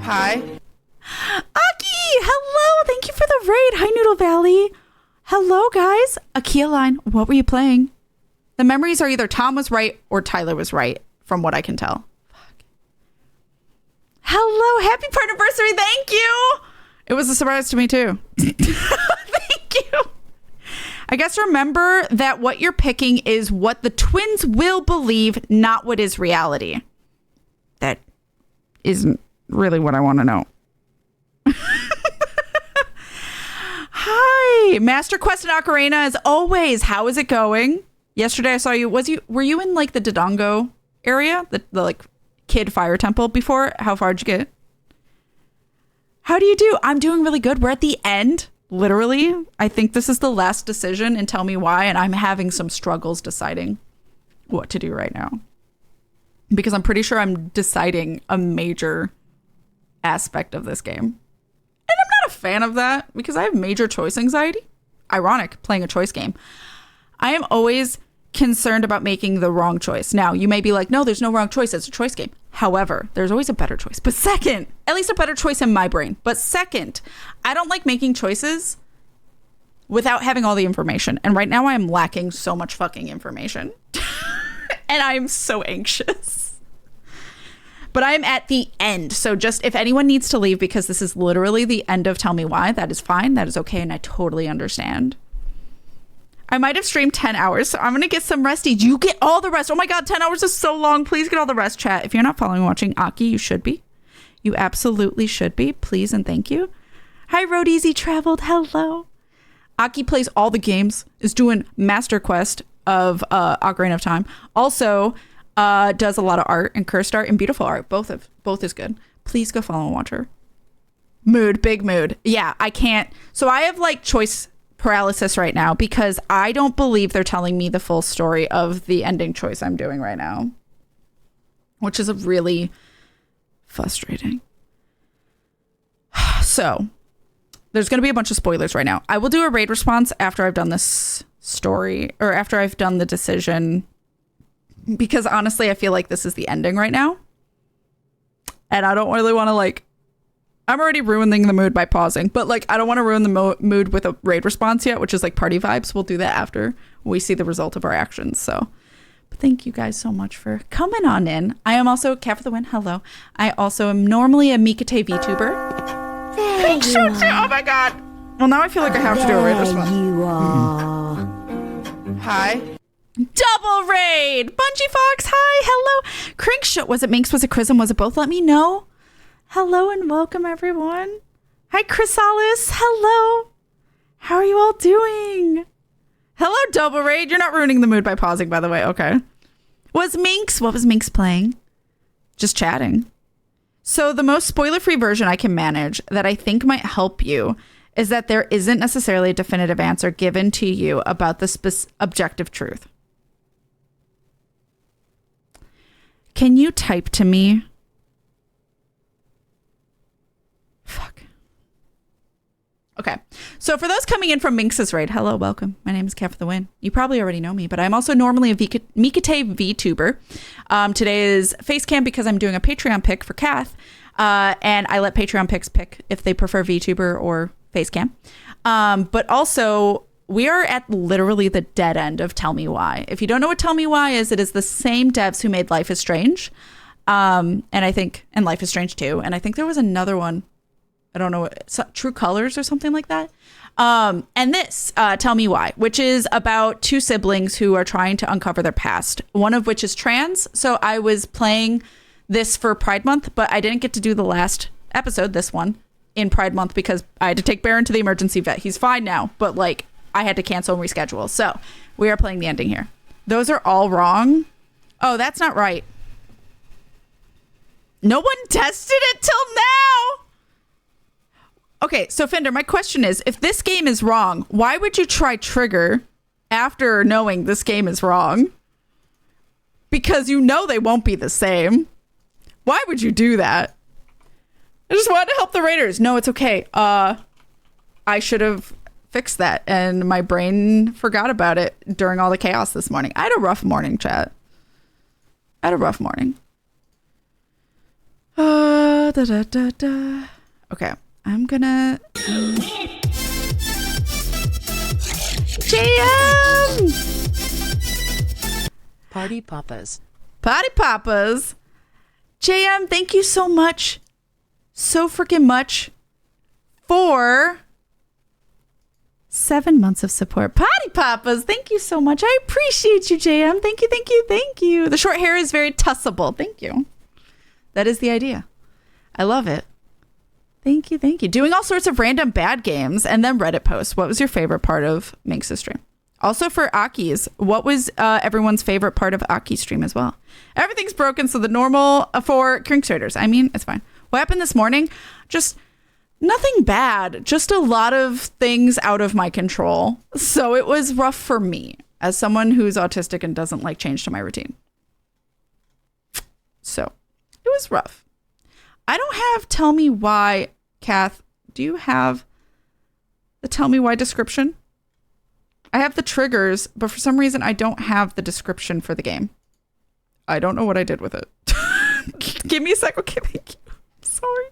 Hi. Aki! Hello! Thank you for the raid. Hi, Noodle Valley. Hello, guys. Akia line. What were you playing? The memories are either Tom was right or Tyler was right, from what I can tell. Fuck. Hello. Happy anniversary. Thank you. It was a surprise to me, too. Thank you. I guess remember that what you're picking is what the twins will believe, not what is reality. That isn't really what I want to know. Hi, Master Quest and Ocarina as always. How is it going? Yesterday I saw you. Were you in like the Dodongo area, the like kid fire temple before? How far did you get? How do you do? I'm doing really good. We're at the end, literally. I think this is the last decision, and tell me why. And I'm having some struggles deciding what to do right now, because I'm pretty sure I'm deciding a major aspect of this game. And I'm not a fan of that because I have major choice anxiety. Ironic, playing a choice game. I am always concerned about making the wrong choice. Now, you may be like, no, there's no wrong choice. It's a choice game. However, there's always a better choice. But second, at least a better choice in my brain. But second, I don't like making choices without having all the information. And right now I am lacking so much fucking information. And I am so anxious. But I'm at the end. So just if anyone needs to leave because this is literally the end of Tell Me Why, that is fine. That is okay. And I totally understand. I might have streamed 10 hours, so I'm going to get some resty. You get all the rest. Oh my God, 10 hours is so long. Please get all the rest, chat. If you're not following and watching Aki, you should be. You absolutely should be. Please and thank you. Hi, Road Easy Traveled. Hello. Aki plays all the games, is doing Master Quest of Ocarina of Time. Also, does a lot of art and cursed art and beautiful art. Both is good. Please go follow and watch her. Mood, big mood. Yeah, I can't. So I have like choice paralysis right now because I don't believe they're telling me the full story of the ending choice I'm doing right now, which is really frustrating. So there's going to be a bunch of spoilers right now. I will do a raid response after I've done this story or after I've done the decision, because honestly, I feel like this is the ending right now. And I don't really want to like, I'm already ruining the mood by pausing, but like, I don't want to ruin the mood with a raid response yet, which is like party vibes. We'll do that after we see the result of our actions. So, but thank you guys so much for coming on in. I am also KatFTWynn. Hello. I also am normally a Mikate VTuber. Pink shorts. Oh my God. Well, now I feel like I have to do a raid response. You are. Hi. Double raid. Bungie Fox. Hi. Hello. Crinkshot. Was it Minx? Was it Chrism? Was it both? Let me know. Hello and welcome, everyone. Hi, Chrysalis. Hello. How are you all doing? Hello, Double Raid. You're not ruining the mood by pausing, by the way. Okay. Was Minx? What was Minx playing? Just chatting. So the most spoiler-free version I can manage that I think might help you is that there isn't necessarily a definitive answer given to you about the objective truth. Can you type to me? Fuck. Okay. So for those coming in from Minx's raid, hello, welcome. My name is KatFTWynn. You probably already know me, but I'm also normally a Mikate VTuber. Today is Facecam because I'm doing a Patreon pick for Kath. And I let Patreon picks pick if they prefer VTuber or face cam. But also, we are at literally the dead end of Tell Me Why. If you don't know what Tell Me Why is, it is the same devs who made Life is Strange. And Life is Strange 2. And I think there was another one. I don't know, True Colors or something like that. And this, Tell Me Why, which is about two siblings who are trying to uncover their past, one of which is trans. So I was playing this for Pride Month, but I didn't get to do the last episode, this one, in Pride Month because I had to take Baron to the emergency vet. He's fine now, but like I had to cancel and reschedule. So we are playing the ending here. Those are all wrong. Oh, that's not right. No one tested it till now. Okay, so Fender, my question is, if this game is wrong, why would you try Trigger after knowing this game is wrong? Because you know they won't be the same. Why would you do that? I just wanted to help the Raiders. No, it's okay. I should have fixed that, and my brain forgot about it during all the chaos this morning. I had a rough morning, chat. I had a rough morning. Okay. I'm gonna... JM! Party Papas. Party Papas. JM, thank you so much. So freaking much for 7 months of support. Party Papas, thank you so much. I appreciate you, JM. Thank you, thank you, thank you. The short hair is very tussable. Thank you. That is the idea. I love it. Thank you, thank you. Doing all sorts of random bad games and then Reddit posts. What was your favorite part of Minx's stream? Also for Aki's, what was everyone's favorite part of Aki's stream as well? Everything's broken, so the normal for Kickstarters. I mean, it's fine. What happened this morning? Just nothing bad. Just a lot of things out of my control. So it was rough for me as someone who's autistic and doesn't like change to my routine. So it was rough. I don't have Tell Me Why. Kath, do you have the Tell Me Why description? I have the triggers, but for some reason I don't have the description for the game. I don't know what I did with it. Give me a sec. Okay, thank you. Sorry.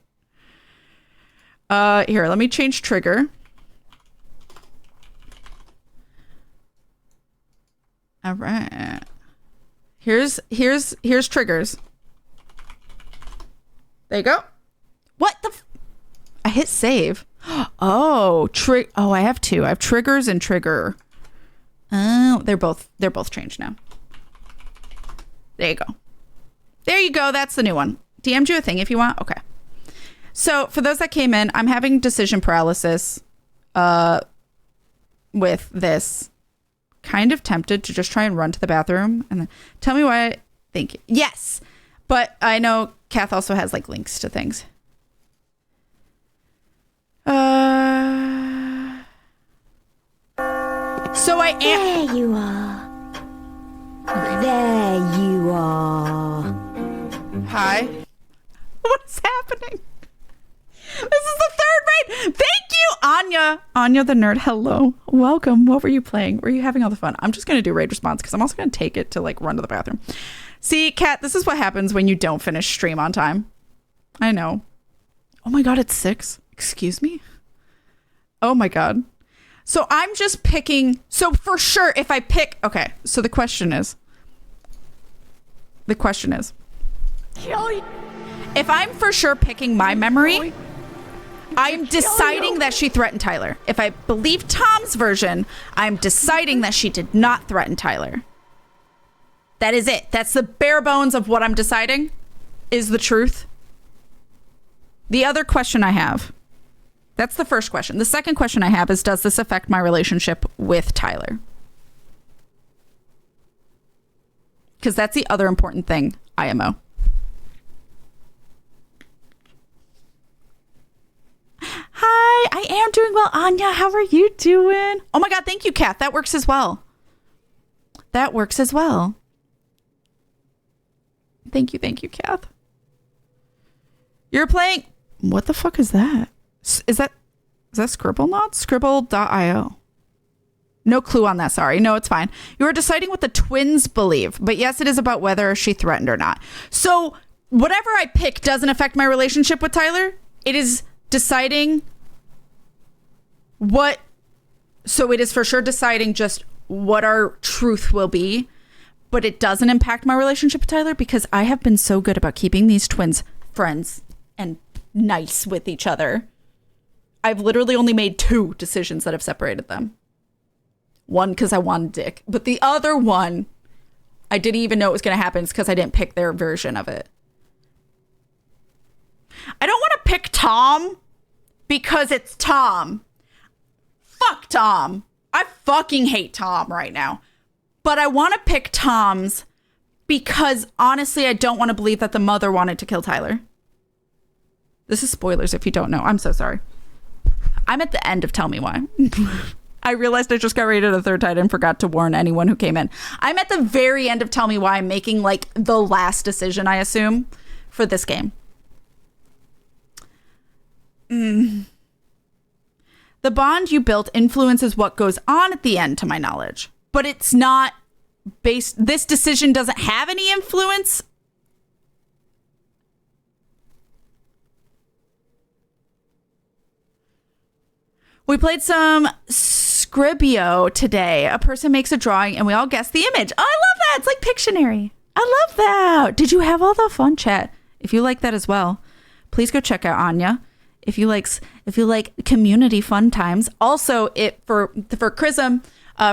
Here, let me change trigger. All right. Here's triggers. There you go. What the? I hit save. Oh, I have two. I have triggers and trigger. Oh, they're both changed now. There you go. There you go. That's the new one. DM'd you a thing if you want. Okay. So for those that came in, I'm having decision paralysis with this. Kind of tempted to just try and run to the bathroom and then tell me why. Thank you. Yes. But I know Kath also has like links to things. So I am. There you are. There you are. Hi. What is happening? This is the third raid. Thank you, Anya. Anya the nerd. Hello. Welcome. What were you playing? Were you having all the fun? I'm just going to do raid response because I'm also going to take it to like run to the bathroom. See, Kat, this is what happens when you don't finish stream on time. I know. Oh my God, it's 6. Excuse me? Oh my God. So I'm just picking. So for sure, if I pick. Okay. So the question is. If I'm for sure picking my memory, I'm deciding that she threatened Tyler. If I believe Tom's version, I'm deciding that she did not threaten Tyler. That is it. That's the bare bones of what I'm deciding is the truth. The other question I have, that's the first question. The second question I have is, does this affect my relationship with Tyler? Because that's the other important thing, IMO. Hi, I am doing well. Anya, how are you doing? Oh my God, thank you, Kath. That works as well. Thank you, Kath. You're playing... What the fuck is that? Is that Scribblenauts? Scribble.io. No clue on that, sorry. No, it's fine. You are deciding what the twins believe. But yes, it is about whether she threatened or not. So whatever I pick doesn't affect my relationship with Tyler. It is deciding So it is for sure deciding just what our truth will be, but it doesn't impact my relationship with Tyler because I have been so good about keeping these twins friends and nice with each other. I've literally only made 2 decisions that have separated them. One because I wanted Dick, but the other one, I didn't even know it was going to happen. It's because I didn't pick their version of it. I don't want to pick Tom because it's Tom. Fuck Tom. I fucking hate Tom right now. But I want to pick Tom's because honestly, I don't want to believe that the mother wanted to kill Tyler. This is spoilers if you don't know. I'm so sorry. I'm at the end of Tell Me Why. I realized I just got rated a 3rd time and forgot to warn anyone who came in. I'm at the very end of Tell Me Why I'm making like the last decision, I assume, for this game. The bond you built influences what goes on at the end, to my knowledge. But it's not based... This decision doesn't have any influence. We played some Scribio today. A person makes a drawing and we all guess the image. Oh, I love that. It's like Pictionary. I love that. Did you have all the fun, chat? If you like that as well, please go check out Anya. If you like community fun times. Also, for Chrism,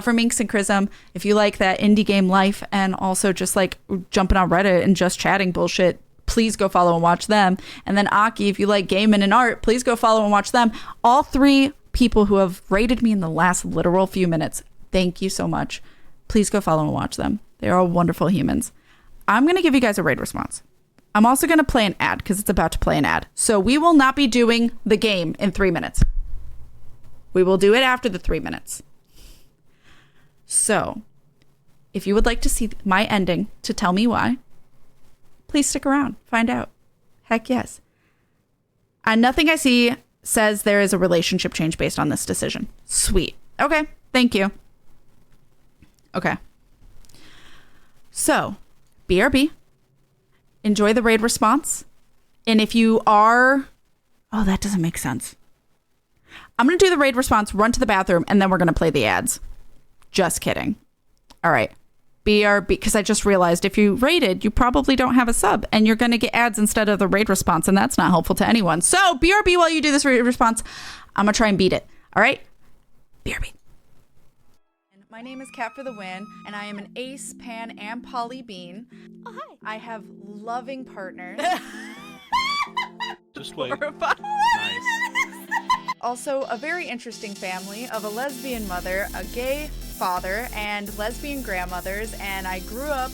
for Minx and Chrism, if you like that indie game life and also just like jumping on Reddit and just chatting bullshit, please go follow and watch them. And then Aki, if you like gaming and art, please go follow and watch them. All 3 people who have rated me in the last literal few minutes, thank you so much. Please go follow and watch them. They are all wonderful humans. I'm going to give you guys a raid response. I'm also going to play an ad because it's about to play an ad. So we will not be doing the game in 3 minutes. We will do it after the 3 minutes. So if you would like to see my ending to Tell Me Why, please stick around. Find out. Heck yes. Nothing I see says there is a relationship change based on this decision. Sweet. Okay. Thank you. Okay. So, BRB. Enjoy the raid response. And if you are... Oh, that doesn't make sense. I'm going to do the raid response, run to the bathroom, and then we're going to play the ads. Just kidding. All right. BRB, because I just realized if you raided, you probably don't have a sub, and you're going to get ads instead of the raid response, and that's not helpful to anyone. So, BRB, while you do this raid response, I'm going to try and beat it. All right? BRB. My name is KatFTWynn, and I am an ace, pan, and poly bean. Oh, hi. I have loving partners. Just wait. Nice. Also, a very interesting family of a lesbian mother, a gay father, and lesbian grandmothers, and I grew up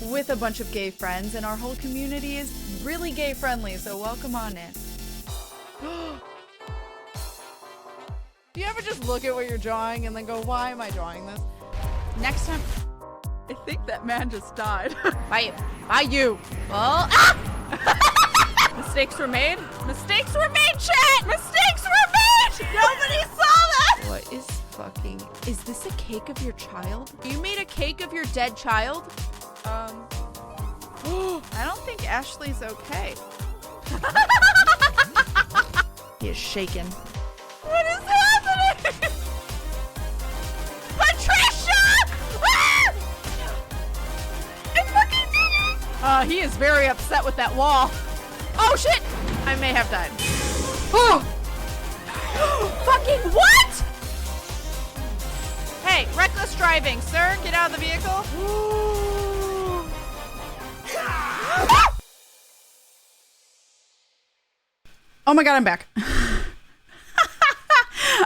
with a bunch of gay friends, and our whole community is really gay friendly, so welcome on in. Do you ever just look at what you're drawing and then go, why am I drawing this? Next time, I think that man just died. By you. Well, mistakes were made. Mistakes were made, chat. Mistakes were made. Nobody saw that. What is this a cake of your child? You made a cake of your dead child? I don't think Ashley's okay. He is shaken. What is happening? Patricia! Ah! I fucking did it! He is very upset with that wall. Oh shit! I may have died. Oh! Fucking what? Hey, reckless driving, sir. Get out of the vehicle. Oh my god, I'm back.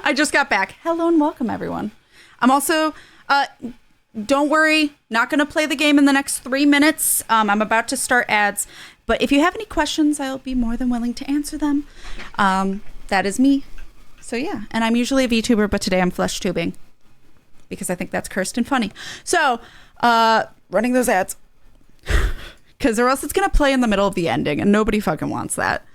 I just got back. Hello and welcome, everyone. I'm also, don't worry, not going to play the game in the next 3 minutes. I'm about to start ads. But if you have any questions, I'll be more than willing to answer them. That is me. So yeah, and I'm usually a VTuber, but today I'm flesh tubing because I think that's cursed and funny. So, running those ads. Because or else it's going to play in the middle of the ending, and nobody fucking wants that.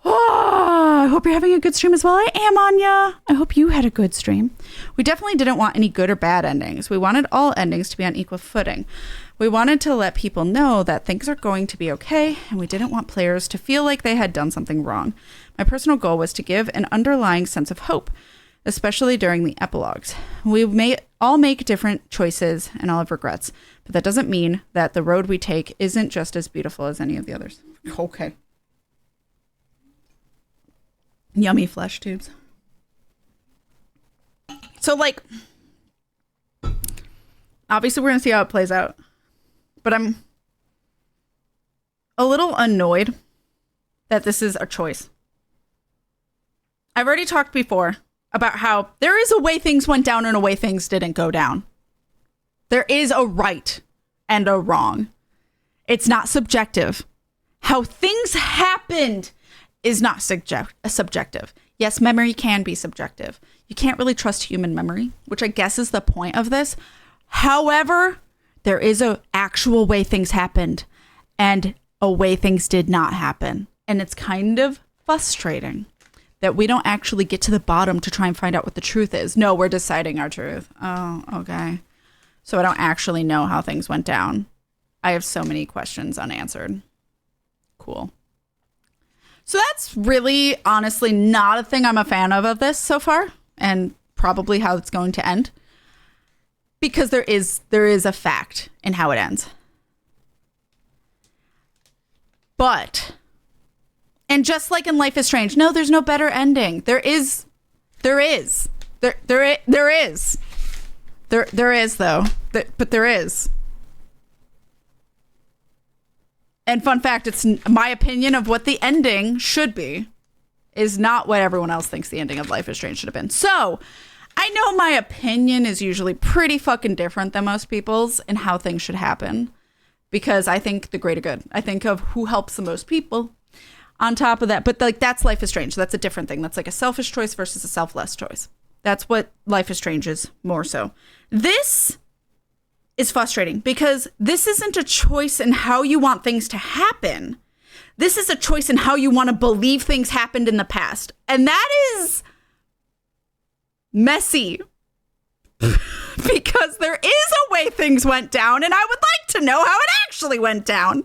Oh, I hope you're having a good stream as well. I am, Anya. I hope you had a good stream. We definitely didn't want any good or bad endings. We wanted all endings to be on equal footing. We wanted to let people know that things are going to be okay, and we didn't want players to feel like they had done something wrong. My personal goal was to give an underlying sense of hope. especially during the epilogues. We may all make different choices and all have regrets, but that doesn't mean that the road we take isn't just as beautiful as any of the others. Okay. Yummy flesh tubes. So, like, obviously we're going to see how it plays out, but I'm a little annoyed that this is a choice. I've already talked before about how there is a way things went down and a way things didn't go down. There is a right and a wrong. It's not subjective. How things happened is not subjective. Yes, memory can be subjective. You can't really trust human memory, which I guess is the point of this. However, there is an actual way things happened and a way things did not happen. And it's kind of frustrating that we don't actually get to the bottom to try and find out what the truth is. No, we're deciding our truth. Oh, okay. So I don't actually know how things went down. I have so many questions unanswered. Cool. So that's really, honestly, not a thing I'm a fan of this so far, and probably how it's going to end. Because there is a fact in how it ends. But, and just like in Life is Strange, no, there's no better ending. There is though. But there is. And fun fact, it's my opinion of what the ending should be is not what everyone else thinks the ending of Life is Strange should have been. So, I know my opinion is usually pretty fucking different than most people's in how things should happen. Because I think the greater good. I think of who helps the most people on top of that. But like that's Life is Strange. That's a different thing. That's like a selfish choice versus a selfless choice. That's what Life is Strange is more so. This is frustrating because this isn't a choice in how you want things to happen. This is a choice in how you want to believe things happened in the past. And that is messy. Because there is a way things went down, and I would like to know how it actually went down.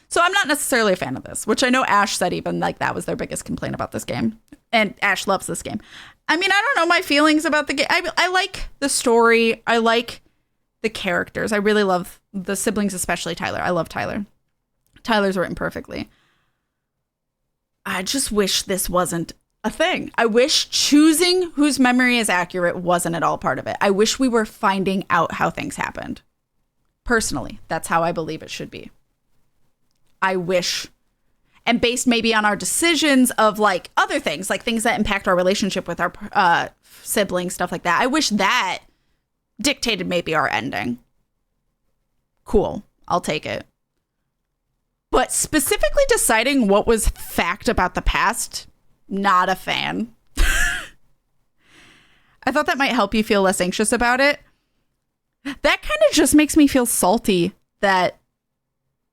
So I'm not necessarily a fan of this, which I know Ash said even like that was their biggest complaint about this game. And Ash loves this game. I mean, I don't know my feelings about the game. I like the story. I like the characters. I really love the siblings, especially Tyler. I love Tyler. Tyler's written perfectly. I just wish this wasn't a thing. I wish choosing whose memory is accurate wasn't at all part of it. I wish we were finding out how things happened. Personally, that's how I believe it should be. I wish, and based maybe on our decisions of like other things, like things that impact our relationship with our siblings, stuff like that. I wish that dictated maybe our ending. Cool. I'll take it. But specifically deciding what was fact about the past, not a fan. I thought that might help you feel less anxious about it. That kind of just makes me feel salty that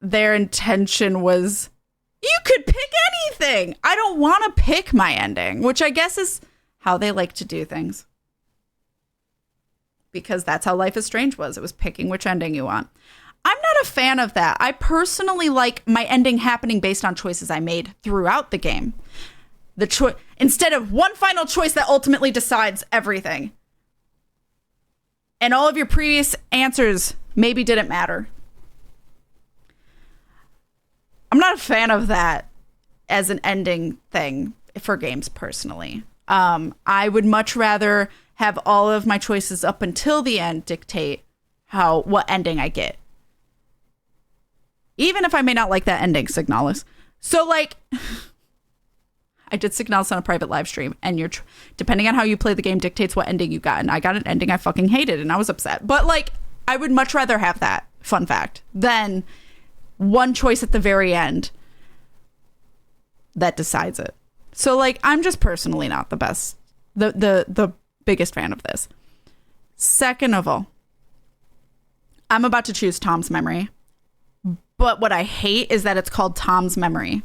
their intention was, you could pick anything. I don't want to pick my ending, which I guess is how they like to do things. Because that's how Life is Strange was. It was picking which ending you want. I'm not a fan of that. I personally like my ending happening based on choices I made throughout the game. Instead of one final choice that ultimately decides everything. And all of your previous answers maybe didn't matter. I'm not a fan of that as an ending thing for games personally. I would much rather have all of my choices up until the end dictate what ending I get. Even if I may not like that ending, Signalis. So, like, I did Signalis on a private live stream, and depending on how you play the game dictates what ending you got. And I got an ending I fucking hated, and I was upset. But, like, I would much rather have that, fun fact, than one choice at the very end that decides it. So, like, I'm just personally not the best, the biggest fan of this. Second of all, I'm about to choose Tom's memory. But what I hate is that it's called Tom's memory.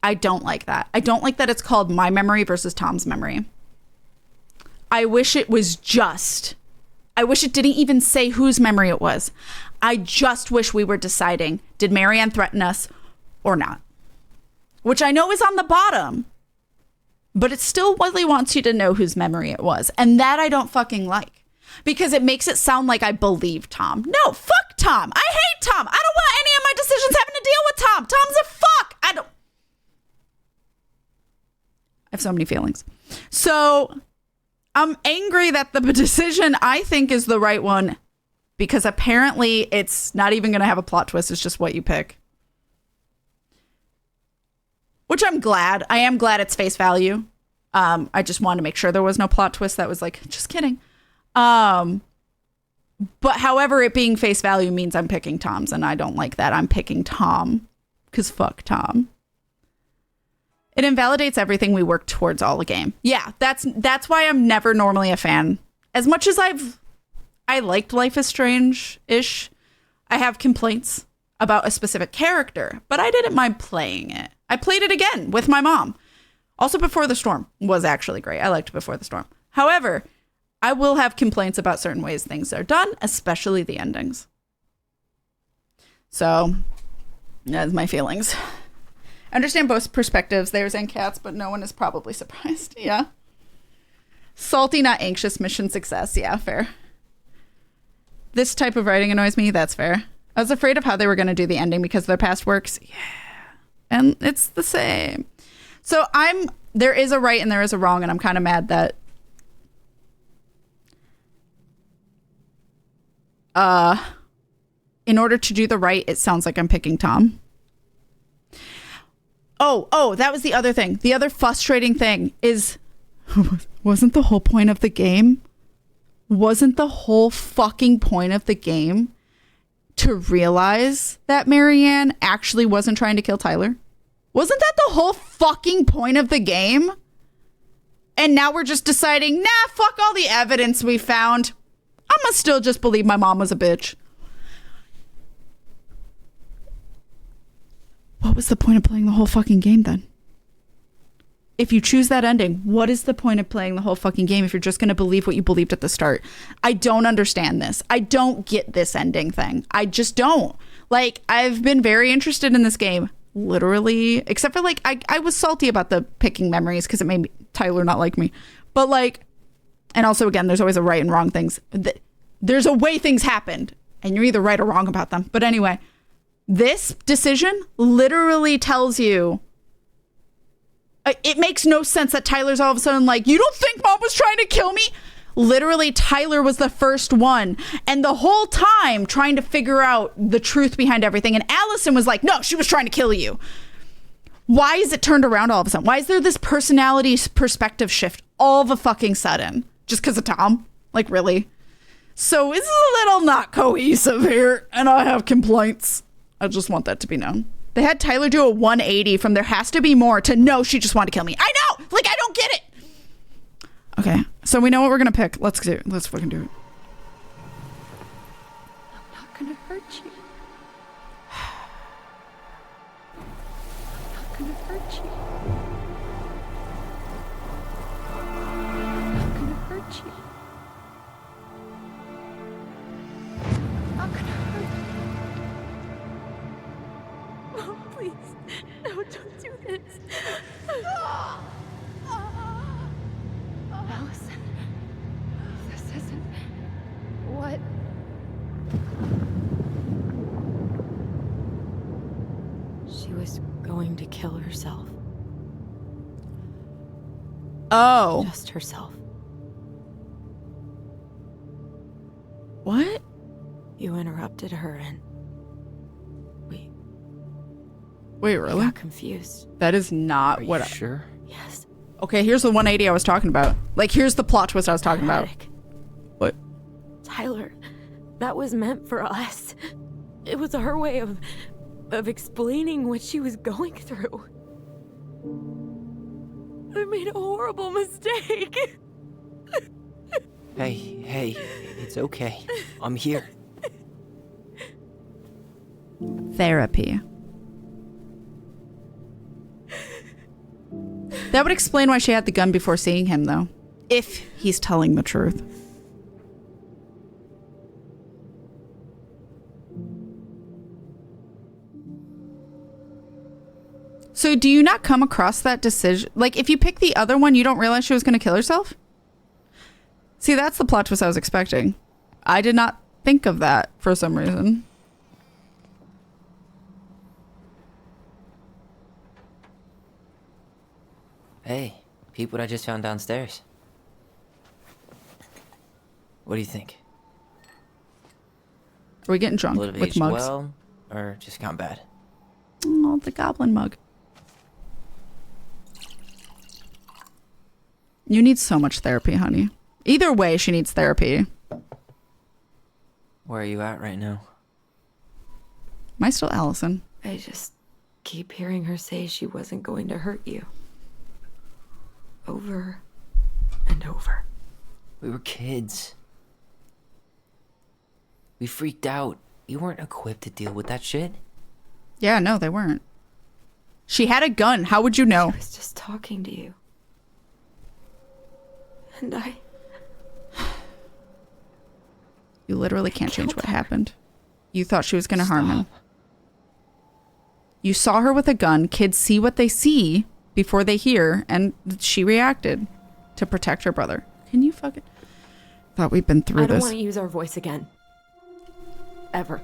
I don't like that. I don't like that it's called my memory versus Tom's memory. I wish it was I wish it didn't even say whose memory it was. I just wish we were deciding, did Marianne threaten us or not. Which I know is on the bottom, but it still really wants you to know whose memory it was. And that I don't fucking like, because it makes it sound like I believe Tom. No, fuck Tom. I hate Tom. I don't want any of my decisions having to deal with Tom. Tom's a fuck. I have so many feelings. So I'm angry that the decision I think is the right one, because apparently it's not even going to have a plot twist. It's just what you pick. Which I'm glad. I am glad it's face value. I just wanted to make sure there was no plot twist that was like, just kidding. But however, it being face value means I'm picking Tom's, and I don't like that. I'm picking Tom, because fuck Tom. It invalidates everything we work towards all the game. Yeah, that's why I'm never normally a fan. As much as I liked Life is Strange-ish, I have complaints about a specific character, but I didn't mind playing it. I played it again with my mom. Also, Before the Storm was actually great. I liked Before the Storm. However, I will have complaints about certain ways things are done, especially the endings. So, that's my feelings. I understand both perspectives, theirs and Kath's, but no one is probably surprised. Yeah. Salty, not anxious, mission success. Yeah, fair. This type of writing annoys me. That's fair. I was afraid of how they were going to do the ending because of their past works. Yeah. And it's the same. So there is a right and there is a wrong, and I'm kind of mad that in order to do the right, it sounds like I'm picking Tom. Oh, that was the other thing. The other frustrating thing is, wasn't the whole point of the game? Wasn't the whole fucking point of the game to realize that Marianne actually wasn't trying to kill Tyler? Wasn't that the whole fucking point of the game? And now we're just deciding, nah, fuck all the evidence we found. I'm gonna still just believe my mom was a bitch. What was the point of playing the whole fucking game then? If you choose that ending, what is the point of playing the whole fucking game if you're just going to believe what you believed at the start? I don't understand this. I don't get this ending thing. I just don't. Like, I've been very interested in this game, literally, except for, like, I was salty about the picking memories because it made Tyler not like me. But, like, and also, again, there's always a right and wrong things. There's a way things happened, and you're either right or wrong about them. But anyway, this decision literally tells you, it makes no sense that Tyler's all of a sudden like, you don't think mom was trying to kill me? Literally, Tyler was the first one. And the whole time trying to figure out the truth behind everything. And Allison was like, no, she was trying to kill you. Why is it turned around all of a sudden? Why is there this personality perspective shift all of a fucking sudden? Just because of Tom? Like, really? So it's a little not cohesive here. And I have complaints. I just want that to be known. They had Tyler do a 180 from there has to be more to no, she just wanted to kill me. I know! Like, I don't get it! Okay, so we know what we're gonna pick. Let's fucking do it. I'm not gonna hurt you. I'm not gonna hurt you. I'm not gonna hurt you. I'm not gonna hurt you. Oh, please. No, don't do this. Allison, this isn't what... She was going to kill herself. Oh. Just herself. What? You interrupted her and... Wait, really? I got confused. That is not Are what you sure? Yes. Okay, here's the 180 I was talking about. Like, here's the plot twist I was talking about. What? Tyler, that was meant for us. It was her way of explaining what she was going through. I made a horrible mistake. Hey, it's okay. I'm here. Therapy. That would explain why she had the gun before seeing him, though. If he's telling the truth. So do you not come across that decision? Like, if you pick the other one, you don't realize she was going to kill herself? See, that's the plot twist I was expecting. I did not think of that for some reason. Hey, peep what I just found downstairs. What do you think? Are we getting drunk Would have with aged mugs? well, or just gone bad? Oh, the goblin mug. You need so much therapy, honey. Either way, she needs therapy. Where are you at right now? Am I still Allison? I just keep hearing her say she wasn't going to hurt you. Over and over. We were kids. We freaked out. You weren't equipped to deal with that shit. Yeah, no, they weren't. She had a gun. How would you know? I was just talking to you. And I... You literally can't change what happened. You thought she was going to harm him. You saw her with a gun. Kids see what they see before they hear, and she reacted to protect her brother. Can you fucking... Thought we'd been through I don't this. want to use our voice again. Ever.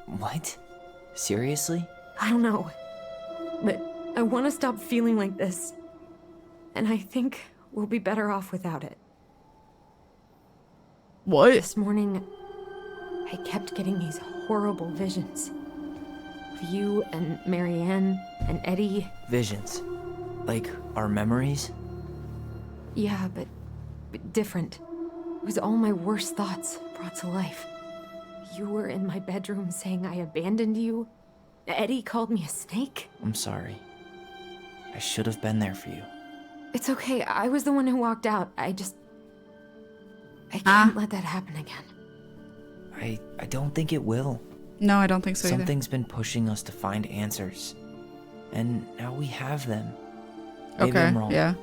What? Seriously? I don't know. But I want to stop feeling like this. And I think we'll be better off without it. What? This morning, I kept getting these horrible visions. Of you and Marianne and Eddie. Visions. Like our memories? Yeah, but different. It was all my worst thoughts brought to life. You were in my bedroom saying I abandoned you. Eddie called me a snake. I'm sorry. I should have been there for you. It's okay. I was the one who walked out. I can't let that happen again. I don't think it will. No, I don't think so either. Something's been pushing us to find answers. And now we have them. Maybe Okay, I'm wrong. yeah.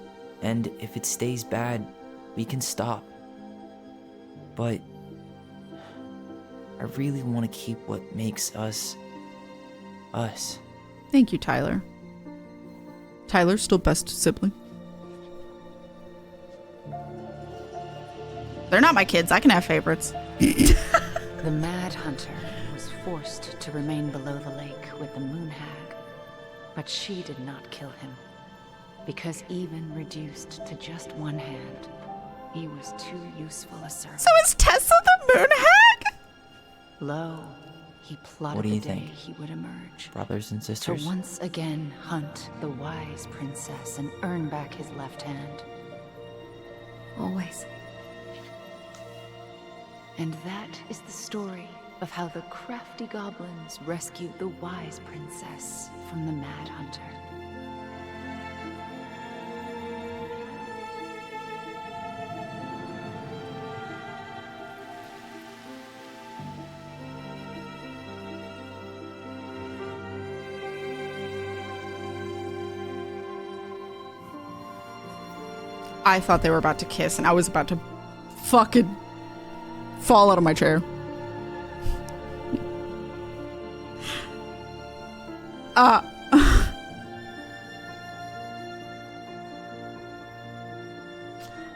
And if it stays bad, we can stop. But I really want to keep what makes us us. Thank you, Tyler. Tyler's still best sibling. They're not my kids. I can have favorites. The Mad Hunter was forced to remain below the lake with the Moon Hag, but she did not kill him, because even reduced to just one hand, he was too useful a servant. So is Tessa the Moon Hag? Lo, he plotted What do you the day think? he would emerge. Brothers and To sisters? once again hunt the wise princess and earn back his left hand. Always. And that is the story of how the crafty goblins rescued the wise princess from the Mad Hunter. I thought they were about to kiss, and I was about to fucking fall out of my chair.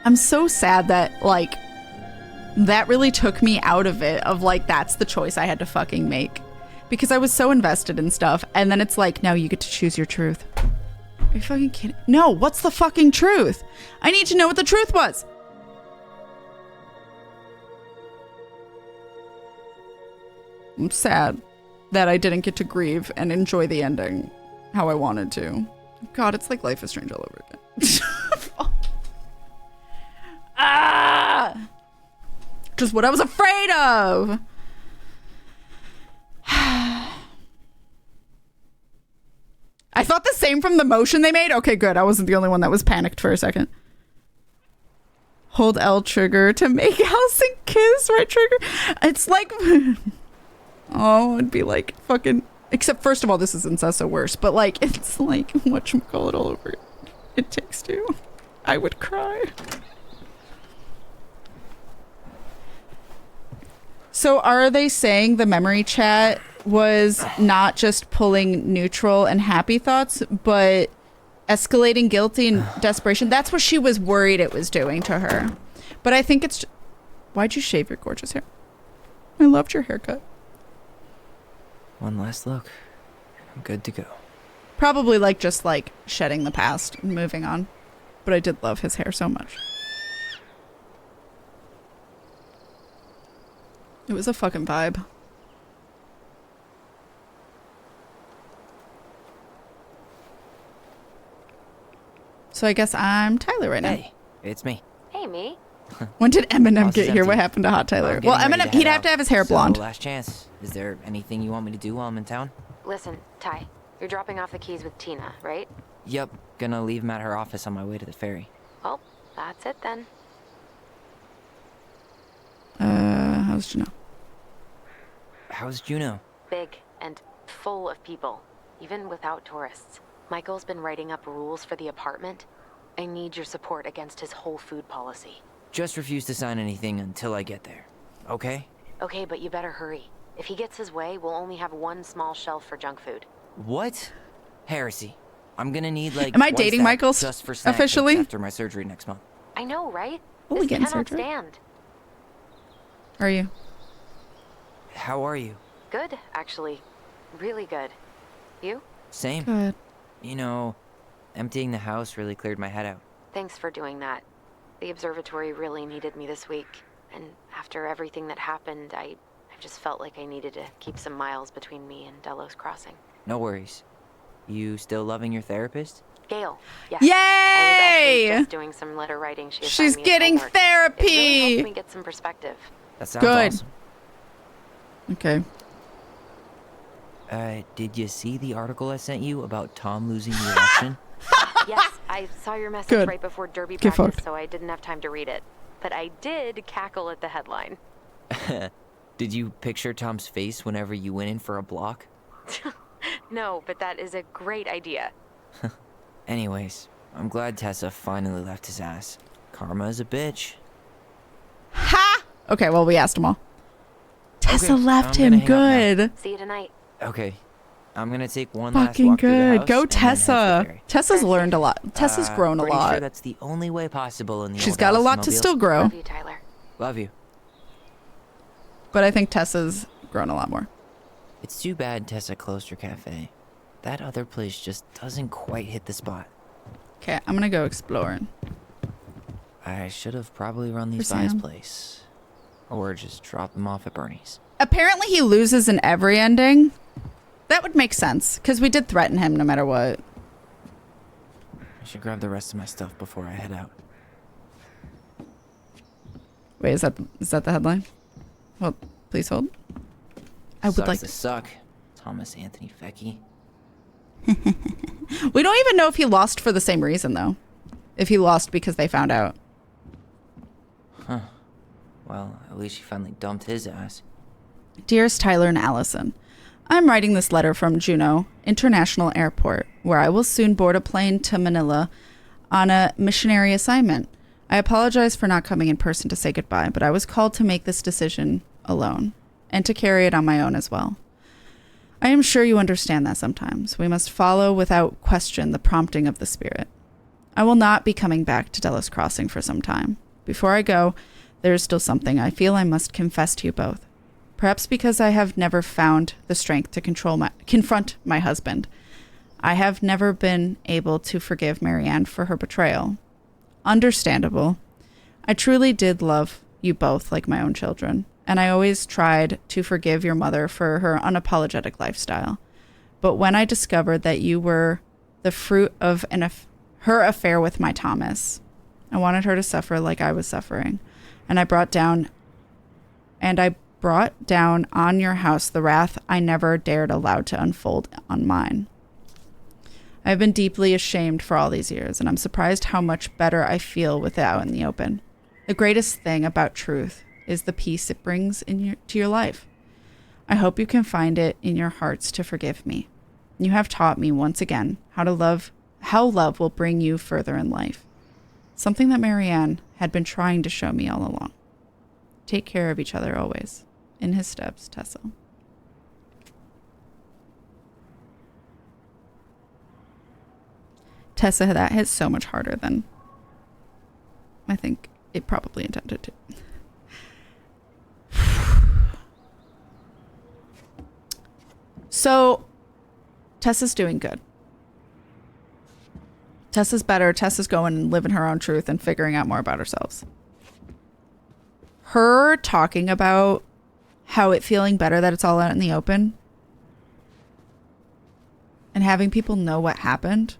I'm so sad that, like, that really took me out of it, of, like, that's the choice I had to fucking make. Because I was so invested in stuff, and then it's like, now you get to choose your truth. Are you fucking kidding? No, what's the fucking truth? I need to know what the truth was. I'm sad that I didn't get to grieve and enjoy the ending how I wanted to. God, it's like Life is Strange all over again. Ah! Just what I was afraid of. I thought the same from the motion they made. Okay, good. I wasn't the only one that was panicked for a second. Hold L trigger to make Allison kiss, right trigger. It's like, oh, it'd be like fucking, except first of all, this is incest, so worse, but like, it's like, whatchamacallit all over. It Takes Two. I would cry. So are they saying the memory chat was not just pulling neutral and happy thoughts, but escalating guilty and desperation. That's what she was worried it was doing to her. But I think it's... Why'd you shave your gorgeous hair? I loved your haircut. One last look. I'm good to go. Probably like just like shedding the past and moving on. But I did love his hair so much. It was a fucking vibe. So I guess I'm Tyler right now. Hey, it's me. Hey, me. When did Eminem House get is here? What empty. happened to Hot Tyler? I'm Well, getting ready Eminem, to he'd head have to out. have his hair So, blonde. last chance. Is there anything you want me to do while I'm in town? Listen, Ty, you're dropping off the keys with Tina, right? Yep, gonna leave 'em at her office on my way to the ferry. Well, that's it then. How's Juno? How's Juno? Big and full of people, even without tourists. Michael's been writing up rules for the apartment. I need your support against his whole food policy. Just refuse to sign anything until I get there. Okay? Okay, but you better hurry. If he gets his way, we'll only have one small shelf for junk food. What? Heresy. I'm gonna need like. Am I twice dating that Michael just for snack officially? cakes after my surgery next month. I know, right? Will we This get in cannot surgery? stand. Are you? How are you? Good, actually. Really good. You? Same. Good. You know, emptying the house really cleared my head out. Thanks for doing that. The observatory really needed me this week. And after everything that happened, I just felt like I needed to keep some miles between me and Delos Crossing. No worries. You still loving your therapist? Gail, yes. Yay! I was actually just doing some letter writing. She assigned She's me as getting homework. It really therapy. helped me get some perspective. That sounds Good. awesome. Okay. Did you see the article I sent you about Tom losing the election? Yes, I saw your message Good. right before Derby Get practice, fucked. so I didn't have time to read it. But I did cackle at the headline. Did you picture Tom's face whenever you went in for a block? No, but that is a great idea. Anyways, I'm glad Tessa finally left his ass. Karma is a bitch. Ha! Okay, well, we asked them all. Tessa Okay, left I'm gonna him hang up good. See you tonight. Okay, I'm gonna take one last Fucking walk through the good. house Go and then head to the Tessa. ferry. Tessa's learned a lot. Tessa's grown a Pretty lot. Sure that's the only way possible in the She's old got a lot to Allisonmobile. still grow. Love you, Tyler. Love you. But I think Tessa's grown a lot more. It's too bad Tessa closed her cafe. That other place just doesn't quite hit the spot. Okay, I'm gonna go exploring. I should have probably run these For by his Sam. place. Or just drop them off at Bernie's. Apparently he loses in every ending. That would make sense, because we did threaten him no matter what. I should grab the rest of my stuff before I head out. Wait, is that the headline? Well, please hold. I would Sucks like to suck. Thomas Anthony Fecky. We don't even know if he lost for the same reason, though. If he lost because they found out. Huh. Well, at least she finally dumped his ass. Dearest Tyler and Allison, I'm writing this letter from Juneau International Airport, where I will soon board a plane to Manila on a missionary assignment. I apologize for not coming in person to say goodbye, but I was called to make this decision alone and to carry it on my own as well. I am sure you understand that sometimes we must follow without question the prompting of the Spirit. I will not be coming back to Delos Crossing for some time. Before I go, there is still something I feel I must confess to you both. Perhaps because I have never found the strength to confront my husband. I have never been able to forgive Marianne for her betrayal. Understandable. I truly did love you both like my own children, and I always tried to forgive your mother for her unapologetic lifestyle. But when I discovered that you were the fruit of her affair with my Thomas, I wanted her to suffer like I was suffering, and I brought down on your house the wrath I never dared allow to unfold on mine. I have been deeply ashamed for all these years, and I'm surprised how much better I feel with it out in the open. The greatest thing about truth is the peace it brings to your life. I hope you can find it in your hearts to forgive me. You have taught me once again how love will bring you further in life. Something that Marianne had been trying to show me all along. Take care of each other always. In his steps, Tessa. Tessa, that hit so much harder than I think it probably intended to. So, Tessa's doing good. Tessa's better. Tessa's going and living her own truth and figuring out more about herself. Her talking about how it feeling better that it's all out in the open and having people know what happened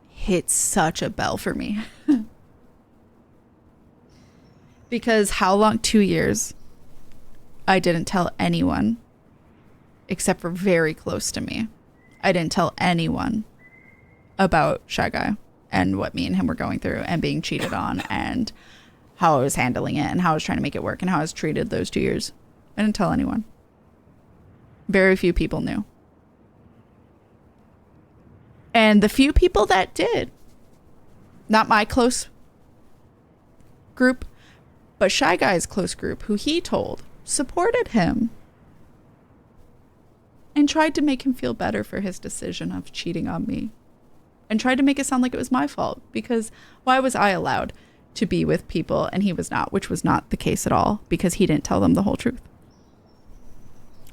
hit such a bell for me. Because how long? 2 years. I didn't tell anyone except for very close to me. I didn't tell anyone about Shy Guy and what me and him were going through and being cheated on and how I was handling it and how I was trying to make it work and how I was treated those 2 years. I didn't tell anyone. Very few people knew. And the few people that did, not my close group, but Shy Guy's close group, who he told, supported him and tried to make him feel better for his decision of cheating on me and tried to make it sound like it was my fault, because why was I allowed to be with people and he was not, which was not the case at all, because he didn't tell them the whole truth.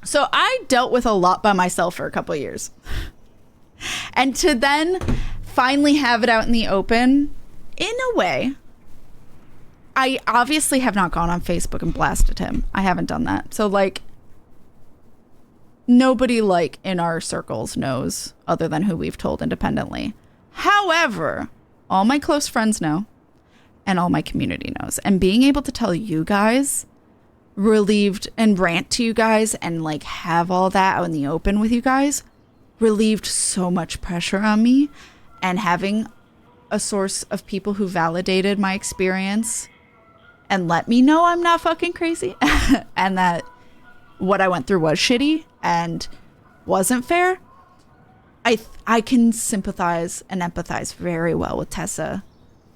So I dealt with a lot by myself for a couple of years. And to then finally have it out in the open, in a way, I obviously have not gone on Facebook and blasted him. I haven't done that. So like, nobody like in our circles knows other than who we've told independently. However, all my close friends know and all my community knows. And being able to tell you guys, relieved, and rant to you guys and like have all that out in the open with you guys relieved so much pressure on me. And having a source of people who validated my experience and let me know I'm not fucking crazy and that what I went through was shitty and wasn't fair, I can sympathize and empathize very well with Tessa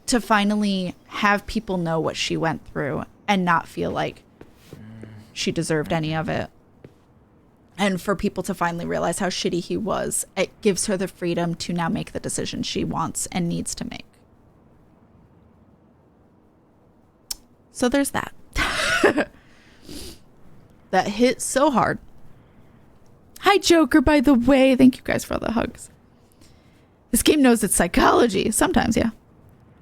to finally have people know what she went through and not feel like she deserved any of it. And for people to finally realize how shitty he was, it gives her the freedom to now make the decision she wants and needs to make. So there's that. That hit so hard. Hi, Joker, by the way. Thank you guys for all the hugs. This game knows its psychology. Sometimes, yeah.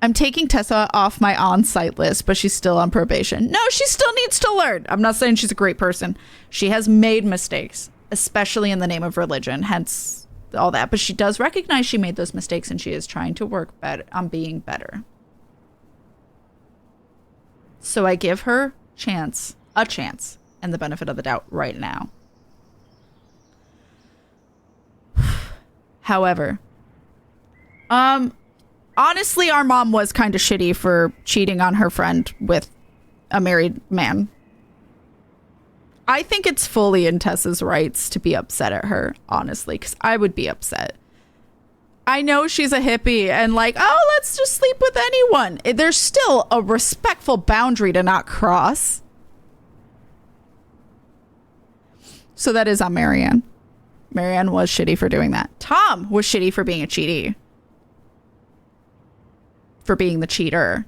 I'm taking Tessa off my on-site list, but she's still on probation. No, she still needs to learn. I'm not saying she's a great person. She has made mistakes, especially in the name of religion, hence all that. But she does recognize she made those mistakes, and she is trying to work better on being better. So I give her a chance, and the benefit of the doubt right now. However, honestly, our mom was kind of shitty for cheating on her friend with a married man. I think it's fully in Tessa's rights to be upset at her, honestly, because I would be upset. I know she's a hippie and like, oh, let's just sleep with anyone. There's still a respectful boundary to not cross. So that is on Marianne. Marianne was shitty for doing that. Tom was shitty for being a cheatie. For being the cheater.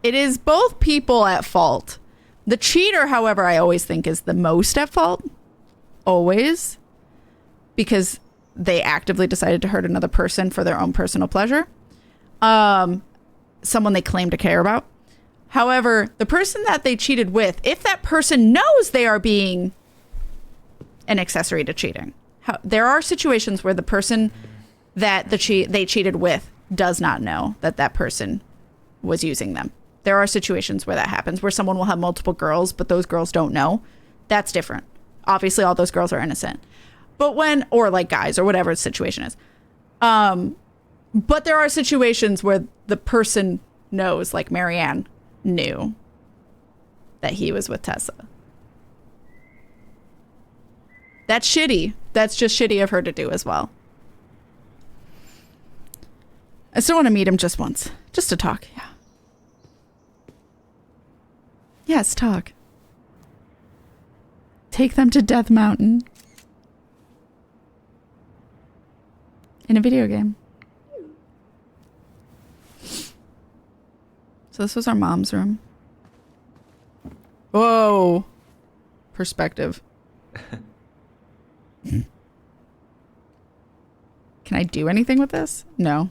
It is both people at fault. The cheater, however, I always think is the most at fault. Always. Because they actively decided to hurt another person for their own personal pleasure. Someone they claim to care about. However, the person that they cheated with, if that person knows they are being an accessory to cheating. There are situations where the person that they cheated with does not know that that person was using them. There are situations where that happens, where someone will have multiple girls, but those girls don't know. That's different. Obviously, all those girls are innocent. But or like guys, or whatever the situation is. But there are situations where the person knows, like Marianne knew that he was with Tessa. That's shitty. That's just shitty of her to do as well. I still want to meet him just once. Just to talk, yeah. Yes, talk. Take them to Death Mountain. in a video game. So this was our mom's room. Whoa. Perspective. Can I do anything with this? No.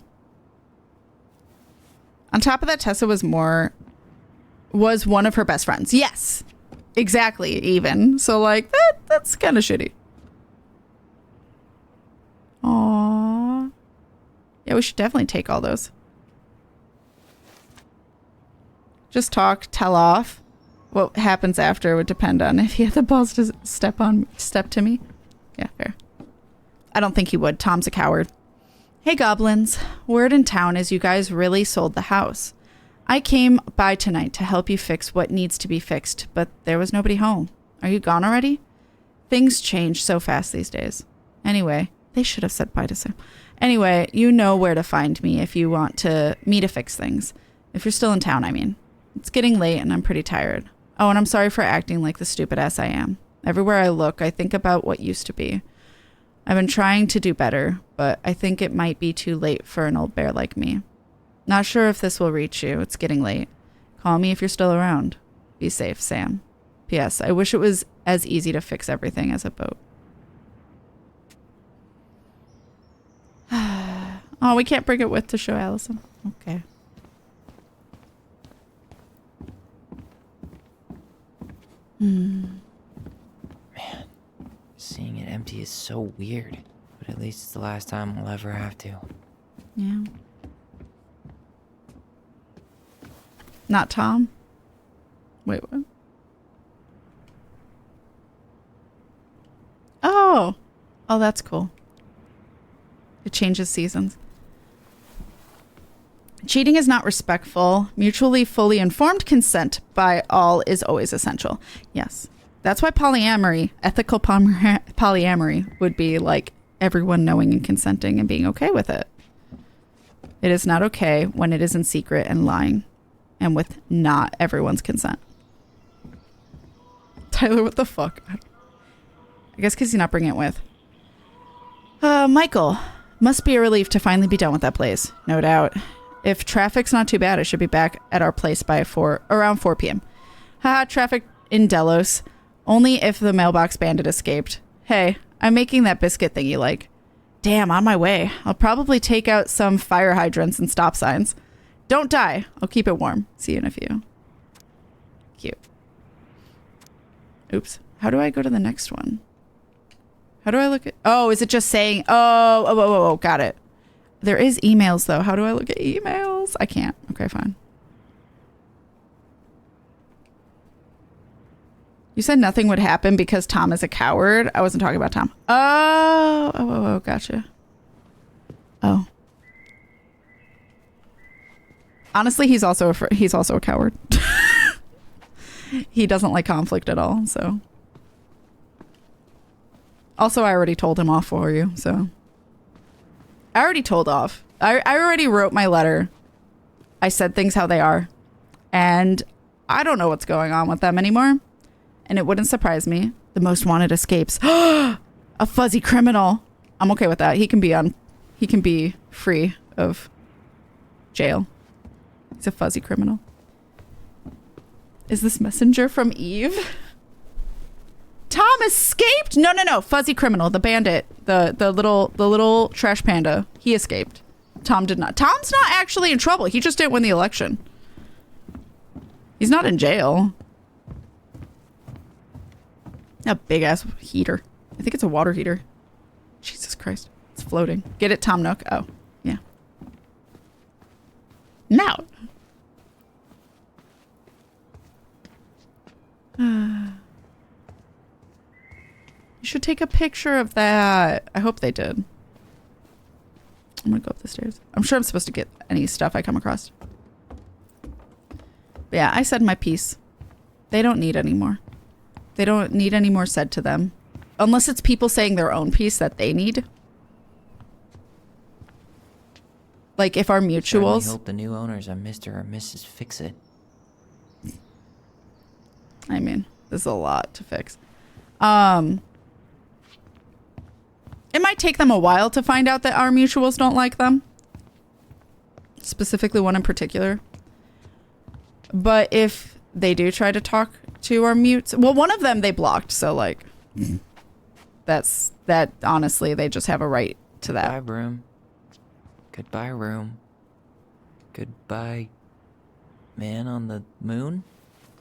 On top of that, Tessa was one of her best friends. Yes. Exactly, even. So, like, that's kind of shitty. Aww. Yeah, we should definitely take all those. Just talk, tell off. What happens after would depend on if he had the balls to step to me. Yeah, fair. I don't think he would. Tom's a coward. Hey, goblins. Word in town is you guys really sold the house. I came by tonight to help you fix what needs to be fixed, but there was nobody home. Are you gone already? Things change so fast these days. Anyway, they should have said bye to Sam. Anyway, you know where to find me if you want me to fix things. If you're still in town, I mean. It's getting late and I'm pretty tired. Oh, and I'm sorry for acting like the stupid ass I am. Everywhere I look, I think about what used to be. I've been trying to do better, but I think it might be too late for an old bear like me. Not sure if this will reach you. It's getting late. Call me if you're still around. Be safe, Sam. P.S. I wish it was as easy to fix everything as a boat. Oh, we can't bring it with to show Allison. Okay. Man, seeing it empty is so weird. But at least it's the last time we'll ever have to. Yeah. Not Tom? Wait, what? Oh! Oh, that's cool. It changes seasons. Cheating is not respectful. Mutually fully informed consent by all is always essential. Yes. That's why polyamory, ethical polyamory, would be like everyone knowing and consenting and being okay with it. It is not okay when it is in secret and lying and with not everyone's consent. Tyler, what the fuck? I guess because he's not bringing it with. Michael, must be a relief to finally be done with that place. No doubt. If traffic's not too bad, I should be back at our place by around 4 p.m. Haha, traffic in Delos. Only if the mailbox bandit escaped. Hey, I'm making that biscuit thing you like. Damn, on my way. I'll probably take out some fire hydrants and stop signs. Don't die. I'll keep it warm. See you in a few. Cute. Oops. How do I go to the next one? How do I look at... Oh, is it just saying... Oh, got it. There is emails, though. How do I look at emails? I can't. Okay, fine. You said nothing would happen because Tom is a coward. I wasn't talking about Tom. Oh, gotcha. Oh. Honestly, he's also a coward. He doesn't like conflict at all, so. Also, I already told him off for you, so. I already told off. I already wrote my letter. I said things how they are. And I don't know what's going on with them anymore. And it wouldn't surprise me. The most wanted escapes. A fuzzy criminal. I'm okay with that. He can be free of jail. He's a fuzzy criminal. Is this messenger from Eve? Tom escaped? No. Fuzzy criminal, the bandit, the little trash panda. He escaped. Tom did not. Tom's not actually in trouble. He just didn't win the election. He's not in jail. A big ass heater. I think it's a water heater. Jesus Christ. It's floating. Get it, Tom Nook? Oh, yeah. Now. You should take a picture of that. I hope they did. I'm gonna go up the stairs. I'm sure I'm supposed to get any stuff I come across. But yeah, I said my piece. They don't need any more. They don't need any more said to them. Unless it's people saying their own piece that they need. Like if our mutuals... I hope the new owners are Mr. or Mrs. Fix-It. I mean, there's a lot to fix. It might take them a while to find out that our mutuals don't like them. Specifically one in particular. But if they do try to talk to our mutes, well, one of them they blocked, so like, that honestly, they just have a right to that. Goodbye, room. Goodbye, room. Goodbye, man on the moon?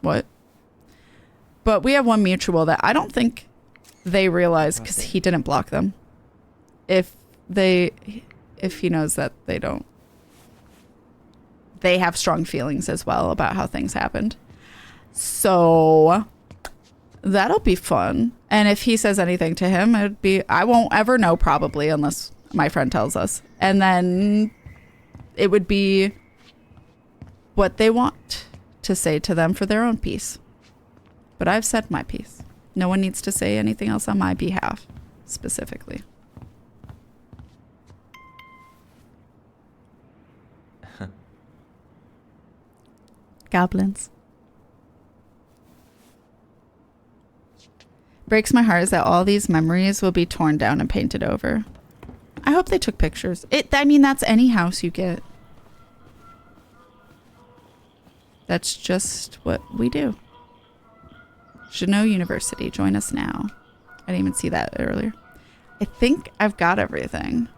What? But we have one mutual that I don't think they realize because he didn't block them. If he knows that they don't. They have strong feelings as well about how things happened. So that'll be fun. And if he says anything to him, I won't ever know probably unless my friend tells us. And then it would be what they want to say to them for their own peace. But I've said my piece. No one needs to say anything else on my behalf, specifically. Goblins. Breaks my heart is that all these memories will be torn down and painted over. I hope they took pictures. I mean, that's any house you get. That's just what we do. Chanot University, join us now. I didn't even see that earlier. I think I've got everything.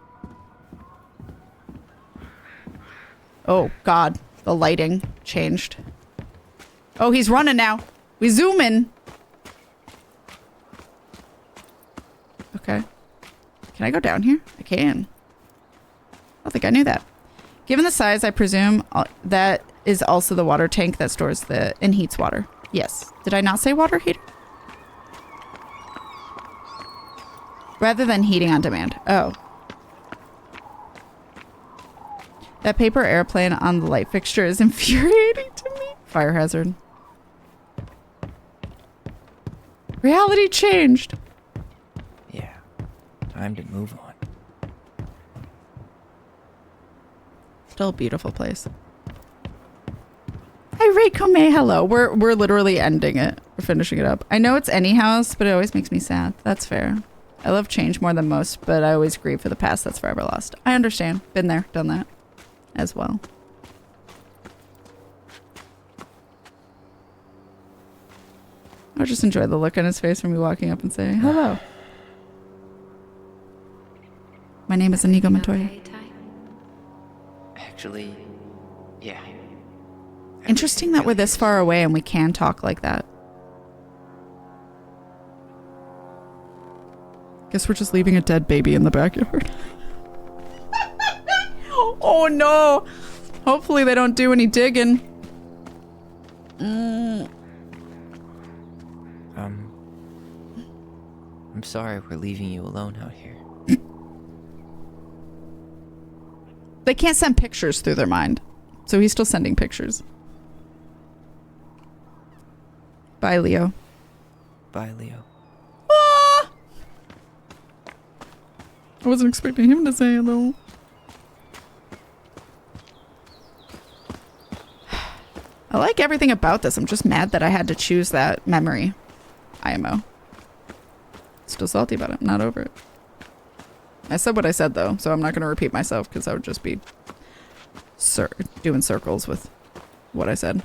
Oh, God. The lighting changed. Oh, he's running now. We zoom in. Okay. Can I go down here? I can. I don't think I knew that. Given the size, I presume that is also the water tank that stores and heats water. Yes. Did I not say water heater? Rather than heating on demand. Oh. That paper airplane on the light fixture is infuriating to me. Fire hazard. Reality changed. Yeah. Time to move on. Still a beautiful place. Hi, Reiko May. Hello. We're literally ending it. We're finishing it up. I know it's any house, but it always makes me sad. That's fair. I love change more than most, but I always grieve for the past that's forever lost. I understand. Been there, done that as well. I just enjoy the look on his face from me walking up and saying, hello. My name is Inigo Montoya. Actually, yeah. Interesting that we're this far away and we can talk like that. Guess we're just leaving a dead baby in the backyard. Oh no! Hopefully they don't do any digging. I'm sorry we're leaving you alone out here. They can't send pictures through their mind. So he's still sending pictures. Bye, Leo. Bye, Leo. Ah! I wasn't expecting him to say hello. I like everything about this. I'm just mad that I had to choose that memory. IMO. Still salty about it. I'm not over it. I said what I said, though, so I'm not going to repeat myself because I would just be doing circles with what I said.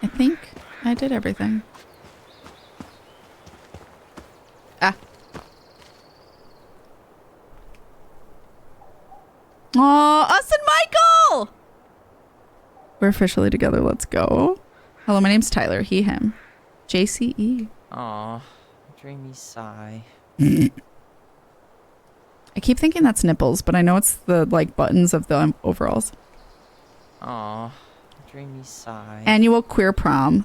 I think I did everything. Ah. Aw, us and Michael! We're officially together. Let's go. Hello, my name's Tyler. He, him. JCE. Aw, dreamy sigh. I keep thinking that's nipples, but I know it's the, like, buttons of the overalls. Aw, dreamy sigh. Annual queer prom.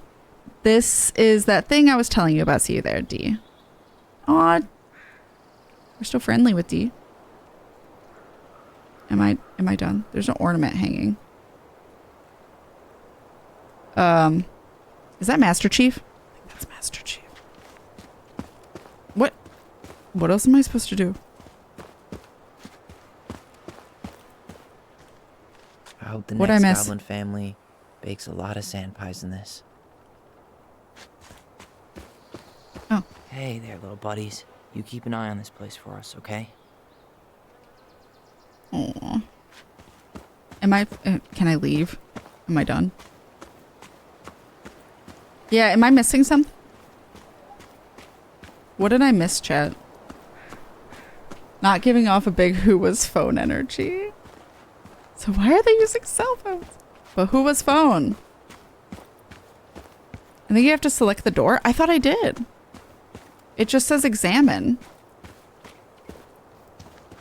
This is that thing I was telling you about. See you there, D. Aw. We're still friendly with D. Am I done? There's an ornament hanging. Is that Master Chief? I think that's Master Chief. What else am I supposed to do? I hope the What'd I next miss? goblin family bakes a lot of sand pies in this. Hey there, little buddies. You keep an eye on this place for us, okay? Aw. Can I leave? Am I done? Yeah, am I missing something? What did I miss, chat? Not giving off a big who was phone energy. So why are they using cell phones? But who was phone? I think you have to select the door. I thought I did. It just says examine.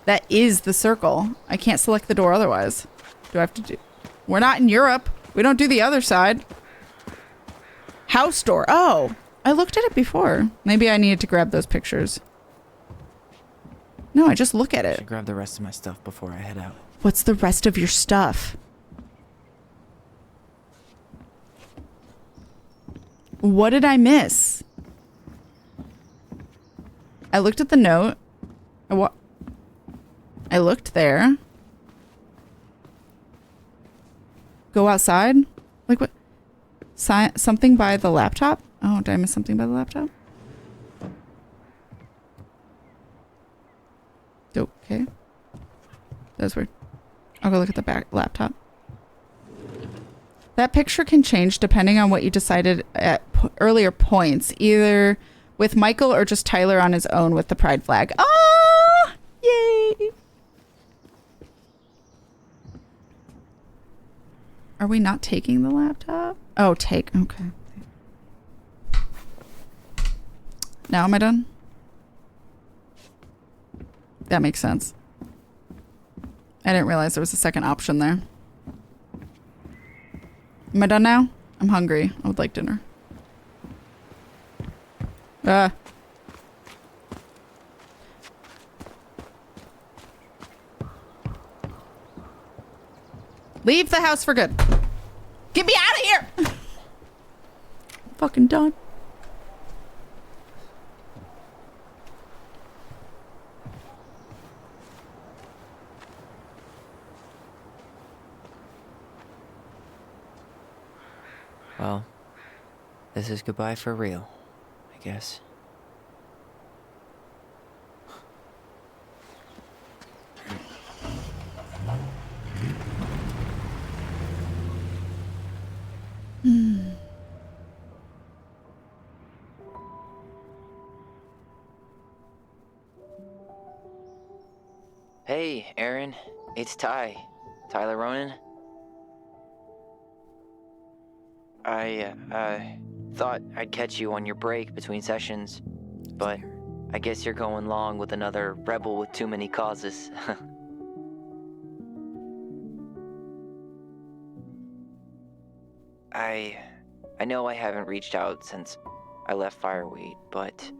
That is the circle. I can't select the door otherwise. Do I have to do... We're not in Europe. We don't do the other side. House door. Oh, I looked at it before. Maybe I needed to grab those pictures. No, I just look at I it. should grab the rest of my stuff before I head out. What's the rest of your stuff? What did I miss? I looked at the note. I looked there. Go outside? Like what? Something by the laptop? Oh, did I miss something by the laptop? Okay. That was weird. I'll go look at the back laptop. That picture can change depending on what you decided at earlier points, either with Michael or just Tyler on his own with the pride flag. Ah! Yay! Are we not taking the laptop? Oh, take. Okay. Now am I done? That makes sense. I didn't realize there was a second option there. Am I done now? I'm hungry. I would like dinner. Leave the house for good. Get me out of here! I'm fucking done. Well, this is goodbye for real, I guess. Hey, Aaron. It's Tyler Ronan. I thought I'd catch you on your break between sessions, but I guess you're going along with another rebel with too many causes. I know I haven't reached out since I left Fireweed, but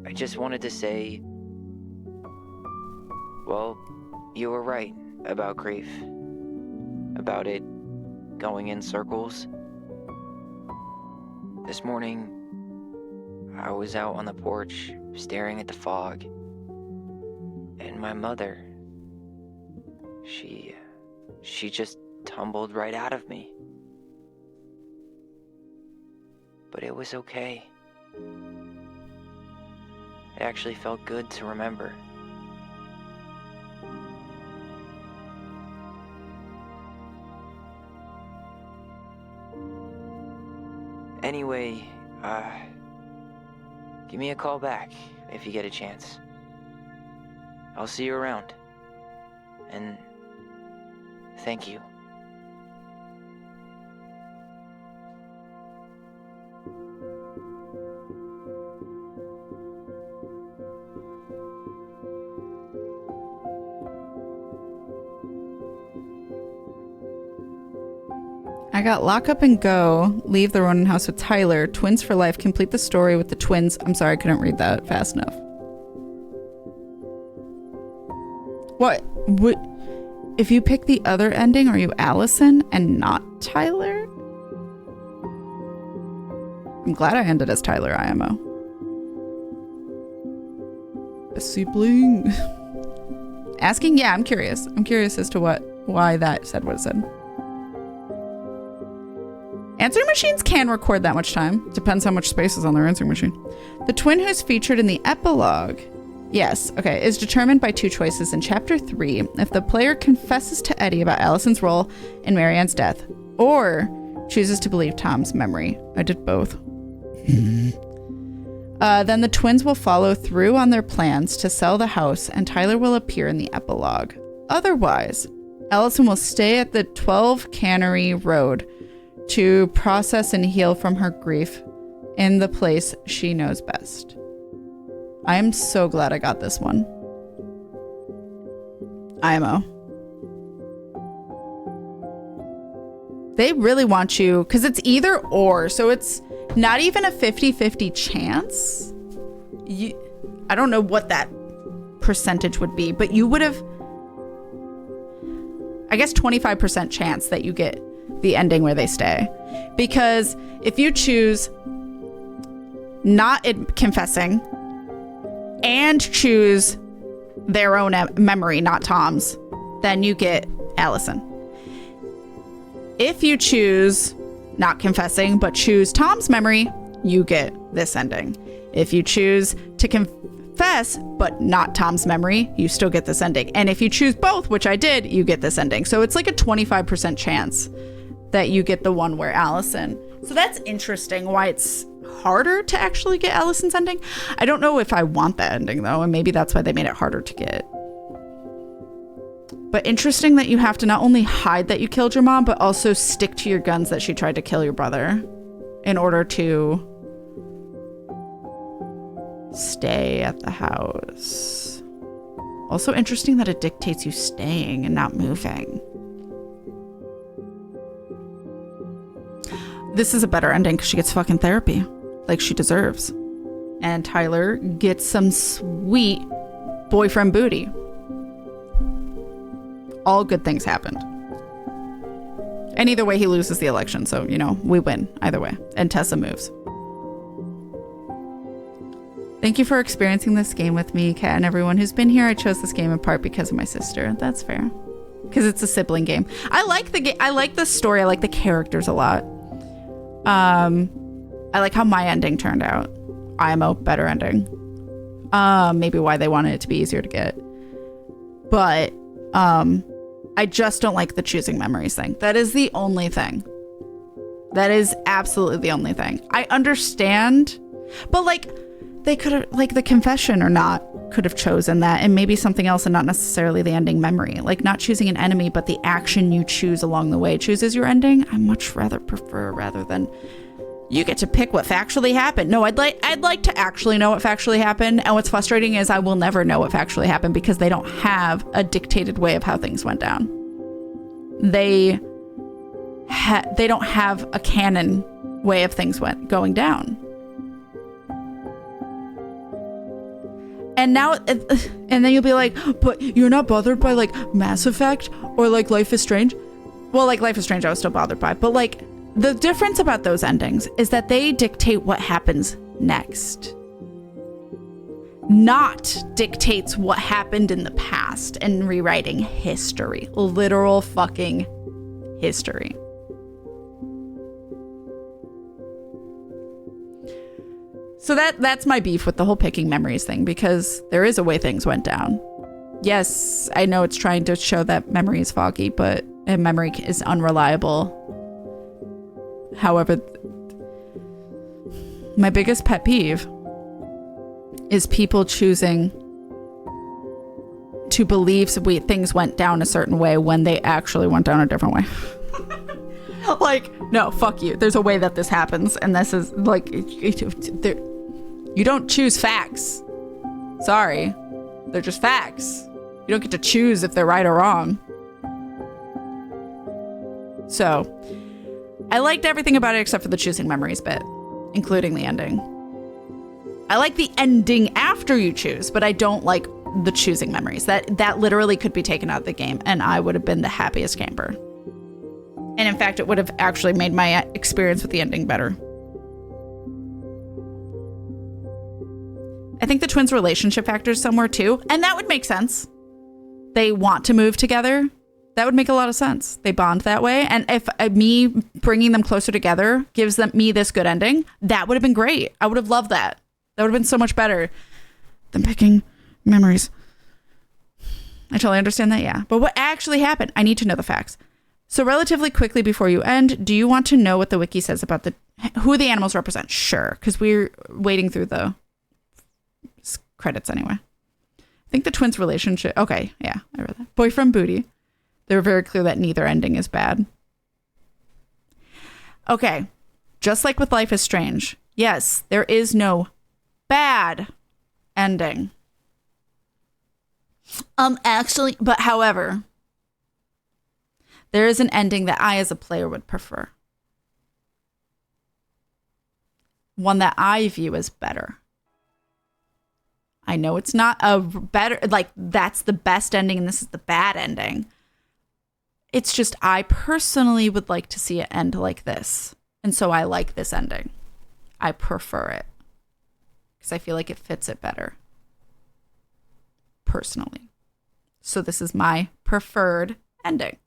I just wanted to say, well, you were right about grief. About it going in circles. This morning, I was out on the porch staring at the fog, and my mother, she just tumbled right out of me. But it was okay. It actually felt good to remember. Anyway, give me a call back if you get a chance. I'll see you around. And thank you. I got lock up and go. Leave the Ronan house with Tyler. Twins for life. Complete the story with the twins. I'm sorry, I couldn't read that fast enough. What? If you pick the other ending, are you Allison and not Tyler? I'm glad I ended as Tyler IMO. A sibling. Asking? Yeah, I'm curious. I'm curious as to why that said what it said. Answering machines can record that much time. Depends how much space is on their answering machine. The twin who's featured in the epilogue, yes, okay, is determined by 2 choices in Chapter 3. If the player confesses to Eddie about Allison's role in Marianne's death, or chooses to believe Tom's memory. I did both. Then the twins will follow through on their plans to sell the house, and Tyler will appear in the epilogue. Otherwise, Allison will stay at the 12 Cannery Road to process and heal from her grief in the place she knows best. I am so glad I got this one. IMO. They really want you, because it's either or, so it's not even a 50-50 chance. I don't know what that percentage would be, but you would have, I guess, 25% chance that you get the ending where they stay. Because if you choose not confessing and choose their own memory, not Tom's, then you get Allison. If you choose not confessing but choose Tom's memory, you get this ending. If you choose to confess but not Tom's memory, you still get this ending. And if you choose both, which I did, you get this ending. So it's like a 25% chance that you get the one where Allison. So that's interesting why it's harder to actually get Allison's ending. I don't know if I want that ending though, and maybe that's why they made it harder to get. But interesting that you have to not only hide that you killed your mom, but also stick to your guns that she tried to kill your brother in order to stay at the house. Also interesting that it dictates you staying and not moving. This is a better ending because she gets fucking therapy like she deserves. And Tyler gets some sweet boyfriend booty. All good things happened. And either way, he loses the election. So, you know, we win either way. And Tessa moves. Thank you for experiencing this game with me, Kat, and everyone who's been here. I chose this game in part because of my sister. That's fair. Because it's a sibling game. I like the game. I like the story. I like the characters a lot. I like how my ending turned out. IMO, better ending. Maybe why they wanted it to be easier to get. But, I just don't like the choosing memories thing. That is the only thing. That is absolutely the only thing. I understand, but like they could have, like the confession or not, could have chosen that and maybe something else and not necessarily the ending memory. Like not choosing an enemy, but the action you choose along the way chooses your ending. I much prefer rather than you get to pick what factually happened. No, I'd like to actually know what factually happened. And what's frustrating is I will never know what factually happened because they don't have a dictated way of how things went down. They don't have a canon way of things going down. And now, and then you'll be like, but you're not bothered by like Mass Effect or like Life is Strange? Well, like Life is Strange, I was still bothered by, but like the difference about those endings is that they dictate what happens next. Not dictates what happened in the past and rewriting history. Literal fucking history. So that's my beef with the whole picking memories thing, because there is a way things went down. Yes, I know it's trying to show that memory is foggy, but a memory is unreliable. However, my biggest pet peeve is people choosing to believe things went down a certain way when they actually went down a different way. Like, no, fuck you. There's a way that this happens, and this is like, you don't choose facts. Sorry. They're just facts. You don't get to choose if they're right or wrong. So, I liked everything about it except for the choosing memories bit, including the ending. I like the ending after you choose, but I don't like the choosing memories. That literally could be taken out of the game, and I would have been the happiest camper. And in fact, it would have actually made my experience with the ending better. I think the twins' relationship factor is somewhere too, and that would make sense. They want to move together. That would make a lot of sense. They bond that way. And if me bringing them closer together gives me this good ending, that would have been great. I would have loved that. That would have been so much better than picking memories. I totally understand that, yeah. But what actually happened? I need to know the facts. So relatively quickly before you end, do you want to know what the wiki says about who the animals represent? Sure, because we're waiting through the credits anyway. I think the twins' relationship... Okay, yeah, I read that. Boyfriend booty. They were very clear that neither ending is bad. Okay, just like with Life is Strange. Yes, there is no bad ending. Actually, but however, there is an ending that I as a player would prefer. One that I view as better. I know it's not a better, like that's the best ending and this is the bad ending. It's just I personally would like to see it end like this. And so I like this ending. I prefer it. Because I feel like it fits it better. Personally. So this is my preferred ending.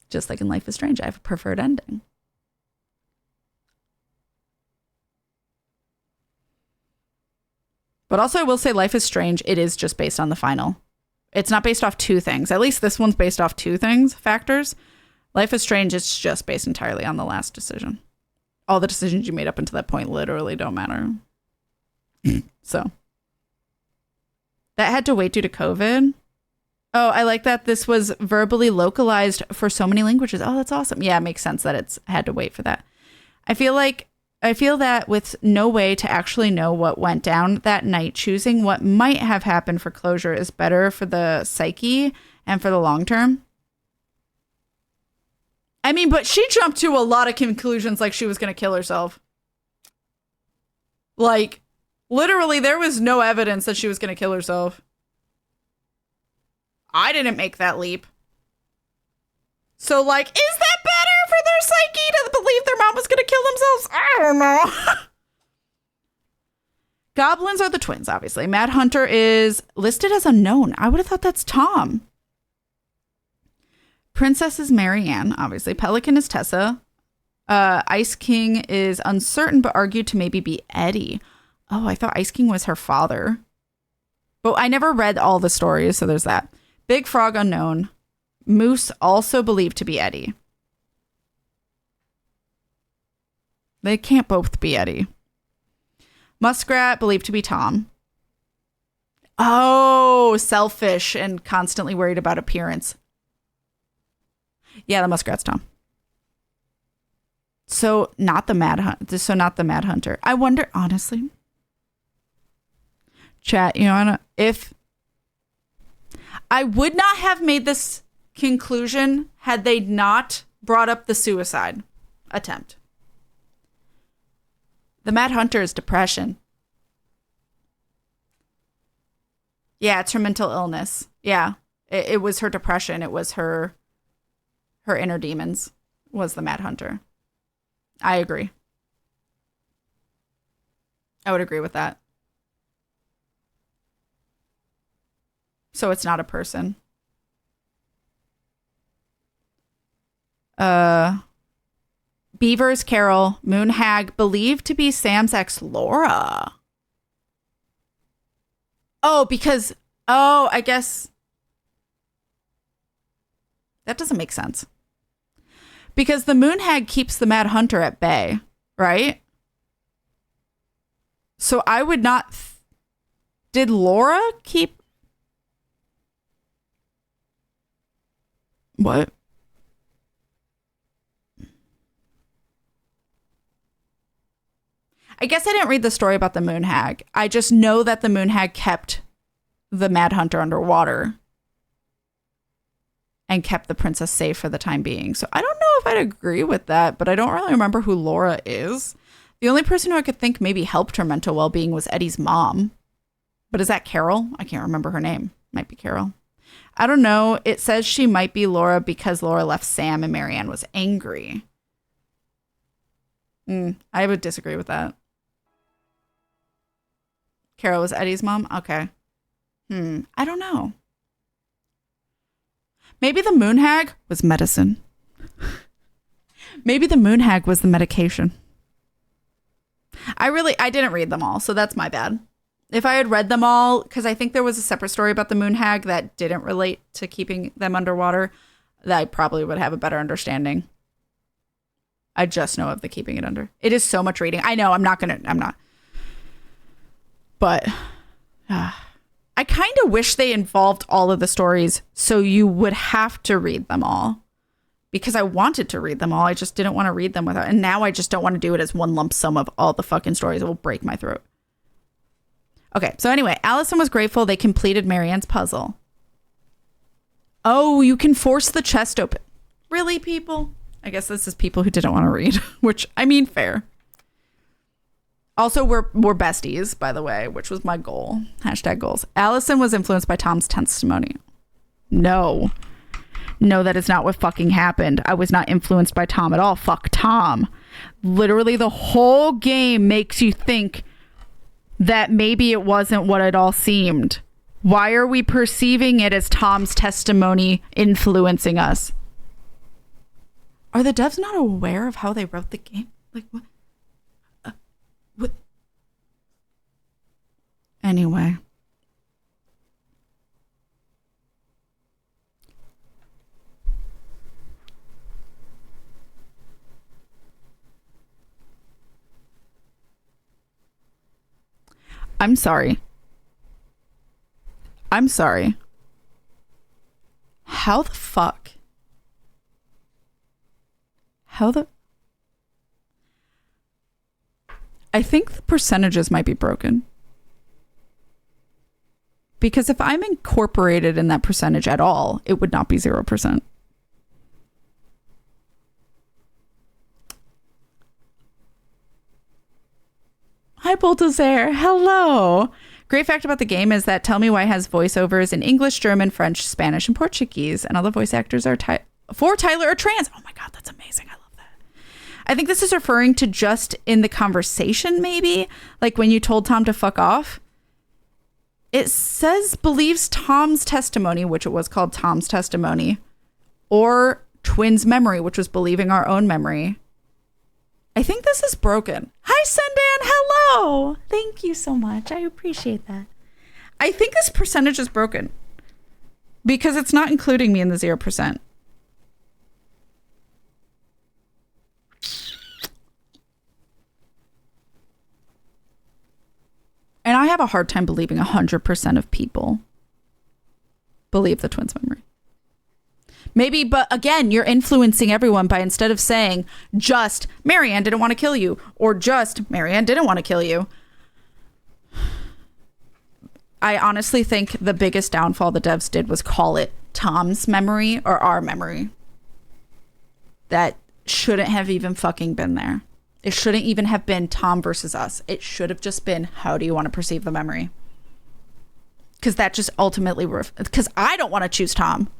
Just like in Life is Strange, I have a preferred ending. But also I will say Life is Strange, it is just based on the final. It's not based off two things. At least this one's based off two factors. Life is Strange, it's just based entirely on the last decision. All the decisions you made up until that point literally don't matter. So. That had to wait due to COVID. Oh, I like that this was verbally localized for so many languages. Oh, that's awesome. Yeah, it makes sense that it's had to wait for that. I feel that with no way to actually know what went down that night, choosing what might have happened for closure is better for the psyche and for the long term. I mean, but she jumped to a lot of conclusions like she was going to kill herself. Like, literally, there was no evidence that she was going to kill herself. I didn't make that leap. So, like, is that better for their psyche to believe their mom was going to kill themselves? I don't know. Goblins are the twins, obviously. Mad Hunter is listed as unknown. I would have thought that's Tom. Princess is Marianne, obviously. Pelican is Tessa. Ice King is uncertain, but argued to maybe be Eddie. Oh, I thought Ice King was her father. But I never read all the stories, so there's that. Big Frog unknown. Moose also believed to be Eddie. They can't both be Eddie. Muskrat believed to be Tom. Oh, selfish and constantly worried about appearance. Yeah, the muskrat's Tom. So not the Mad Hunter. I wonder, honestly. Chat, you know, if I would not have made this conclusion had they not brought up the suicide attempt. The Mad Hunter is depression. Yeah, it's her mental illness. Yeah, it was her depression. It was her inner demons was the Mad Hunter. I agree. I would agree with that. So it's not a person. Beavers, Carol, Moon Hag, believed to be Sam's ex, Laura. Oh, I guess that doesn't make sense. Because the Moon Hag keeps the Mad Hunter at bay, right? So I would not... Did Laura keep... What? I guess I didn't read the story about the Moon Hag. I just know that the Moon Hag kept the Mad Hunter underwater and kept the princess safe for the time being. So I don't know if I'd agree with that, but I don't really remember who Laura is. The only person who I could think maybe helped her mental well-being was Eddie's mom. But is that Carol? I can't remember her name. Might be Carol. I don't know. It says she might be Laura because Laura left Sam and Marianne was angry. I would disagree with that. Carol was Eddie's mom? Okay. I don't know. Maybe the moon hag was medicine. Maybe the moon hag was the medication. I didn't read them all, so that's my bad. If I had read them all, because I think there was a separate story about the moon hag that didn't relate to keeping them underwater, that I probably would have a better understanding. I just know of the keeping it under. It is so much reading. I know, I'm not. But I kind of wish they involved all of the stories so you would have to read them all. Because I wanted to read them all. I just didn't want to read them without. And now I just don't want to do it as one lump sum of all the fucking stories. It will break my throat. Okay, so anyway, Allison was grateful they completed Marianne's puzzle. Oh, you can force the chest open. Really, people? I guess this is people who didn't want to read, which, I mean, fair. Also, we're besties, by the way, which was my goal. Hashtag goals. Allison was influenced by Tom's testimony. No, that is not what fucking happened. I was not influenced by Tom at all. Fuck Tom. Literally, the whole game makes you think that maybe it wasn't what it all seemed. Why are we perceiving it as Tom's testimony influencing us? Are the devs not aware of how they wrote the game? Like, what? What? Anyway. I'm sorry. How the fuck? I think the percentages might be broken. Because if I'm incorporated in that percentage at all, it would not be 0%. Hi, Bulldozer. Hello. Great fact about the game is that Tell Me Why has voiceovers in English, German, French, Spanish, and Portuguese. And all the voice actors are for Tyler are trans. Oh my God, that's amazing. I love that. I think this is referring to just in the conversation, maybe. Like when you told Tom to fuck off. It says believes Tom's testimony, which it was called Tom's testimony, or Twins' memory, which was believing our own memory. I think this is broken. Hi, Sundan. Hello. Thank you so much. I appreciate that. I think this percentage is broken because it's not including me in the 0%. And I have a hard time believing 100% of people believe the twins' memory. Maybe, but again, you're influencing everyone by instead of saying just Marianne didn't want to kill you or just Marianne didn't want to kill you. I honestly think the biggest downfall the devs did was call it Tom's memory or our memory. That shouldn't have even fucking been there. It shouldn't even have been Tom versus us. It should have just been, how do you want to perceive the memory? Because that just ultimately, because I don't want to choose Tom.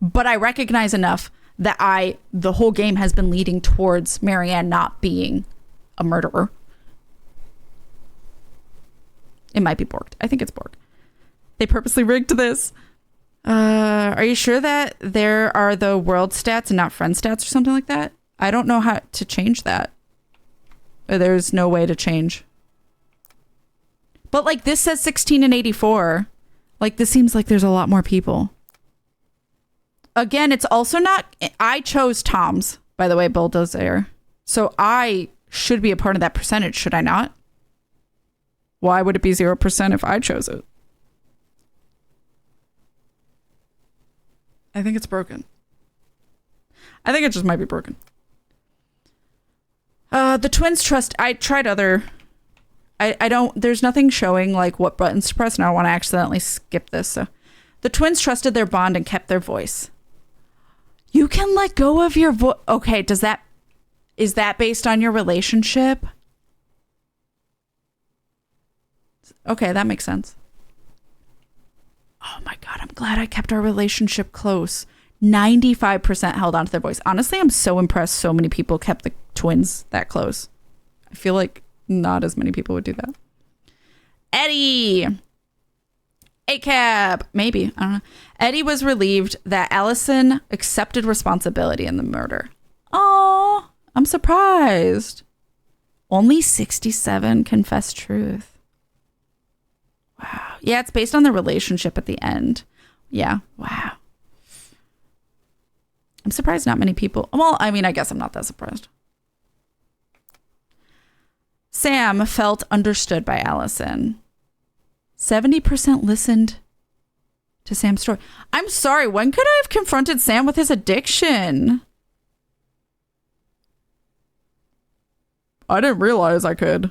But I recognize enough that the whole game has been leading towards Marianne not being a murderer. It might be Borg. I think it's Borg. They purposely rigged this. Are you sure that there are the world stats and not friend stats or something like that? I don't know how to change that. There's no way to change. But like this says 16 and 84. Like this seems like there's a lot more people. Again, it's also not... I chose Tom's, by the way, Bulldozer. So I should be a part of that percentage, should I not? Why would it be 0% if I chose it? I think it's broken. I think it just might be broken. The twins trust... I tried other... I don't... There's nothing showing like what buttons to press, and I don't want to accidentally skip this. So the twins trusted their bond and kept their voice. You can let go of your voice. Okay, is that based on your relationship? Okay, that makes sense. Oh my God, I'm glad I kept our relationship close. 95% held on to their voice. Honestly, I'm so impressed so many people kept the twins that close. I feel like not as many people would do that. Eddie. ACAB. Maybe. I don't know. Eddie was relieved that Allison accepted responsibility in the murder. Oh, I'm surprised. Only 67 confess truth. Wow. Yeah, it's based on the relationship at the end. Yeah. Wow. I'm surprised not many people. Well, I mean, I guess I'm not that surprised. Sam felt understood by Allison. 70% listened to Sam's story. I'm sorry, when could I have confronted Sam with his addiction? I didn't realize I could.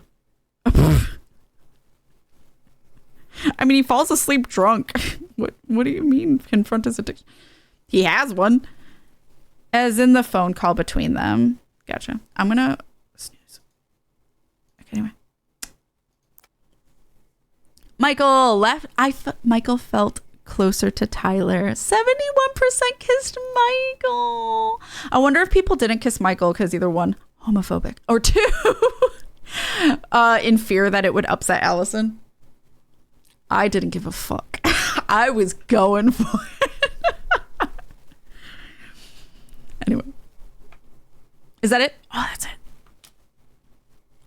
I mean, he falls asleep drunk. What do you mean, confront his addiction? He has one. As in the phone call between them. Gotcha. I'm gonna snooze. Okay, anyway. Michael left. Michael felt closer to Tyler. 71% kissed Michael. I wonder if people didn't kiss Michael because either one, homophobic, or two, in fear that it would upset Allison. I didn't give a fuck. I was going for it. Anyway. Is that it? Oh, that's it.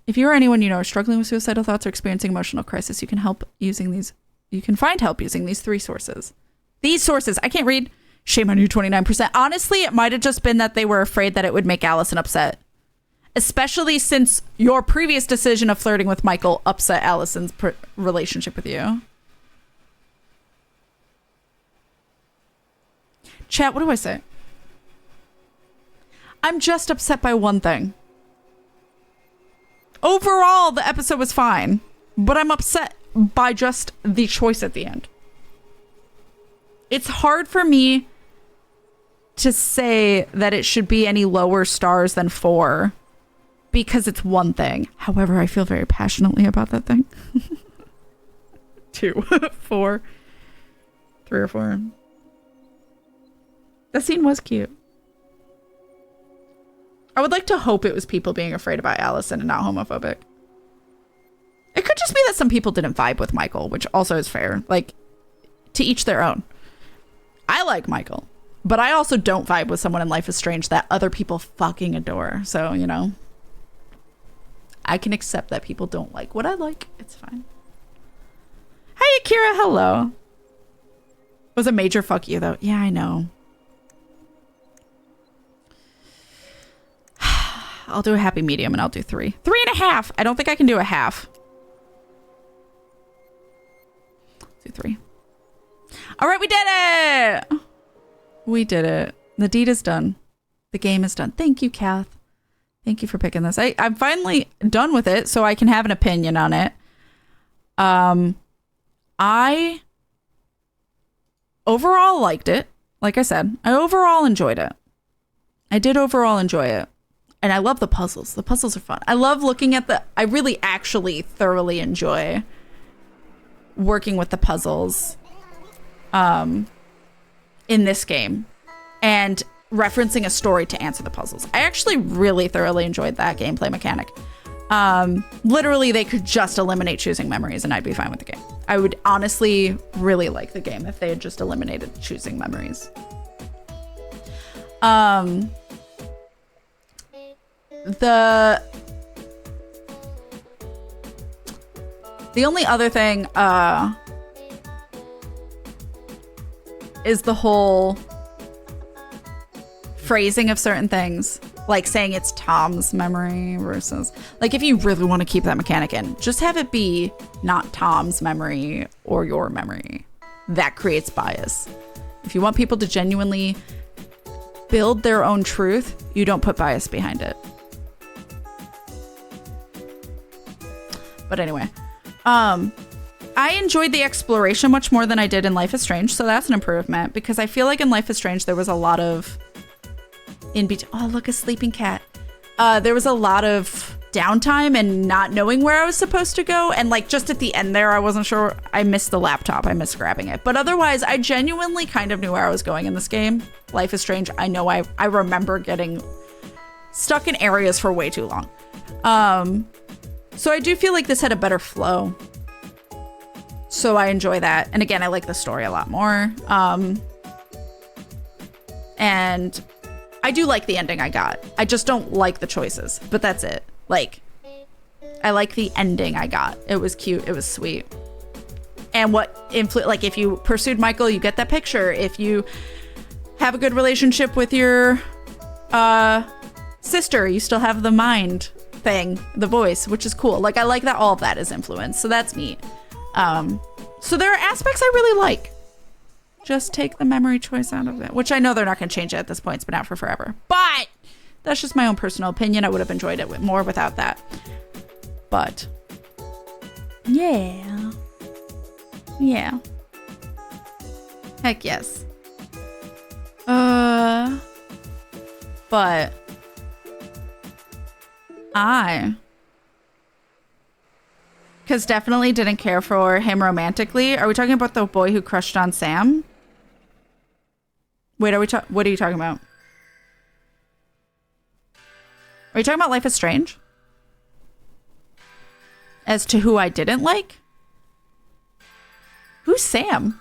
If you or anyone you know are struggling with suicidal thoughts or experiencing emotional crisis, you can find help using these 3 sources. These sources. I can't read. Shame on you, 29%. Honestly, it might have just been that they were afraid that it would make Allison upset. Especially since your previous decision of flirting with Michael upset Allison's relationship with you. Chat, what do I say? I'm just upset by one thing. Overall, the episode was fine, but I'm upset by just the choice at the end. It's hard for me to say that it should be any lower stars than 4 because it's one thing. However, I feel very passionately about that thing. 2, 4, 3 or 4. That scene was cute. I would like to hope it was people being afraid about Allison and not homophobic. It could just be that some people didn't vibe with Michael, which also is fair. Like, to each their own. I like Michael, but I also don't vibe with someone in Life is Strange that other people fucking adore. So, you know, I can accept that people don't like what I like. It's fine. Hi, Akira. Hello. Was a major fuck you, though. Yeah, I know. I'll do a happy medium and I'll do 3. 3.5. I don't think I can do a half. Do 3. All right, we did it. We did it. The deed is done. The game is done. Thank you, Kath. Thank you for picking this. I'm finally done with it, so I can have an opinion on it. I overall liked it. Like I said, I overall enjoyed it. I did overall enjoy it. And I love the puzzles. The puzzles are fun. I love looking at I really actually thoroughly enjoy working with the puzzles in this game and referencing a story to answer the puzzles. I actually really thoroughly enjoyed that gameplay mechanic. Literally, they could just eliminate choosing memories and I'd be fine with the game. I would honestly really like the game if they had just eliminated choosing memories. The only other thing is the whole phrasing of certain things, like saying it's Tom's memory versus, like, if you really want to keep that mechanic in, just have it be not Tom's memory or your memory. That creates bias. If you want people to genuinely build their own truth, you don't put bias behind it. But anyway, I enjoyed the exploration much more than I did in Life is Strange, so that's an improvement, because I feel like in Life is Strange there was a lot of in between. Oh, look, a sleeping cat. There was a lot of downtime and not knowing where I was supposed to go, and like just at the end there, I wasn't sure. I missed the laptop. I missed grabbing it, but otherwise, I genuinely kind of knew where I was going in this game. Life is Strange. I know I remember getting stuck in areas for way too long. So I do feel like this had a better flow. So I enjoy that. And again, I like the story a lot more. And I do like the ending I got. I just don't like the choices, but that's it. Like, I like the ending I got. It was cute. It was sweet. And like, if you pursued Michael, you get that picture. If you have a good relationship with your sister, you still have the mind thing, the voice, which is cool. Like, I like that all of that is influenced. So that's neat. So there are aspects I really like. Just take the memory choice out of it, which I know they're not going to change it at this point. It's been out for forever. But that's just my own personal opinion. I would have enjoyed it more without that. But yeah. Yeah. Heck yes. But because definitely didn't care for him romantically. Are we talking about the boy who crushed on Sam? Wait, what are you talking about? Are you talking about Life is Strange? As to who I didn't like? Who's Sam?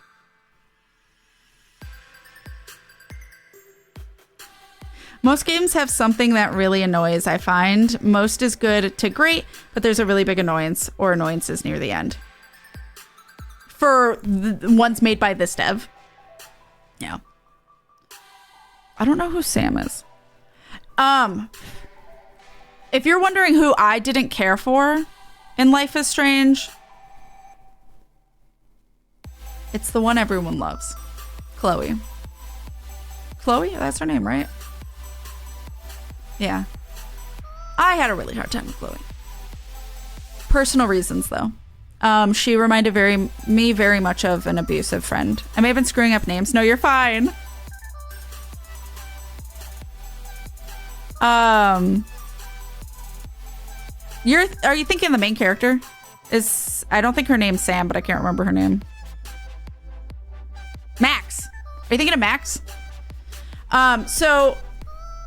Most games have something that really annoys, I find. Most is good to great, but there's a really big annoyance or annoyances near the end. For the ones made by this dev. Yeah. I don't know who Sam is. If you're wondering who I didn't care for in Life is Strange, it's the one everyone loves. Chloe. Chloe? That's her name, right? Yeah. I had a really hard time with Chloe. Personal reasons, though. She reminded me very much of an abusive friend. I may have been screwing up names. No, you're fine. Are you thinking of the main character? I don't think her name's Sam, but I can't remember her name. Max. Are you thinking of Max? So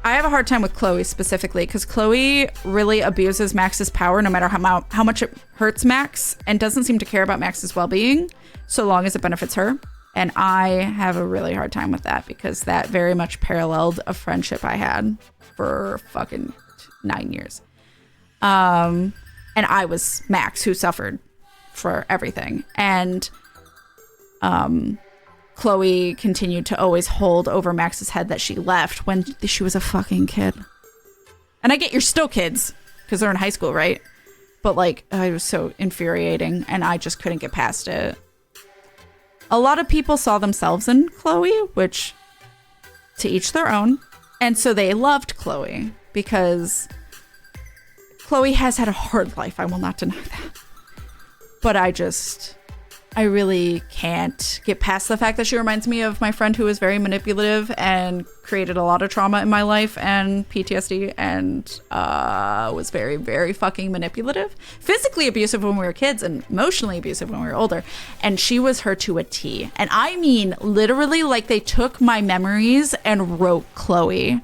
I have a hard time with Chloe specifically because Chloe really abuses Max's power no matter how much it hurts Max, and doesn't seem to care about Max's well-being so long as it benefits her. And I have a really hard time with that because that very much paralleled a friendship I had for fucking 9 years. And I was Max who suffered for everything. And Chloe continued to always hold over Max's head that she left when she was a fucking kid. And I get you're still kids because they're in high school, right? But like, it was so infuriating and I just couldn't get past it. A lot of people saw themselves in Chloe, which to each their own. And so they loved Chloe because Chloe has had a hard life. I will not deny that. But I really can't get past the fact that she reminds me of my friend who was very manipulative and created a lot of trauma in my life and PTSD and was very, very fucking manipulative. Physically abusive when we were kids and emotionally abusive when we were older. And she was her to a T. And I mean, literally, like they took my memories and wrote Chloe.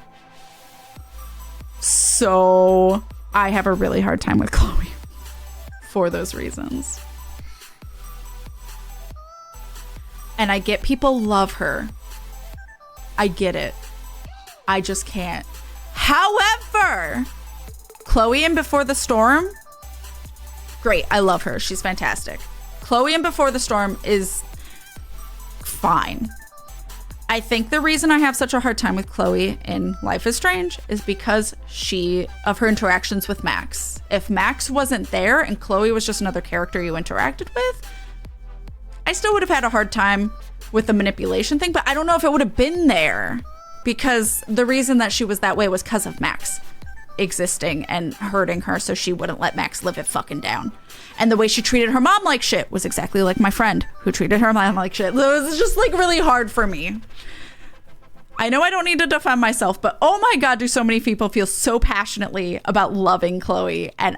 So I have a really hard time with Chloe for those reasons. And I get people love her. I get it. I just can't. However, Chloe in Before the Storm, great. I love her. She's fantastic. Chloe in Before the Storm is fine. I think the reason I have such a hard time with Chloe in Life is Strange is because of her interactions with Max. If Max wasn't there and Chloe was just another character you interacted with, I still would have had a hard time with the manipulation thing, but I don't know if it would have been there because the reason that she was that way was because of Max existing and hurting her so she wouldn't let Max live it fucking down. And the way she treated her mom like shit was exactly like my friend who treated her mom like shit. It was just like really hard for me. I know I don't need to defend myself, but oh my God, do so many people feel so passionately about loving Chloe and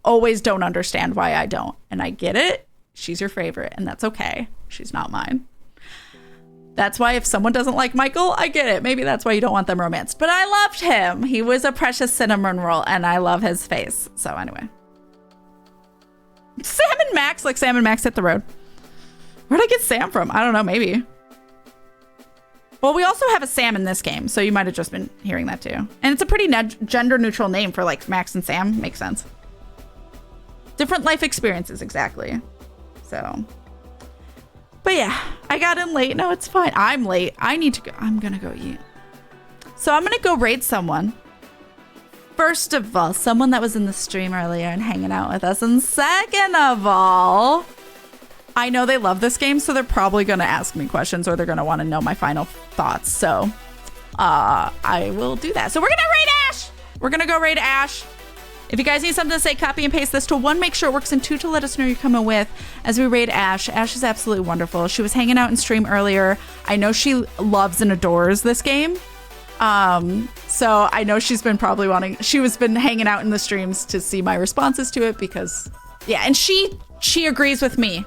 always don't understand why I don't. And I get it. She's your favorite, and that's okay. She's not mine. That's why if someone doesn't like Michael, I get it. Maybe that's why you don't want them romanced. But I loved him. He was a precious cinnamon roll, and I love his face. So anyway. Sam and Max, like Sam and Max hit the road. Where'd I get Sam from? I don't know, maybe. Well, we also have a Sam in this game, so you might have just been hearing that too. And it's a pretty gender neutral name for like Max and Sam. Makes sense. Different life experiences, exactly. So, but yeah, I got in late. No, it's fine. I'm late. I need to go. I'm gonna go eat. So I'm gonna go raid someone. First of all, someone that was in the stream earlier and hanging out with us. And second of all, I know they love this game, so they're probably going to ask me questions or they're going to want to know my final thoughts. So I will do that. So we're going to raid Ash. We're going to go raid Ash. If you guys need something to say, copy and paste this to 1. Make sure it works in 2 to let us know you're coming with as we raid Ash. Ash is absolutely wonderful. She was hanging out in stream earlier. I know she loves and adores this game. So I know she's been been hanging out in the streams to see my responses to it because, yeah, and she agrees with me.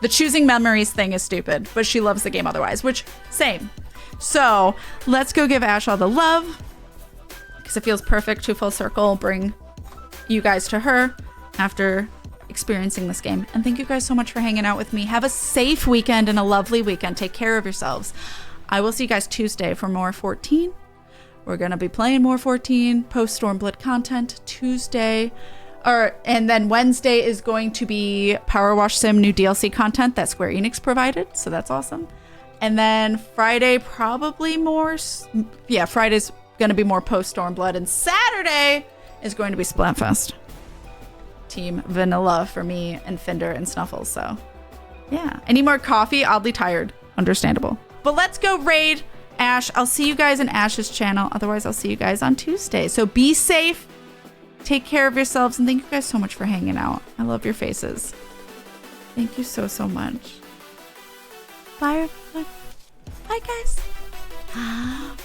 The choosing memories thing is stupid, but she loves the game otherwise, which, same. So let's go give Ash all the love because it feels perfect to full circle bring you guys to her after experiencing this game. And thank you guys so much for hanging out with me. Have a safe weekend and a lovely weekend. Take care of yourselves. I will see you guys Tuesday for more 14. We're going to be playing more 14 post Stormblood content Tuesday. And then Wednesday is going to be Power Wash Sim new DLC content that Square Enix provided. So that's awesome. And then Friday, probably more. Yeah, Friday's going to be more post Stormblood. And Saturday is going to be Splatfest. Team Vanilla for me and Fender and Snuffles. So yeah. Any more coffee? Oddly tired. Understandable. But let's go raid Ash. I'll see you guys in Ash's channel. Otherwise, I'll see you guys on Tuesday. So be safe. Take care of yourselves, and thank you guys so much for hanging out. I love your faces. Thank you so, so much. Bye, everyone. Bye, guys.